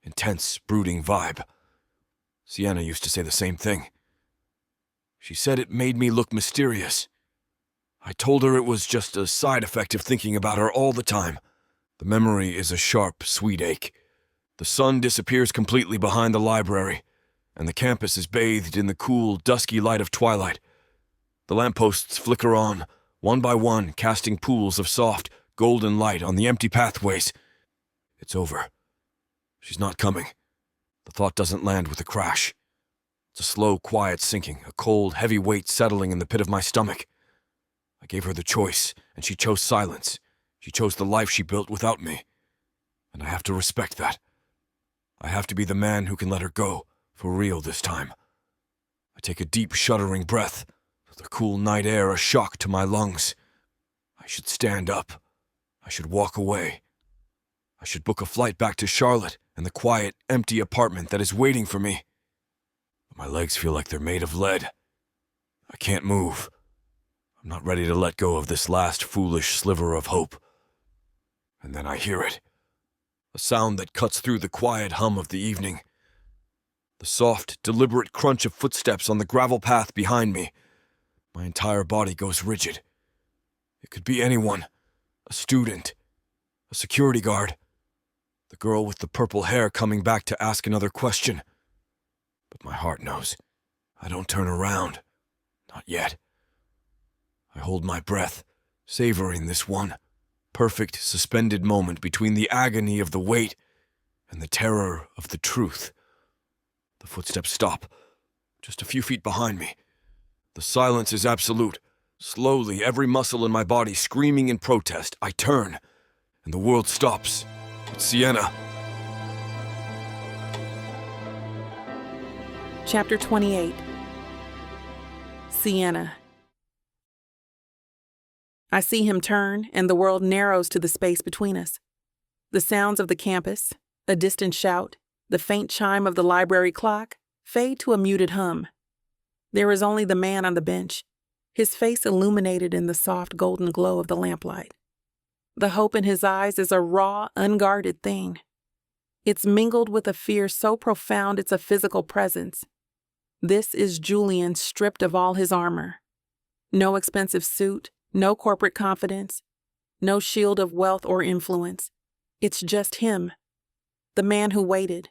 Intense, brooding vibe. Sienna used to say the same thing. She said it made me look mysterious. I told her it was just a side effect of thinking about her all the time. The memory is a sharp, sweet ache. The sun disappears completely behind the library, and the campus is bathed in the cool, dusky light of twilight. The lampposts flicker on, one by one, casting pools of soft, golden light on the empty pathways. It's over. She's not coming. The thought doesn't land with a crash. It's a slow, quiet sinking, a cold, heavy weight settling in the pit of my stomach. I gave her the choice, and she chose silence. She chose the life she built without me. And I have to respect that. I have to be the man who can let her go, for real this time. I take a deep, shuddering breath, the cool night air a shock to my lungs. I should stand up. I should walk away. I should book a flight back to Charlotte and the quiet, empty apartment that is waiting for me. But my legs feel like they're made of lead. I can't move. I'm not ready to let go of this last foolish sliver of hope. And then I hear it. A sound that cuts through the quiet hum of the evening. The soft, deliberate crunch of footsteps on the gravel path behind me. My entire body goes rigid. It could be anyone. A student. A security guard. The girl with the purple hair coming back to ask another question. But my heart knows. I don't turn around. Not yet. I hold my breath, savoring this one perfect, suspended moment between the agony of the weight and the terror of the truth. The footsteps stop, just a few feet behind me. The silence is absolute, Slowly, every muscle in my body screaming in protest, I turn, and the world stops. It's Sienna. Chapter 28. Sienna. I see him turn, and the world narrows to the space between us. The sounds of the campus, a distant shout, the faint chime of the library clock, fade to a muted hum. There is only the man on the bench, his face illuminated in the soft golden glow of the lamplight. The hope in his eyes is a raw, unguarded thing. It's mingled with a fear so profound it's a physical presence. This is Julian stripped of all his armor. No expensive suit, no corporate confidence, no shield of wealth or influence. It's just him, the man who waited.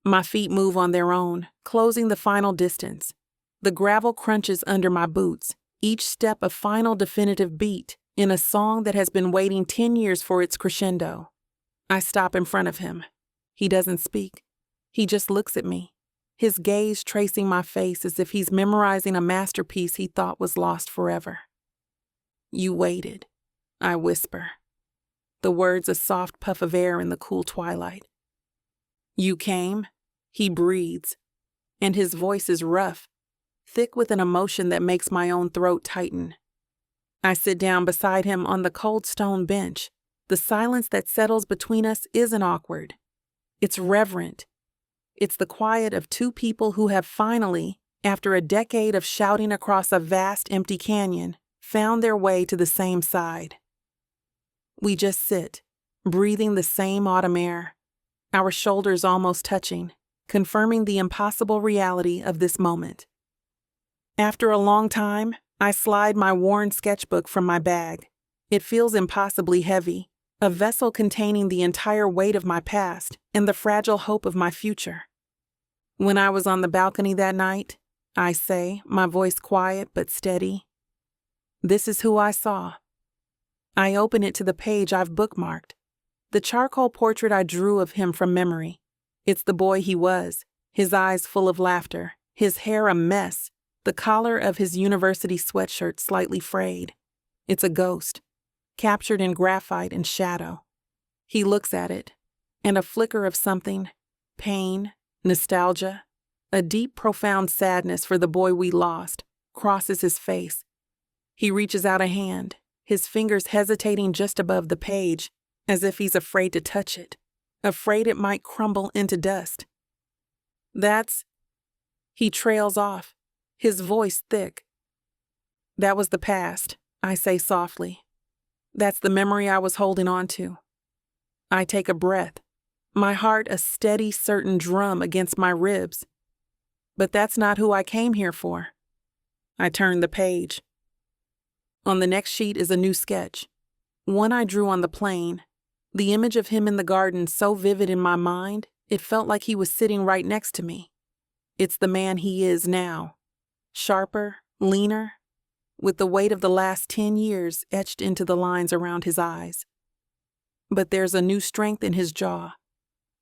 My feet move on their own, closing the final distance. The gravel crunches under my boots, each step a final definitive beat in a song that has been waiting 10 years for its crescendo. I stop in front of him. He doesn't speak. He just looks at me, his gaze tracing my face as if he's memorizing a masterpiece he thought was lost forever. "You waited," I whisper, the words a soft puff of air in the cool twilight. "You came," he breathes, and his voice is rough, thick with an emotion that makes my own throat tighten. I sit down beside him on the cold stone bench. The silence that settles between us isn't awkward. It's reverent. It's the quiet of two people who have finally, after a decade of shouting across a vast empty canyon, found their way to the same side. We just sit, breathing the same autumn air, our shoulders almost touching, confirming the impossible reality of this moment. After a long time, I slide my worn sketchbook from my bag. It feels impossibly heavy, a vessel containing the entire weight of my past and the fragile hope of my future. When I was on the balcony that night, I say, my voice quiet but steady, this is who I saw. I open it to the page I've bookmarked, the charcoal portrait I drew of him from memory. It's the boy he was, his eyes full of laughter, his hair a mess, the collar of his university sweatshirt slightly frayed. It's a ghost, captured in graphite and shadow. He looks at it, and a flicker of something, pain, nostalgia, a deep, profound sadness for the boy we lost, crosses his face. He reaches out a hand, his fingers hesitating just above the page, as if he's afraid to touch it, afraid it might crumble into dust. He trails off, his voice thick. That was the past, I say softly. That's the memory I was holding on to. I take a breath, my heart a steady, certain drum against my ribs. But that's not who I came here for. I turn the page. On the next sheet is a new sketch, one I drew on the plane, the image of him in the garden so vivid in my mind, it felt like he was sitting right next to me. It's the man he is now, sharper, leaner, with the weight of the last 10 years etched into the lines around his eyes. But there's a new strength in his jaw,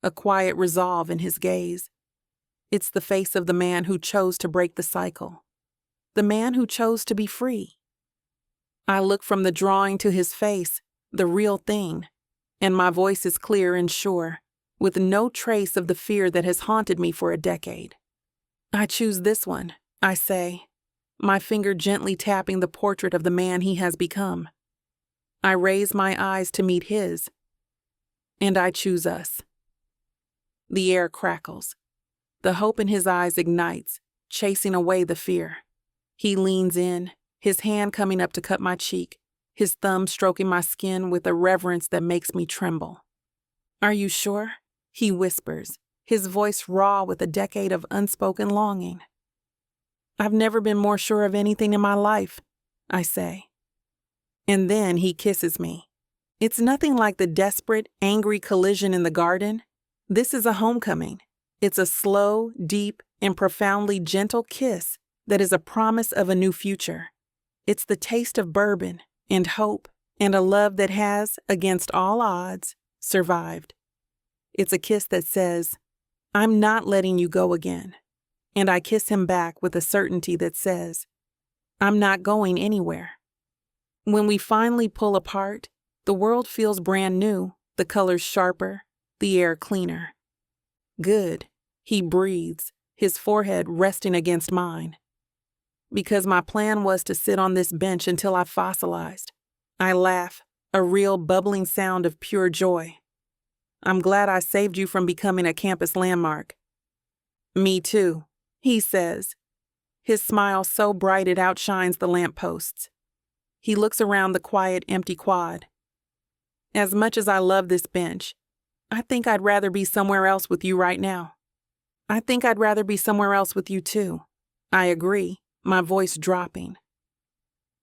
a quiet resolve in his gaze. It's the face of the man who chose to break the cycle, the man who chose to be free. I look from the drawing to his face, the real thing, and my voice is clear and sure, with no trace of the fear that has haunted me for a decade. I choose this one, I say, my finger gently tapping the portrait of the man he has become. I raise my eyes to meet his, and I choose us. The air crackles. The hope in his eyes ignites, chasing away the fear. He leans in, his hand coming up to cut my cheek, his thumb stroking my skin with a reverence that makes me tremble. "Are you sure?" he whispers, his voice raw with a decade of unspoken longing. "I've never been more sure of anything in my life," I say. And then he kisses me. It's nothing like the desperate, angry collision in the garden. This is a homecoming. It's a slow, deep, and profoundly gentle kiss that is a promise of a new future. It's the taste of bourbon and hope and a love that has, against all odds, survived. It's a kiss that says, "I'm not letting you go again." And I kiss him back with a certainty that says, I'm not going anywhere. When we finally pull apart, the world feels brand new, the colors sharper, the air cleaner. Good, he breathes, his forehead resting against mine. Because my plan was to sit on this bench until I fossilized. I laugh, a real bubbling sound of pure joy. I'm glad I saved you from becoming a campus landmark. Me too, he says, his smile so bright it outshines the lampposts. He looks around the quiet, empty quad. As much as I love this bench, I think I'd rather be somewhere else with you right now. I think I'd rather be somewhere else with you too. I agree, my voice dropping.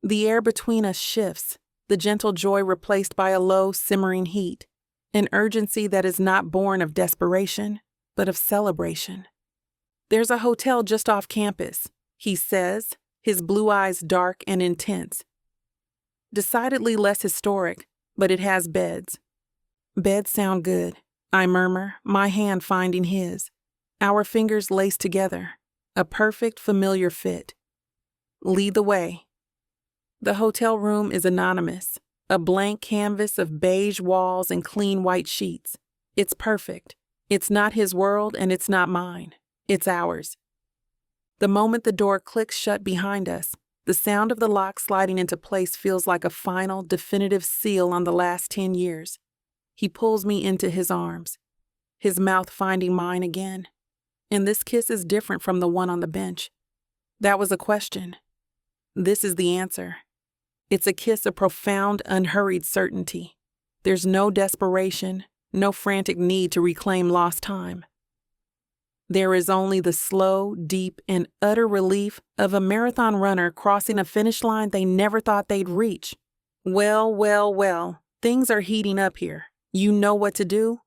The air between us shifts, the gentle joy replaced by a low, simmering heat, an urgency that is not born of desperation, but of celebration. There's a hotel just off campus, he says, his blue eyes dark and intense. Decidedly less historic, but it has beds. Beds sound good, I murmur, my hand finding his. Our fingers laced together, a perfect, familiar fit. Lead the way. The hotel room is anonymous, a blank canvas of beige walls and clean white sheets. It's perfect. It's not his world and it's not mine. It's ours. The moment the door clicks shut behind us, the sound of the lock sliding into place feels like a final, definitive seal on the last 10 years. He pulls me into his arms, his mouth finding mine again. And this kiss is different from the one on the bench. That was a question. This is the answer. It's a kiss of profound, unhurried certainty. There's no desperation, no frantic need to reclaim lost time. There is only the slow, deep, and utter relief of a marathon runner crossing a finish line they never thought they'd reach. Well, things are heating up here. You know what to do?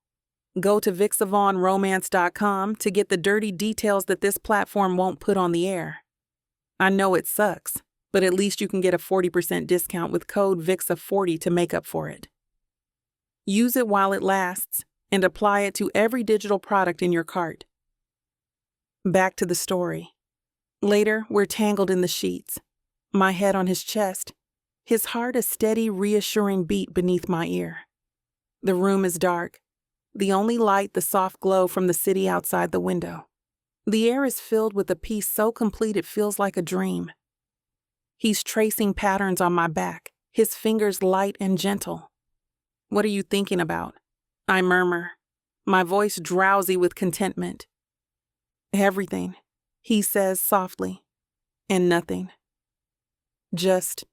Go to VicSavonRomance.com to get the dirty details that this platform won't put on the air. I know it sucks, but at least you can get a 40% discount with code VIXA40 to make up for it. Use it while it lasts and apply it to every digital product in your cart. Back to the story. Later, we're tangled in the sheets. My head on his chest, his heart a steady, reassuring beat beneath my ear. The room is dark. The only light the soft glow from the city outside the window. The air is filled with a peace so complete it feels like a dream. He's tracing patterns on my back, his fingers light and gentle. What are you thinking about? I murmur, my voice drowsy with contentment. Everything, he says softly, and nothing. Just.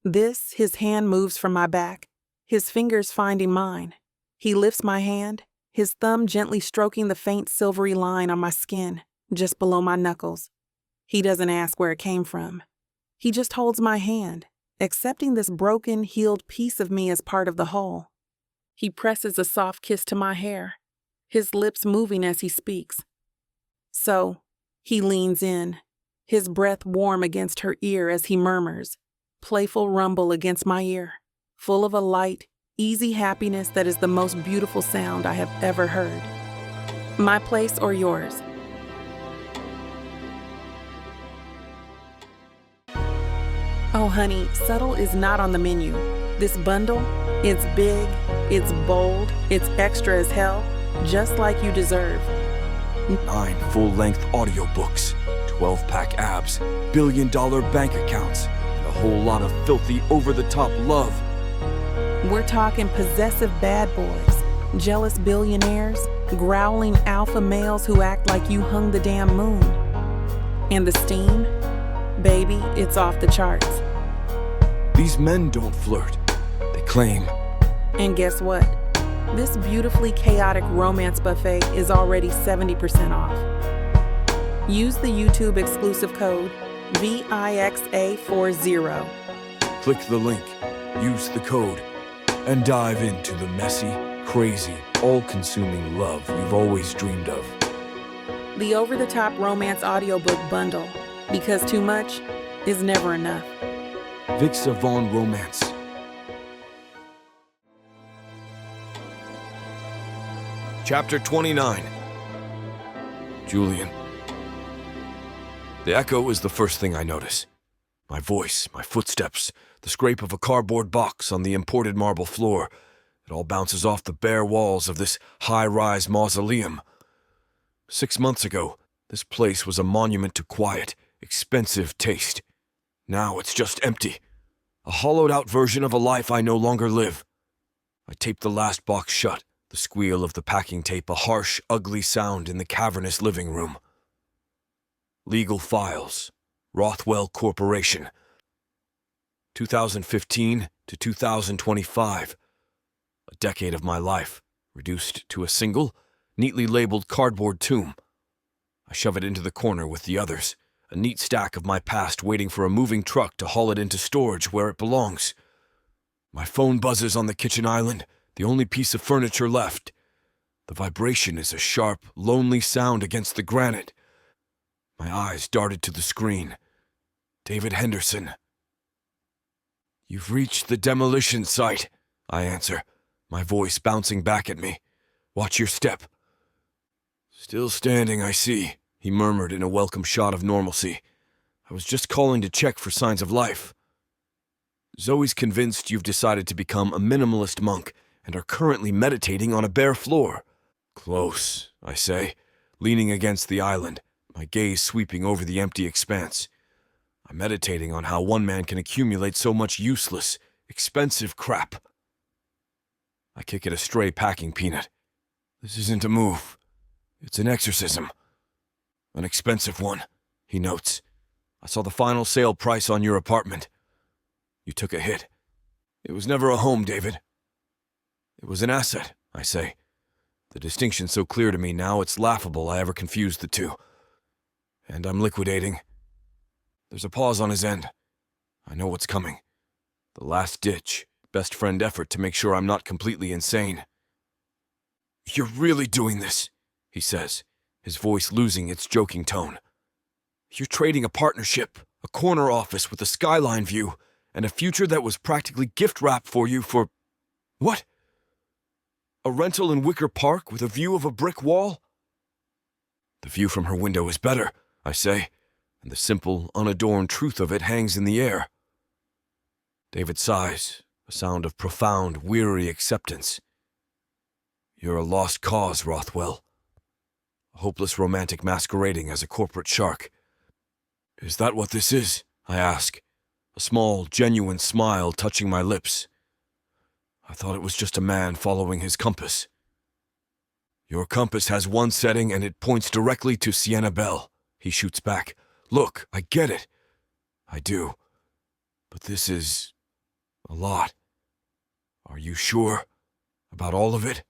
This, his hand moves from my back, his fingers finding mine. He lifts my hand, his thumb gently stroking the faint silvery line on my skin, just below my knuckles. He doesn't ask where it came from. He just holds my hand, accepting this broken, healed piece of me as part of the whole. He presses a soft kiss to my hair, his lips moving as he speaks. So, he leans in, his breath warm against her ear as he murmurs, playful rumble against my ear, full of a light, easy happiness that is the most beautiful sound I have ever heard. My place or yours? Oh, honey, subtle is not on the menu. This bundle, it's big, it's bold, it's extra as hell, just like you deserve. 9 full-length audiobooks, 12-pack abs, billion-dollar bank accounts, and a whole lot of filthy, over-the-top love. We're talking possessive bad boys, jealous billionaires, growling alpha males who act like you hung the damn moon. And the steam? Baby, it's off the charts. These men don't flirt. They claim. And guess what? This beautifully chaotic romance buffet is already 70% off. Use the YouTube exclusive code VIXA40. Click the link, use the code, and dive into the messy, crazy, all-consuming love you've always dreamed of. The over-the-top romance audiobook bundle, because too much is never enough. Vic Savon Romance. Chapter 29. Julian. The echo is the first thing I notice. My voice, my footsteps, the scrape of a cardboard box on the imported marble floor. It all bounces off the bare walls of this high-rise mausoleum. 6 months ago, this place was a monument to quiet, expensive taste. Now it's just empty. A hollowed-out version of a life I no longer live. I taped the last box shut, the squeal of the packing tape a harsh, ugly sound in the cavernous living room. Legal files. Rothwell Corporation. 2015 to 2025. A decade of my life, reduced to a single, neatly labeled cardboard tomb. I shove it into the corner with the others, a neat stack of my past waiting for a moving truck to haul it into storage where it belongs. My phone buzzes on the kitchen island, the only piece of furniture left. The vibration is a sharp, lonely sound against the granite. My eyes darted to the screen. David Henderson. "You've reached the demolition site," I answer, my voice bouncing back at me. "Watch your step." "Still standing, I see," he murmured in a welcome shot of normalcy. "I was just calling to check for signs of life." "Zoe's convinced you've decided to become a minimalist monk and are currently meditating on a bare floor." "Close," I say, leaning against the island, my gaze sweeping over the empty expanse. I'm meditating on how one man can accumulate so much useless, expensive crap. I kick at a stray packing peanut. "This isn't a move. It's an exorcism." "An expensive one," he notes. "I saw the final sale price on your apartment. You took a hit. It was never a home, David." "It was an asset," I say. The distinction's so clear to me now it's laughable I ever confused the two. "And I'm liquidating." There's a pause on his end. I know what's coming. The last-ditch, best-friend effort to make sure I'm not completely insane. "You're really doing this," he says, his voice losing its joking tone. "You're trading a partnership, a corner office with a skyline view, and a future that was practically gift-wrapped for you for... what? A rental in Wicker Park with a view of a brick wall?" "The view from her window is better," I say, and the simple, unadorned truth of it hangs in the air. David sighs, a sound of profound, weary acceptance. "You're a lost cause, Rothwell. A hopeless romantic masquerading as a corporate shark." "Is that what this is?" I ask, a small, genuine smile touching my lips. "I thought it was just a man following his compass." "Your compass has one setting and it points directly to Sienna Bell," he shoots back. "Look, I get it." I do. But this is... a lot. "Are you sure about all of it?"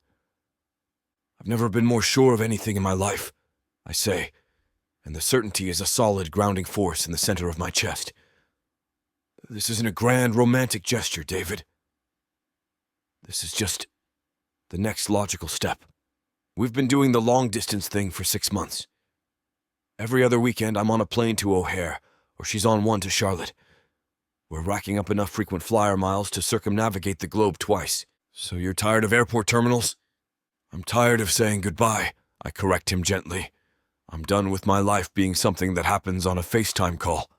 "I've never been more sure of anything in my life," I say, and the certainty is a solid grounding force in the center of my chest. "This isn't a grand romantic gesture, David. This is just the next logical step. We've been doing the long-distance thing for 6 months. Every other weekend I'm on a plane to O'Hare, or she's on one to Charlotte. We're racking up enough frequent flyer miles to circumnavigate the globe twice. So you're tired of airport terminals?" "I'm tired of saying goodbye," I correct him gently. "I'm done with my life being something that happens on a FaceTime call.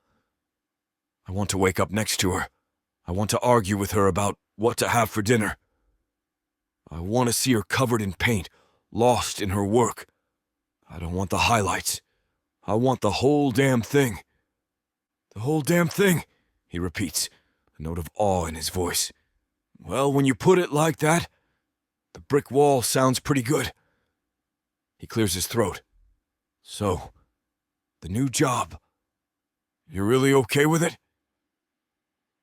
I want to wake up next to her. I want to argue with her about what to have for dinner. I want to see her covered in paint, lost in her work. I don't want the highlights. I want the whole damn thing." "The whole damn thing," he repeats, a note of awe in his voice. "Well, when you put it like that, the brick wall sounds pretty good." He clears his throat. "So, the new job. You're really okay with it?"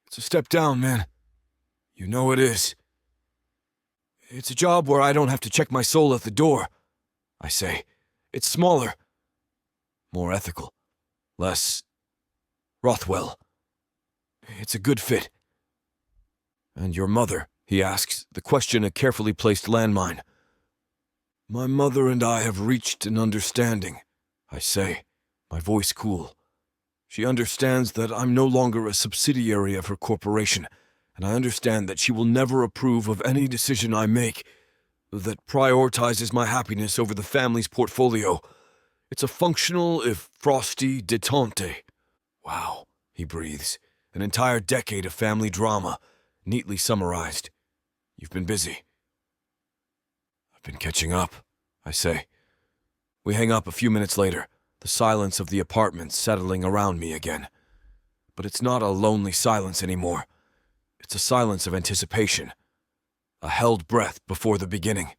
"It's a step down, man. You know it is. It's a job where I don't have to check my soul at the door," I say. "It's smaller, more ethical, less Rothwell. It's a good fit." "And your mother?" he asks, the question a carefully placed landmine. "My mother and I have reached an understanding," I say, my voice cool. "She understands that I'm no longer a subsidiary of her corporation, and I understand that she will never approve of any decision I make that prioritizes my happiness over the family's portfolio. It's a functional, if frosty, detente." "Wow," he breathes, An entire decade of family drama, neatly summarized. You've been busy. I've been catching up, I say. We hang up a few minutes later, the silence of the apartment settling around me again. But it's not a lonely silence anymore. It's a silence of anticipation. A held breath before the beginning.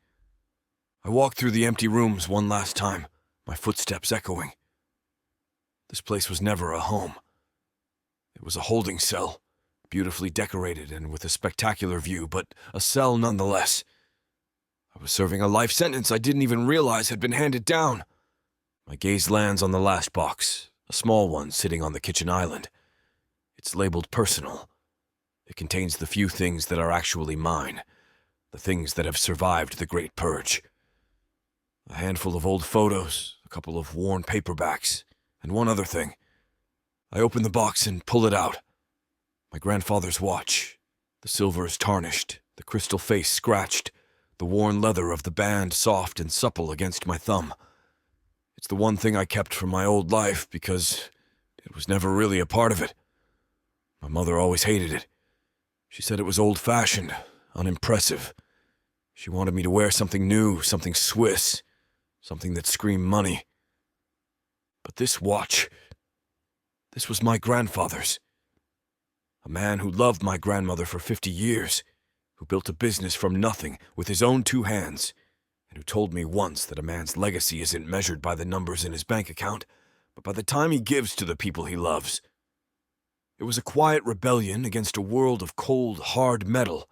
I walk through the empty rooms one last time, my footsteps echoing. This place was never a home. It was a holding cell, beautifully decorated and with a spectacular view, but a cell nonetheless. I was serving a life sentence I didn't even realize had been handed down. My gaze lands on the last box, a small one sitting on the kitchen island. It's labeled personal. It contains the few things that are actually mine, the things that have survived the Great Purge. A handful of old photos, a couple of worn paperbacks, and one other thing. I open the box and pull it out. My grandfather's watch. The silver is tarnished, the crystal face scratched, the worn leather of the band soft and supple against my thumb. It's the one thing I kept from my old life because it was never really a part of it. My mother always hated it. She said it was old-fashioned, unimpressive. She wanted me to wear something new, something Swiss, something that screamed money. But this watch, this was my grandfather's. A man who loved my grandmother for 50 years, who built a business from nothing with his own 2 hands, and who told me once that a man's legacy isn't measured by the numbers in his bank account, but by the time he gives to the people he loves. It was a quiet rebellion against a world of cold, hard metal,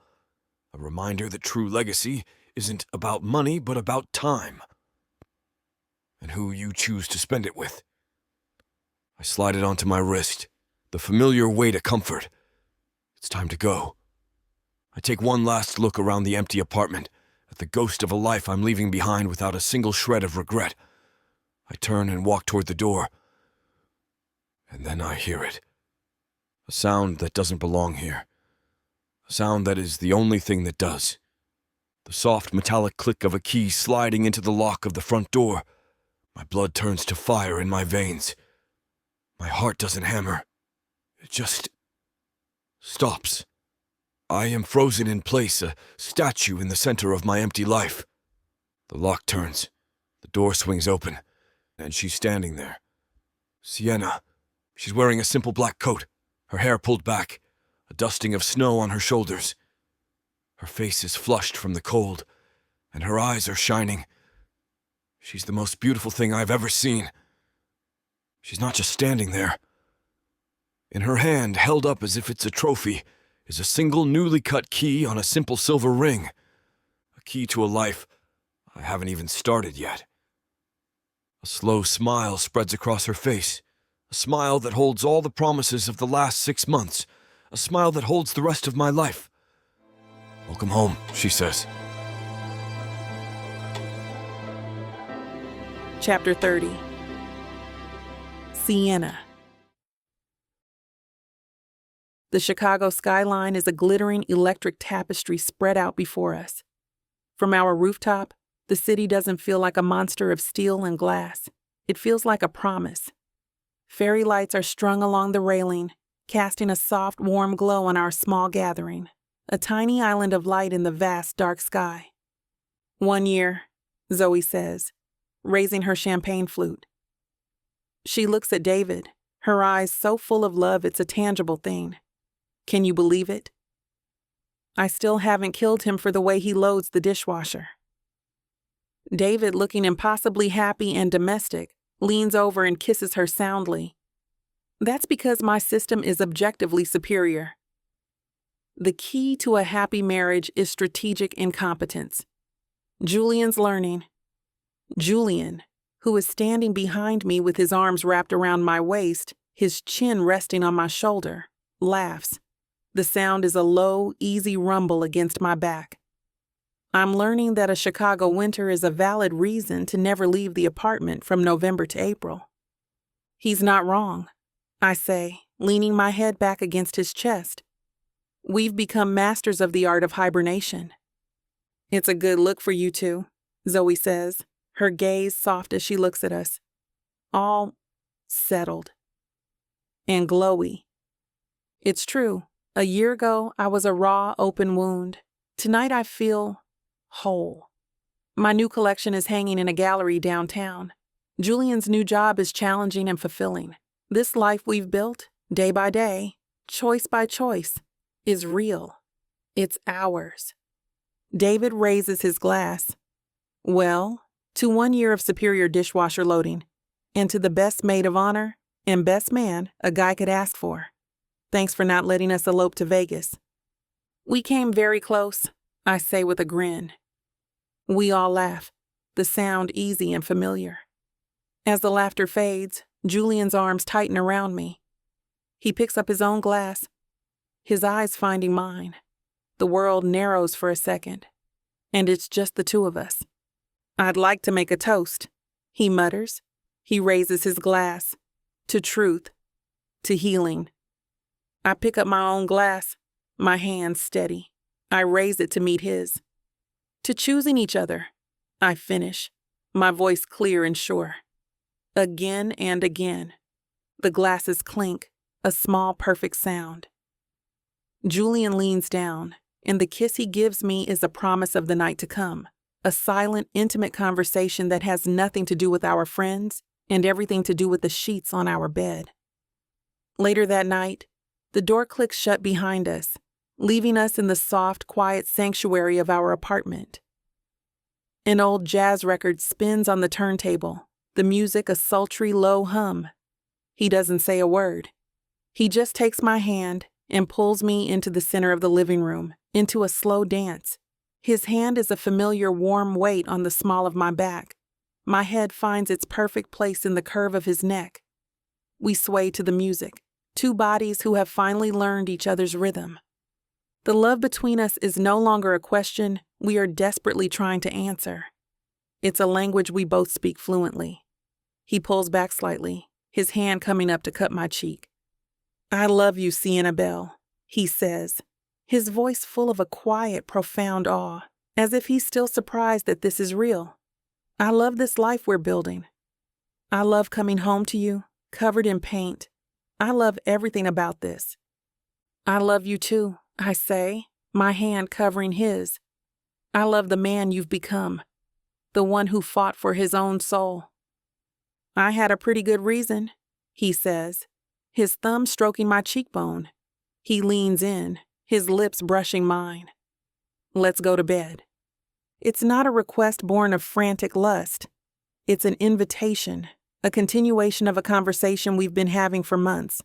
a reminder that true legacy isn't about money but about time, and who you choose to spend it with. I slide it onto my wrist, the familiar weight of comfort. It's time to go. I take one last look around the empty apartment, at the ghost of a life I'm leaving behind without a single shred of regret. I turn and walk toward the door, and then I hear it. A sound that doesn't belong here. A sound that is the only thing that does. The soft metallic click of a key sliding into the lock of the front door. My blood turns to fire in my veins. My heart doesn't hammer. It just stops. I am frozen in place, a statue in the center of my empty life. The lock turns. The door swings open, and she's standing there. Sienna. She's wearing a simple black coat, her hair pulled back, a dusting of snow on her shoulders. Her face is flushed from the cold, and her eyes are shining. She's the most beautiful thing I've ever seen. She's not just standing there. In her hand, held up as if it's a trophy, is a single newly cut key on a simple silver ring. A key to a life I haven't even started yet. A slow smile spreads across her face. A smile that holds all the promises of the last 6 months. A smile that holds the rest of my life. Welcome home, she says. Chapter 30. Sienna. The Chicago skyline is a glittering electric tapestry spread out before us. From our rooftop, the city doesn't feel like a monster of steel and glass. It feels like a promise. Fairy lights are strung along the railing, casting a soft, warm glow on our small gathering, a tiny island of light in the vast, dark sky. 1 year, Zoe says, raising her champagne flute. She looks at David, her eyes so full of love it's a tangible thing. Can you believe it? I still haven't killed him for the way he loads the dishwasher. David, looking impossibly happy and domestic, leans over and kisses her soundly. That's because my system is objectively superior. The key to a happy marriage is strategic incompetence. Julian's learning. Julian, who is standing behind me with his arms wrapped around my waist, his chin resting on my shoulder, laughs. The sound is a low, easy rumble against my back. I'm learning that a Chicago winter is a valid reason to never leave the apartment from November to April. He's not wrong, I say, leaning my head back against his chest. We've become masters of the art of hibernation. It's a good look for you two, Zoe says, her gaze soft as she looks at us. All settled. And glowy. It's true. A year ago, I was a raw, open wound. Tonight I feel whole. My new collection is hanging in a gallery downtown. Julian's new job is challenging and fulfilling. This life we've built, day by day, choice by choice, is real. It's ours. David raises his glass. Well, to 1 year of superior dishwasher loading, and to the best maid of honor and best man a guy could ask for. Thanks for not letting us elope to Vegas. We came very close, I say with a grin. We all laugh, the sound easy and familiar. As the laughter fades, Julian's arms tighten around me. He picks up his own glass, his eyes finding mine. The world narrows for a second, and it's just the two of us. I'd like to make a toast, he mutters. He raises his glass. To truth. To healing. I pick up my own glass, my hand steady. I raise it to meet his. To choosing each other, I finish, my voice clear and sure. Again and again. The glasses clink, a small perfect sound. Julian leans down, and the kiss he gives me is a promise of the night to come. A silent, intimate conversation that has nothing to do with our friends and everything to do with the sheets on our bed. Later that night, the door clicks shut behind us, leaving us in the soft, quiet sanctuary of our apartment. An old jazz record spins on the turntable, the music a sultry, low hum. He doesn't say a word. He just takes my hand and pulls me into the center of the living room, into a slow dance. His hand is a familiar warm weight on the small of my back. My head finds its perfect place in the curve of his neck. We sway to the music, two bodies who have finally learned each other's rhythm. The love between us is no longer a question we are desperately trying to answer. It's a language we both speak fluently. He pulls back slightly, his hand coming up to cut my cheek. I love you, Sienna Bell, he says, his voice full of a quiet, profound awe, as if he's still surprised that this is real. I love this life we're building. I love coming home to you, covered in paint. I love everything about this. I love you too, I say, my hand covering his. I love the man you've become, the one who fought for his own soul. I had a pretty good reason, he says, his thumb stroking my cheekbone. He leans in, his lips brushing mine. Let's go to bed. It's not a request born of frantic lust. It's an invitation, a continuation of a conversation we've been having for months.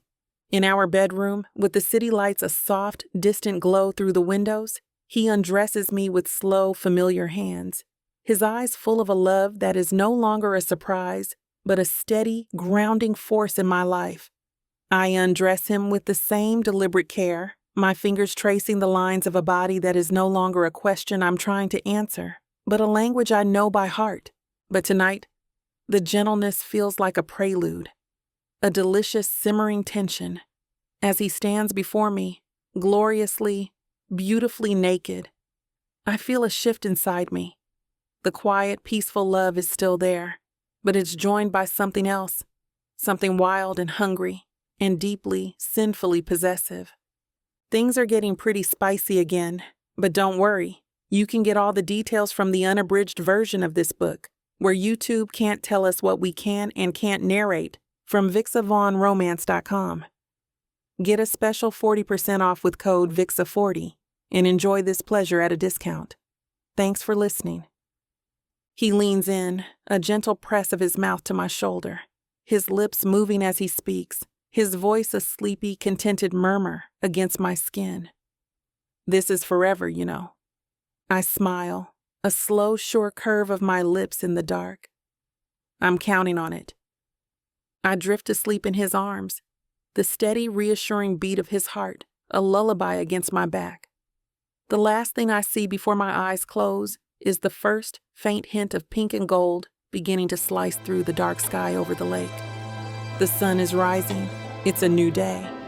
In our bedroom, with the city lights a soft, distant glow through the windows, he undresses me with slow, familiar hands, his eyes full of a love that is no longer a surprise, but a steady, grounding force in my life. I undress him with the same deliberate care, my fingers tracing the lines of a body that is no longer a question I'm trying to answer, but a language I know by heart. But tonight, the gentleness feels like a prelude, a delicious simmering tension. As he stands before me, gloriously, beautifully naked, I feel a shift inside me. The quiet, peaceful love is still there, but it's joined by something else, something wild and hungry, and deeply, sinfully possessive. Things are getting pretty spicy again, but don't worry. You can get all the details from the unabridged version of this book, where YouTube can't tell us what we can and can't narrate, from VixAvaughnRomance.com. Get a special 40% off with code VIXA40 and enjoy this pleasure at a discount. Thanks for listening. He leans in, a gentle press of his mouth to my shoulder, his lips moving as he speaks, his voice a sleepy, contented murmur against my skin. This is forever, you know. I smile, a slow, sure curve of my lips in the dark. I'm counting on it. I drift to sleep in his arms, the steady, reassuring beat of his heart, a lullaby against my back. The last thing I see before my eyes close is the first faint hint of pink and gold beginning to slice through the dark sky over the lake. The sun is rising. It's a new day.